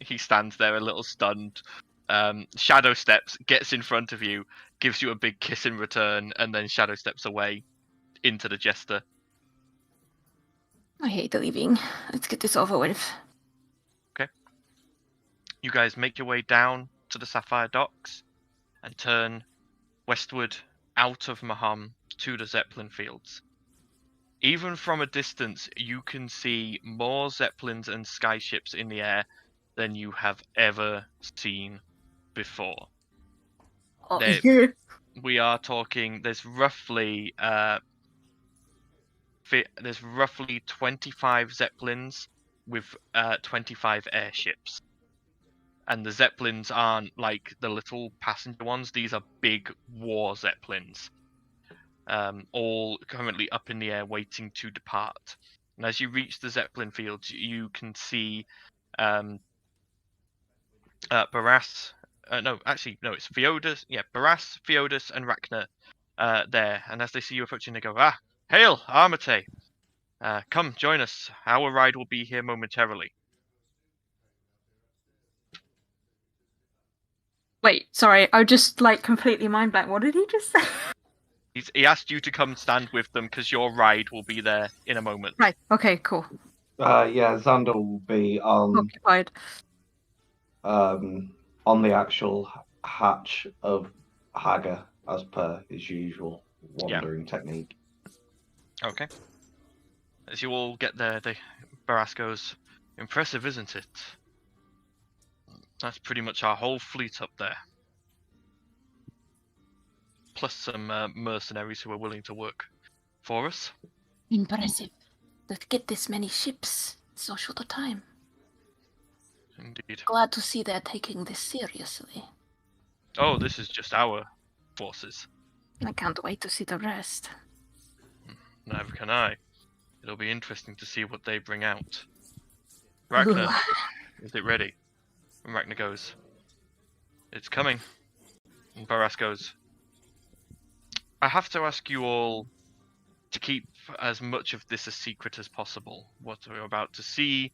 He stands there a little stunned. Shadow steps, gets in front of you, gives you a big kiss in return, and then Shadow steps away into the jester. I hate leaving. Let's get this over with. Okay. You guys make your way down to the Sapphire Docks and turn westward out of Maham to the Zeppelin fields. Even from a distance, you can see more Zeppelins and skyships in the air than you have ever seen before. Oh, They're- yeah. we are talking. There's roughly 25 zeppelins with 25 airships, and the zeppelins aren't like the little passenger ones. These are big war zeppelins, all currently up in the air waiting to depart. And as you reach the zeppelin fields, you can see Barras. It's Theodus. Yeah, Barras, Theodus, and Rachna there. And as they see you approaching, they go, hail, Armatae! Come, join us. Our ride will be here momentarily. Wait, sorry, I just like completely mind blank. What did he just say? He asked you to come stand with them because your ride will be there in a moment. Right. Okay. Cool. Yeah, Xander will be Occupied. on the actual hatch of Haga as per his usual wandering technique. Okay. As you all get there, Barras goes, impressive, isn't it? That's pretty much our whole fleet up there. Plus some mercenaries who are willing to work for us. Impressive. To get this many ships in so short a time. Indeed. Glad to see they're taking this seriously. Oh, this is just our forces. I can't wait to see the rest. Neither can I. It'll be interesting to see what they bring out. Rachna, is it ready? And Rachna goes, it's coming. And Barras goes, I have to ask you all to keep as much of this a secret as possible. What we're about to see,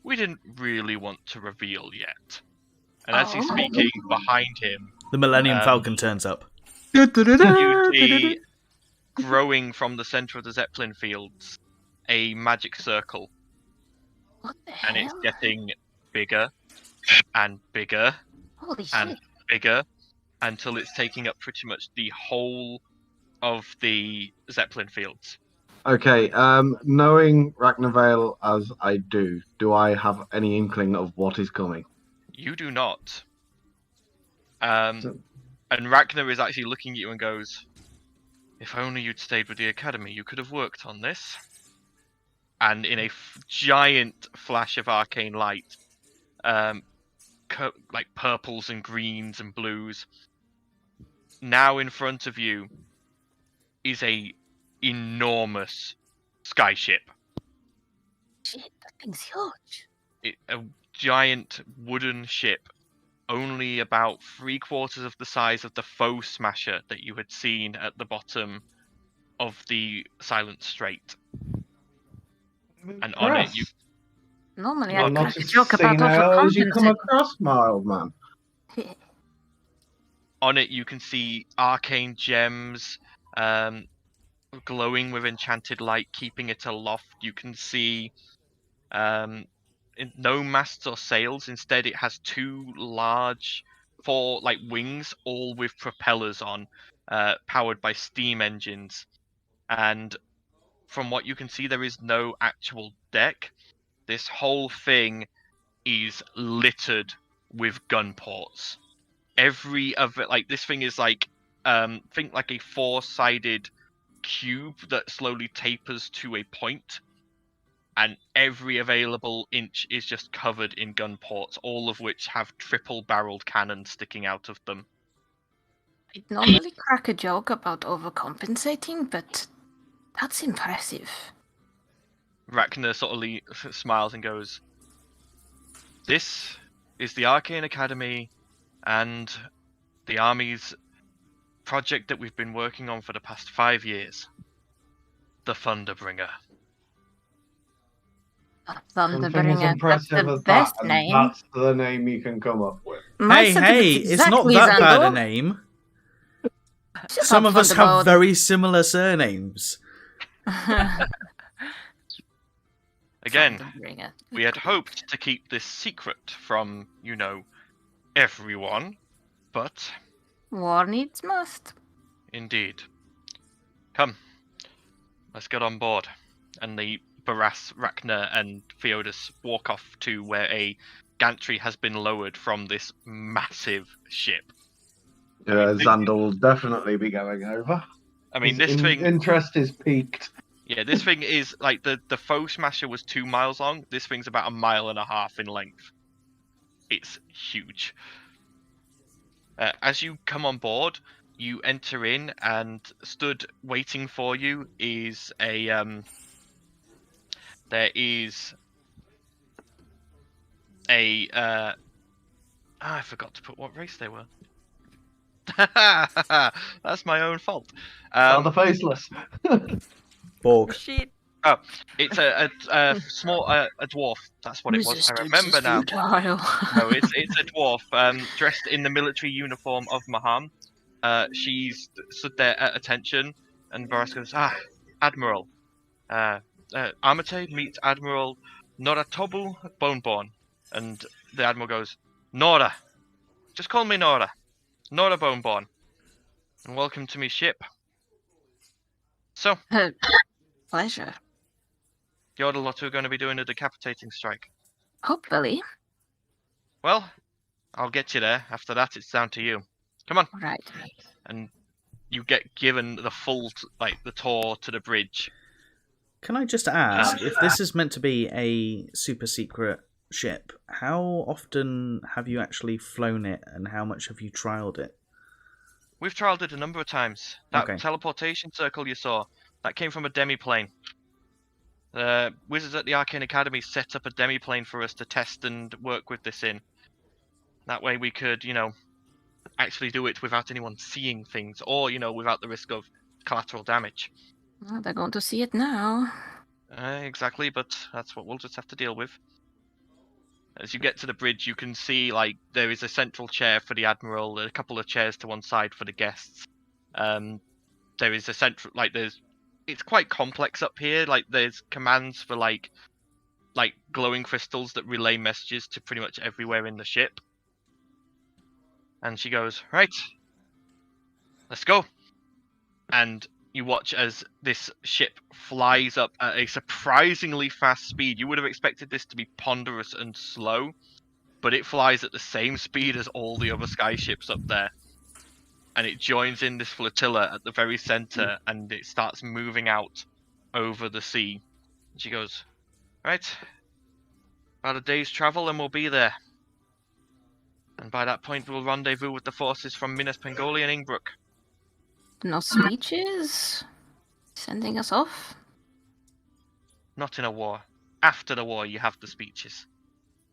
we didn't really want to reveal yet. And as he's speaking, behind him, The Millennium Falcon turns up. you see, growing from the center of the Zeppelin fields, a magic circle. What the And hell? it's getting bigger and bigger Holy and shit. bigger until it's taking up pretty much the whole of the Zeppelin fields. Okay, knowing Ragnarvale as I do I have any inkling of what is coming? You do not. And Ragnar is actually looking at you and goes, if only you'd stayed with the Academy, you could have worked on this. And in a giant flash of arcane light, like purples and greens and blues, now in front of you is a enormous skyship. Shit, that thing's huge. A giant wooden ship, only about 3/4 of the size of the foe smasher that you had seen at the bottom of the Silent Strait. And on it, you Normally Well, I'd not crack a as joke about senile as you come overcompensating. across, my old man. on it you can see arcane gems glowing with enchanted light, keeping it aloft. You can see no masts or sails. Instead, it has two large, four like wings, all with propellers on, powered by steam engines. And from what you can see, there is no actual deck. This whole thing is littered with gun ports. Every of it, like this thing is like, think like a four-sided cube that slowly tapers to a point, and every available inch is just covered in gun ports, all of which have triple-barreled cannons sticking out of them. I'd normally crack a joke about overcompensating, but that's impressive. Rachna sort of smiles and goes, "This is the Arcane Academy and the Army's project that we've been working on for the past 5 years. The Thunderbringer." Something as Thunderbringer, that's impressive the as best that, and name. that's the name you can come up with. My Hey, certificate's it's not exactly that bad a Xandor. name. Shut Some up, of us have Vodawowed. very similar surnames. Again, Thunderbringer. we had hoped to keep this secret from, everyone, but War needs must. indeed. Come, let's get on board. And the Barras, Rachna, and Theodus walk off to where a gantry has been lowered from this massive ship. Xandal will definitely be going over. I mean, His this thing. interest is peaked. Yeah, this thing is like the foe smasher was 2 miles long. This thing's about 1.5 miles in length. It's huge. As you come on board, you enter in, and stood waiting for you is a there is a I forgot to put what race they were. That's my own fault. The faceless. Borg. Shit. Oh, it's a small a dwarf. That's what it was. I remember now. No, it's a dwarf dressed in the military uniform of Maham. She's stood there at attention, and Boris goes, Admiral. Armatae meets Admiral Noratobu Boneborn. And the Admiral goes, Nora. Just call me Nora. Nora Boneborn. And welcome to me ship. So, Pleasure. you're the lot who are going to be doing a decapitating strike. Hopefully. Well, I'll get you there. After that, it's down to you. Come on. Right. And you get given the full, the tour to the bridge. Can I just ask, if this is meant to be a super secret ship, how often have you actually flown it, and how much have you trialed it? We've trialed it a number of times. That Okay. teleportation circle you saw, that came from a demiplane. The wizards at the Arcane Academy set up a demiplane for us to test and work with this in. That way we could, actually do it without anyone seeing things, or, without the risk of collateral damage. Well, they're going to see it now. Exactly, but that's what we'll just have to deal with. As you get to the bridge, you can see, there is a central chair for the Admiral, a couple of chairs to one side for the guests. There is a central, it's quite complex up here. There's commands for, glowing crystals that relay messages to pretty much everywhere in the ship. And she goes, right, let's go. And you watch as this ship flies up at a surprisingly fast speed. You would have expected this to be ponderous and slow, but it flies at the same speed as all the other sky ships up there. And it joins in this flotilla at the very center, and it starts moving out over the sea. And she goes, right, about a day's travel and we'll be there. And by that point we'll rendezvous with the forces from Minas Pengolia and Ingbrook. No speeches? Sending us off? Not in a war. After the war you have the speeches.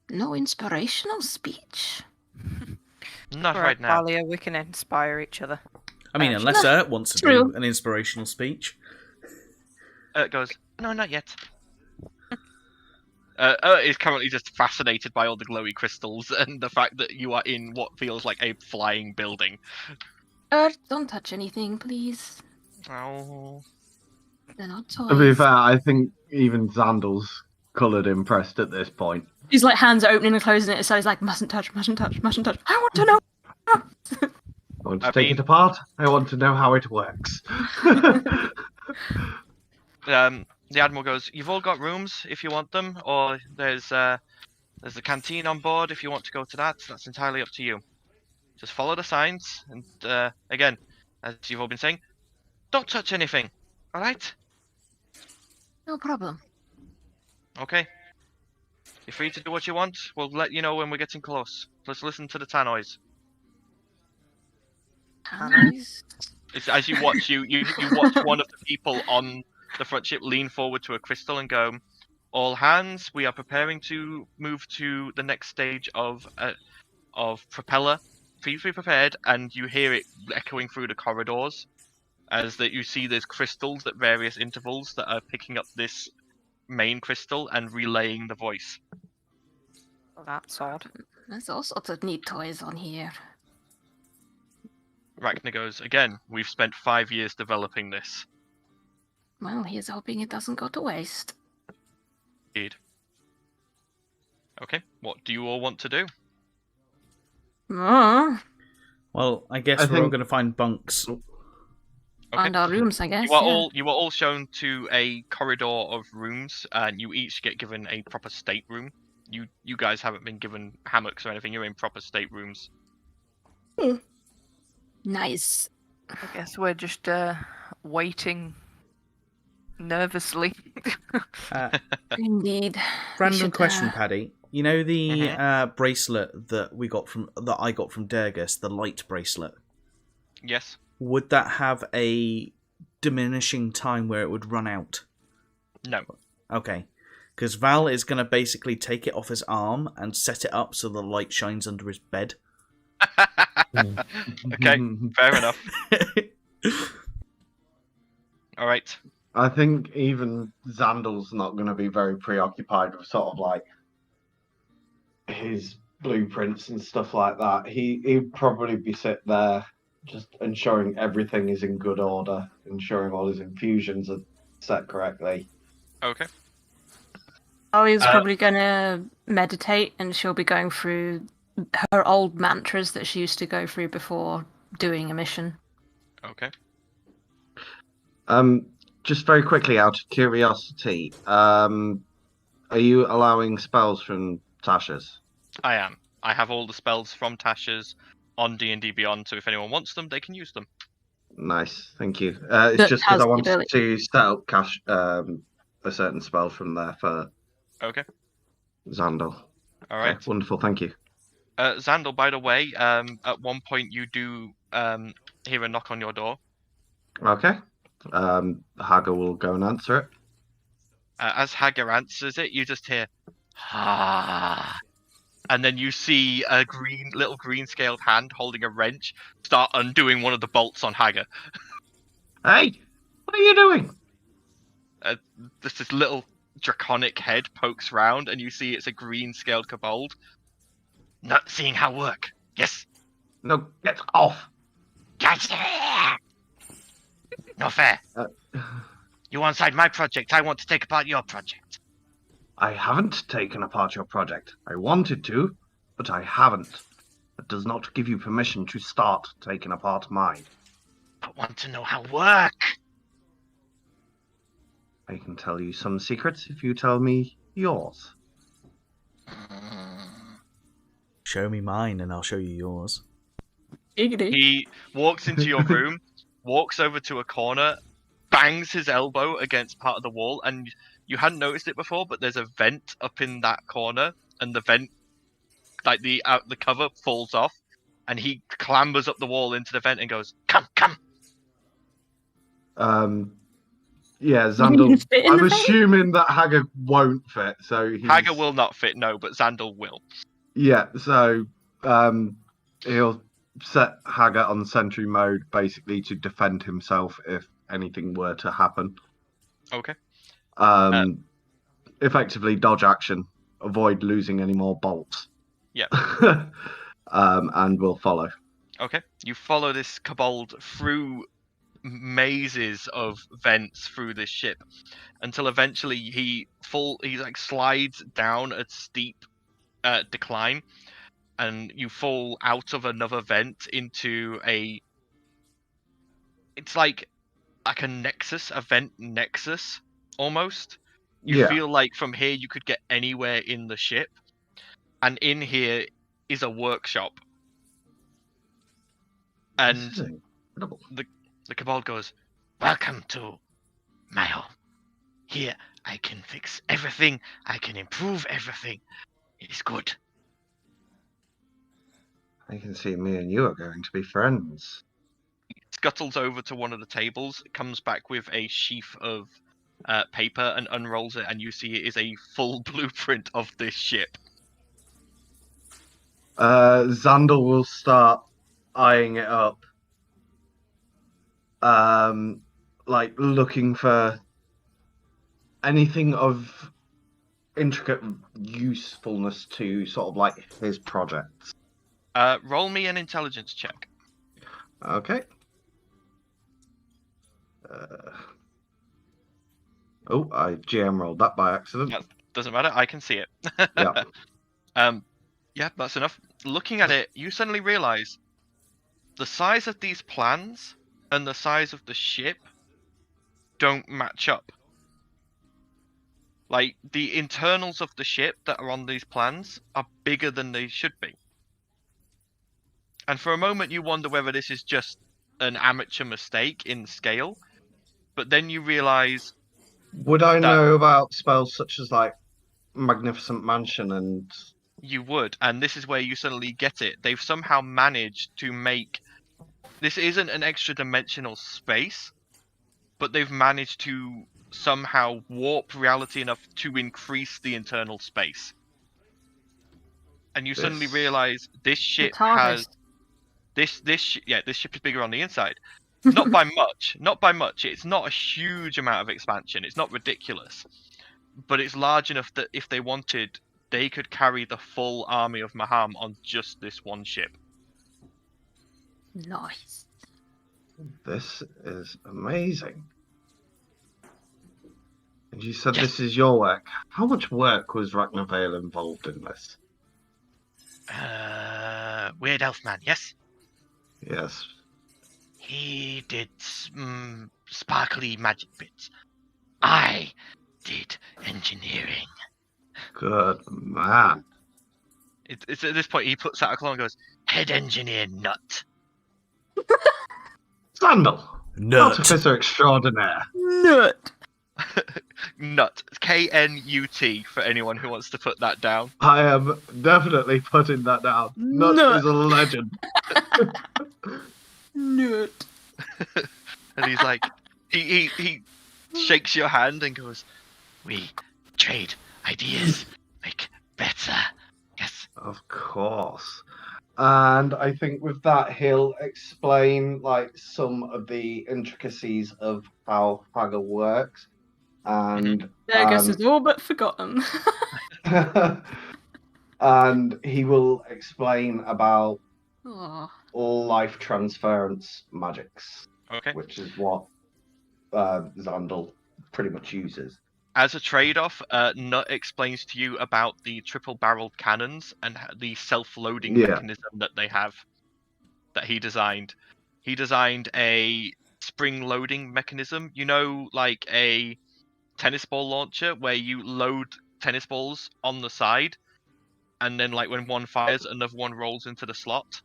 No inspirational speech? Not right now. Valia, we can inspire each other. I mean, unless Ert wants to True. do an inspirational speech. Ert goes, no, not yet. Ert is currently just fascinated by all the glowy crystals and the fact that you are in what feels like a flying building. Don't touch anything, please. Oh. They're not To be toys. fair, I think even Xandal's coloured impressed at this point. He's hands are opening and closing it, so he's mustn't touch, mustn't touch, mustn't touch. I want to know! I want to take it apart. I want to know how it works. The Admiral goes, you've all got rooms if you want them, or there's the canteen on board if you want to go to that. That's entirely up to you. Just follow the signs, and again, as you've all been saying, don't touch anything, alright? No problem. Okay. You're free to do what you want. We'll let you know when we're getting close. Let's listen to the tannoys. Tannoys? As you watch, you watch one of the people on the front ship lean forward to a crystal and go, all hands, we are preparing to move to the next stage of propeller. Please be prepared. And you hear it echoing through the corridors as that you see there's crystals at various intervals that are picking up this main crystal and relaying the voice. Oh, that's odd. There's all sorts of neat toys on here. Rachna goes, again, we've spent 5 years developing this. Well, here's hoping it doesn't go to waste. Indeed. Okay, what do you all want to do? Well, I guess we're all going to find bunks. Okay. Find our rooms, I guess. You are all shown to a corridor of rooms, and you each get given a proper stateroom. You guys haven't been given hammocks or anything. You're in proper staterooms. Nice. I guess we're just waiting nervously. Indeed. Random question, Paddy. You know the Mhm. bracelet that I got from Durgus, the light bracelet. Yes. Would that have a diminishing time where it would run out? No. Okay. Because Val is going to basically take it off his arm and set it up so the light shines under his bed. Okay, fair enough. All right. I think even Zandal's not going to be very preoccupied with sort of like his blueprints and stuff like that. He'd probably be sitting there just ensuring everything is in good order, ensuring all his infusions are set correctly. Okay. Ollie's probably gonna meditate, and she'll be going through her old mantras that she used to go through before doing a mission. Okay. Just very quickly, out of curiosity, are you allowing spells from Tasha's? I am. I have all the spells from Tasha's on D&D Beyond, so if anyone wants them, they can use them. Nice, thank you. It's That just has because I the wanted ability. to set up a certain spell from there for Okay. Zandal. All right. Okay, wonderful, thank you. Zandal, by the way, at one point you do hear a knock on your door. Okay. Hagar will go and answer it. As Hagar answers it, you just hear, "Ah," and then you see a little green-scaled hand holding a wrench start undoing one of the bolts on Hagar. Hey, what are you doing? This little draconic head pokes round, and you see it's a green-scaled kobold. Not seeing how work. Yes. No, get off. Gotcha. No fair. You on side my project. I want to take apart your project. I haven't taken apart your project. I wanted to, but I haven't. That does not give you permission to start taking apart mine. But want to know how work. I can tell you some secrets if you tell me yours. Show me mine and I'll show you yours. He walks into your room, walks over to a corner, bangs his elbow against part of the wall, and you hadn't noticed it before, but there's a vent up in that corner, and the vent, like the cover, falls off, and he clambers up the wall into the vent and goes, "Come, come." Yeah, You Zandal. fit in I'm the vent? assuming that Hagar won't fit, so he's... Hagar will not fit, no, but Zandal will. Yeah, so he'll set Hagar on sentry mode basically to defend himself if anything were to happen. Okay. Effectively dodge action, avoid losing any more bolts. Yeah. And we'll follow. Okay. You follow this kobold through mazes of vents through this ship until eventually he like slides down a steep decline, and you fall out of another vent into it's like a nexus, a vent nexus almost. You feel like from here you could get anywhere in the ship, and in here is a workshop. And the kobold goes, "Welcome to my home. Here I can fix everything, I can improve everything. It is good." I can see me and you are going to be friends. Scuttles over to one of the tables, comes back with a sheaf of paper and unrolls it, and you see it is a full blueprint of this ship. Zandal will start eyeing it up. Like looking for anything of intricate usefulness to sort of like his projects. Roll me an intelligence check. Okay. I GM rolled that by accident. Yeah, doesn't matter, I can see it. Yeah. Yeah, that's enough. Looking at it, you suddenly realize the size of these plans and the size of the ship don't match up. Like, the internals of the ship that are on these plans are bigger than they should be. And for a moment, you wonder whether this is just an amateur mistake in scale, but then you realize Would I know about spells such as like Magnificent Mansion and? you would, and this is where you suddenly get it. They've somehow managed to make this isn't an extra dimensional space, but they've managed to somehow warp reality enough to increase the internal space. And you suddenly realize this ship has this ship is bigger on the inside. Not by much, not by much. It's not a huge amount of expansion. It's not ridiculous, but it's large enough that if they wanted, they could carry the full army of Maham on just this one ship. Nice. This is amazing. And you said this is your work. How much work was Ragnarvale involved in this? Weird elf man, yes? Yes. He did sparkly magic bits. I did engineering. Good man. It's at this point he puts out a claw and goes, head engineer nut. Sandal. Nut. Artificer extraordinaire. Nut. Nut. K-N-U-T for anyone who wants to put that down. I am definitely putting that down. Nut is a legend. Nut. And he's like, he shakes your hand and goes, we trade ideas, make better. Yes. Of course. And I think with that, he'll explain like some of the intricacies of how Haga works. And Fergus is all but forgotten. and he will explain about Aw. life transference magics, Okay. which is what Zandal pretty much uses. As a trade-off, Nut explains to you about the triple-barreled cannons and the self-loading mechanism that they have, that he designed. He designed a spring-loading mechanism, you know, like a tennis ball launcher, where you load tennis balls on the side, and then, like, when one fires, another one rolls into the slot.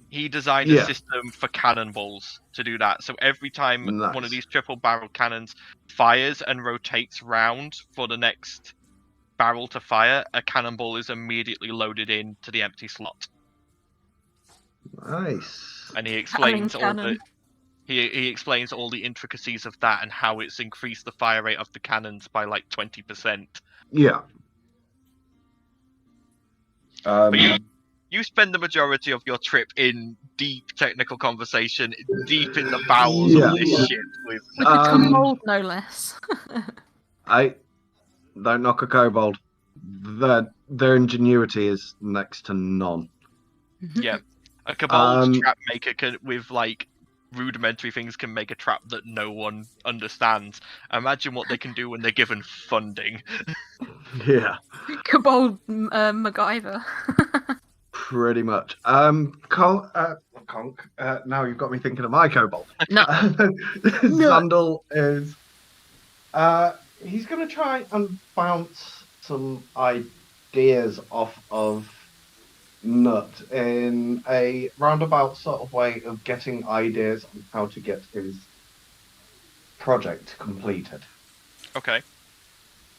He designed a system for cannonballs to do that. So every time one of these triple-barreled cannons fires and rotates round for the next barrel to fire, a cannonball is immediately loaded into the empty slot. Nice. And he explains he explains all the intricacies of that and how it's increased the fire rate of the cannons by like 20%. Yeah. But you spend the majority of your trip in deep technical conversation, deep in the bowels of this ship. With the kobold, no less. I don't knock a kobold. Their ingenuity is next to none. Yeah, a kobold trap maker with like rudimentary things can make a trap that no one understands. Imagine what they can do when they're given funding. Yeah. Kobold MacGyver. Pretty much. Conk, now you've got me thinking of my kobold. No. Zandal is he's gonna try and bounce some ideas off of Nut in a roundabout sort of way of getting ideas on how to get his project completed. Okay.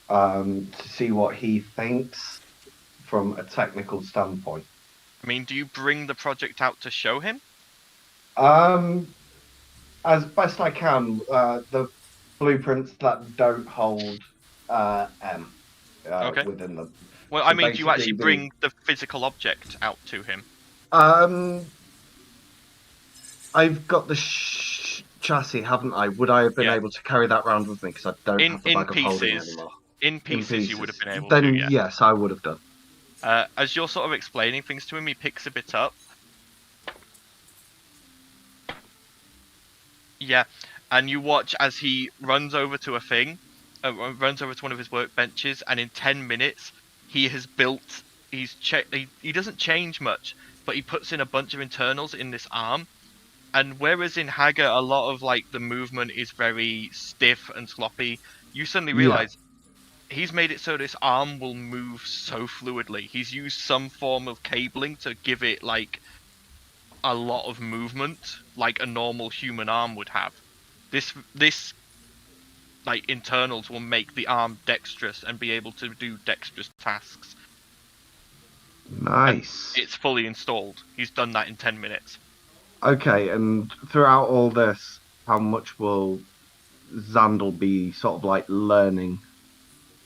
To see what he thinks from a technical standpoint. I mean, do you bring the project out to show him? As best I can, the blueprints that don't hold M within them. Well, So I mean, do you actually basically bring the physical object out to him? I've got the chassis, haven't I? Would I have been able to carry that round with me? Because I don't have the bag of holding anymore. In pieces, you would have been able then, to, yeah. Yes, I would have done. As you're sort of explaining things to him, he picks a bit up. Yeah, and you watch as he runs over to runs over to one of his workbenches, and in 10 minutes, he has built. He doesn't change much, but he puts in a bunch of internals in this arm. And whereas in Haga, a lot of like the movement is very stiff and sloppy, you suddenly realize. He's made it so this arm will move so fluidly. He's used some form of cabling to give it like a lot of movement like a normal human arm would have. This like internals will make the arm dexterous and be able to do dexterous tasks. Nice. And it's fully installed. He's done that in 10 minutes. Okay, and throughout all this, how much will Xandal be sort of like learning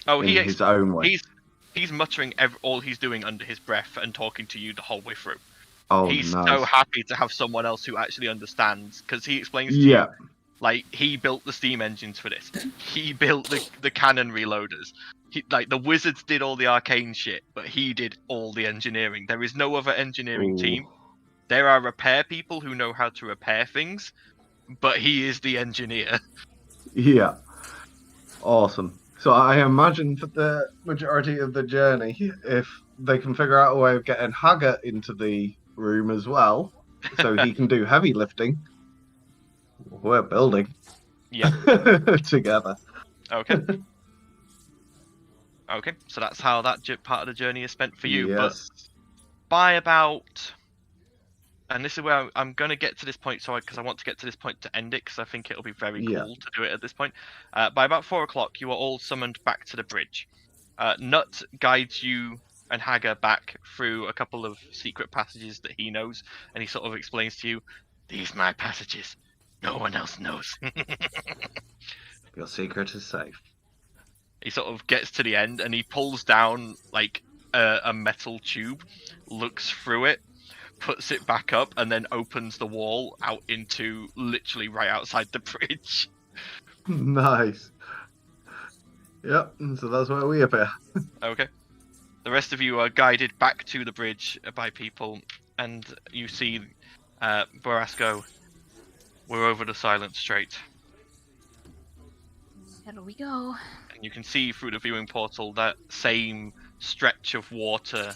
in his own way? He's muttering all he's doing under his breath and talking to you the whole way through. Oh, He's nice. so happy to have someone else who actually understands, because he explains to you, like, he built the steam engines for this. He built the cannon reloaders. Like, the wizards did all the arcane shit, but he did all the engineering. There is no other engineering team. There are repair people who know how to repair things, but he is the engineer. Yeah. Awesome. So I imagine for the majority of the journey, if they can figure out a way of getting Haggart into the room as well, so he can do heavy lifting, we're building. Yeah. Together. Okay. Okay, so that's how that part of the journey is spent for you. Yes. But by about... And this is where I'm going to get to this point, because I want to get to this point to end it, because I think it'll be very cool to do it at this point. By about 4 o'clock, you are all summoned back to the bridge. Nut guides you and Hagar back through a couple of secret passages that he knows, and he sort of explains to you, these are my passages. No one else knows. Your secret is safe. He sort of gets to the end, and he pulls down, like, a metal tube, looks through it, puts it back up, and then opens the wall out into literally right outside the bridge. Nice. Yep, so that's where we appear. Okay. The rest of you are guided back to the bridge by people, and you see Borasco. We're over the Silent Strait. Here we go. And you can see through the viewing portal that same stretch of water.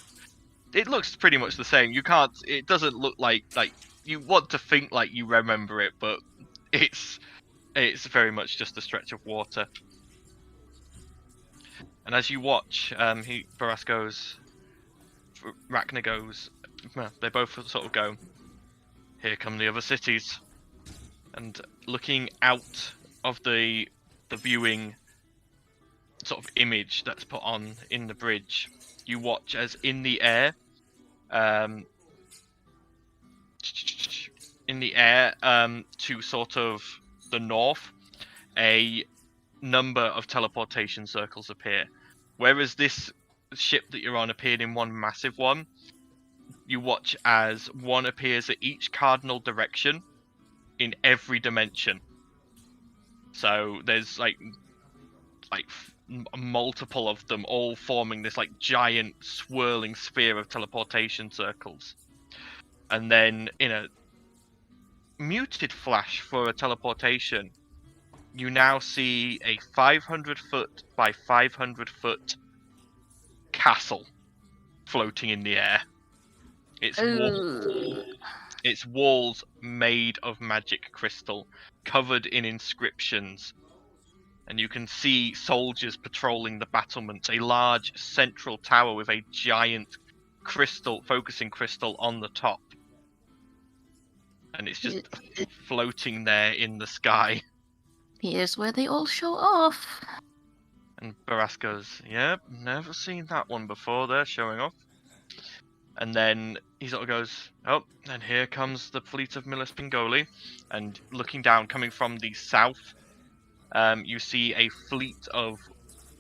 It looks pretty much the same. You can't. It doesn't look like you want to think like you remember it, but it's very much just a stretch of water. And as you watch, Baras goes, Rachna goes. They both sort of go. Here come the other cities, and looking out of the viewing sort of image that's put on in the bridge. You watch as in the air, to sort of the north, a number of teleportation circles appear. Whereas this ship that you're on appeared in one massive one, you watch as one appears at each cardinal direction in every dimension. So there's like multiple of them all forming this like giant swirling sphere of teleportation circles. And then in a muted flash for a teleportation, you now see a 500-foot by 500-foot castle floating in the air. Its walls made of magic crystal, covered in inscriptions. And you can see soldiers patrolling the battlements, a large central tower with a giant focusing crystal on the top. And it's just floating there in the sky. Here's where they all show off. And Baras goes, yep, never seen that one before, they're showing off. And then he sort of goes, oh, and here comes the fleet of Milis Pingoli. And looking down, coming from the south, you see a fleet of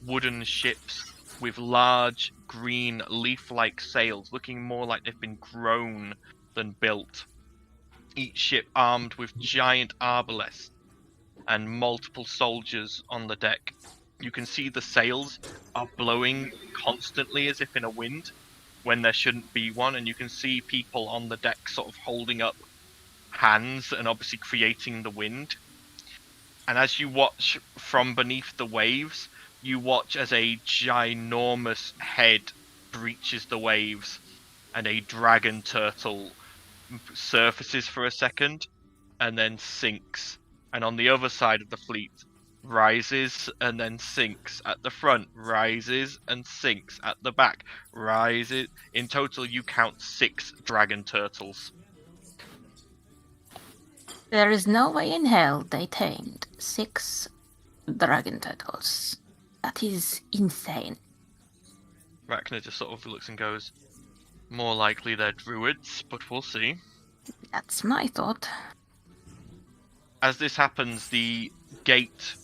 wooden ships with large green leaf-like sails, looking more like they've been grown than built. Each ship armed with giant arbalests and multiple soldiers on the deck. You can see the sails are blowing constantly as if in a wind when there shouldn't be one, and you can see people on the deck sort of holding up hands and obviously creating the wind. And as you watch from beneath the waves, you watch as a ginormous head breaches the waves and a dragon turtle surfaces for a second and then sinks. And on the other side of the fleet, rises and then sinks at the front, rises and sinks at the back, rises. In total, you count 6 dragon turtles. There is no way in hell they tamed 6 dragon turtles. That is insane. Rachna just sort of looks and goes, more likely they're druids, but we'll see. That's my thought. As this happens, the gate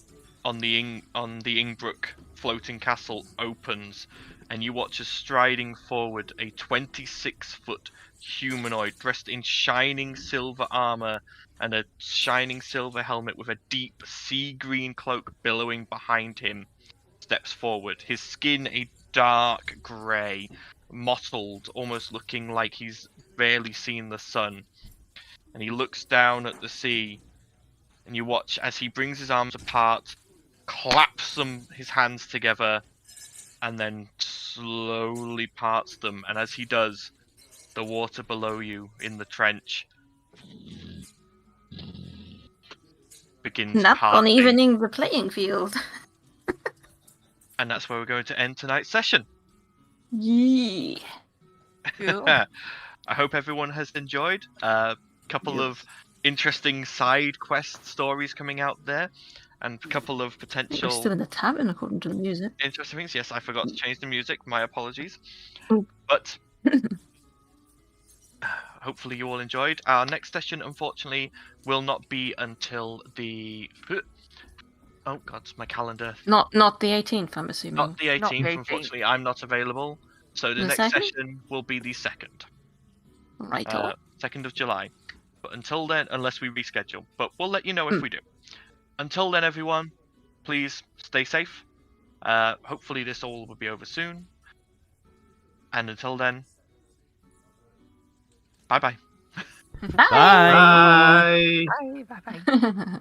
on the Ingbrook floating castle opens, and you watch as striding forward a 26-foot humanoid dressed in shining silver armor and a shining silver helmet with a deep sea green cloak billowing behind him steps forward. His skin a dark grey, mottled, almost looking like he's barely seen the sun. And he looks down at the sea, and you watch as he brings his arms apart, claps his hands together, and then slowly parts them. And as he does, the water below you in the trench begins Not parting. on evening the playing field. And that's where we're going to end tonight's session. Yeah. Cool. I hope everyone has enjoyed. A couple of interesting side quest stories coming out there, and a couple of We're potential still in the tavern according to the music. interesting things. Yes, I forgot to change the music. My apologies. Oh. But hopefully you all enjoyed. Our next session, unfortunately, will not be until the... Oh god, my calendar. Not the 18th, I'm assuming. Not the 18th, Not the 18th. unfortunately. I'm not available. So the The next second? session will be the 2nd. Right. 2nd of July. But until then, unless we reschedule. But we'll let you know if we do. Until then, everyone, please stay safe. Hopefully this all will be over soon. And until then, bye-bye. Bye. Bye. Bye. Bye. Bye. Bye.